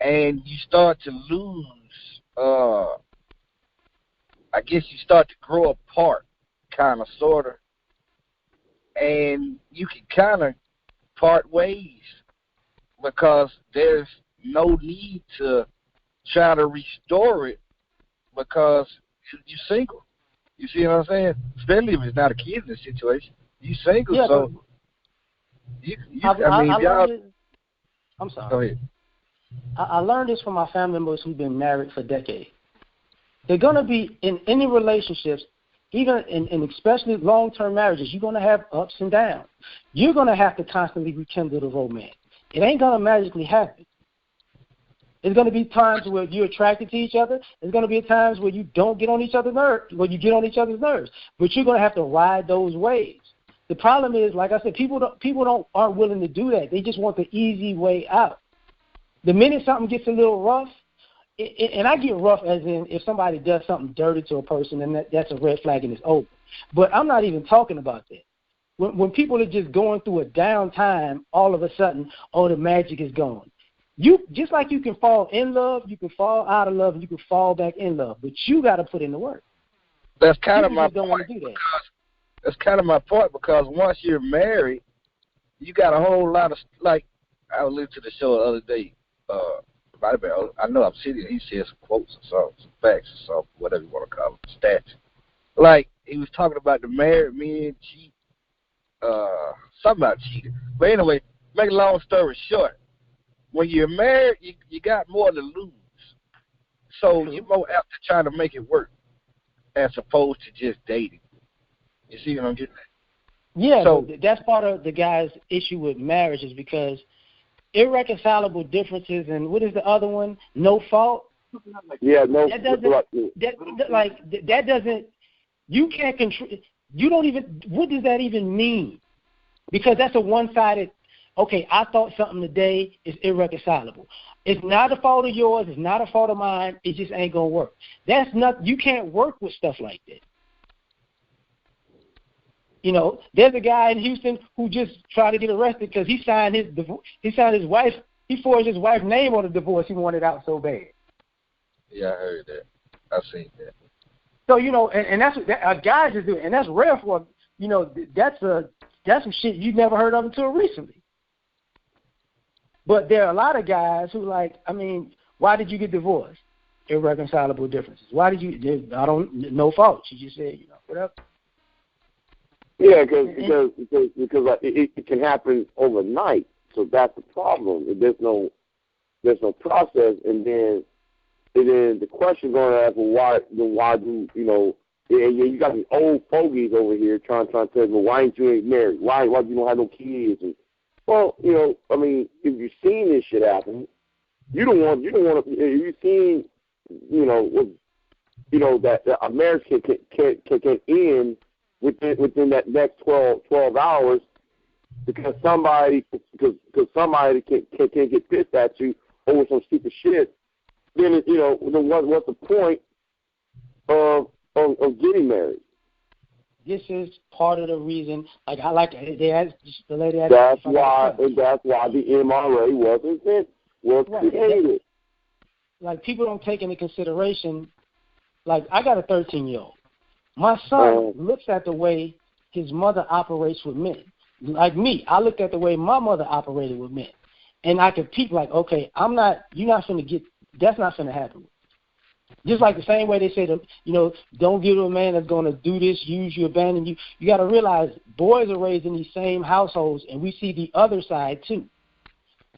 and you start to lose. I guess you start to grow apart, kind of, sort of, and you can kind of part ways because there's no need to try to restore it because you're single. You see what I'm saying? Especially if it's not a kid in the situation. You single, yeah, so I'm sorry. Go ahead. I learned this from my family members who've been married for decades. They're going to be in any relationships, even in especially long-term marriages, you're going to have ups and downs. You're going to have to constantly rekindle the romance. It ain't going to magically happen. There's going to be times where you're attracted to each other. There's going to be times where you don't get on each other's nerves, where you get on each other's nerves. But you're going to have to ride those waves. The problem is, like I said, people aren't willing to do that. They just want the easy way out. The minute something gets a little rough, and I get rough as in if somebody does something dirty to a person, then that's a red flag and it's over. But I'm not even talking about that. When people are just going through a down time, all of a sudden, the magic is gone. You just like you can fall in love, you can fall out of love, and you can fall back in love. But you got to put in the work. That's kind of my don't point. Want to do that. That's kind of my point because once you're married, you got a whole lot of, like, I was listening to the show the other day. I know I'm sitting. He said some quotes or some facts or something, whatever you want to call it, stats. Like he was talking about the married men cheat, something about cheating. But anyway, make a long story short, when you're married, you got more to lose. So you're more apt to try to make it work as opposed to just dating. You see what I'm getting at? Yeah, so that's part of the guy's issue with marriage is because irreconcilable differences, and what is the other one? No fault. Yeah, no. That doesn't. You can't control. You don't even. What does that even mean? Because that's a one-sided. Okay, I thought something today is irreconcilable. It's not a fault of yours. It's not a fault of mine. It just ain't gonna work. That's not. You can't work with stuff like that. You know, there's a guy in Houston who just tried to get arrested because he signed his wife. He forged his wife's name on the divorce. He wanted out so bad. Yeah, I heard that. I've seen that. So, you know, and that's what guys just do, and that's rare for, you know, that's some shit you never heard of until recently. But there are a lot of guys who why did you get divorced? Irreconcilable differences. Why did you? No fault. You just said, whatever. Yeah, because it can happen overnight. So that's the problem. There's no process, and then the question going to ask, well, why do you got these old fogies over here trying to tell me, well, why ain't you married? Why you don't have no kids? And well, if you've seen this shit happen, you don't want to. If you've seen, that a marriage can end within that next 12 hours because somebody can get pissed at you over some stupid shit. Then what's the point of getting married? This is part of the reason. That's why the MRA was created. Like, people don't take into consideration. Like, I got a 13-year-old. My son looks at the way his mother operates with men. Like me, I looked at the way my mother operated with men, and I could peep like, okay, you're not finna get. That's not finna happen. Just like the same way they say that, don't give to a man that's going to do this, use you, abandon you. You got to realize boys are raised in these same households, and we see the other side too.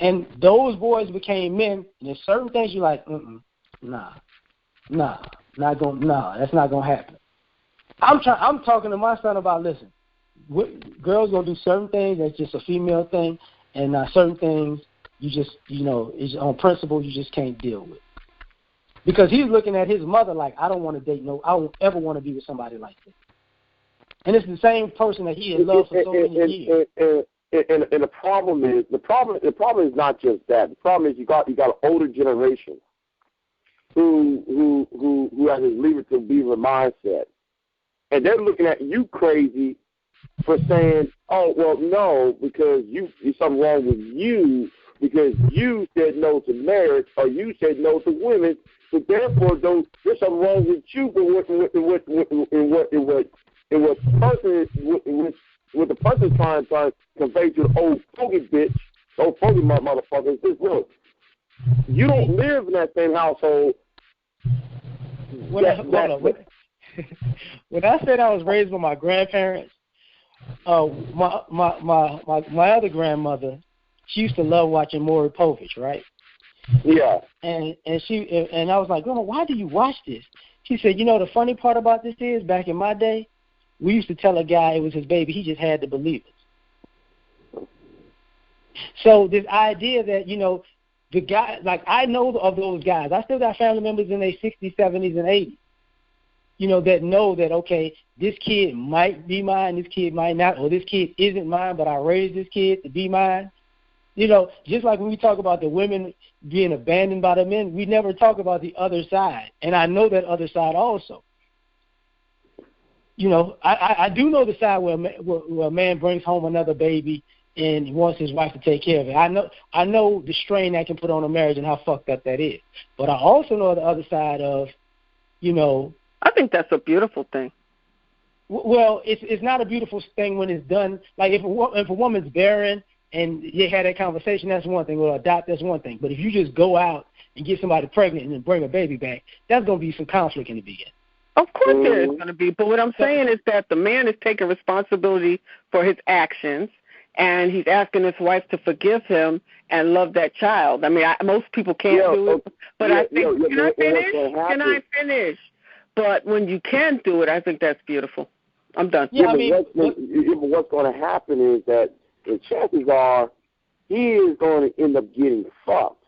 And those boys became men, and there's certain things you're like, that's not gonna happen. I'm talking to my son about, listen, girls gonna do certain things that's just a female thing, and certain things you just, is on principle you just can't deal with. Because he's looking at his mother like, I don't want to date I don't ever want to be with somebody like this. And it's the same person that he had loved for so many years. And the problem is not just that. The problem is you got an older generation who has this leave it to beaver mindset, and they're looking at you crazy for saying, oh well, no, because there's something wrong with you because you said no to marriage or you said no to women, so therefore there's something wrong with you. But what the person trying to convey to the old fogey bitch, old fogey motherfucker, is this: look, you don't live in that same household. When I said I was raised by my grandparents, my other grandmother, she used to love watching Maury Povich, right? Yeah. And I was like, Grandma, why do you watch this? She said, the funny part about this is, back in my day, we used to tell a guy it was his baby. He just had to believe it. So this idea that, the guy, like, I know of those guys. I still got family members in their 60s, 70s, and 80s, that know that, okay, this kid might be mine, this kid might not, or this kid isn't mine, but I raised this kid to be mine. Just like when we talk about the women being abandoned by the men, we never talk about the other side. And I know that other side also. I do know the side where a man brings home another baby and he wants his wife to take care of it. I know the strain that can put on a marriage and how fucked up that is. But I also know the other side of, I think that's a beautiful thing. Well, it's not a beautiful thing when it's done. Like if a woman's barren and you had that conversation, that's one thing. Or adopt, that's one thing. But if you just go out and get somebody pregnant and then bring a baby back, that's going to be some conflict in the beginning. Of course there is going to be. But what I'm saying is that the man is taking responsibility for his actions, and he's asking his wife to forgive him and love that child. I mean, most people can't do it. But I think, can I finish? But when you can do it, I think that's beautiful. I'm done. Yeah, what's going to happen is that the chances are he is going to end up getting fucked.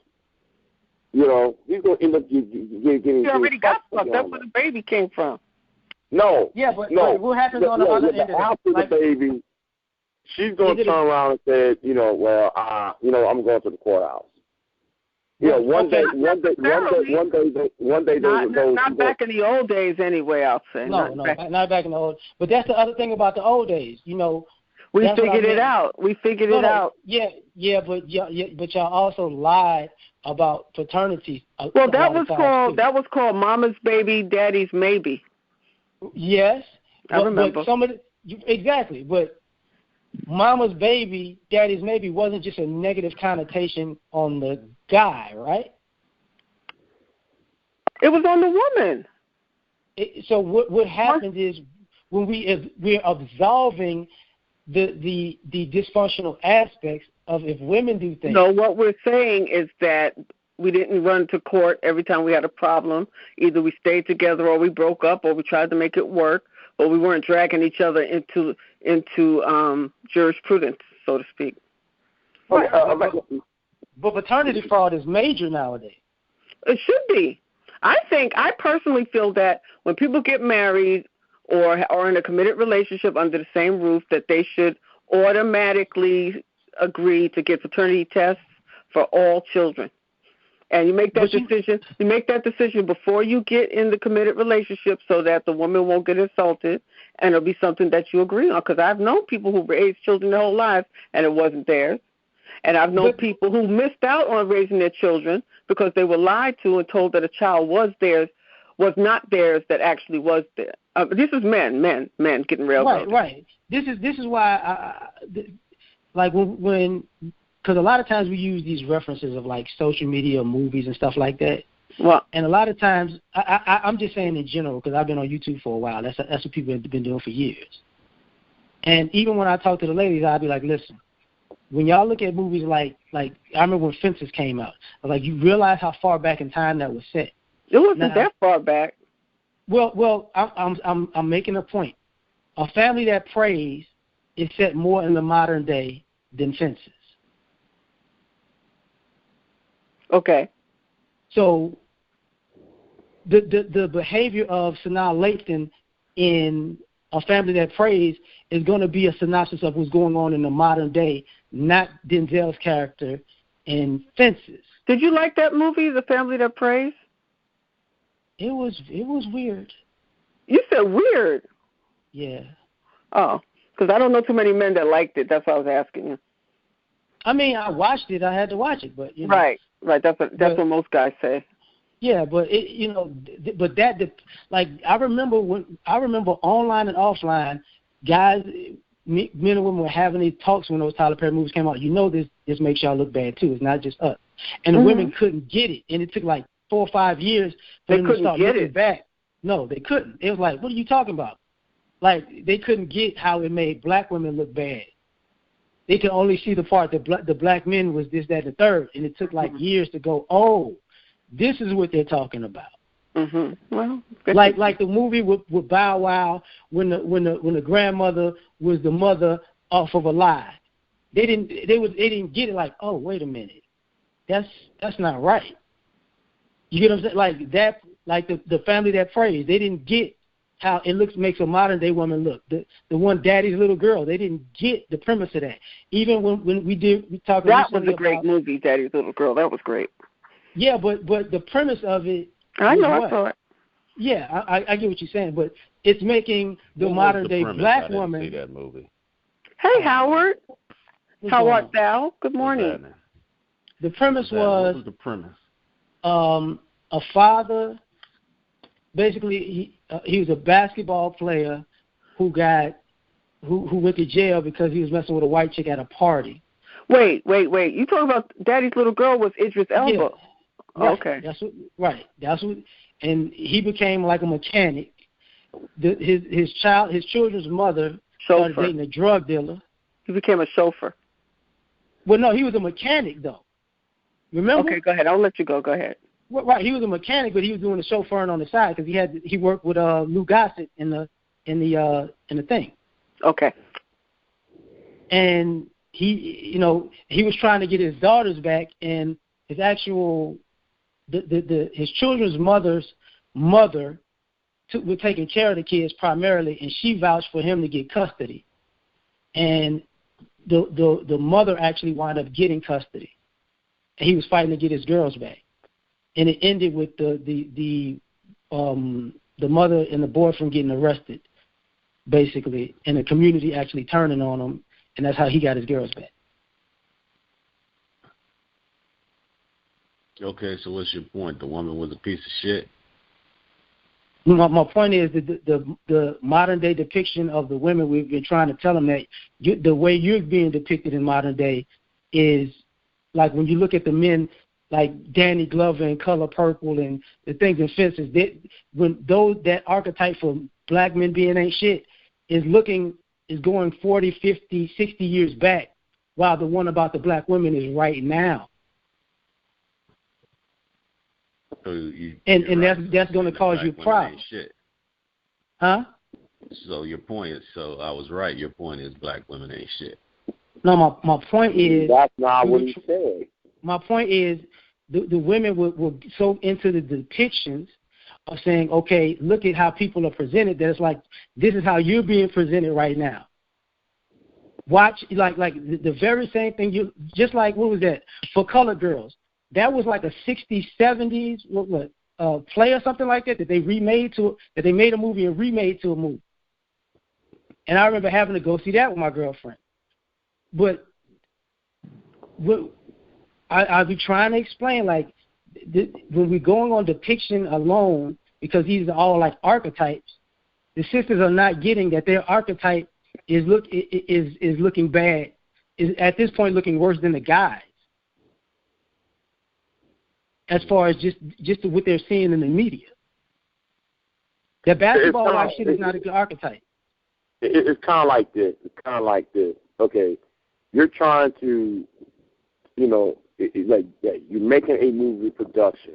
He's going to end up getting. He already got fucked. That's where the baby came from. No. Yeah, but what happens on the other end of after the baby, she's going to turn around and say, I'm going to the courthouse. Yeah, one day. Not back in the old days, anyway. I'll say. Not back in the old. But that's the other thing about the old days. You know, we figured it out. We figured it out. Yeah, but y'all also lied about paternity. Well, that was called Mama's Baby, Daddy's Maybe. Yes, I remember. But some of exactly, but Mama's Baby, Daddy's Maybe wasn't just a negative connotation on the guy, right? It was on the woman. So what happens is when we're absolving the dysfunctional aspects of if women do things. No, what we're saying is that we didn't run to court every time we had a problem. Either we stayed together or we broke up or we tried to make it work, but we weren't dragging each other into jurisprudence, so to speak. Right. But paternity fraud is major nowadays. It should be. I personally feel that when people get married or are in a committed relationship under the same roof, that they should automatically agree to get paternity tests for all children. And you make that decision. You make that decision before you get in the committed relationship, so that the woman won't get insulted, and it'll be something that you agree on. Because I've known people who raised children their whole lives, and it wasn't theirs. And I've known people who missed out on raising their children because they were lied to and told that a child was not theirs, that actually was theirs. This is men getting railroaded. Right. This is why because a lot of times we use these references of like social media, movies, and stuff like that. Well, and a lot of times, I'm just saying in general, because I've been on YouTube for a while. That's what people have been doing for years. And even when I talk to the ladies, I'll be like, listen, when y'all look at movies like I remember when Fences came out, I was like, you realize how far back in time that was set. It wasn't that far back. Well, I'm making a point. A Family That Prays is set more in the modern day than Fences. Okay. So the behavior of Sanaa Lathan in A Family That Prays is going to be a synopsis of what's going on in the modern day, not Denzel's character in Fences. Did you like that movie, The Family That Prays? It was weird. You said weird? Yeah. Oh, because I don't know too many men that liked it. That's why I was asking you. I mean, I watched it. I had to watch it, but you know. Right. That's what most guys say. Yeah, but I remember online and offline, guys, men and women were having these talks when those Tyler Perry movies came out. You know, this makes y'all look bad too. It's not just us. And the women couldn't get it, and it took like 4 or 5 years for them to start looking back. No, they couldn't. It was like, what are you talking about? Like, they couldn't get how it made black women look bad. They could only see the part that the black men was this, that, and the third, and it took like years to go, oh, this is what they're talking about. Mm-hmm. Well, like the movie with Bow Wow when the grandmother was the mother off of a lie. They didn't get it. Like, oh, wait a minute, that's not right. You get what I'm saying? Like that, like the Family That Prays. They didn't get how it makes a modern day woman look. The one Daddy's Little Girl. They didn't get the premise of that. Even when we talked. That was a great movie, Daddy's Little Girl. That was great. Yeah, but the premise of it. I know, I saw it. Yeah, I get what you're saying, but it's making the modern day black woman. I didn't see that movie. Hey, Howard. How art thou? Good morning. The premise was. What was the premise? A father. Basically, he was a basketball player who went to jail because he was messing with a white chick at a party. Wait. You talking about Daddy's Little Girl was Idris Elba? Yeah. Oh, okay. That's what, and he became like a mechanic. His children's mother started dating a drug dealer. He became a chauffeur. Well, no, he was a mechanic though. Remember? Okay, go ahead. I'll let you go. Go ahead. Well, right, he was a mechanic, but he was doing the chauffeuring on the side because he worked with Lou Gossett in the thing. Okay. And he was trying to get his daughters back, and his actual his children's mother's mother was taking care of the kids primarily, and she vouched for him to get custody. And the mother actually wound up getting custody. and he was fighting to get his girls back. And it ended with the mother and the boyfriend getting arrested, basically, and the community actually turning on him, and that's how he got his girls back. Okay, so what's your point? The woman was a piece of shit? My point is that the modern day depiction of the women, we've been trying to tell them that the way you're being depicted in modern day is like when you look at the men like Danny Glover and Color Purple and the things in Fences, that archetype for black men being ain't shit is going 40, 50, 60 years back, while the one about the black women is right now. So that's going to cause you problems. Huh? So your point is, so I was right. Your point is black women ain't shit. No, my point is that's not what he said. My point is the women were so into the depictions of saying, okay, look at how people are presented. That it's like this is how you're being presented right now. Watch like the very same thing. Just like what was that for colored girls? That was like a 60s, 70s play or something like that they remade that they made a movie and remade to a movie. And I remember having to go see that with my girlfriend. But I'll be trying to explain, like, when we're going on depiction alone, because these are all like archetypes, the sisters are not getting that their archetype is looking bad, is at this point looking worse than the guys. As far as just what they're seeing in the media. That basketball life shit is not a good archetype. It's kind of like this. Okay, you're trying to, like you're making a movie production,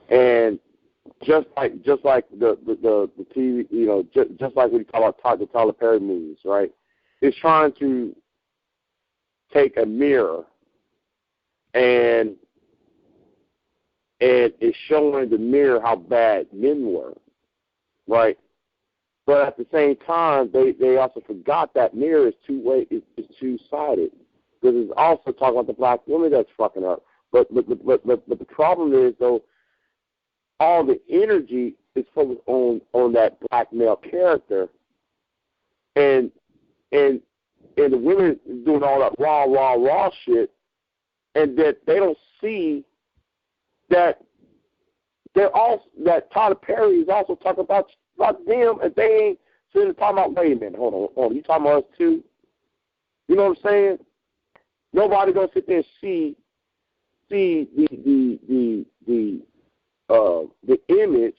and just like the TV, just like we talk about the Tyler Perry movies, right? It's trying to take a mirror and it's showing the mirror how bad men were, right? But at the same time, they also forgot that mirror is two-sided, because it's also talking about the black woman that's fucking up. But the problem is, though, all the energy is focused on that black male character, and the women is doing all that raw shit, and that they don't see that that Tyler Perry is also talking about them, and they ain't sitting and talking about, wait a minute, hold on, you talking about us too? You know what I'm saying? Nobody gonna sit there and see the image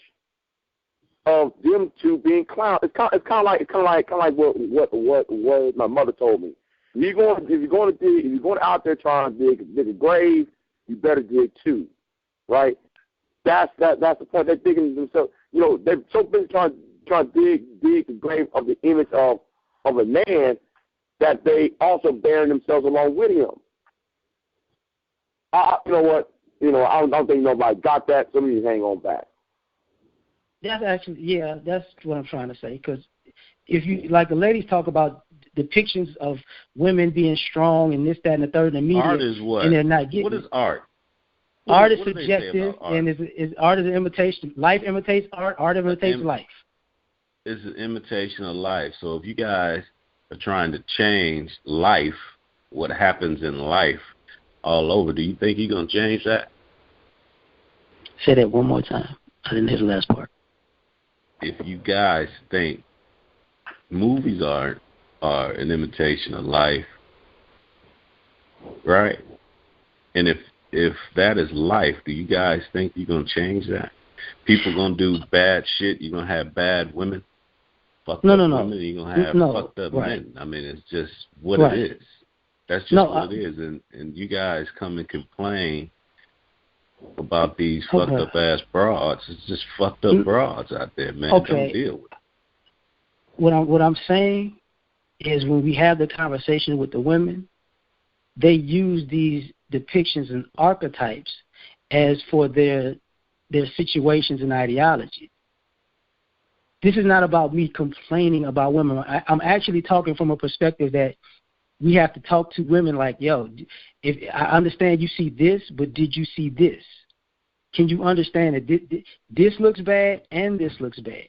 of them two being clowns. It's kind of like what my mother told me. If you're going out there trying to dig a grave, you better dig two, right? That's the point. They're digging themselves. They're so busy trying to dig the grave of the image of a man that they also bury themselves along with him. You know what? I don't think nobody got that. So we just hang on back. That's actually, that's what I'm trying to say. Because if you, like the ladies talk about depictions of women being strong and this, that, and the third in the media. Art is what? And they're not getting What is art? Art is subjective, and is art is an imitation. Life imitates art. Art imitates life. It's an imitation of life. So if you guys are trying to change life, what happens in life all over, do you think you're going to change that? Say that one more time. I didn't hear the last part. If you guys think movies are an imitation of life, right? And if that is life, do you guys think you're going to change that? People going to do bad shit. You're going to have bad women, fucked up women. You're going to have fucked up men. I mean, it's just what it is. That's just what it is. And you guys come and complain about these fucked up ass broads. It's just fucked up broads out there, man. Don't deal with it. What I'm saying is when we have the conversation with the women, they use these depictions and archetypes as for their situations and ideology. This is not about me complaining about women. I'm actually talking from a perspective that we have to talk to women like, yo, if I understand you see this, but did you see this? Can you understand that this looks bad and this looks bad?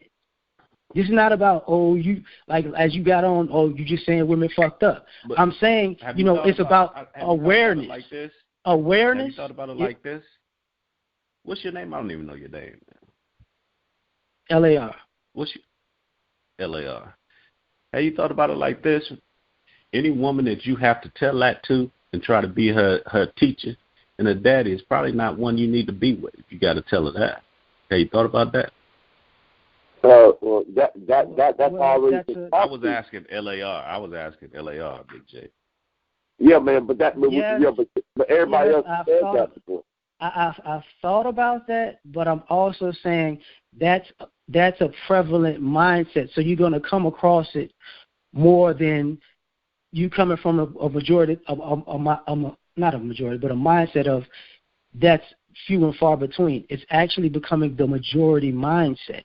This is not about, you like as you got on, you just saying women fucked up. But I'm saying, it's about awareness. Like this? Awareness. Have you thought about it like this? What's your name? I don't even know your name. LAR. What's your LAR? Have you thought about it like this? Any woman that you have to tell that to and try to be her teacher and her daddy is probably not one you need to be with if you got to tell her that. Have you thought about that? Well, that's already. I was asking LAR, Big J. Yeah, man, but everybody else said that before. I've thought about that, but I'm also saying that's a prevalent mindset. So you're going to come across it more than you coming from a majority, not a majority, but a mindset of that's few and far between. It's actually becoming the majority mindset.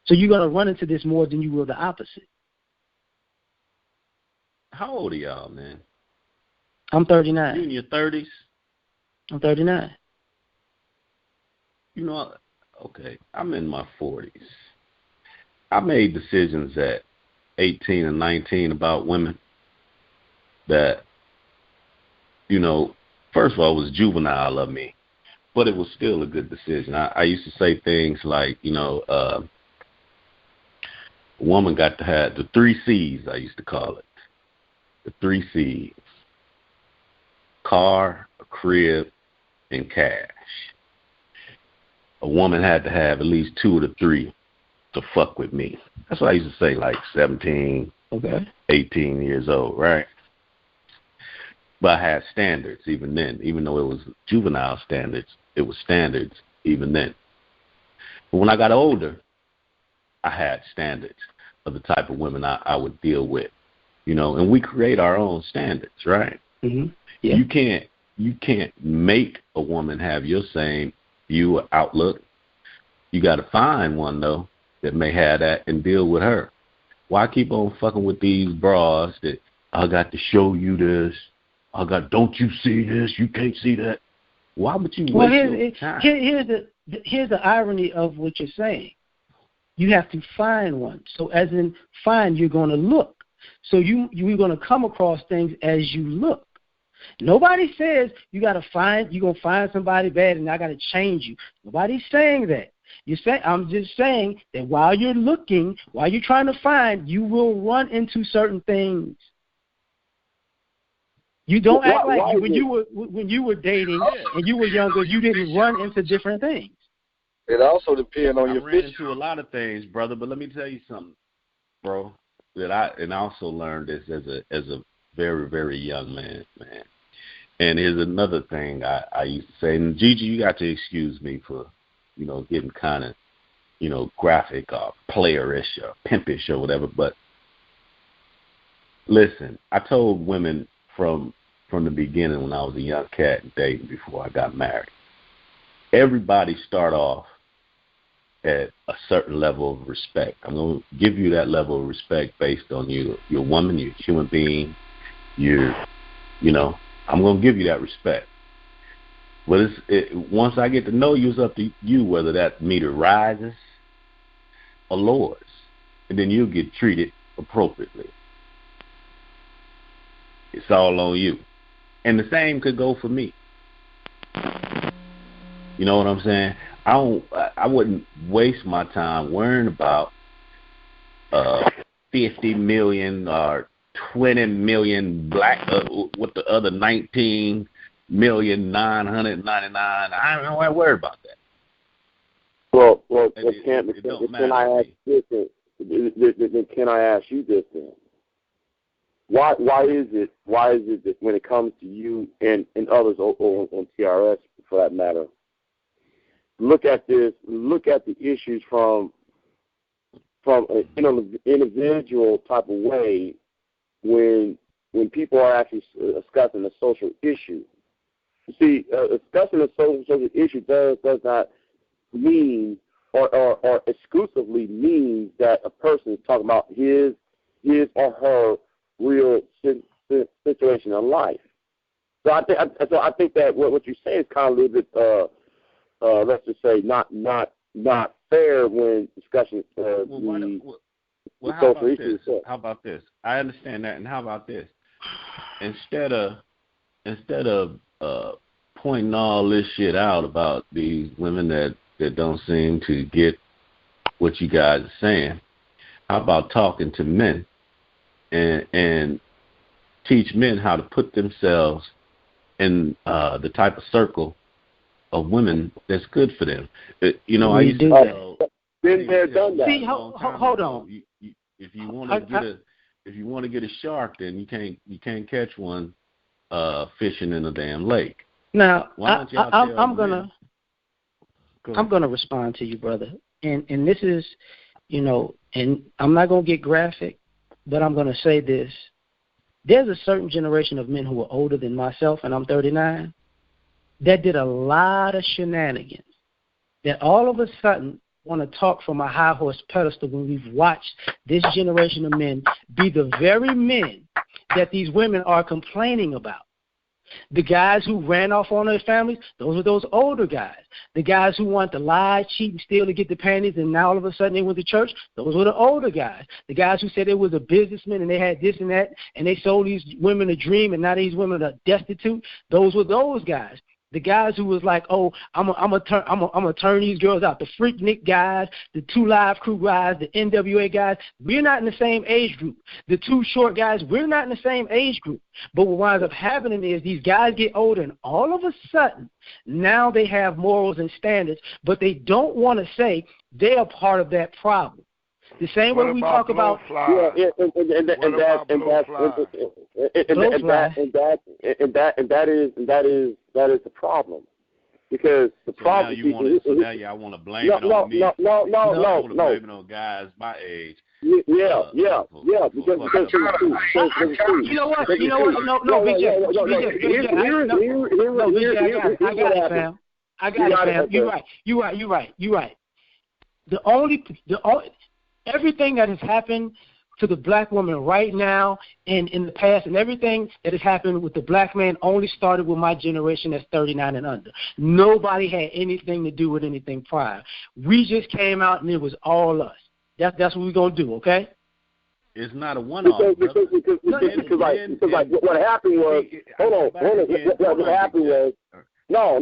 So you're going to run into this more than you will the opposite. How old are y'all, man? I'm 39. You in your 30s? I'm 39. Okay, I'm in my 40s. I made decisions at 18 and 19 about women that, first of all, was juvenile of me, but it was still a good decision. I used to say things like, a woman got to have the 3 C's, I used to call it. The 3 C's. Car, a crib, and cash. A woman had to have at least 2 of the 3 to fuck with me. That's what I used to say, like 17, 18 years old, right? But I had standards even then. Even though it was juvenile standards, it was standards even then. But when I got older, I had standards of the type of women I would deal with, and we create our own standards, right? Mm-hmm. Yeah. You can't make a woman have your same view or outlook. You got to find one, though, that may have that and deal with her. Why keep on fucking with these bras that I got to show you this? Don't you see this? You can't see that. Why would you waste your time? Here's the irony of what you're saying. You have to find one. So as in find, you're going to look. So you're going to come across things as you look. Nobody says you're going to find somebody bad and I got to change you. Nobody's saying that. I'm just saying that while you're looking, while you're trying to find, you will run into certain things. You don't act like when you were dating and you were younger, you didn't run into different things. It also depends on your ran into a lot of things, brother. But let me tell you something, bro. That I also learned this as a very, very young man. And here's another thing I used to say. And Gigi, you got to excuse me for, getting kind of, graphic or playerish or pimpish or whatever. But listen, I told women from the beginning when I was a young cat dating before I got married, everybody start off at a certain level of respect. I'm going to give you that level of respect based on your woman, your human being, I'm going to give you that respect. But once I get to know you, it's up to you whether that meter rises or lowers. And then you'll get treated appropriately. It's all on you. And the same could go for me. You know what I'm saying? I wouldn't waste my time worrying about 50 million or 20 million black with the other 19,999,000. I don't worry about that. Well, can I ask this? Can I ask you this then? Why is it that when it comes to you and others on TRS for that matter, look at the issues from an individual type of way when people are actually discussing a social issue. You see, discussing a social issue does not mean or exclusively means that a person is talking about his or her real situation in life. So I think that what you say is kind of a little bit, let's just say, not fair when discussing how about this? How about this? I understand that, and how about this? Instead of pointing all this shit out about these women that don't seem to get what you guys are saying, how about talking to men and teach men how to put themselves in the type of circle of women that's good for them? You know, I used to tell. Been there, done that. See, hold on. If you want to get a shark, then you can't catch one fishing in a damn lake. Now, I'm gonna respond to you, brother. And this is, you know, and I'm not gonna get graphic, but I'm gonna say this. There's a certain generation of men who are older than myself, and I'm 39, that did a lot of shenanigans that all of a sudden want to talk from a high horse pedestal when we've watched this generation of men be the very men that these women are complaining about. The guys who ran off on their families, those were those older guys. The guys who want to lie, cheat, and steal to get the panties, and now all of a sudden they went to church, those were the older guys. The guys who said they was a businessman and they had this and that, and they sold these women a dream, and now these women are destitute, those were those guys. The guys who was like, oh, I'm gonna turn these girls out. The Freaknik guys, the 2 Live Crew guys, the NWA guys. We're not in the same age group. The 2 Short guys, we're not in the same age group. But what winds up happening is these guys get older, and all of a sudden, now they have morals and standards, but they don't want to say they are part of that problem. The same way we talk about, that is the problem, because the problem. Now y'all want to blame it on me. No. Blame it on guys my age. Because you know what? No, BJ, I got it, fam. I got it, fam. You're right. The only everything that has happened to the black woman right now and in the past, and everything that has happened with the black man only started with my generation that's 39 and under. Nobody had anything to do with anything prior. We just came out and it was all us. That's what we're going to do, okay? It's not a one-off, because what happened was, what happened was, I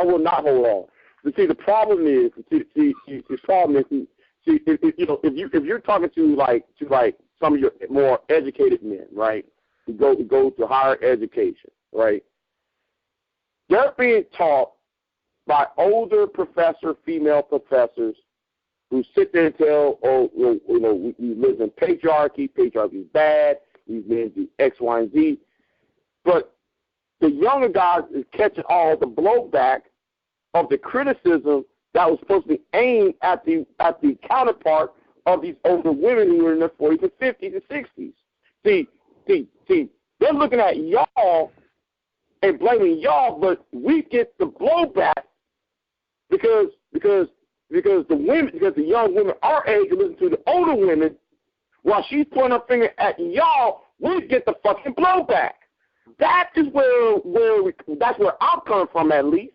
will not hold on. But see, the problem is, if you're talking to some of your more educated men, right, who go to higher education, right, they're being taught by older female professors who sit there and tell, we live in patriarchy is bad, these men do X, Y, and Z. But the younger guys is catching all the blowback of the criticism that was supposed to be aimed at the counterpart of these older women who were in their 40s and 50s and 60s. See, they're looking at y'all and blaming y'all, but we get the blowback because the young women our age listen to the older women, while she's pointing her finger at y'all, we get the fucking blowback. That is that's where I'm coming from, at least.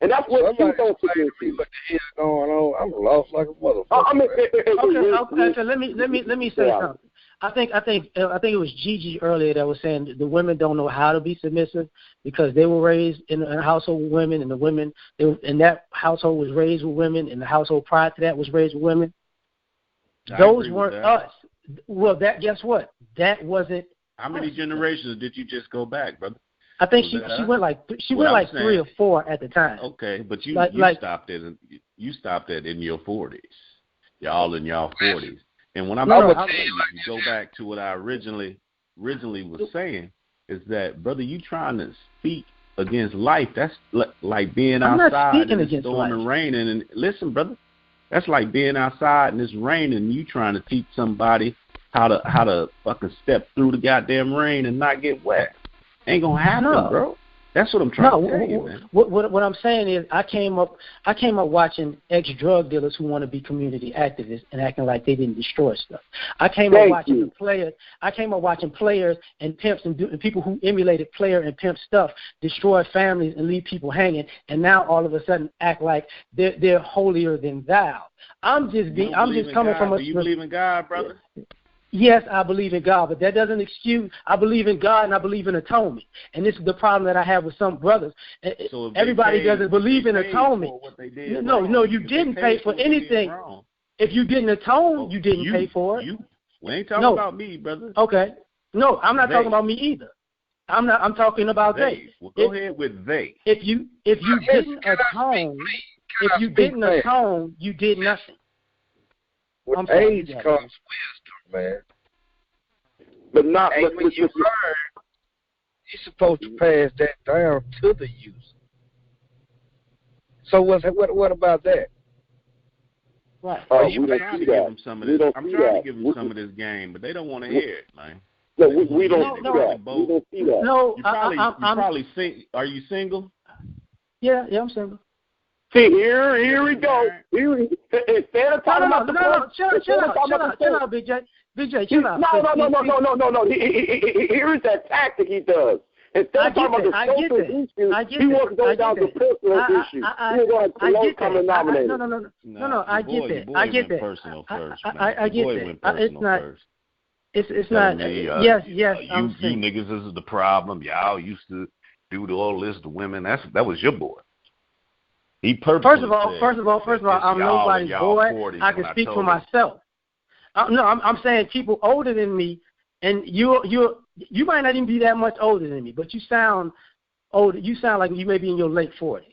And that's what you don't forget. What the hell's going on? I'm lost like a motherfucker. Okay. So let me say something. I think it was Gigi earlier that was saying the women don't know how to be submissive because they were raised in a household with women, and the women in that household was raised with women, and the household prior to that was raised with women. Those weren't us. Well, guess what? That wasn't. How many generations did you just go back, brother? I think she went like 3 or 4 at the time. Okay, but you stopped it. You stopped it in your 40s. Y'all in y'all 40s. And when I'm telling you, go back to what I originally was saying, is that, brother, you trying to speak against life. That's like being outside and it's storming and raining. And listen, brother, that's like being outside and it's raining and you trying to teach somebody how to fucking step through the goddamn rain and not get wet. Ain't gonna happen, bro. That's what I'm trying to tell you, man. What I'm saying is I came up watching ex-drug dealers who want to be community activists and acting like they didn't destroy stuff. I came up watching players and pimps and people who emulated player and pimp stuff destroy families and leave people hanging, and now all of a sudden act like they're holier than thou. I'm just coming from a. Do you believe in God, brother? Yes, I believe in God, but that doesn't excuse. I believe in God and I believe in atonement, and this is the problem that I have with some brothers. So everybody doesn't believe in atonement. No, you didn't pay for anything. If you didn't atone, you didn't pay for it. We ain't talking about me, brother. Okay. No, I'm not talking about me either. I'm talking about they. Well, go ahead with they. If you didn't atone, you did nothing. With age comes wisdom, man. But not when you learn, you're supposed to pass that down to the user. So what about that? Right. I'm trying to give them some of this game, but they don't want to hear it, man. No, we don't see that. We don't see that. No, are you single? Yeah, I'm single. See, here we go. Instead of talking about chill out, Big J. Big J, chill out. No. Here's that tactic he does. Instead of talking about the social issues, he wants to go down to personal issues. He wants to low common denominator. No, I get that. I get that. Personal first, I get that. It's not. First. It's not. Yes. You niggas, this is the problem. Y'all used to do all this to women. That was your boy. First of all, I'm nobody's boy. I can speak for myself. I'm saying people older than me, and you might not even be that much older than me, but you sound older. You sound like you may be in your late 40s.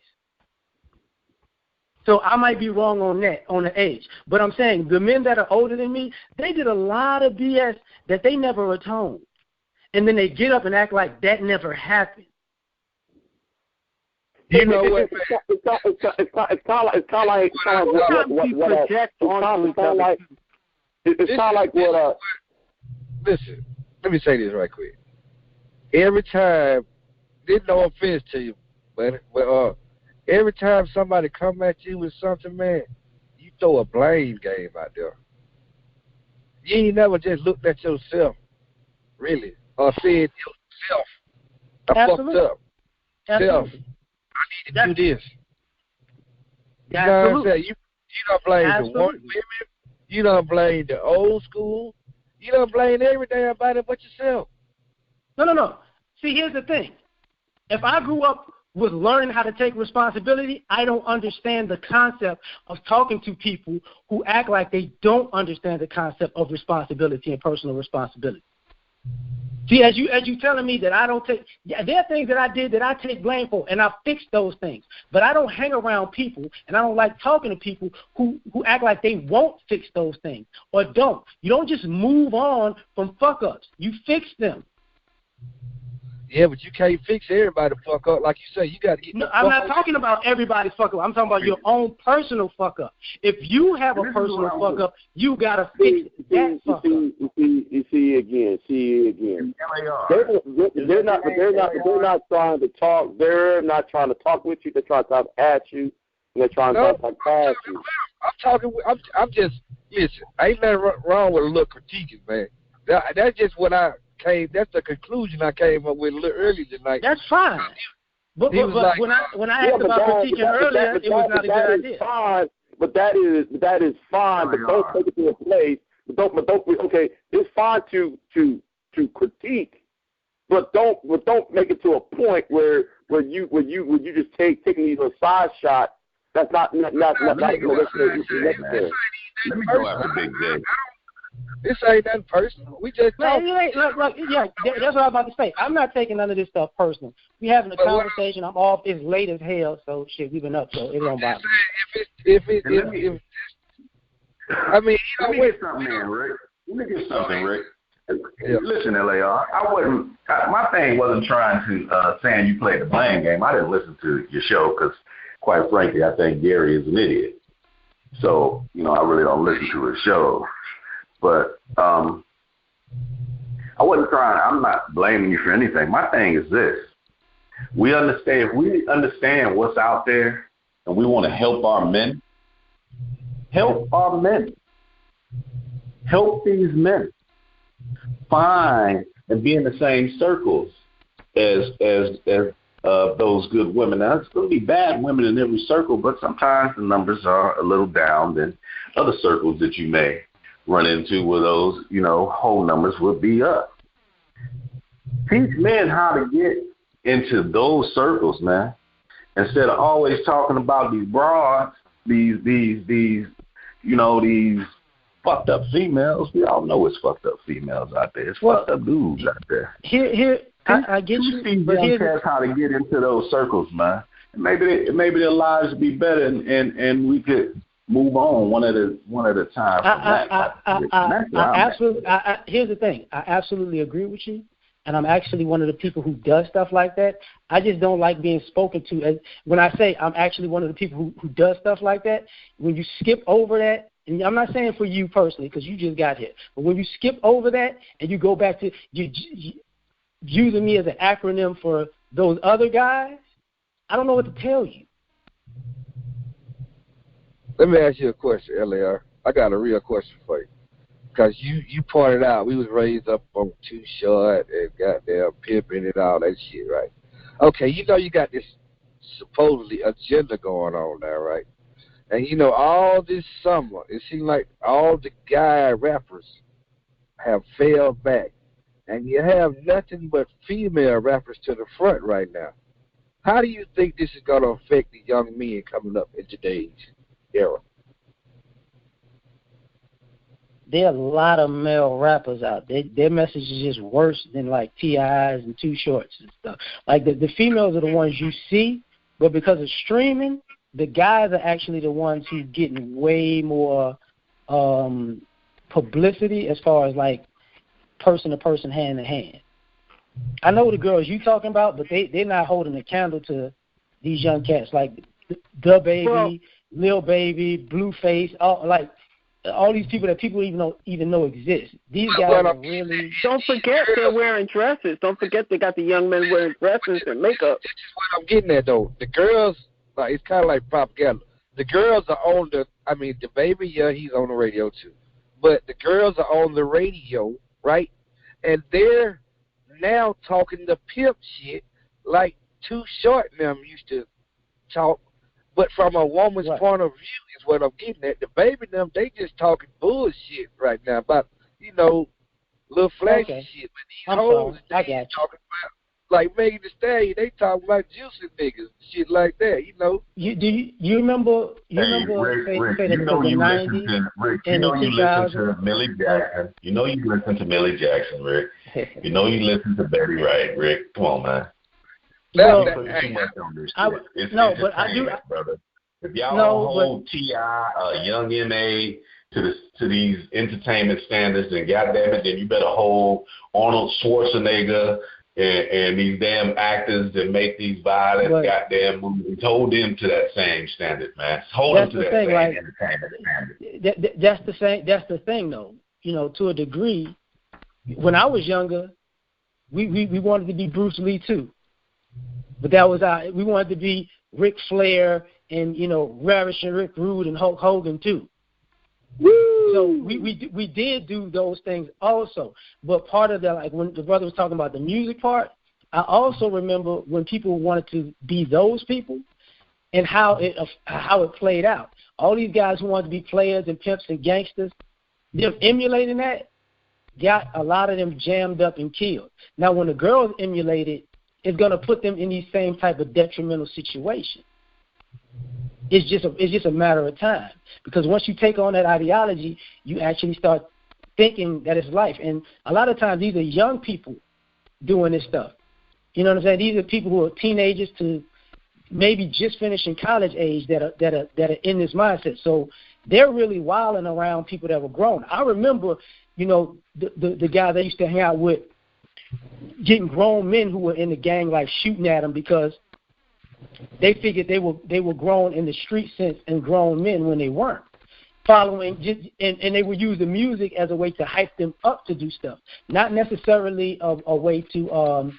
So I might be wrong on the age. But I'm saying the men that are older than me, they did a lot of BS that they never atoned, and then they get up and act like that never happened. You know what? It's kind of like what. Listen, let me say this right quick. Every time, there's no offense to you, but every time somebody come at you with something, man, you throw a blame game out there. You ain't never just looked at yourself, really, or said yourself, I fucked up. Self. I need to do this. You know what I'm saying? You don't blame the women. You don't blame the old school. You don't blame every damn body but yourself. No. See, here's the thing. If I grew up with learning how to take responsibility, I don't understand the concept of talking to people who act like they don't understand the concept of responsibility and personal responsibility. See, as you telling me that I don't take, there are things that I did that I take blame for, and I fixed those things. But I don't hang around people, and I don't like talking to people who act like they won't fix those things or don't. You don't just move on from fuck-ups. You fix them. Yeah, but you can't fix everybody fuck up. Like you say, you got to get. No, I'm not talking about everybody's fuck up. I'm talking about your own personal fuck up. If you have a personal fuck up, you got to fix that fuck up. You see again. They're not trying to talk. They're not trying to talk with you. They're trying to talk at you. And they're trying to talk past you. I'm just listen. Ain't nothing wrong with a little critiquing, man. That's just what that's the conclusion I came up with a little earlier tonight. That's fine. But like, when I asked about critiquing earlier, it was not a good idea. Fine, but that is fine. But don't take it to a place. But don't. Okay, it's fine to critique, but don't make it to a point where you just taking these little side shots. That's not necessary. Let me go after Big J. This ain't nothing personal. We just talking. Look, yeah, that's what I was about to say. I'm not taking none of this stuff personal. We having a conversation. I'm off. It's late as hell, so shit, we've been up, so it don't bother me. Let me get something, man, Rick. Let me get something, Rick. Yeah. Listen, LAR, my thing wasn't trying to saying you played the blame game. I didn't listen to your show because, quite frankly, I think Gary is an idiot. So, I really don't listen to his show. But I wasn't trying. I'm not blaming you for anything. My thing is this. We understand. If we understand what's out there, and we want to help our men. Help our men. Help these men find and be in the same circles as those good women. Now, it's going to be bad women in every circle, but sometimes the numbers are a little down than other circles that you may run into where those, whole numbers will be up. Teach men how to get into those circles, man. Instead of always talking about these broads, these fucked up females. We all know it's fucked up females out there. It's fucked up dudes out there. I get you. Teach these young cats how to get into those circles, man. And maybe their lives would be better, and we could move on one at a time. Here's the thing. I absolutely agree with you, and I'm actually one of the people who does stuff like that. I just don't like being spoken to. When I say I'm actually one of the people who does stuff like that, when you skip over that, and I'm not saying for you personally because you just got here, but when you skip over that and you go back to using me as an acronym for those other guys, I don't know what to tell you. Let me ask you a question, LAR. I got a real question for you. Because you pointed out we was raised up on Too Short and goddamn pimping and all that shit, right? Okay, you got this supposedly agenda going on now, right? And all this summer, it seems like all the guy rappers have fell back. And you have nothing but female rappers to the front right now. How do you think this is going to affect the young men coming up in today's era? There are a lot of male rappers out there. Their message is just worse than like T.I.'s and Too Shorts and stuff. Like the females are the ones you see, but because of streaming, the guys are actually the ones who getting way more publicity as far as like person to person, hand to hand. I know the girls you talking about, but they're not holding a candle to these young cats like the Baby, Lil Baby, Blueface, all these people that people even know exist. These guys are really. Don't forget they're wearing dresses. Don't forget they got the young men wearing dresses and makeup. This is what I'm getting at though. The girls, it's kind of like propaganda. The girls are on the Baby, yeah, he's on the radio too, but the girls are on the radio, right? And they're now talking the pimp shit like Too Short and them used to talk, but from a woman's point of view is what I'm getting at. The Baby and them, they just talking bullshit right now about, little flashy shit. But these hoes, they talking about, like Megan Thee Stallion, they talking about juicing niggas, shit like that, You remember Rick, you know you listen to Millie Jackson. You know you listen to Millie Jackson, Rick. You know you listen to Betty Wright, Rick. Come on, man. No, you put too much on this shit. But I do, brother. If y'all hold T.I., Young M.A. to these entertainment standards, then goddamn it, then you better hold Arnold Schwarzenegger and these damn actors that make these violent goddamn movies. Hold them to that same standard, man. Hold them to that same entertainment standard. That's the thing, though. To a degree, when I was younger, we wanted to be Bruce Lee too, but that was we wanted to be Ric Flair and Ravishing Rick Rude and Hulk Hogan too. Woo! So we did do those things also, but part of that, like when the brother was talking about the music part, I also remember when people wanted to be those people and how it played out. All these guys who wanted to be players and pimps and gangsters, them emulating that, got a lot of them jammed up and killed. Now, when the girls emulate it, it's going to put them in these same type of detrimental situations. It's just a matter of time, because once you take on that ideology, you actually start thinking that it's life. And a lot of times these are young people doing this stuff. You know what I'm saying? These are people who are teenagers to maybe just finishing college age that are in this mindset. So they're really wilding around people that were grown. I remember, the guys I used to hang out with getting grown men who were in the gang like shooting at them because they figured they were grown in the street sense and grown men when they weren't. following, and they would use the music as a way to hype them up to do stuff, not necessarily a way to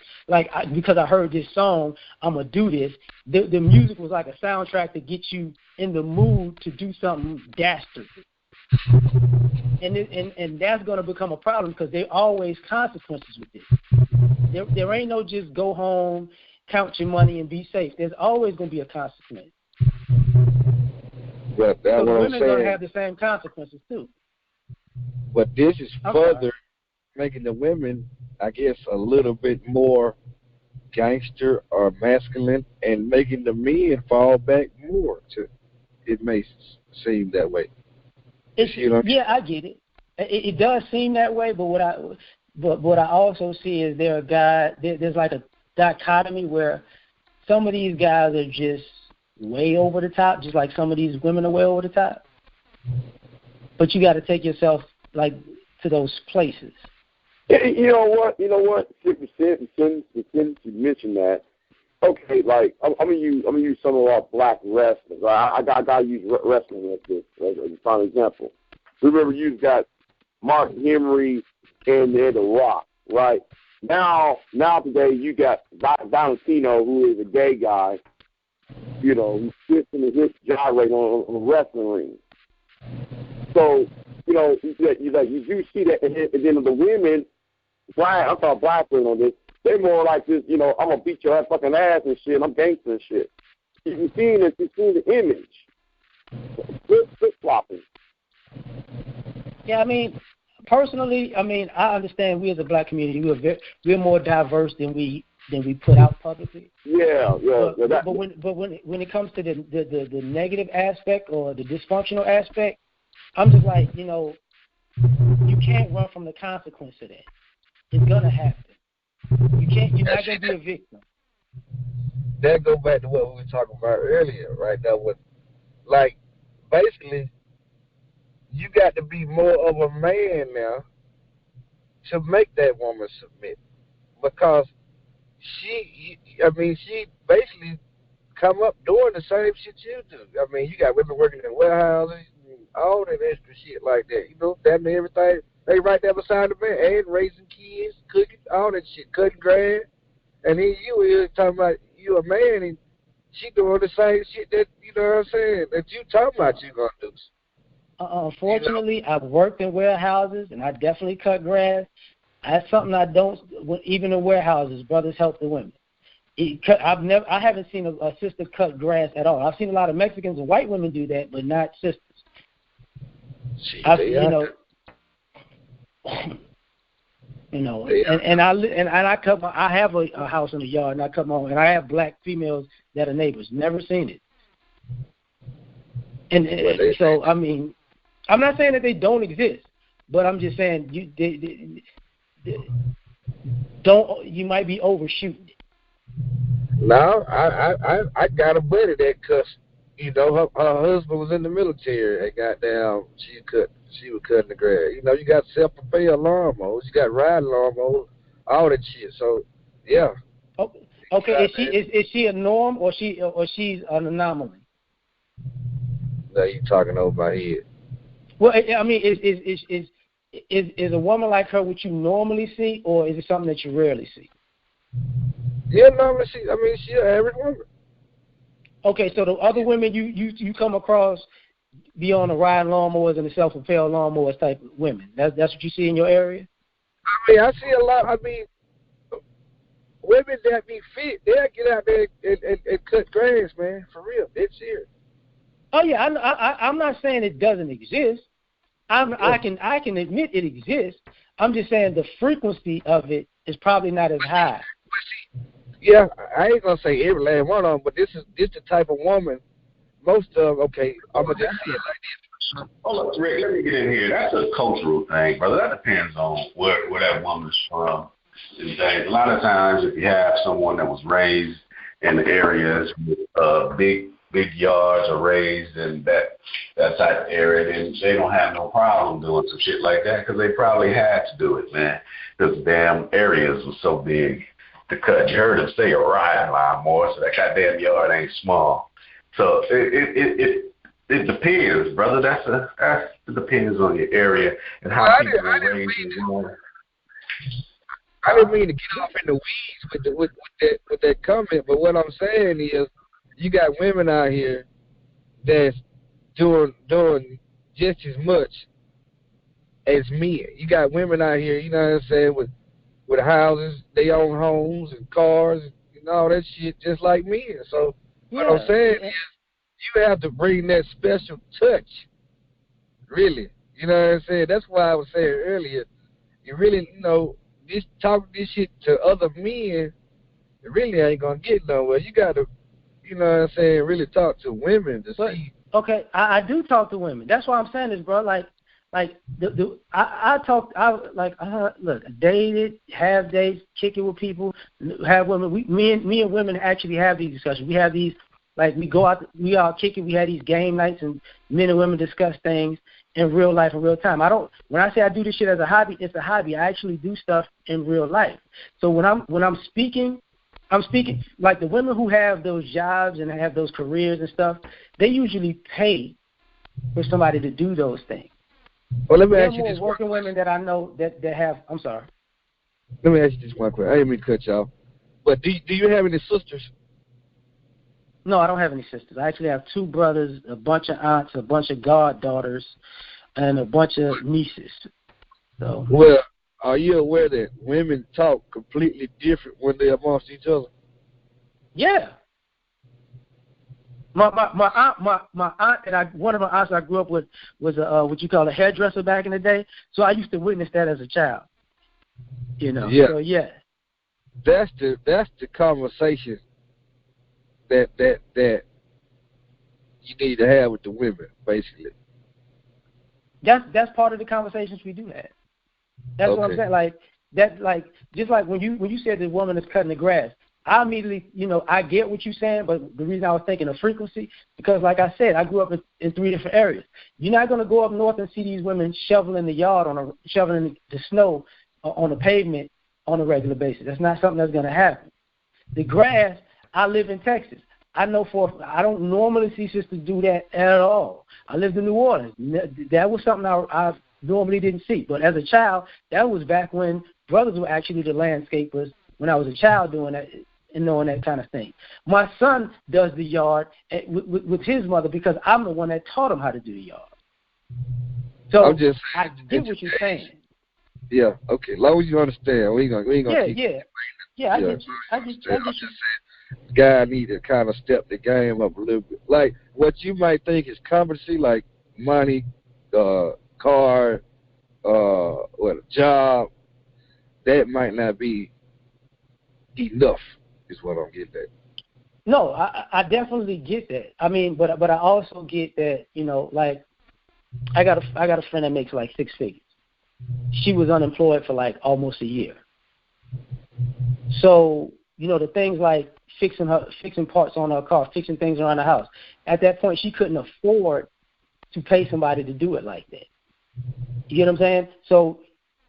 because I heard this song, I'm gonna do this. The music was like a soundtrack to get you in the mood to do something dastardly, and that's gonna become a problem because there are always consequences with this. There ain't no just go home, count your money, and be safe. There's always gonna be a consequence. But that's so what women I'm saying. gonna have the same consequences too. But this is further making the women, I guess, a little bit more gangster or masculine, and making the men fall back more. It may seem that way. Yeah, I get it. It does seem that way, but what I also see is there's like a dichotomy where some of these guys are just way over the top, just like some of these women are way over the top. But you got to take yourself like to those places. You know what? Since you mentioned that, okay, like I'm gonna use some of our black wrestlers. I gotta use wrestling as a prime example. Remember, you've got Mark Henry and The Rock, right? Now today you got Valentino, who is a gay guy, who's twisting his gyrate on the wrestling ring. So, you do see that, and then the women, I'm talking black women on this, they're more like this, I'm going to beat your fucking ass and shit, I'm gangster and shit. You've seen the image. Flip-flopping. Yeah, I mean, personally, I understand we as a black community, we're more diverse than we put out publicly. Yeah. But when it comes to the negative aspect or the dysfunctional aspect, I'm just like, you can't run from the consequence of that. It's gonna happen. You're not gonna be a victim. That goes back to what we were talking about earlier, right? Now, like, basically, you got to be more of a man now to make that woman submit, because she basically come up doing the same shit you do. You got women working in warehouses, all that extra shit like that. Damn near everything. They right there beside the man, and raising kids, cooking, all that shit, cutting grass. And then you is talking about you a man, and she doing the same shit that, that you talking about you gonna do. Unfortunately, I've worked in warehouses, and I definitely cut grass. That's something I don't. Even in warehouses, brothers help the women. I haven't seen a sister cut grass at all. I've seen a lot of Mexicans and white women do that, but not sisters. I cut I have a house in the yard, and I cut my own, and I have black females that are neighbors. Never seen it. And so, I'm not saying that they don't exist, but I'm just saying you might be overshooting it. No, I got a buddy that cussed. Her husband was in the military, and goddamn, she was cutting the grass. You got self-propelled lawnmowers, you got riding lawnmowers, all that shit. So, yeah. Okay, is she a norm or she's an anomaly? No, you talking over my head. Well, is a woman like her what you normally see, or is it something that you rarely see? Yeah, normally she's an average woman. Okay, so the other women you come across be on the riding lawnmowers and the self-propelled lawnmowers type of women. That's what you see in your area? I see a lot. Women that be fit, they'll get out there and cut grass, man, for real. It's serious. Oh yeah, I'm not saying it doesn't exist. I can admit it exists. I'm just saying the frequency of it is probably not as high. Yeah, I ain't gonna say every last one of them, but this the type of woman. Most of I'm gonna just say it like this. Hold up, Rick. Let me get in here. That's a cultural thing, brother. That depends on where that woman's from. A lot of times, if you have someone that was raised in the areas with big yards or raised in that type of area, then they don't have no problem doing some shit like that because they probably had to do it, man, because the damn areas were so big to cut. You heard him say a riding lawnmower, so that goddamn yard ain't small. So It depends, brother. It depends on your area and how people are raised and grown. I didn't mean to get off in the weeds with that comment, but what I'm saying is, you got women out here that's doing just as much as men. You got women out here, you know what I'm saying, with houses, they own homes and cars and all that shit, just like men. So what I'm saying is, you have to bring that special touch, really. You know what I'm saying? That's why I was saying earlier, you really, talking this shit to other men, it really ain't gonna get nowhere. You gotta, you know what I'm saying, really talk to women to see. Okay, I do talk to women. That's why I'm saying this, bro. Look, dated, have dates, kick it with people, have women. Me and women actually have these discussions. We have these, we go out, we all kick it. We have these game nights, and men and women discuss things in real life, in real time. When I say I do this shit as a hobby, it's a hobby. I actually do stuff in real life. So when I'm speaking like the women who have those jobs and have those careers and stuff. They usually pay for somebody to do those things. Well, let me ask you this: working women that I know that have. I'm sorry. Let me ask you this one question. I didn't mean to cut y'all, but do you have any sisters? No, I don't have any sisters. I actually have 2 brothers, a bunch of aunts, a bunch of goddaughters, and a bunch of nieces. So. Well, are you aware that women talk completely different when they're amongst each other? Yeah. My aunt and one of my aunts I grew up with was what you call a hairdresser back in the day. So I used to witness that as a child. Yeah. So yeah. That's the conversation that you need to have with the women, basically. That's part of the conversations we do have. That's what I'm saying. Just like when you said the woman is cutting the grass, I immediately, I get what you're saying, but the reason I was thinking of frequency, because like I said, I grew up in 3 different areas. You're not going to go up north and see these women shoveling the yard shoveling the snow on the pavement on a regular basis. That's not something that's going to happen. The grass, I live in Texas. I don't normally see sisters do that at all. I lived in New Orleans. That was something I normally didn't see. But as a child, that was back when brothers were actually the landscapers, when I was a child doing that and knowing that kind of thing. My son does the yard with his mother because I'm the one that taught him how to do the yard. So I get what you're saying. Yeah, okay. As long as you understand, we ain't gonna I get you. Guy need to kind of step the game up a little bit. Like what you might think is competency, like money, car, a job, that might not be enough. Is what I'm getting at. No, I definitely get that. I mean, but I also get that, I got a friend that makes like 6 figures. She was unemployed for like almost a year. So, the things like fixing parts on her car, fixing things around the house. At that point, she couldn't afford to pay somebody to do it like that. You get what I'm saying? So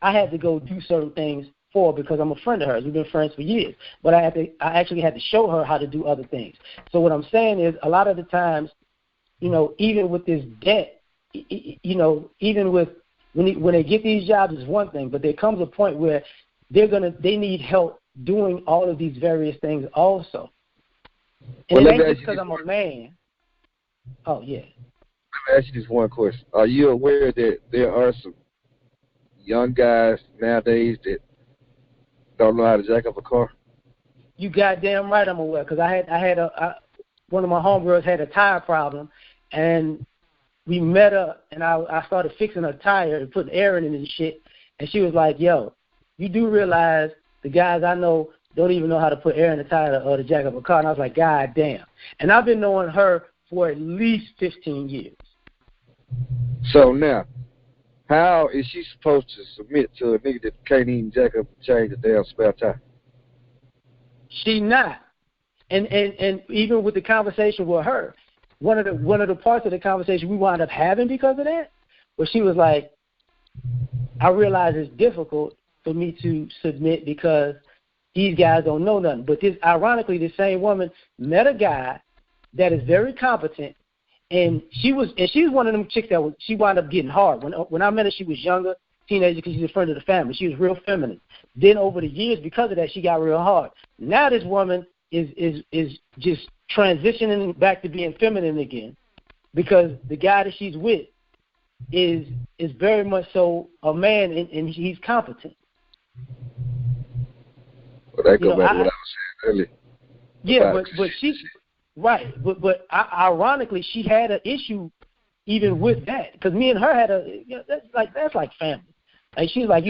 I had to go do certain things for her because I'm a friend of hers. We've been friends for years. But I actually had to show her how to do other things. So what I'm saying is a lot of the times, even with this debt, even with when they get these jobs is one thing, but there comes a point where they need help doing all of these various things also. And it ain't just because I'm a man. Oh, yeah. Let me ask you this one question. Are you aware that there are some young guys nowadays that don't know how to jack up a car? You goddamn right I'm aware, because one of my homegirls had a tire problem, and we met her, and I started fixing her tire and putting air in it and shit, and she was like, yo, you do realize the guys I know don't even know how to put air in the tire or to jack up a car. And I was like, God damn. And I've been knowing her for at least 15 years. So now, how is she supposed to submit to a nigga that can't even jack up and change a damn spare tire? She not. And even with the conversation with her, one of the parts of the conversation we wound up having because of that, where she was like, I realize it's difficult for me to submit because these guys don't know nothing. But ironically, this same woman met a guy that is very competent, And she's one of them chicks that she wound up getting hard. When I met her, she was younger, teenager, because she's a friend of the family. She was real feminine. Then over the years, because of that, she got real hard. Now this woman is just transitioning back to being feminine again, because the guy that she's with is very much so a man, and he's competent. Well, that goes back to what I was saying earlier. Yeah, but she's right. But ironically, she had an issue even with that, because me and her had that's like family. Like she's like,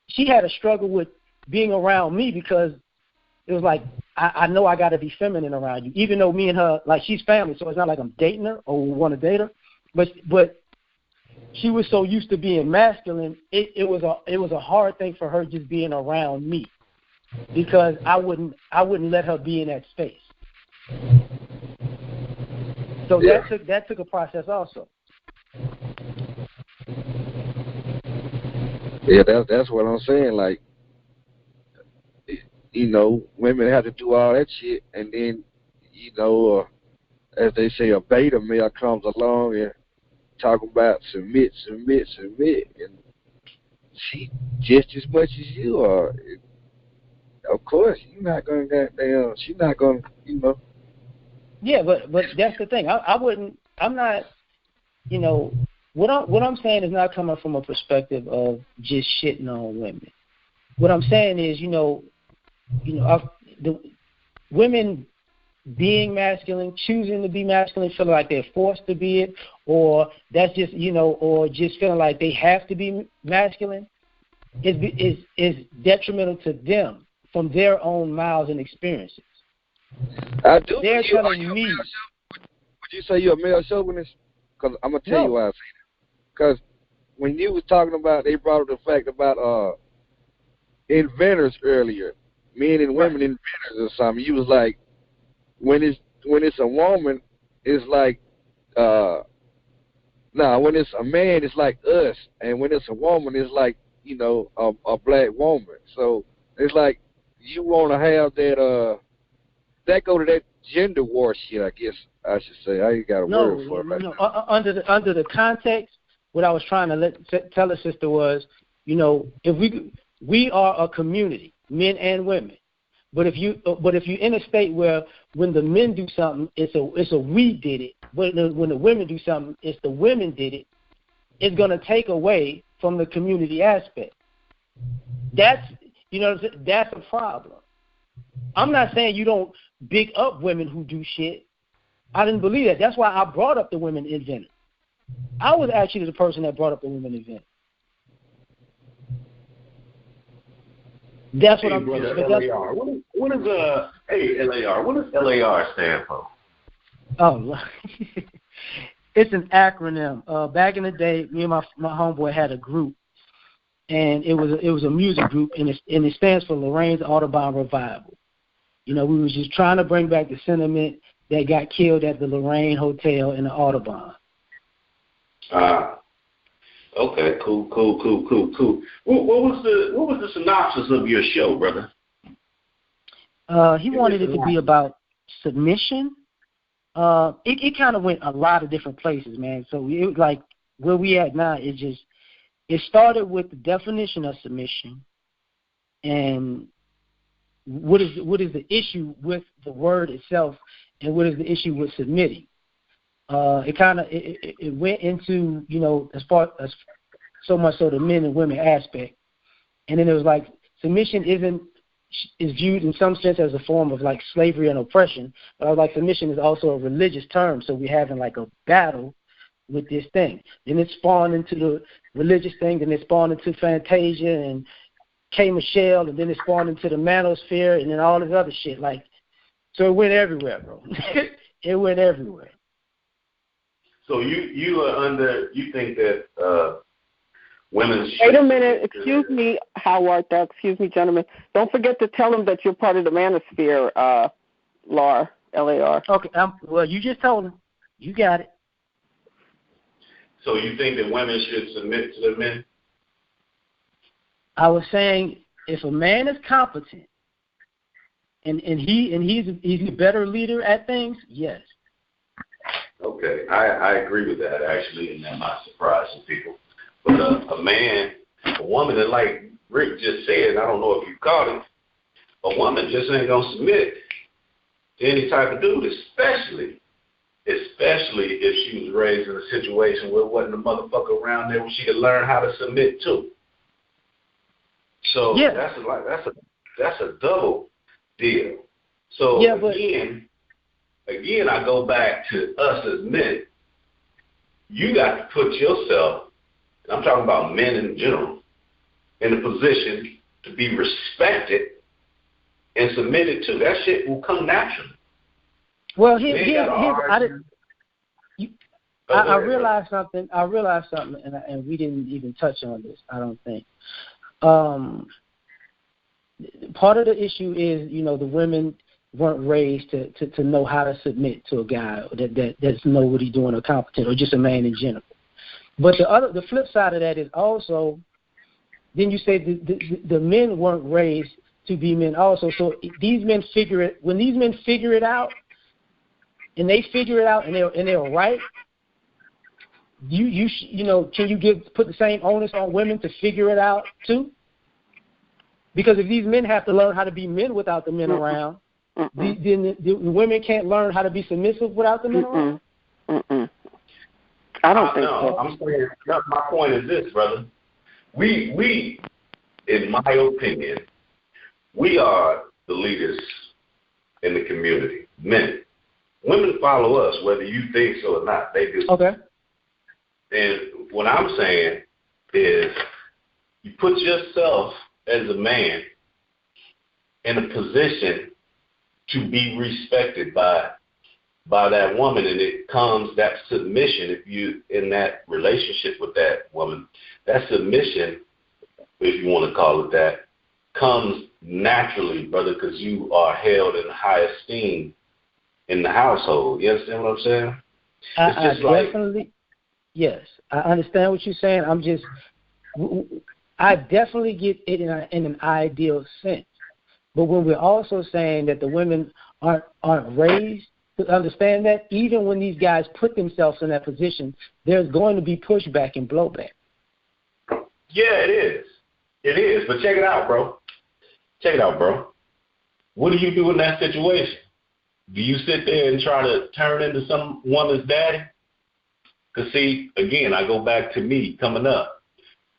she had a struggle with being around me, because it was like I know I got to be feminine around you, even though me and her, like, she's family, so it's not like I'm dating her or want to date her, but she was so used to being masculine, it was a hard thing for her just being around me, because I wouldn't let her be in that space. So that took a process also. Yeah, that's what I'm saying. Like, women have to do all that shit, and then, as they say, a beta male comes along and talk about submit, and she just as much as you are. Of course, you're not gonna goddamn. She's not gonna, Yeah, but that's the thing. I wouldn't. I'm not. What I'm saying is not coming from a perspective of just shitting on women. What I'm saying is, the women being masculine, choosing to be masculine, feeling like they're forced to be it, or that's just, or just feeling like they have to be masculine, is detrimental to them from their own mouths and experiences. I do. They're telling me. Would you say you're a male chauvinist? Because I'm gonna tell you why I say that. Because when you was talking about, they brought up the fact about inventors earlier, men and women inventors or something. You was like, when it's a woman, it's like when it's a man, it's like us, and when it's a woman, it's like a black woman. So it's like you want to have that go to that gender war shit, I guess I should say. I ain't got a word for it right now. Under the context, what I was trying to tell the sister was, if we are a community, men and women, but if you're in a state where when the men do something, it's a we did it, but when the women do something, it's the women did it, it's going to take away from the community aspect. That's a problem. I'm not saying you don't big up women who do shit. I didn't believe that. That's why I brought up the women inventors. I was actually the person that brought up the women inventors. That's what I'm saying. LAR. What is LAR? What does LAR stand for? Oh, it's an acronym. Back in the day, me and my homeboy had a group, and it was a music group, and it stands for Lorraine's Audubon Revival. We was just trying to bring back the sentiment that got killed at the Lorraine Hotel in the Audubon. Okay, cool. What was the synopsis of your show, brother? He wanted it to be about submission. It kind of went a lot of different places, man. So it was like where we at now. It started with the definition of submission, and what is the issue with the word itself, and what is the issue with submitting. It went into, as far as so much so the men and women aspect. And then it was like submission is viewed in some sense as a form of like slavery and oppression. But I was like, submission is also a religious term, so we're having like a battle with this thing. Then it spawned into the religious thing, then it spawned into Fantasia and K. Michelle, and then it spawned into the manosphere, and then all this other shit. Like, so it went everywhere, bro. It went everywhere. So you think that women should... Wait a minute. Excuse me, Howard. Excuse me, gentlemen. Don't forget to tell them that you're part of the manosphere, LAR, L-A-R. Okay. Well, you just told them. You got it. So you think that women should submit to the men? I was saying, if a man is competent and he's a better leader at things, yes. Okay, I agree with that actually, and that might surprise some people. But a woman, and like Rick just said, I don't know if you caught it, a woman just ain't gonna submit to any type of dude, especially if she was raised in a situation where there wasn't a motherfucker around there where she could learn how to submit to. So yeah. that's a double deal. So yeah, again, I go back to us as men. You got to put yourself, and I'm talking about men in general, in a position to be respected and submitted to. That shit will come naturally. Well, I realized something. And we didn't even touch on this, I don't think. Part of the issue is, the women weren't raised to know how to submit to a guy that's know what he's doing or competent, or just a man in general. But the flip side of that is also, then you say the men weren't raised to be men also. So these men when these men figure it out, and they figure it out and they're right, can you put the same onus on women to figure it out too? Because if these men have to learn how to be men without the men around, then the women can't learn how to be submissive without the men around? I don't think so. I'm saying, my point is this, brother. We, in my opinion, we are the leaders in the community, men. Women follow us, whether you think so or not. They do. Okay. And what I'm saying is you put yourself as a man in a position to be respected by that woman, and it comes that submission. If you in that relationship with that woman, that submission, if you want to call it that, comes naturally, brother, because you are held in high esteem in the household. You understand what I'm saying? Yes, I understand what you're saying. I definitely get it in an ideal sense. But when we're also saying that the women aren't raised to understand that, even when these guys put themselves in that position, there's going to be pushback and blowback. Yeah, it is. It is. But check it out, bro. What do you do in that situation? Do you sit there and try to turn into some woman's daddy? Because, see, again, I go back to me coming up,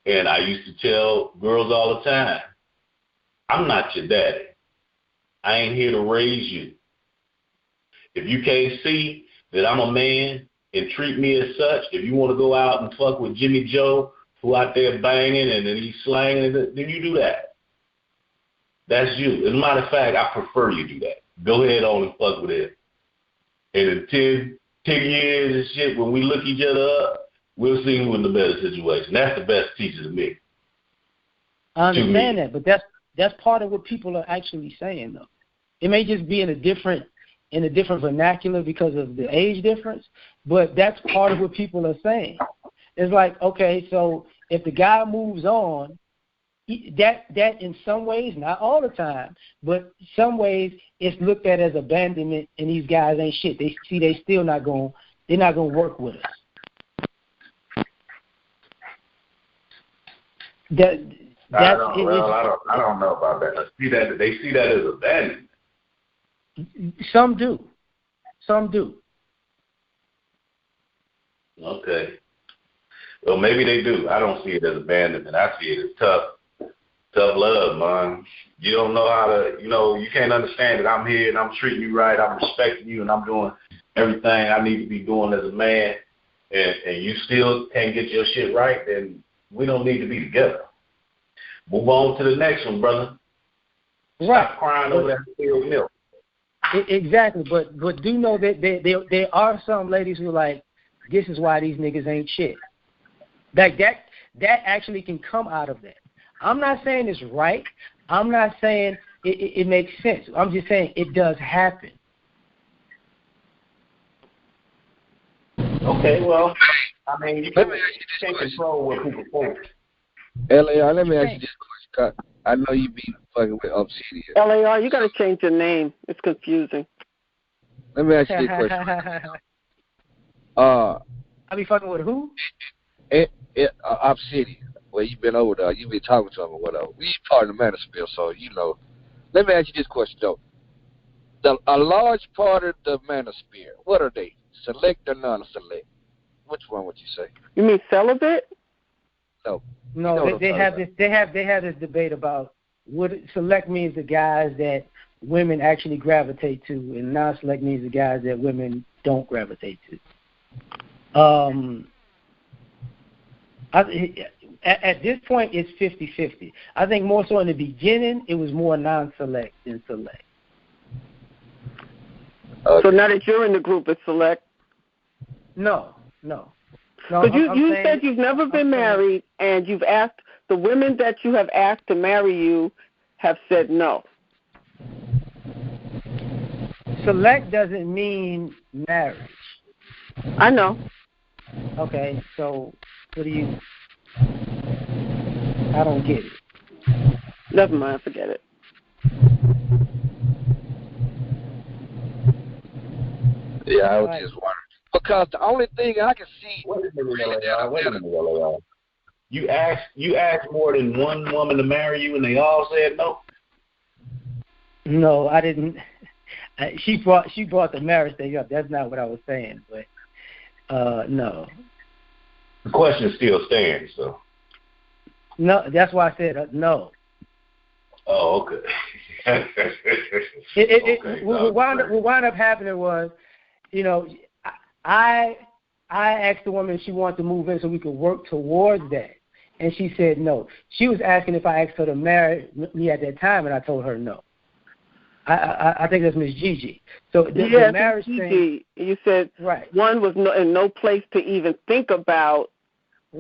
and I used to tell girls all the time, I'm not your daddy. I ain't here to raise you. If you can't see that I'm a man and treat me as such, if you want to go out and fuck with Jimmy Joe, who out there banging and then he's slanging, then you do that. That's you. As a matter of fact, I prefer you do that. Go ahead on and fuck with it. And in 10 years and shit, when we look each other up, we'll see who's in the better situation. That's the best teacher to me. I understand that, but that's part of what people are actually saying, though. It may just be in a different vernacular because of the age difference, but that's part of what people are saying. It's like, okay, so if the guy moves on, that in some ways, not all the time, but some ways it's looked at as abandonment, and these guys ain't shit. They're not gonna work with us. I don't know about that. They see that as abandonment. Some do. Okay. Well, maybe they do. I don't see it as abandonment. I see it as tough love, man. You don't know how to, you can't understand that I'm here and I'm treating you right, I'm respecting you, and I'm doing everything I need to be doing as a man, and you still can't get your shit right, then we don't need to be together. Move on to the next one, brother. Right. Stop crying over that spilled milk. Exactly, but do know that there are some ladies who are like, this is why these niggas ain't shit. Like that actually can come out of that. I'm not saying it's right. I'm not saying it makes sense. I'm just saying it does happen. Okay, well, I mean, you can't control what people think. LAR, let me ask you this question. I know you be fucking with Obsidian. LAR, you got to change your name. It's confusing. Let me ask you this question. I be fucking with who? Obsidian. Well, you've been over there. You've been talking to him or whatever. We part of the manosphere, so you know. Let me ask you this question though. A large part of the manosphere, what are they? Select or non-select? Which one would you say? You mean celibate? No. No, they have this debate about what select means the guys that women actually gravitate to, and non-select means the guys that women don't gravitate to. At this point, it's 50-50. I think more so in the beginning, it was more non-select than select. So now that you're in the group, it's select? No. But you said you've never been married, and you've asked, the women that you have asked to marry you have said no. Select doesn't mean marriage. I know. Okay, so what do you... I don't get it. Never mind, forget it. Yeah, I was just wondering. Because the only thing I can see... Wait a minute. You asked more than one woman to marry you and they all said no? No, I didn't. She brought the marriage thing up. That's not what I was saying, but no. The question still stands, though. No, that's why I said no. Oh, okay. What wound up happening was, you know, I asked the woman if she wanted to move in so we could work towards that, and she said no. She was asking if I asked her to marry me at that time, and I told her no. I think that's Miss Gigi. So the marriage thing. You said one was in no place to even think about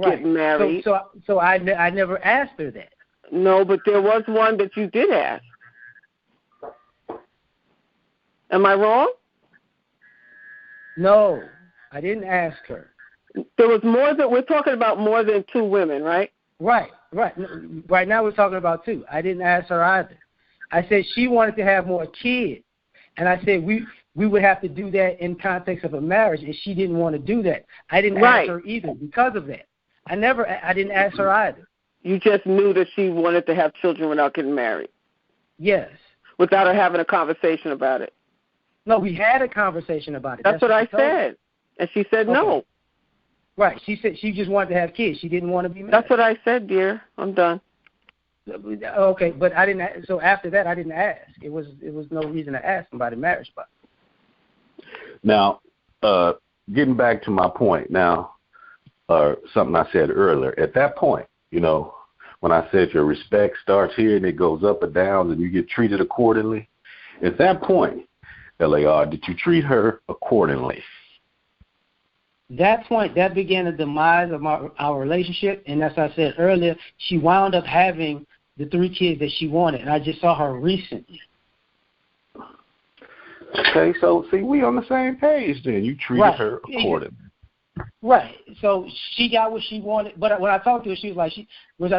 getting married. So I never asked her that. No, but there was one that you did ask. Am I wrong? No, I didn't ask her. There was more than, we're talking about more than two women, right? Right. Right now we're talking about two. I didn't ask her either. I said she wanted to have more kids, and I said we would have to do that in context of a marriage, and she didn't want to do that. I didn't ask her either because of that. I didn't ask her either. You just knew that she wanted to have children without getting married. Yes. Without her having a conversation about it. No, we had a conversation about it. That's what I said. And she said no. Right. She said she just wanted to have kids. She didn't want to be married. That's what I said, dear. I'm done. Okay, but I didn't. So after that, I didn't ask. It was no reason to ask about a marriage spot. Now, getting back to my point now, or something I said earlier. At that point, you know, when I said your respect starts here and it goes up and down and you get treated accordingly, at that point, LAR, did you treat her accordingly? That point, that began the demise of our relationship, and as I said earlier, she wound up having the 3 kids that she wanted, and I just saw her recently. Okay, so see, we on the same page then. You treated her accordingly. Right. So she got what she wanted, but when I talked to her, she was like, it was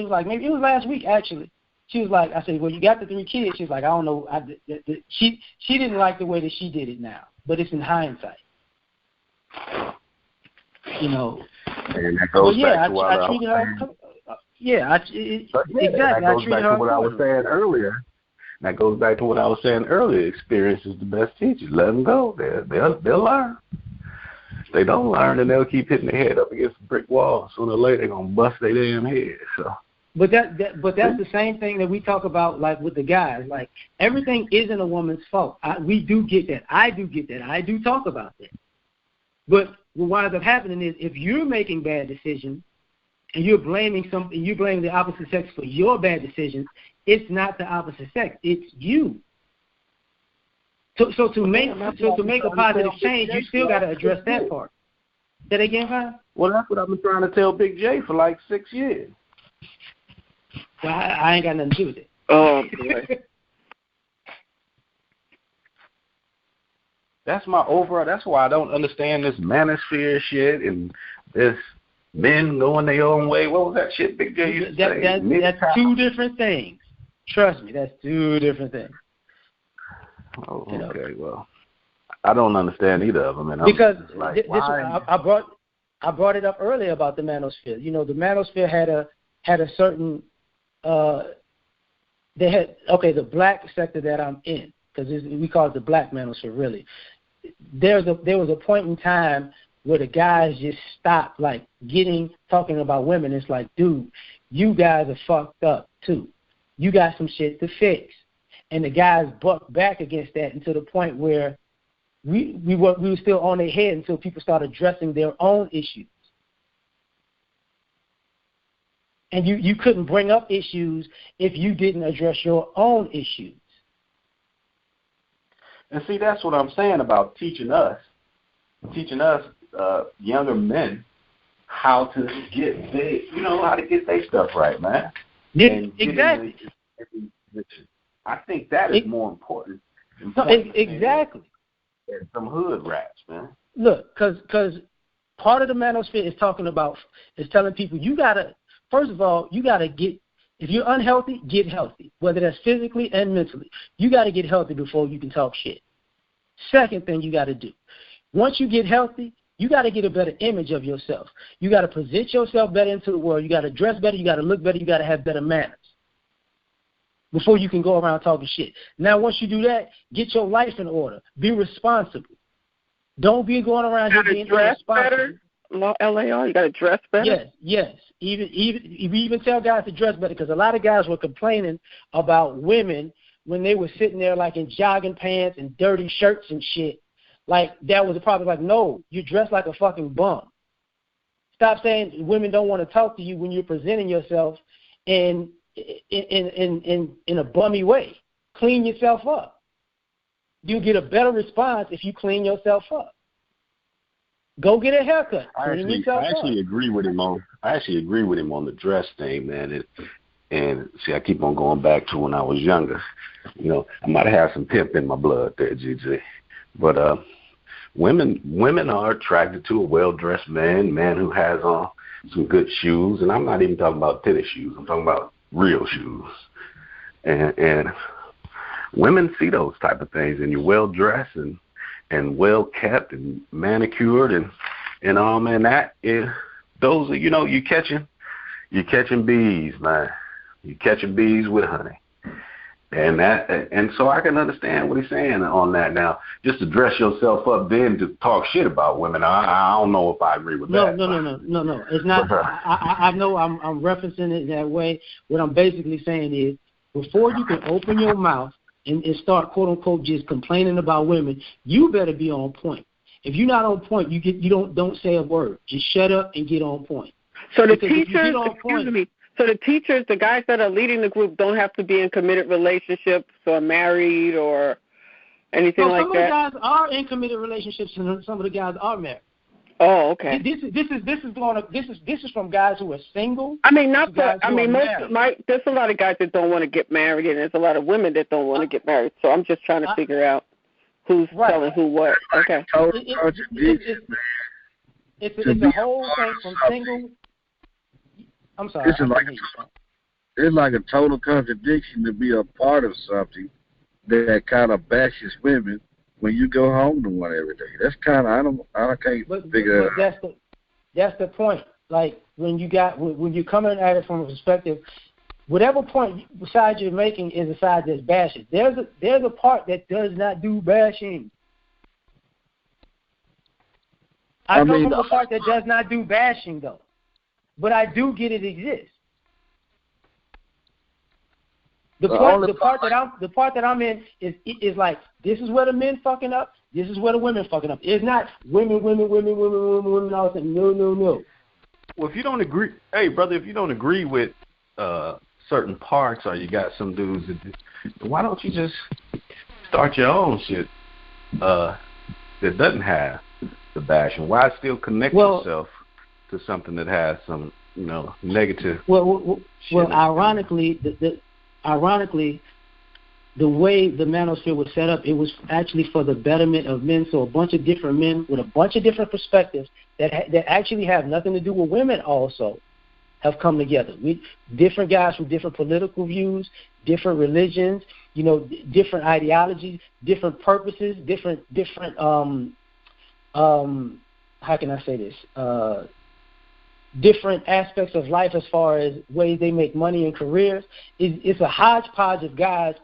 like, maybe it was last week actually. She was like, I said, well, you got the 3 kids. She was like, I don't know. She didn't like the way that she did it now, but it's in hindsight. You know. And that goes back to what I treated her. Exactly. That goes back to what I was saying earlier. That goes back to what I was saying earlier. Experience is the best teacher. Let them go. They'll learn. If they don't learn, then they'll keep hitting their head up against the brick wall. Sooner or later, they're gonna bust their damn head. So. But that's the same thing that we talk about, like with the guys. Like everything isn't a woman's fault. We do get that. I do get that. I do talk about that. But what winds up happening is if you're making bad decisions and you're blaming the opposite sex for your bad decisions, it's not the opposite sex. It's you. So to make a positive change, you still got to address that part. Say that again, Fine? Well, that's what I've been trying to tell Big J for like 6 years. Well, I ain't got nothing to do with it. Oh, boy. That's my overall. That's why I don't understand this manosphere shit and this men going their own way. What was that shit Big J used to say? That's 2 different things. Trust me, that's 2 different things. Oh, okay, well. I don't understand either of them. And because like, I brought it up earlier about the manosphere. You know, the manosphere had a certain they had the black sector that I'm in, because we call it the black manosphere. Really, there was a point in time where the guys just stopped like talking about women. It's like, dude, you guys are fucked up too. You got some shit to fix. And the guys bucked back against that until the point where we were still on their head until people started addressing their own issues. And you couldn't bring up issues if you didn't address your own issues. And see, that's what I'm saying about teaching us younger men how to get their stuff right, man. Yeah, exactly. I think that is more important. Exactly. Than some hood rats, man. Look, because part of the manosphere is telling people first of all, you gotta get. If you're unhealthy, get healthy, whether that's physically and mentally. You got to get healthy before you can talk shit. Second thing you got to do, once you get healthy, you got to get a better image of yourself. You got to present yourself better into the world. You got to dress better. You got to look better. You got to have better manners before you can go around talking shit. Now, once you do that, get your life in order. Be responsible. Don't be going around here being irresponsible. LAR, you got to dress better? Yes. Even tell guys to dress better, because a lot of guys were complaining about women when they were sitting there like in jogging pants and dirty shirts and shit. Like, that was a problem. Like, no, you dress like a fucking bum. Stop saying women don't want to talk to you when you're presenting yourself in a bummy way. Clean yourself up. You'll get a better response if you clean yourself up. Go get a haircut. I actually agree with him on the dress thing, man. And see, I keep on going back to when I was younger. You know, I might have had some pimp in my blood there, GG. But women are attracted to a well-dressed man who has on some good shoes. And I'm not even talking about tennis shoes. I'm talking about real shoes. And women see those type of things, and you're well-dressed and well kept and manicured and all, man. Those are, you're catching bees, man. You're catching bees with honey, and so I can understand what he's saying on that. Now, just to dress yourself up, then to talk shit about women, I don't know if I agree with that. No. It's not. I know I'm referencing it that way. What I'm basically saying is, before you can open your mouth and start, quote unquote, just complaining about women, you better be on point. If you're not on point, you don't say a word. Just shut up and get on point. So the teachers, so the teachers, the guys that are leading the group, don't have to be in committed relationships or married or anything like that. Some of the guys are in committed relationships, and some of the guys are married. Oh, okay. This is from guys who are single. There's a lot of guys that don't want to get married, and there's a lot of women that don't want to get married. So I'm just trying to figure out who's telling who what. Okay. It's a whole thing from single. I'm sorry. It's like a total contradiction to be a part of something that kind of bashes women when you go home to one every day. That's kind of I can't figure it out. That's the point. Like when you're coming at it from a perspective, whatever point side you're making is a side that's bashing. There's a part that does not do bashing. I come from the part that does not do bashing though, but I do get it exists. The part that I'm in is like, this is where the men fucking up. This is where the women fucking up. It's not women all of a sudden. No. Well, if you don't agree, hey brother, if you don't agree with certain parts, or you got some dudes, why don't you just start your own shit that doesn't have the bashing? Why still connect yourself to something that has some negative? Well, ironically, the way the manosphere was set up, it was actually for the betterment of men. So a bunch of different men with a bunch of different perspectives that actually have nothing to do with women also have come together. Different guys from different political views, different religions, different ideologies, different purposes, different how can I say this? Different aspects of life as far as ways they make money and careers. It's a hodgepodge of guys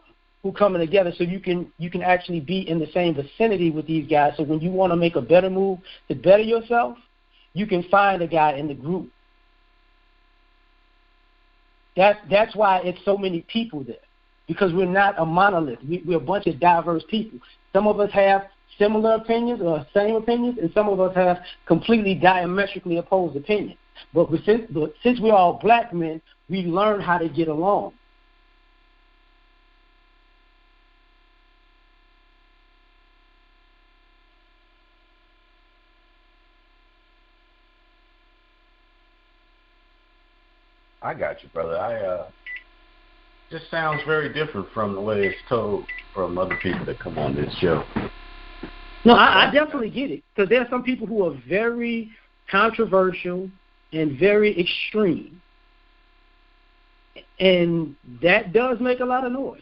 who coming together so you can actually be in the same vicinity with these guys. So when you want to make a better move to better yourself, you can find a guy in the group. That's why it's so many people there, because we're not a monolith. We're a bunch of diverse people. Some of us have similar opinions or same opinions, and some of us have completely diametrically opposed opinions. But since we're all black men, we learn how to get along. I got you, brother. Just sounds very different from the way it's told from other people that come on this show. No, I definitely get it, because there are some people who are very controversial and very extreme, and that does make a lot of noise.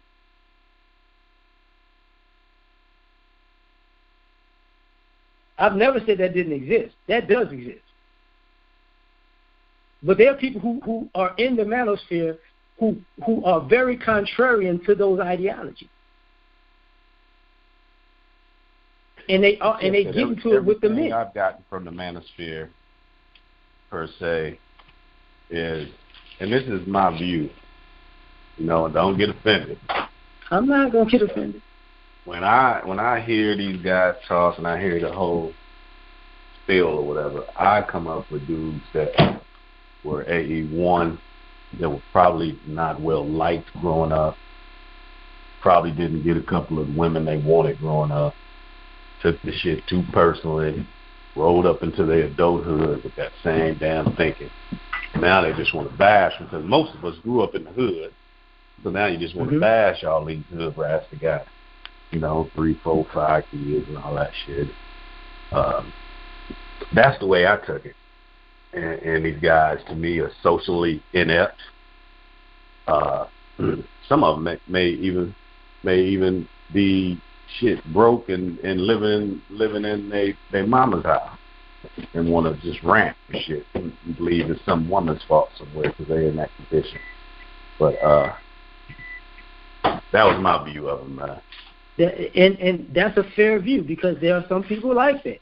I've never said that didn't exist. That does exist. But there are people who are in the manosphere who are very contrarian to those ideologies. And they get into it with the men. I've gotten from the manosphere, per se, is, and this is my view, don't get offended. I'm not going to get offended. When I hear these guys talk and I hear the whole spiel or whatever, I come up with dudes that were AE1, that were probably not well liked growing up, probably didn't get a couple of women they wanted growing up, took the shit too personally, rolled up into their adulthood with that same damn thinking. Now they just want to bash, because most of us grew up in the hood, so now you just want to bash all these hood brats that got 3, 4, 5 kids and all that shit. That's the way I took it. And these guys, to me, are socially inept. Some of them may even be broke and living in their mama's house and want to just rant and shit and believe it's some woman's fault somewhere because they're in that condition. But that was my view of them, man. And that's a fair view, because there are some people like that.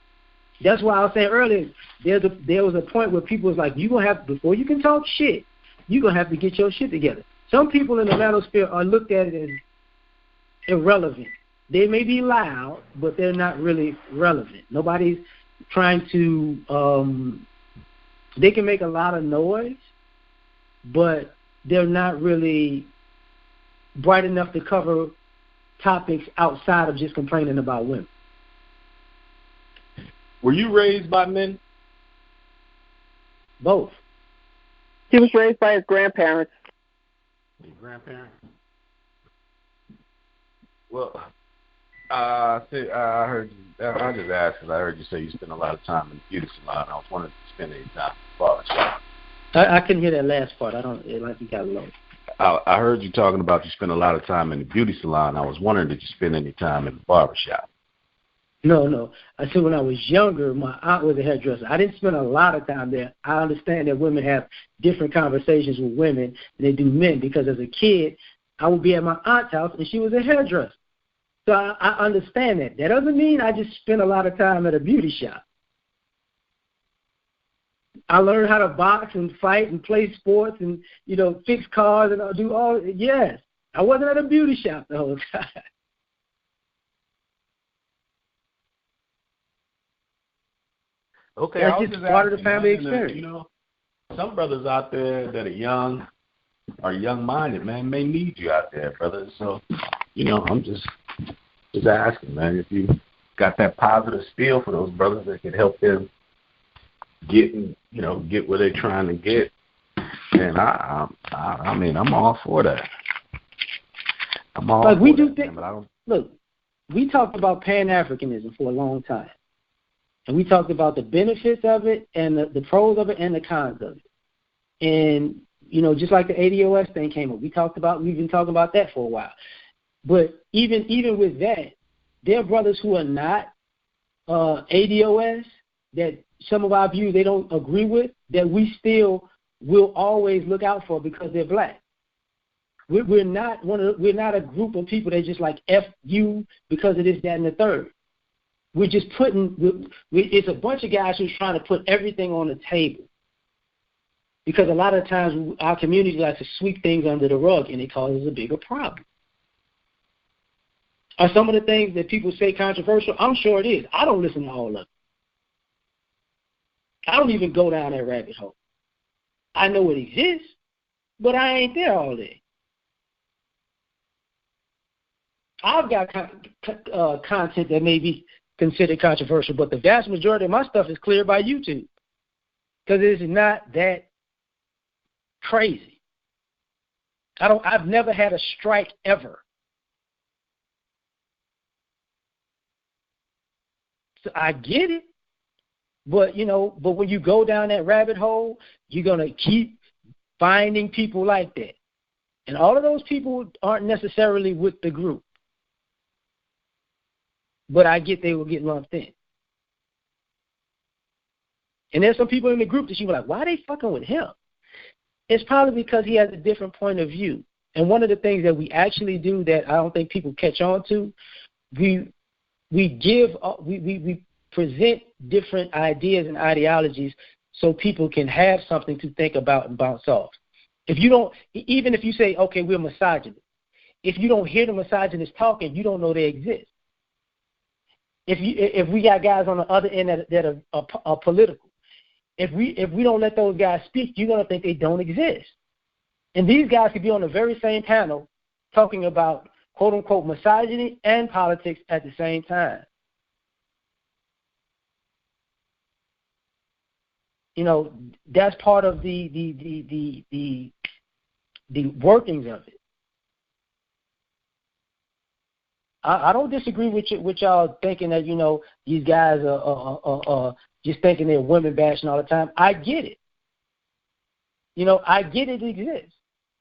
That's why I was saying earlier, there was a point where people was like, before you can talk shit, you're going to have to get your shit together. Some people in the manosphere are looked at as irrelevant. They may be loud, but they're not really relevant. Nobody's trying to, they can make a lot of noise, but they're not really bright enough to cover topics outside of just complaining about women. Were you raised by men? Both. He was raised by his grandparents. Your grandparents? Well, I heard you. I just asked because I heard you say you spend a lot of time in the beauty salon. I was wondering if you spend any time in the barber shop. I couldn't hear that last part. Like you got low. I heard you talking about you spend a lot of time in the beauty salon. I was wondering, did you spend any time in the barber shop? No. I said when I was younger, my aunt was a hairdresser. I didn't spend a lot of time there. I understand that women have different conversations with women than they do men, because as a kid, I would be at my aunt's house and she was a hairdresser. So I understand that. That doesn't mean I just spend a lot of time at a beauty shop. I learned how to box and fight and play sports and, fix cars and do all. Yes, I wasn't at a beauty shop the whole time. Okay, that's just part of the family experience. Some brothers out there that are young, are young-minded, man, may need you out there, brother. So, I'm just asking, man, if you got that positive spiel for those brothers that can help them get where they're trying to get. And I'm all for that. I'm all like for we that, do man, think, but I don't. Look, we talked about Pan-Africanism for a long time. And we talked about the benefits of it and the pros of it and the cons of it. And, just like the ADOS thing came up, we've been talking about that for a while. But even with that, there are brothers who are not ADOS that some of our views they don't agree with, that we still will always look out for because they're black. We're not a group of people that just like F you because of this, that, and the third. We're just it's a bunch of guys who's trying to put everything on the table. Because a lot of times our community likes to sweep things under the rug and it causes a bigger problem. Are some of the things that people say controversial? I'm sure it is. I don't listen to all of it. I don't even go down that rabbit hole. I know it exists, but I ain't there all day. I've got content that may be considered controversial, but the vast majority of my stuff is cleared by YouTube because it's not that crazy. I've never had a strike ever. So I get it, but when you go down that rabbit hole, you're gonna keep finding people like that, and all of those people aren't necessarily with the group. But I get they will get lumped in. And there's some people in the group that you were like, why are they fucking with him? It's probably because he has a different point of view. And one of the things that we actually do that I don't think people catch on to, we present different ideas and ideologies so people can have something to think about and bounce off. Even if you say, okay, we're misogynist, if you don't hear the misogynist talking, you don't know they exist. If we got guys on the other end that are political, if we don't let those guys speak, you're gonna think they don't exist. And these guys could be on the very same panel talking about quote unquote misogyny and politics at the same time. That's part of the workings of it. I don't disagree with y'all thinking that, these guys are just thinking they're women bashing all the time. I get it. I get it exists.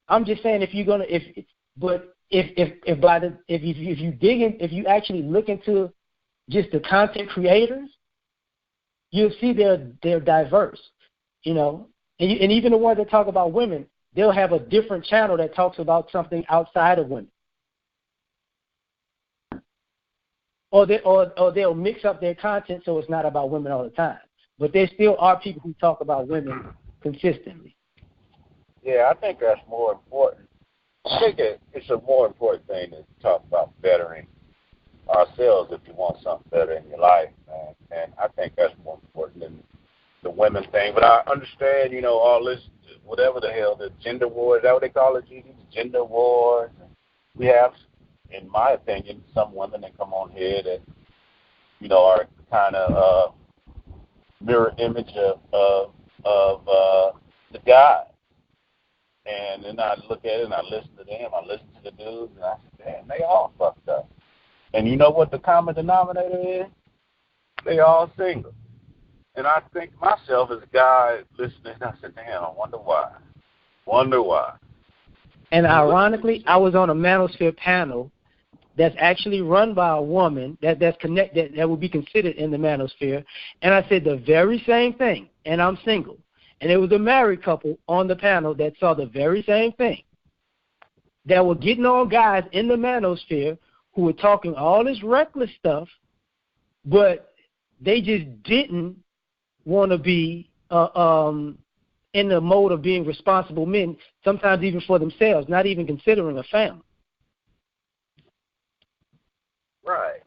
I'm just saying if you actually look into just the content creators, you'll see they're diverse, and even the ones that talk about women, they'll have a different channel that talks about something outside of women. Or they'll mix up their content so it's not about women all the time. But there still are people who talk about women consistently. Yeah, I think that's more important. I think it's a more important thing to talk about bettering ourselves if you want something better in your life, man. And I think that's more important than the women thing. But I understand, all this, whatever the hell, the gender war, is that what they call it, Gigi? The gender wars. We have, in my opinion, some women that come on here that, are kind of mirror image of the guy. And then I look at it and I listen to them, I listen to the dudes, and I say, damn, they all fucked up. And you know what the common denominator is? They all single. And I think myself as a guy listening, I said, damn, I wonder why. And ironically, I was on a manosphere panel that's actually run by a woman that's connected, that would be considered in the manosphere, and I said the very same thing, and I'm single. And it was a married couple on the panel that saw the very same thing, that were getting on guys in the manosphere who were talking all this reckless stuff, but they just didn't want to be in the mode of being responsible men, sometimes even for themselves, not even considering a family. Right.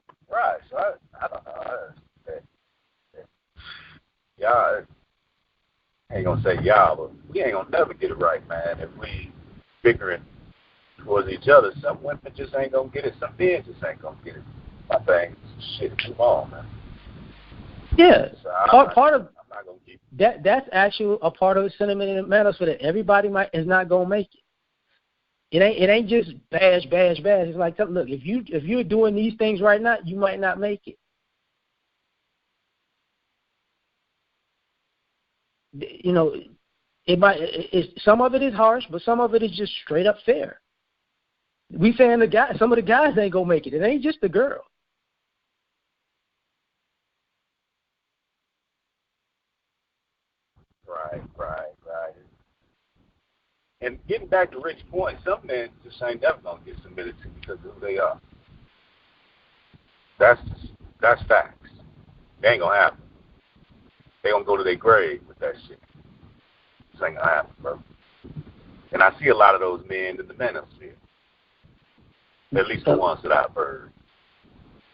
So I don't know. Y'all, I ain't gonna say y'all, but we ain't gonna never get it right, man. If we bickering towards each other, some women just ain't gonna get it. Some men just ain't gonna get it. My thing, shit, move on, man. Yeah, so part of I'm not gonna keep that's actually a part of the sentiment in the manosphere that everybody is not gonna make it. It ain't just bash. It's like, look, if you're doing these things right now, you might not make it. Some of it is harsh, but some of it is just straight up fair. We saying some of the guys ain't gonna make it. It ain't just the girl. Right. And getting back to Rick's point, some men just ain't never gonna get submitted to because of who they are. That's facts. They ain't gonna happen. They gonna go to their grave with that shit. This ain't gonna happen, bro. And I see a lot of those men in the manosphere. At least the ones that I've heard.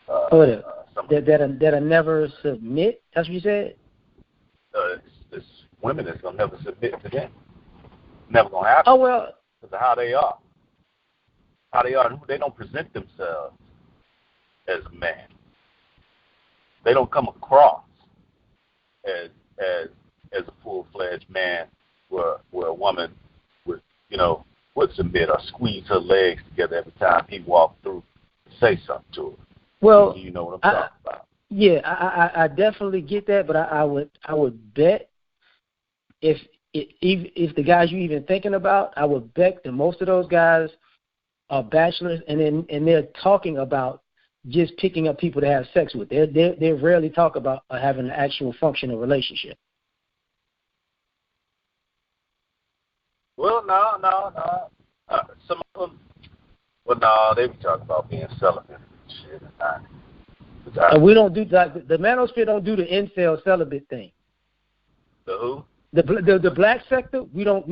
That'll never submit. That's what you said. It's women that's gonna never submit to them. Never gonna happen. Oh well, because of how they are. They don't present themselves as a man. They don't come across as a full-fledged man, where a woman would submit or squeeze her legs together every time he walked through to say something to her. Well, you know what I'm talking about. Yeah, I definitely get that, but I would bet if the guys you're even thinking about, I would bet that most of those guys are bachelors, and they're talking about just picking up people to have sex with. They rarely talk about having an actual functional relationship. Well, no. Some of them, they be talking about being celibate and shit. We don't do that. The manosphere don't do the incel celibate thing. The who? The black sector, we clown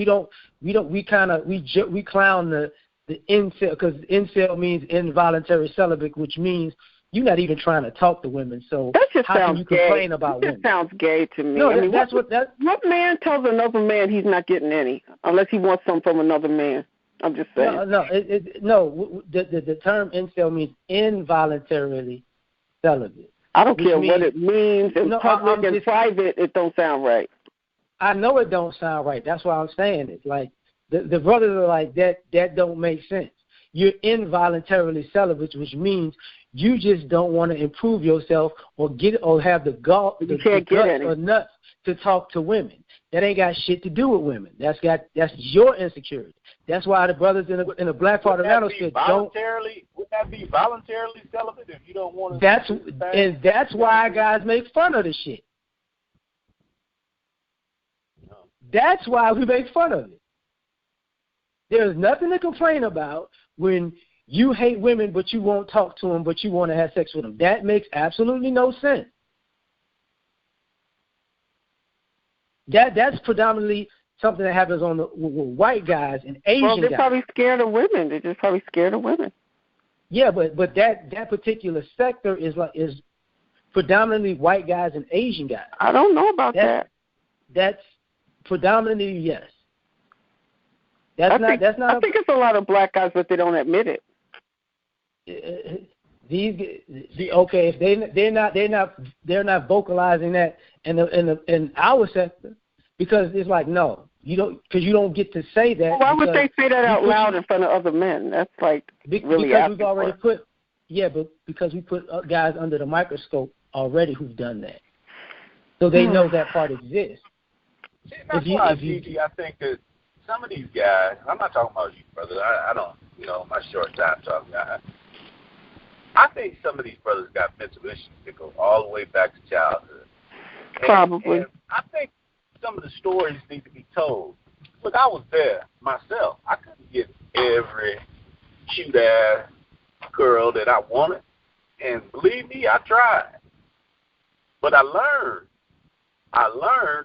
the incel, because incel means involuntary celibate, which means you're not even trying to talk to women. So that just how can you complain about women? That sounds gay to me. No, I mean, what man tells another man he's not getting any unless he wants some from another man? I'm just saying. No. The term incel means involuntarily celibate. I don't care what it means. In public and private, it don't sound right. I know it don't sound right. That's why I'm saying it. Like the brothers are like that don't make sense. You're involuntarily celibate, which means you just don't want to improve yourself or have the guts or nuts to talk to women. That ain't got shit to do with women. That's your insecurity. That's why the brothers in the black part of the manosphere don't. Would that be voluntarily celibate if you don't want to? That's why guys make fun of the shit. That's why we make fun of it. There's nothing to complain about when you hate women, but you won't talk to them, but you want to have sex with them. That makes absolutely no sense. That's predominantly something that happens with white guys and Asian guys. Well, they're probably scared of women. They're just probably scared of women. Yeah, but that particular sector is predominantly white guys and Asian guys. I don't know about that. That's predominantly, yes. I think it's a lot of black guys, but they don't admit it. If they're not vocalizing that in our sector, because it's like, no, you don't get to say that. Well, why would they say that out loud in front of other men? That's like really because we've already because we put guys under the microscope already who've done that, so they know that part exists. See, that's why, Gigi, I think that some of these guys, I'm not talking about you, brother. I don't, my short time talking. I think some of these brothers got mental issues that go all the way back to childhood. Probably. And I think some of the stories need to be told. Look, I was there myself. I couldn't get every cute-ass girl that I wanted. And believe me, I tried. But I learned,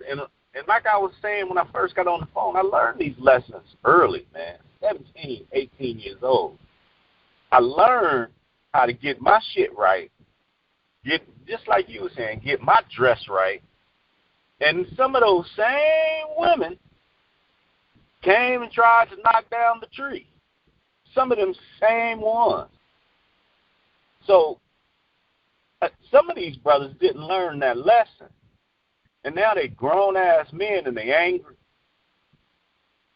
and like I was saying when I first got on the phone, I learned these lessons early, man, 17, 18 years old. I learned how to get my shit right, just like you were saying, get my dress right. And some of those same women came and tried to knock down the tree. Some of them same ones. So some of these brothers didn't learn that lesson. And now they grown-ass men and they angry.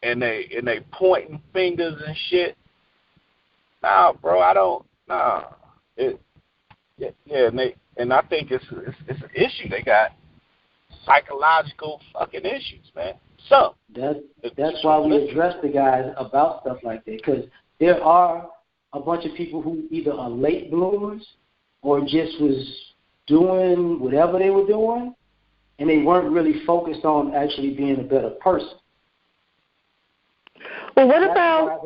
And they pointing fingers and shit. Nah, bro, I don't. Nah. And I think it's an issue. They got psychological fucking issues, man. That's why we address the guys about stuff like that, because there are a bunch of people who either are late bloomers or just was doing whatever they were doing, and they weren't really focused on actually being a better person. Well, what about,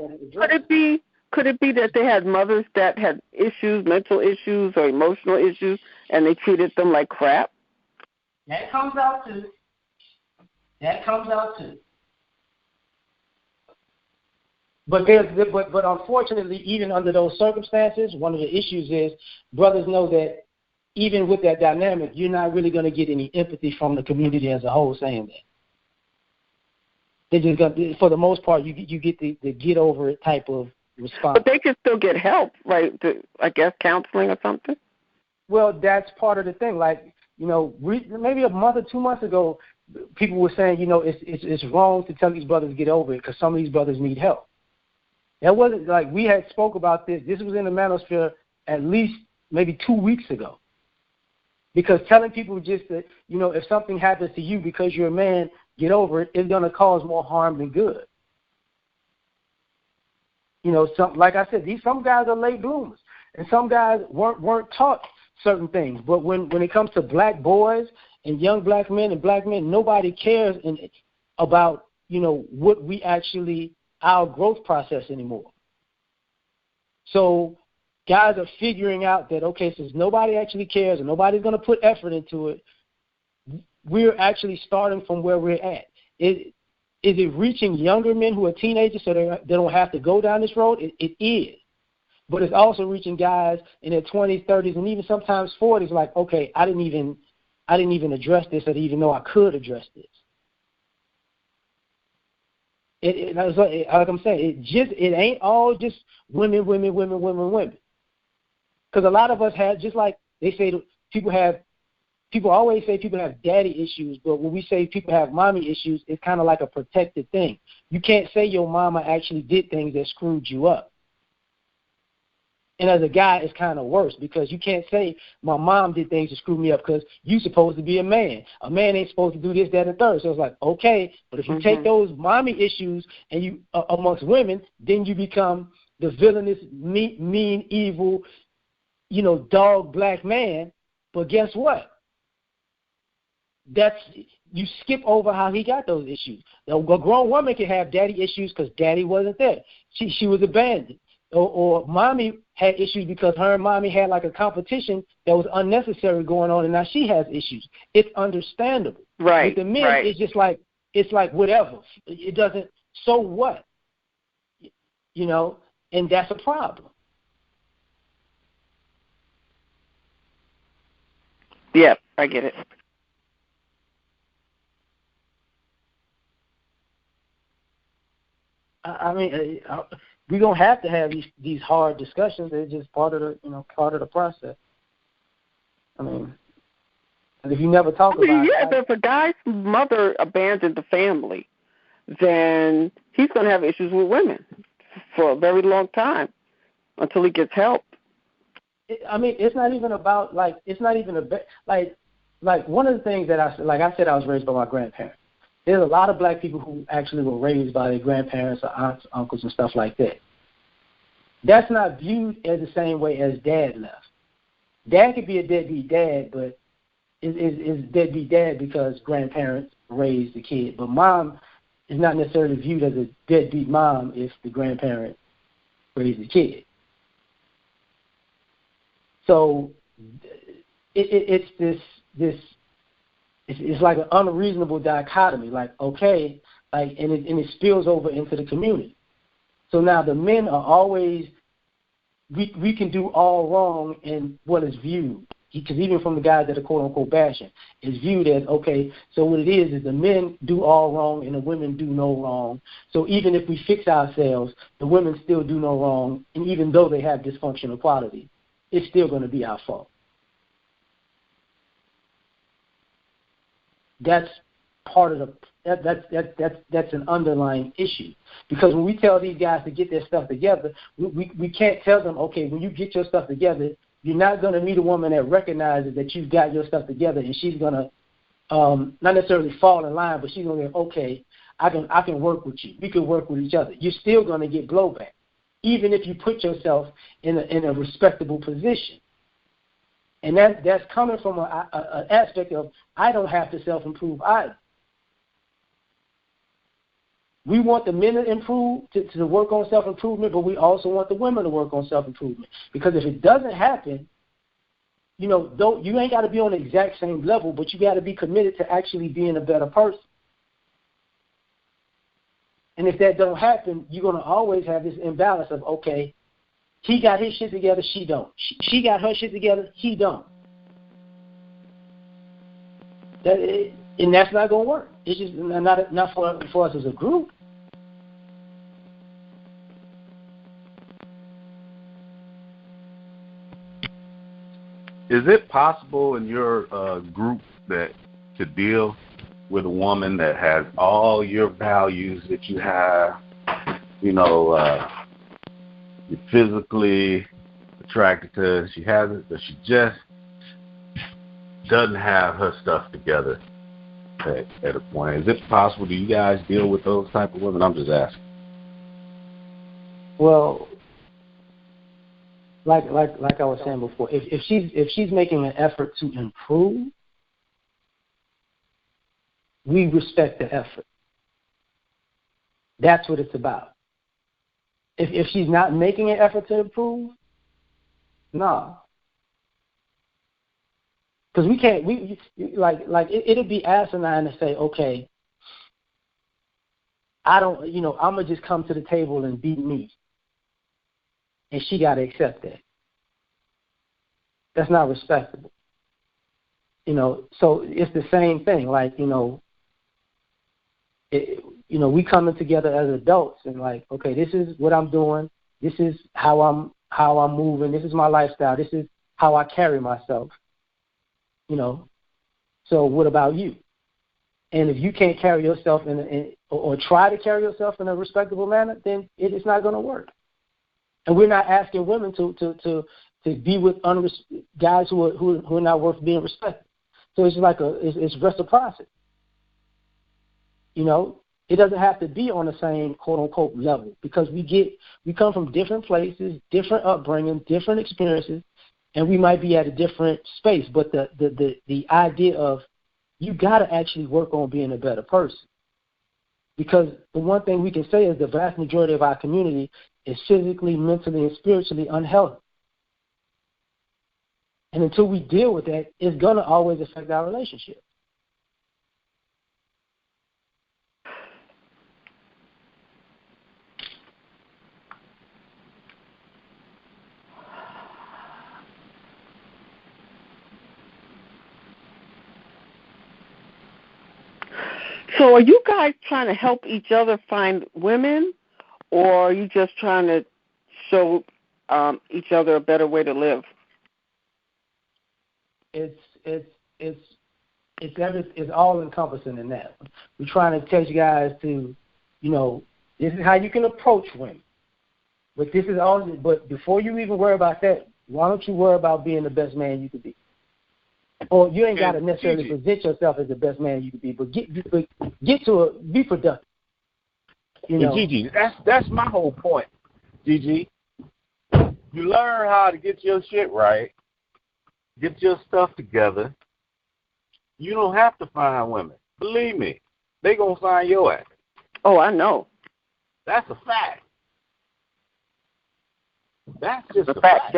could it be that they had mothers that had issues, mental issues or emotional issues, and they treated them like crap? That comes out too. But unfortunately, even under those circumstances, one of the issues is brothers know that even with that dynamic, you're not really going to get any empathy from the community as a whole saying that. They just got, for the most part, you get the get over it type of response. But they can still get help, right? I guess counseling or something. Well, that's part of the thing. Like, you know, maybe a month or 2 months ago, people were saying, you know, it's wrong to tell these brothers to get over it because some of these brothers need help. That wasn't like we had spoke about this. This was in the manosphere at least maybe 2 weeks ago. Because telling people just that, you know, if something happens to you because you're a man, get over it, it's going to cause more harm than good. You know, like I said, some guys are late bloomers, and some guys weren't taught certain things. But when it comes to black boys and young black men and black men, nobody cares about, you know, what we actually, our growth process anymore. So guys are figuring out that, okay, since nobody actually cares and nobody's going to put effort into it, we're actually starting from where we're at. Is it reaching younger men who are teenagers so they don't have to go down this road? It is. But it's also reaching guys in their 20s, 30s, and even sometimes 40s like, okay, I didn't even address this. I didn't even know I could address this. Like I'm saying, it ain't all just women. Because a lot of us have, just like they say, people always say people have daddy issues, but when we say people have mommy issues, it's kind of like a protected thing. You can't say your mama actually did things that screwed you up. And as a guy, it's kind of worse because you can't say my mom did things to screw me up because you're supposed to be a man. A man ain't supposed to do this, that, and the third. So it's like, okay, but if you take those mommy issues and you amongst women, then you become the villainous, mean, evil, you know, dog black man. But guess what? You skip over how he got those issues. Now, a grown woman can have daddy issues because daddy wasn't there. She was abandoned. Or mommy had issues because her and mommy had like a competition that was unnecessary going on, and now she has issues. It's understandable. Right. With the men, it's just like, it's like whatever. It doesn't, so what? You know, and that's a problem. Yeah, I get it. I mean, we don't have to have these hard discussions. They're just part of the process. I mean, and if you never talk about it, if a guy's mother abandoned the family, then he's going to have issues with women for a very long time until he gets help. I mean, it's not even about like one of the things that I said I was raised by my grandparents. There's a lot of black people who actually were raised by their grandparents or aunts, uncles, and stuff like that. That's not viewed as the same way as dad left. Dad could be a deadbeat dad, but is deadbeat dad because grandparents raised the kid. But mom is not necessarily viewed as a deadbeat mom if the grandparent raised the kid. So it's this. It's like an unreasonable dichotomy. Like, okay, and it spills over into the community. So now the men are always, we can do all wrong in what is viewed. Because even from the guys that are quote unquote bashing, it's viewed as, okay, so what it is the men do all wrong and the women do no wrong. So even if we fix ourselves, the women still do no wrong, and even though they have dysfunctional quality, it's still going to be our fault. That's part of that's an underlying issue, because when we tell these guys to get their stuff together, we can't tell them, okay, when you get your stuff together, you're not going to meet a woman that recognizes that you've got your stuff together, and she's going to not necessarily fall in line, but she's going to go, okay, I can work with you. We can work with each other. You're still going to get blowback, even if you put yourself in a respectable position. And that's coming from an aspect of, I don't have to self-improve either. We want the men to improve, to work on self-improvement, but we also want the women to work on self-improvement. Because if it doesn't happen, you ain't got to be on the exact same level, but you got to be committed to actually being a better person. And if that don't happen, you're going to always have this imbalance of, okay, he got his shit together, she don't. She got her shit together, he don't. And that's not going to work. It's just not for us as a group. Is it possible in your group that to deal with a woman that has all your values that you have, you're physically attracted to her, she has it, but she just doesn't have her stuff together at a point? Is it possible? Do you guys deal with those type of women? I'm just asking. Well, like I was saying before, if she's making an effort to improve, we respect the effort. That's what it's about. If she's not making an effort to improve, no. Because we can't, it'll be asinine to say, okay, I'm going to just come to the table and be me. And she got to accept that. That's not respectable. So it's the same thing. We coming together as adults and okay, this is what I'm doing. This is how I'm moving. This is my lifestyle. This is how I carry myself. So what about you? And if you can't carry yourself or try to carry yourself in a respectable manner, then it's not going to work. And we're not asking women to be with guys who are not worth being respected. So it's it's reciprocity. It doesn't have to be on the same quote unquote level, because we come from different places, different upbringing, different experiences, and we might be at a different space. But the idea of you got to actually work on being a better person, because the one thing we can say is the vast majority of our community is physically, mentally, and spiritually unhealthy. And until we deal with that, it's going to always affect our relationship. So are you guys trying to help each other find women, or are you just trying to show each other a better way to live? It's all encompassing in that. We're trying to teach you guys to, this is how you can approach women. But this is all. But before you even worry about that, why don't you worry about being the best man you could be? Or you ain't got to necessarily present yourself as the best man you could be, but be productive. Gigi, that's my whole point, Gigi. You learn how to get your shit right, get your stuff together. You don't have to find women. Believe me, they gonna find your ass. Oh, I know. That's a fact. That's just a fact.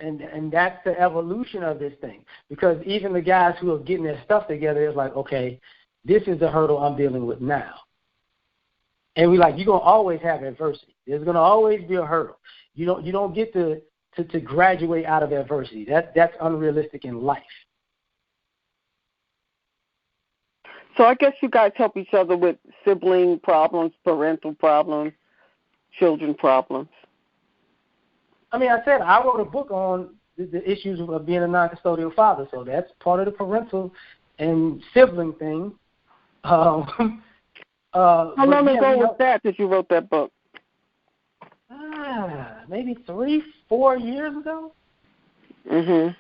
And that's the evolution of this thing. Because even the guys who are getting their stuff together is like, okay, this is the hurdle I'm dealing with now. And you're going to always have adversity. There's going to always be a hurdle. You don't get to graduate out of adversity. That's unrealistic in life. So I guess you guys help each other with sibling problems, parental problems, children problems. I mean, I said I wrote a book on the issues of being a non-custodial father, so that's part of the parental and sibling thing. How long ago was that you wrote that book? Maybe 3-4 years ago. Mhm.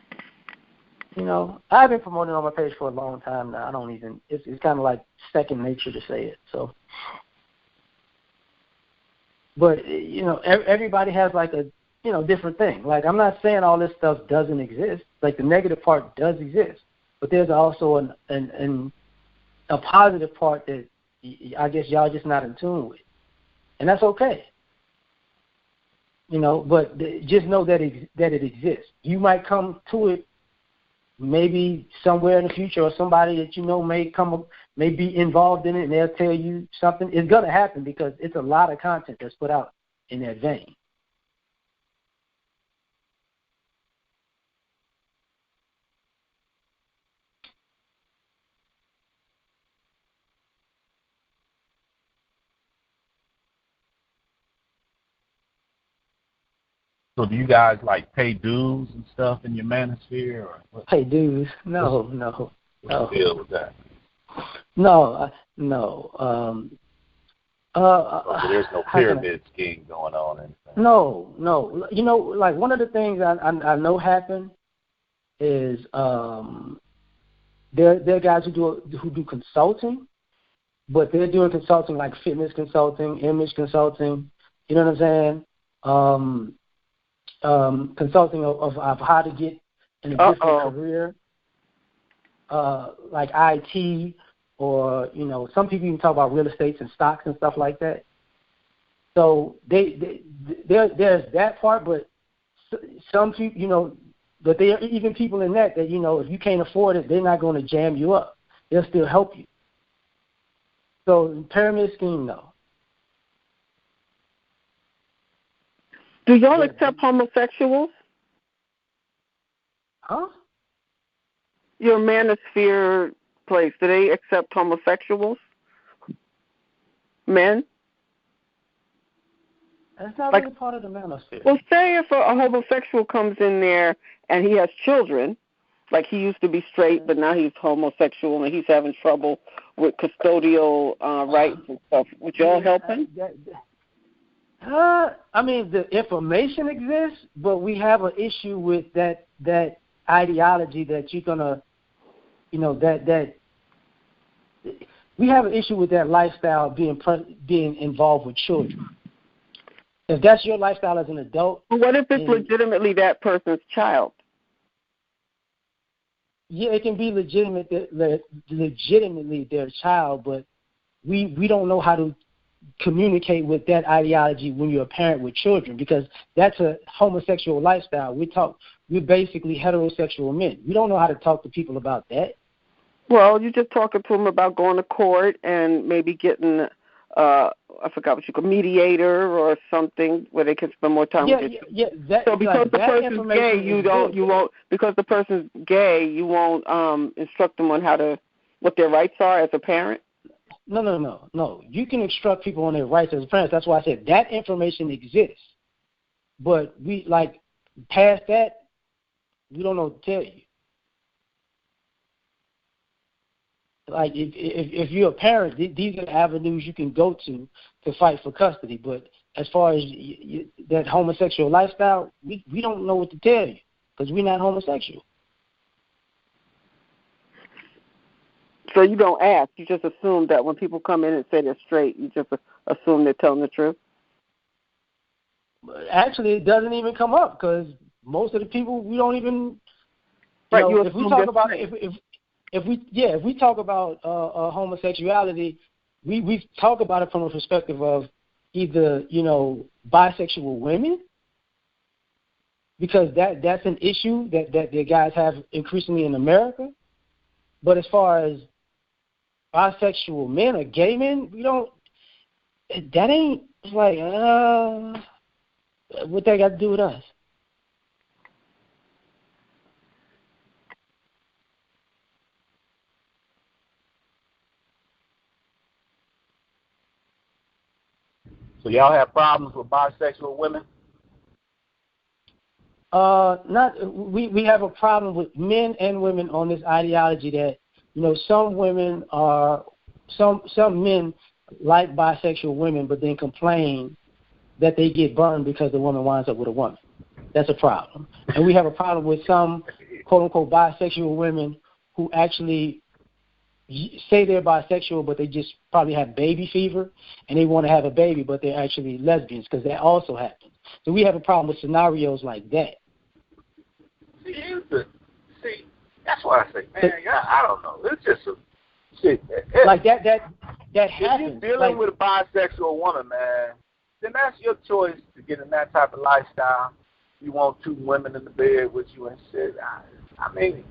I've been promoting on my page for a long time now. I don't even. It's kind of like second nature to say it. So. But everybody has like a different thing. Like, I'm not saying all this stuff doesn't exist. Like, the negative part does exist, but there's also a positive part that I guess y'all just not in tune with, and that's okay. But just know that it exists. You might come to it maybe somewhere in the future, or somebody that may be involved in it, and they'll tell you something. It's going to happen because it's a lot of content that's put out in that vein. So do you guys like pay dues and stuff in your manosphere, or what? Pay dues? No. What's the deal with that? No. There's no pyramid scheme going on. Anything. No. Like, one of the things I know happen is there are guys who do consulting, but they're doing consulting like fitness consulting, image consulting. You know what I'm saying? Consulting of how to get in a different career, like IT, or some people even talk about real estate and stocks and stuff like that. So there's that part, but some people, but there are even people in that if you can't afford it, they're not going to jam you up. They'll still help you. So pyramid scheme, no. Do y'all accept homosexuals? Huh? Your manosphere place, do they accept homosexuals? Men? That's not really part of the manosphere. Well, say if a homosexual comes in there and he has children, like he used to be straight, but now he's homosexual and he's having trouble with custodial rights and stuff. Would y'all help him? I mean, the information exists, but we have an issue with that ideology that you're gonna, that we have an issue with that lifestyle being involved with children. If that's your lifestyle as an adult, what if it's legitimately that person's child? Yeah, it can be legitimately their child, but we don't know how to communicate with that ideology when you're a parent with children, because that's a homosexual lifestyle. We're basically heterosexual men. We don't know how to talk to people about that. Well, you're just talking to them about going to court and maybe getting I forgot what you call mediator or something where they can spend more time with you. So because the person's gay, you won't because the person's gay, you won't instruct them on what their rights are as a parent. No. You can instruct people on their rights as parents. That's why I said that information exists. But we past that, we don't know what to tell you. Like if you're a parent, these are the avenues you can go to fight for custody. But as far as that homosexual lifestyle, we don't know what to tell you because we're not homosexual. So you don't ask. You just assume that when people come in and say they're straight, you just assume they're telling the truth? Actually, it doesn't even come up because most of the people, we don't even... Right, if we talk about... If we talk about homosexuality, we talk about it from a perspective of either, bisexual women, because that's an issue that the guys have increasingly in America. But as far as bisexual men or gay men, it's like, what they got to do with us? So y'all have problems with bisexual women? We have a problem with men and women on this ideology that, some men like bisexual women, but then complain that they get burned because the woman winds up with a woman. That's a problem. And we have a problem with some quote unquote bisexual women who actually, say they're bisexual, but they just probably have baby fever, and they want to have a baby, but they're actually lesbians, because that also happens. So we have a problem with scenarios like that. See, that's why I say, man, I don't know. It's just a shit. Like that if happens. If you're dealing with a bisexual woman, man, then that's your choice to get in that type of lifestyle. You want 2 women in the bed with you and shit. I mean,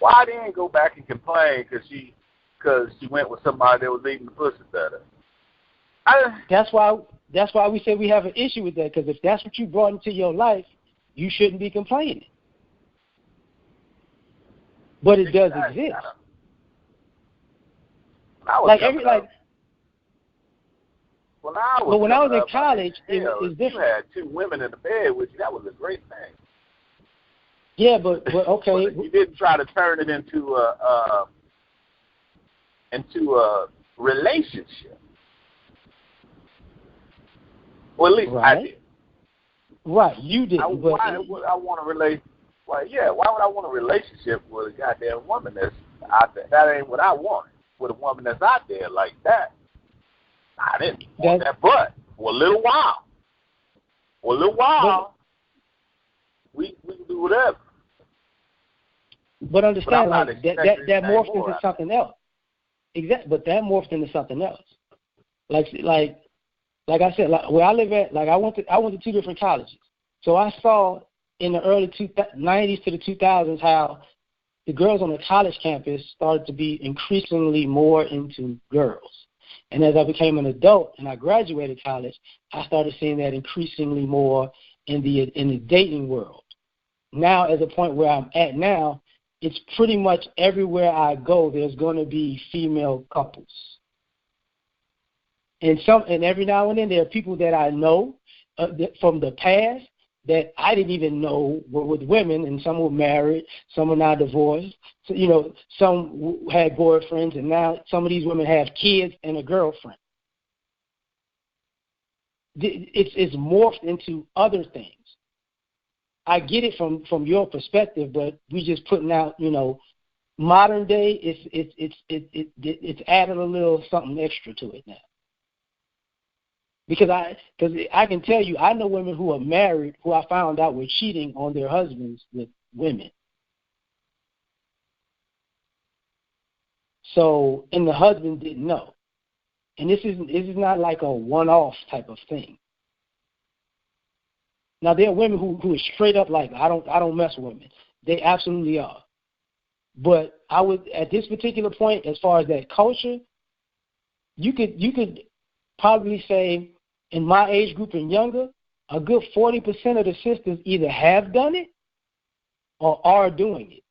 why then go back and complain because she went with somebody that was eating the pussy better? That's why we say we have an issue with that, because if that's what you brought into your life, you shouldn't be complaining. But it does exist. When I was in college, it was different. You had 2 women in the bed with you. That was a great thing. Yeah, but okay. But you didn't try to turn it into a relationship. Well, at least I did. Right, you did. Why would I want to relate? Well, yeah. Why would I want a relationship with a goddamn woman that's out there? That ain't what I want. With a woman that's out there like that. I didn't want that, but for a little while. We can do whatever. But understand, that morphed into something else. Exactly, but that morphed into something else. Like I said, where I live at, I went to 2 different colleges. So I saw in the early 90s to the 2000s how the girls on the college campus started to be increasingly more into girls. And as I became an adult and I graduated college, I started seeing that increasingly more in the dating world. Now, as a point where I'm at now, it's pretty much everywhere I go, there's going to be female couples. And every now and then there are people that I know from the past that I didn't even know were with women, and some were married, some are now divorced. So, some had boyfriends, and now some of these women have kids and a girlfriend. It's morphed into other things. I get it from your perspective, but we just putting out, modern day. It's added a little something extra to it now. Because I can tell you, I know women who are married who I found out were cheating on their husbands with women. So, and the husband didn't know. And this is not like a one-off type of thing. Now, there are women who are straight up like, I don't mess with women. They absolutely are. But I would, at this particular point, as far as that culture, you could probably say, in my age group and younger, a good 40% of the sisters either have done it or are doing it.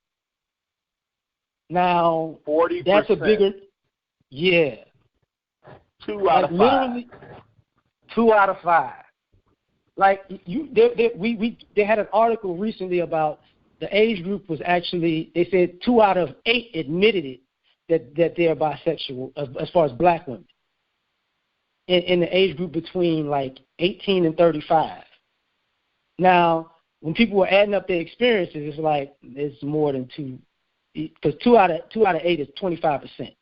Now, 40%. That's a bigger, yeah. 2 out of 5. Literally, 2 out of 5. Like they had an article recently about the age group was actually, they said 2 out of 8 admitted it that they're bisexual as far as black women. In the age group between 18 and 35. Now, when people were adding up their experiences, it's more than 2, because 2 out of 8 is 25%.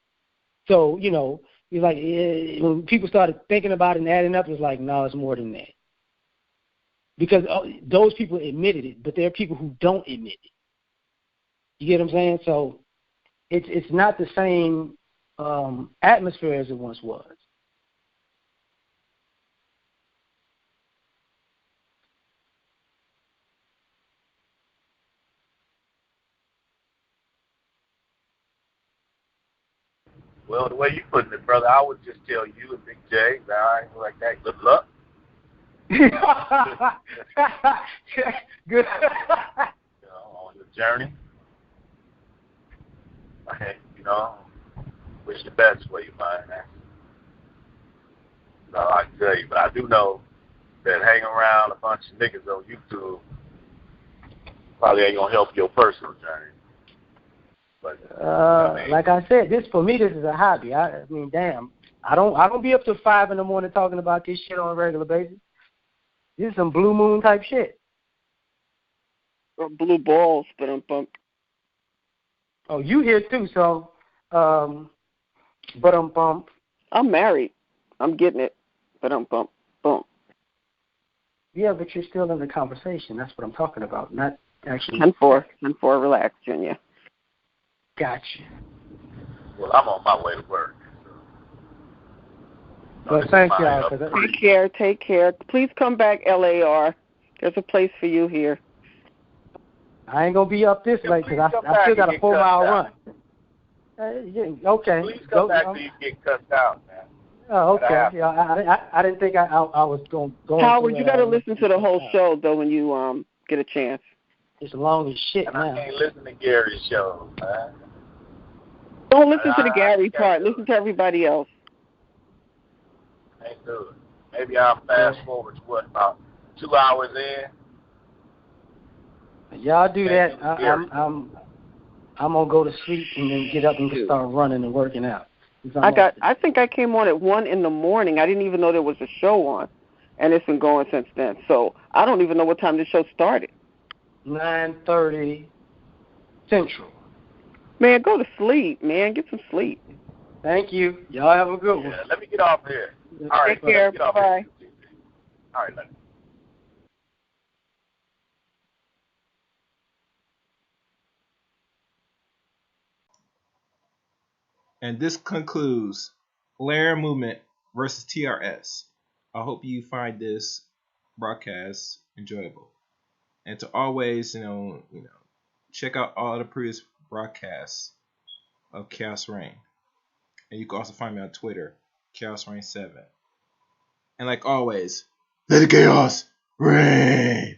So it's when people started thinking about it and adding up, it's no, it's more than that. Because those people admitted it, but there are people who don't admit it. You get what I'm saying? So it's not the same atmosphere as it once was. Well, the way you putting it, brother, I would just tell you and Big J, I ain't like that. Good luck. Good. On your journey. Wish the best for you, man. I can tell you, but I do know that hanging around a bunch of niggas on YouTube probably ain't gonna help your personal journey. But like I said, for me, this is a hobby. I mean, damn, I don't be up till 5 in the morning talking about this shit on a regular basis. This is some blue moon type shit. Or blue balls, but I'm bumped. Oh, you here too? So, But bump. I'm married. I'm getting it. But bump. Yeah, but you're still in the conversation. That's what I'm talking about. Not actually. 10-4. Relax, Junior. Gotcha. Well, I'm on my way to work. Well, thank y'all. Take care. Please come back, LAR. There's a place for you here. I ain't gonna be up this late because I still got a 4-mile run. Okay. Please come back till you get cussed out, man. Oh, okay. Yeah, I didn't think I was going. Howard, you got to listen to the whole show though when you get a chance. It's long as shit and now. I can't listen to Gary's show, man. Don't listen to the Gary part. Listen to everybody else. Ain't good. Maybe I'll fast forward to about 2 hours in. Y'all do that. I'm gonna go to sleep and then get up and start running and working out. I think I came on at 1 a.m. I didn't even know there was a show on, and it's been going since then. So I don't even know what time the show started. 9:30 Central. Man, go to sleep, man. Get some sleep. Thank you. Y'all have a good one. Yeah, let me get off here. All right. Take care. Bye. All right, later. And this concludes Larmovement versus TRS. I hope you find this broadcast enjoyable. And to always, check out all the previous broadcasts of Chaos Reign. And you can also find me on Twitter, Chaos Reign 7. And like always, let the chaos reign.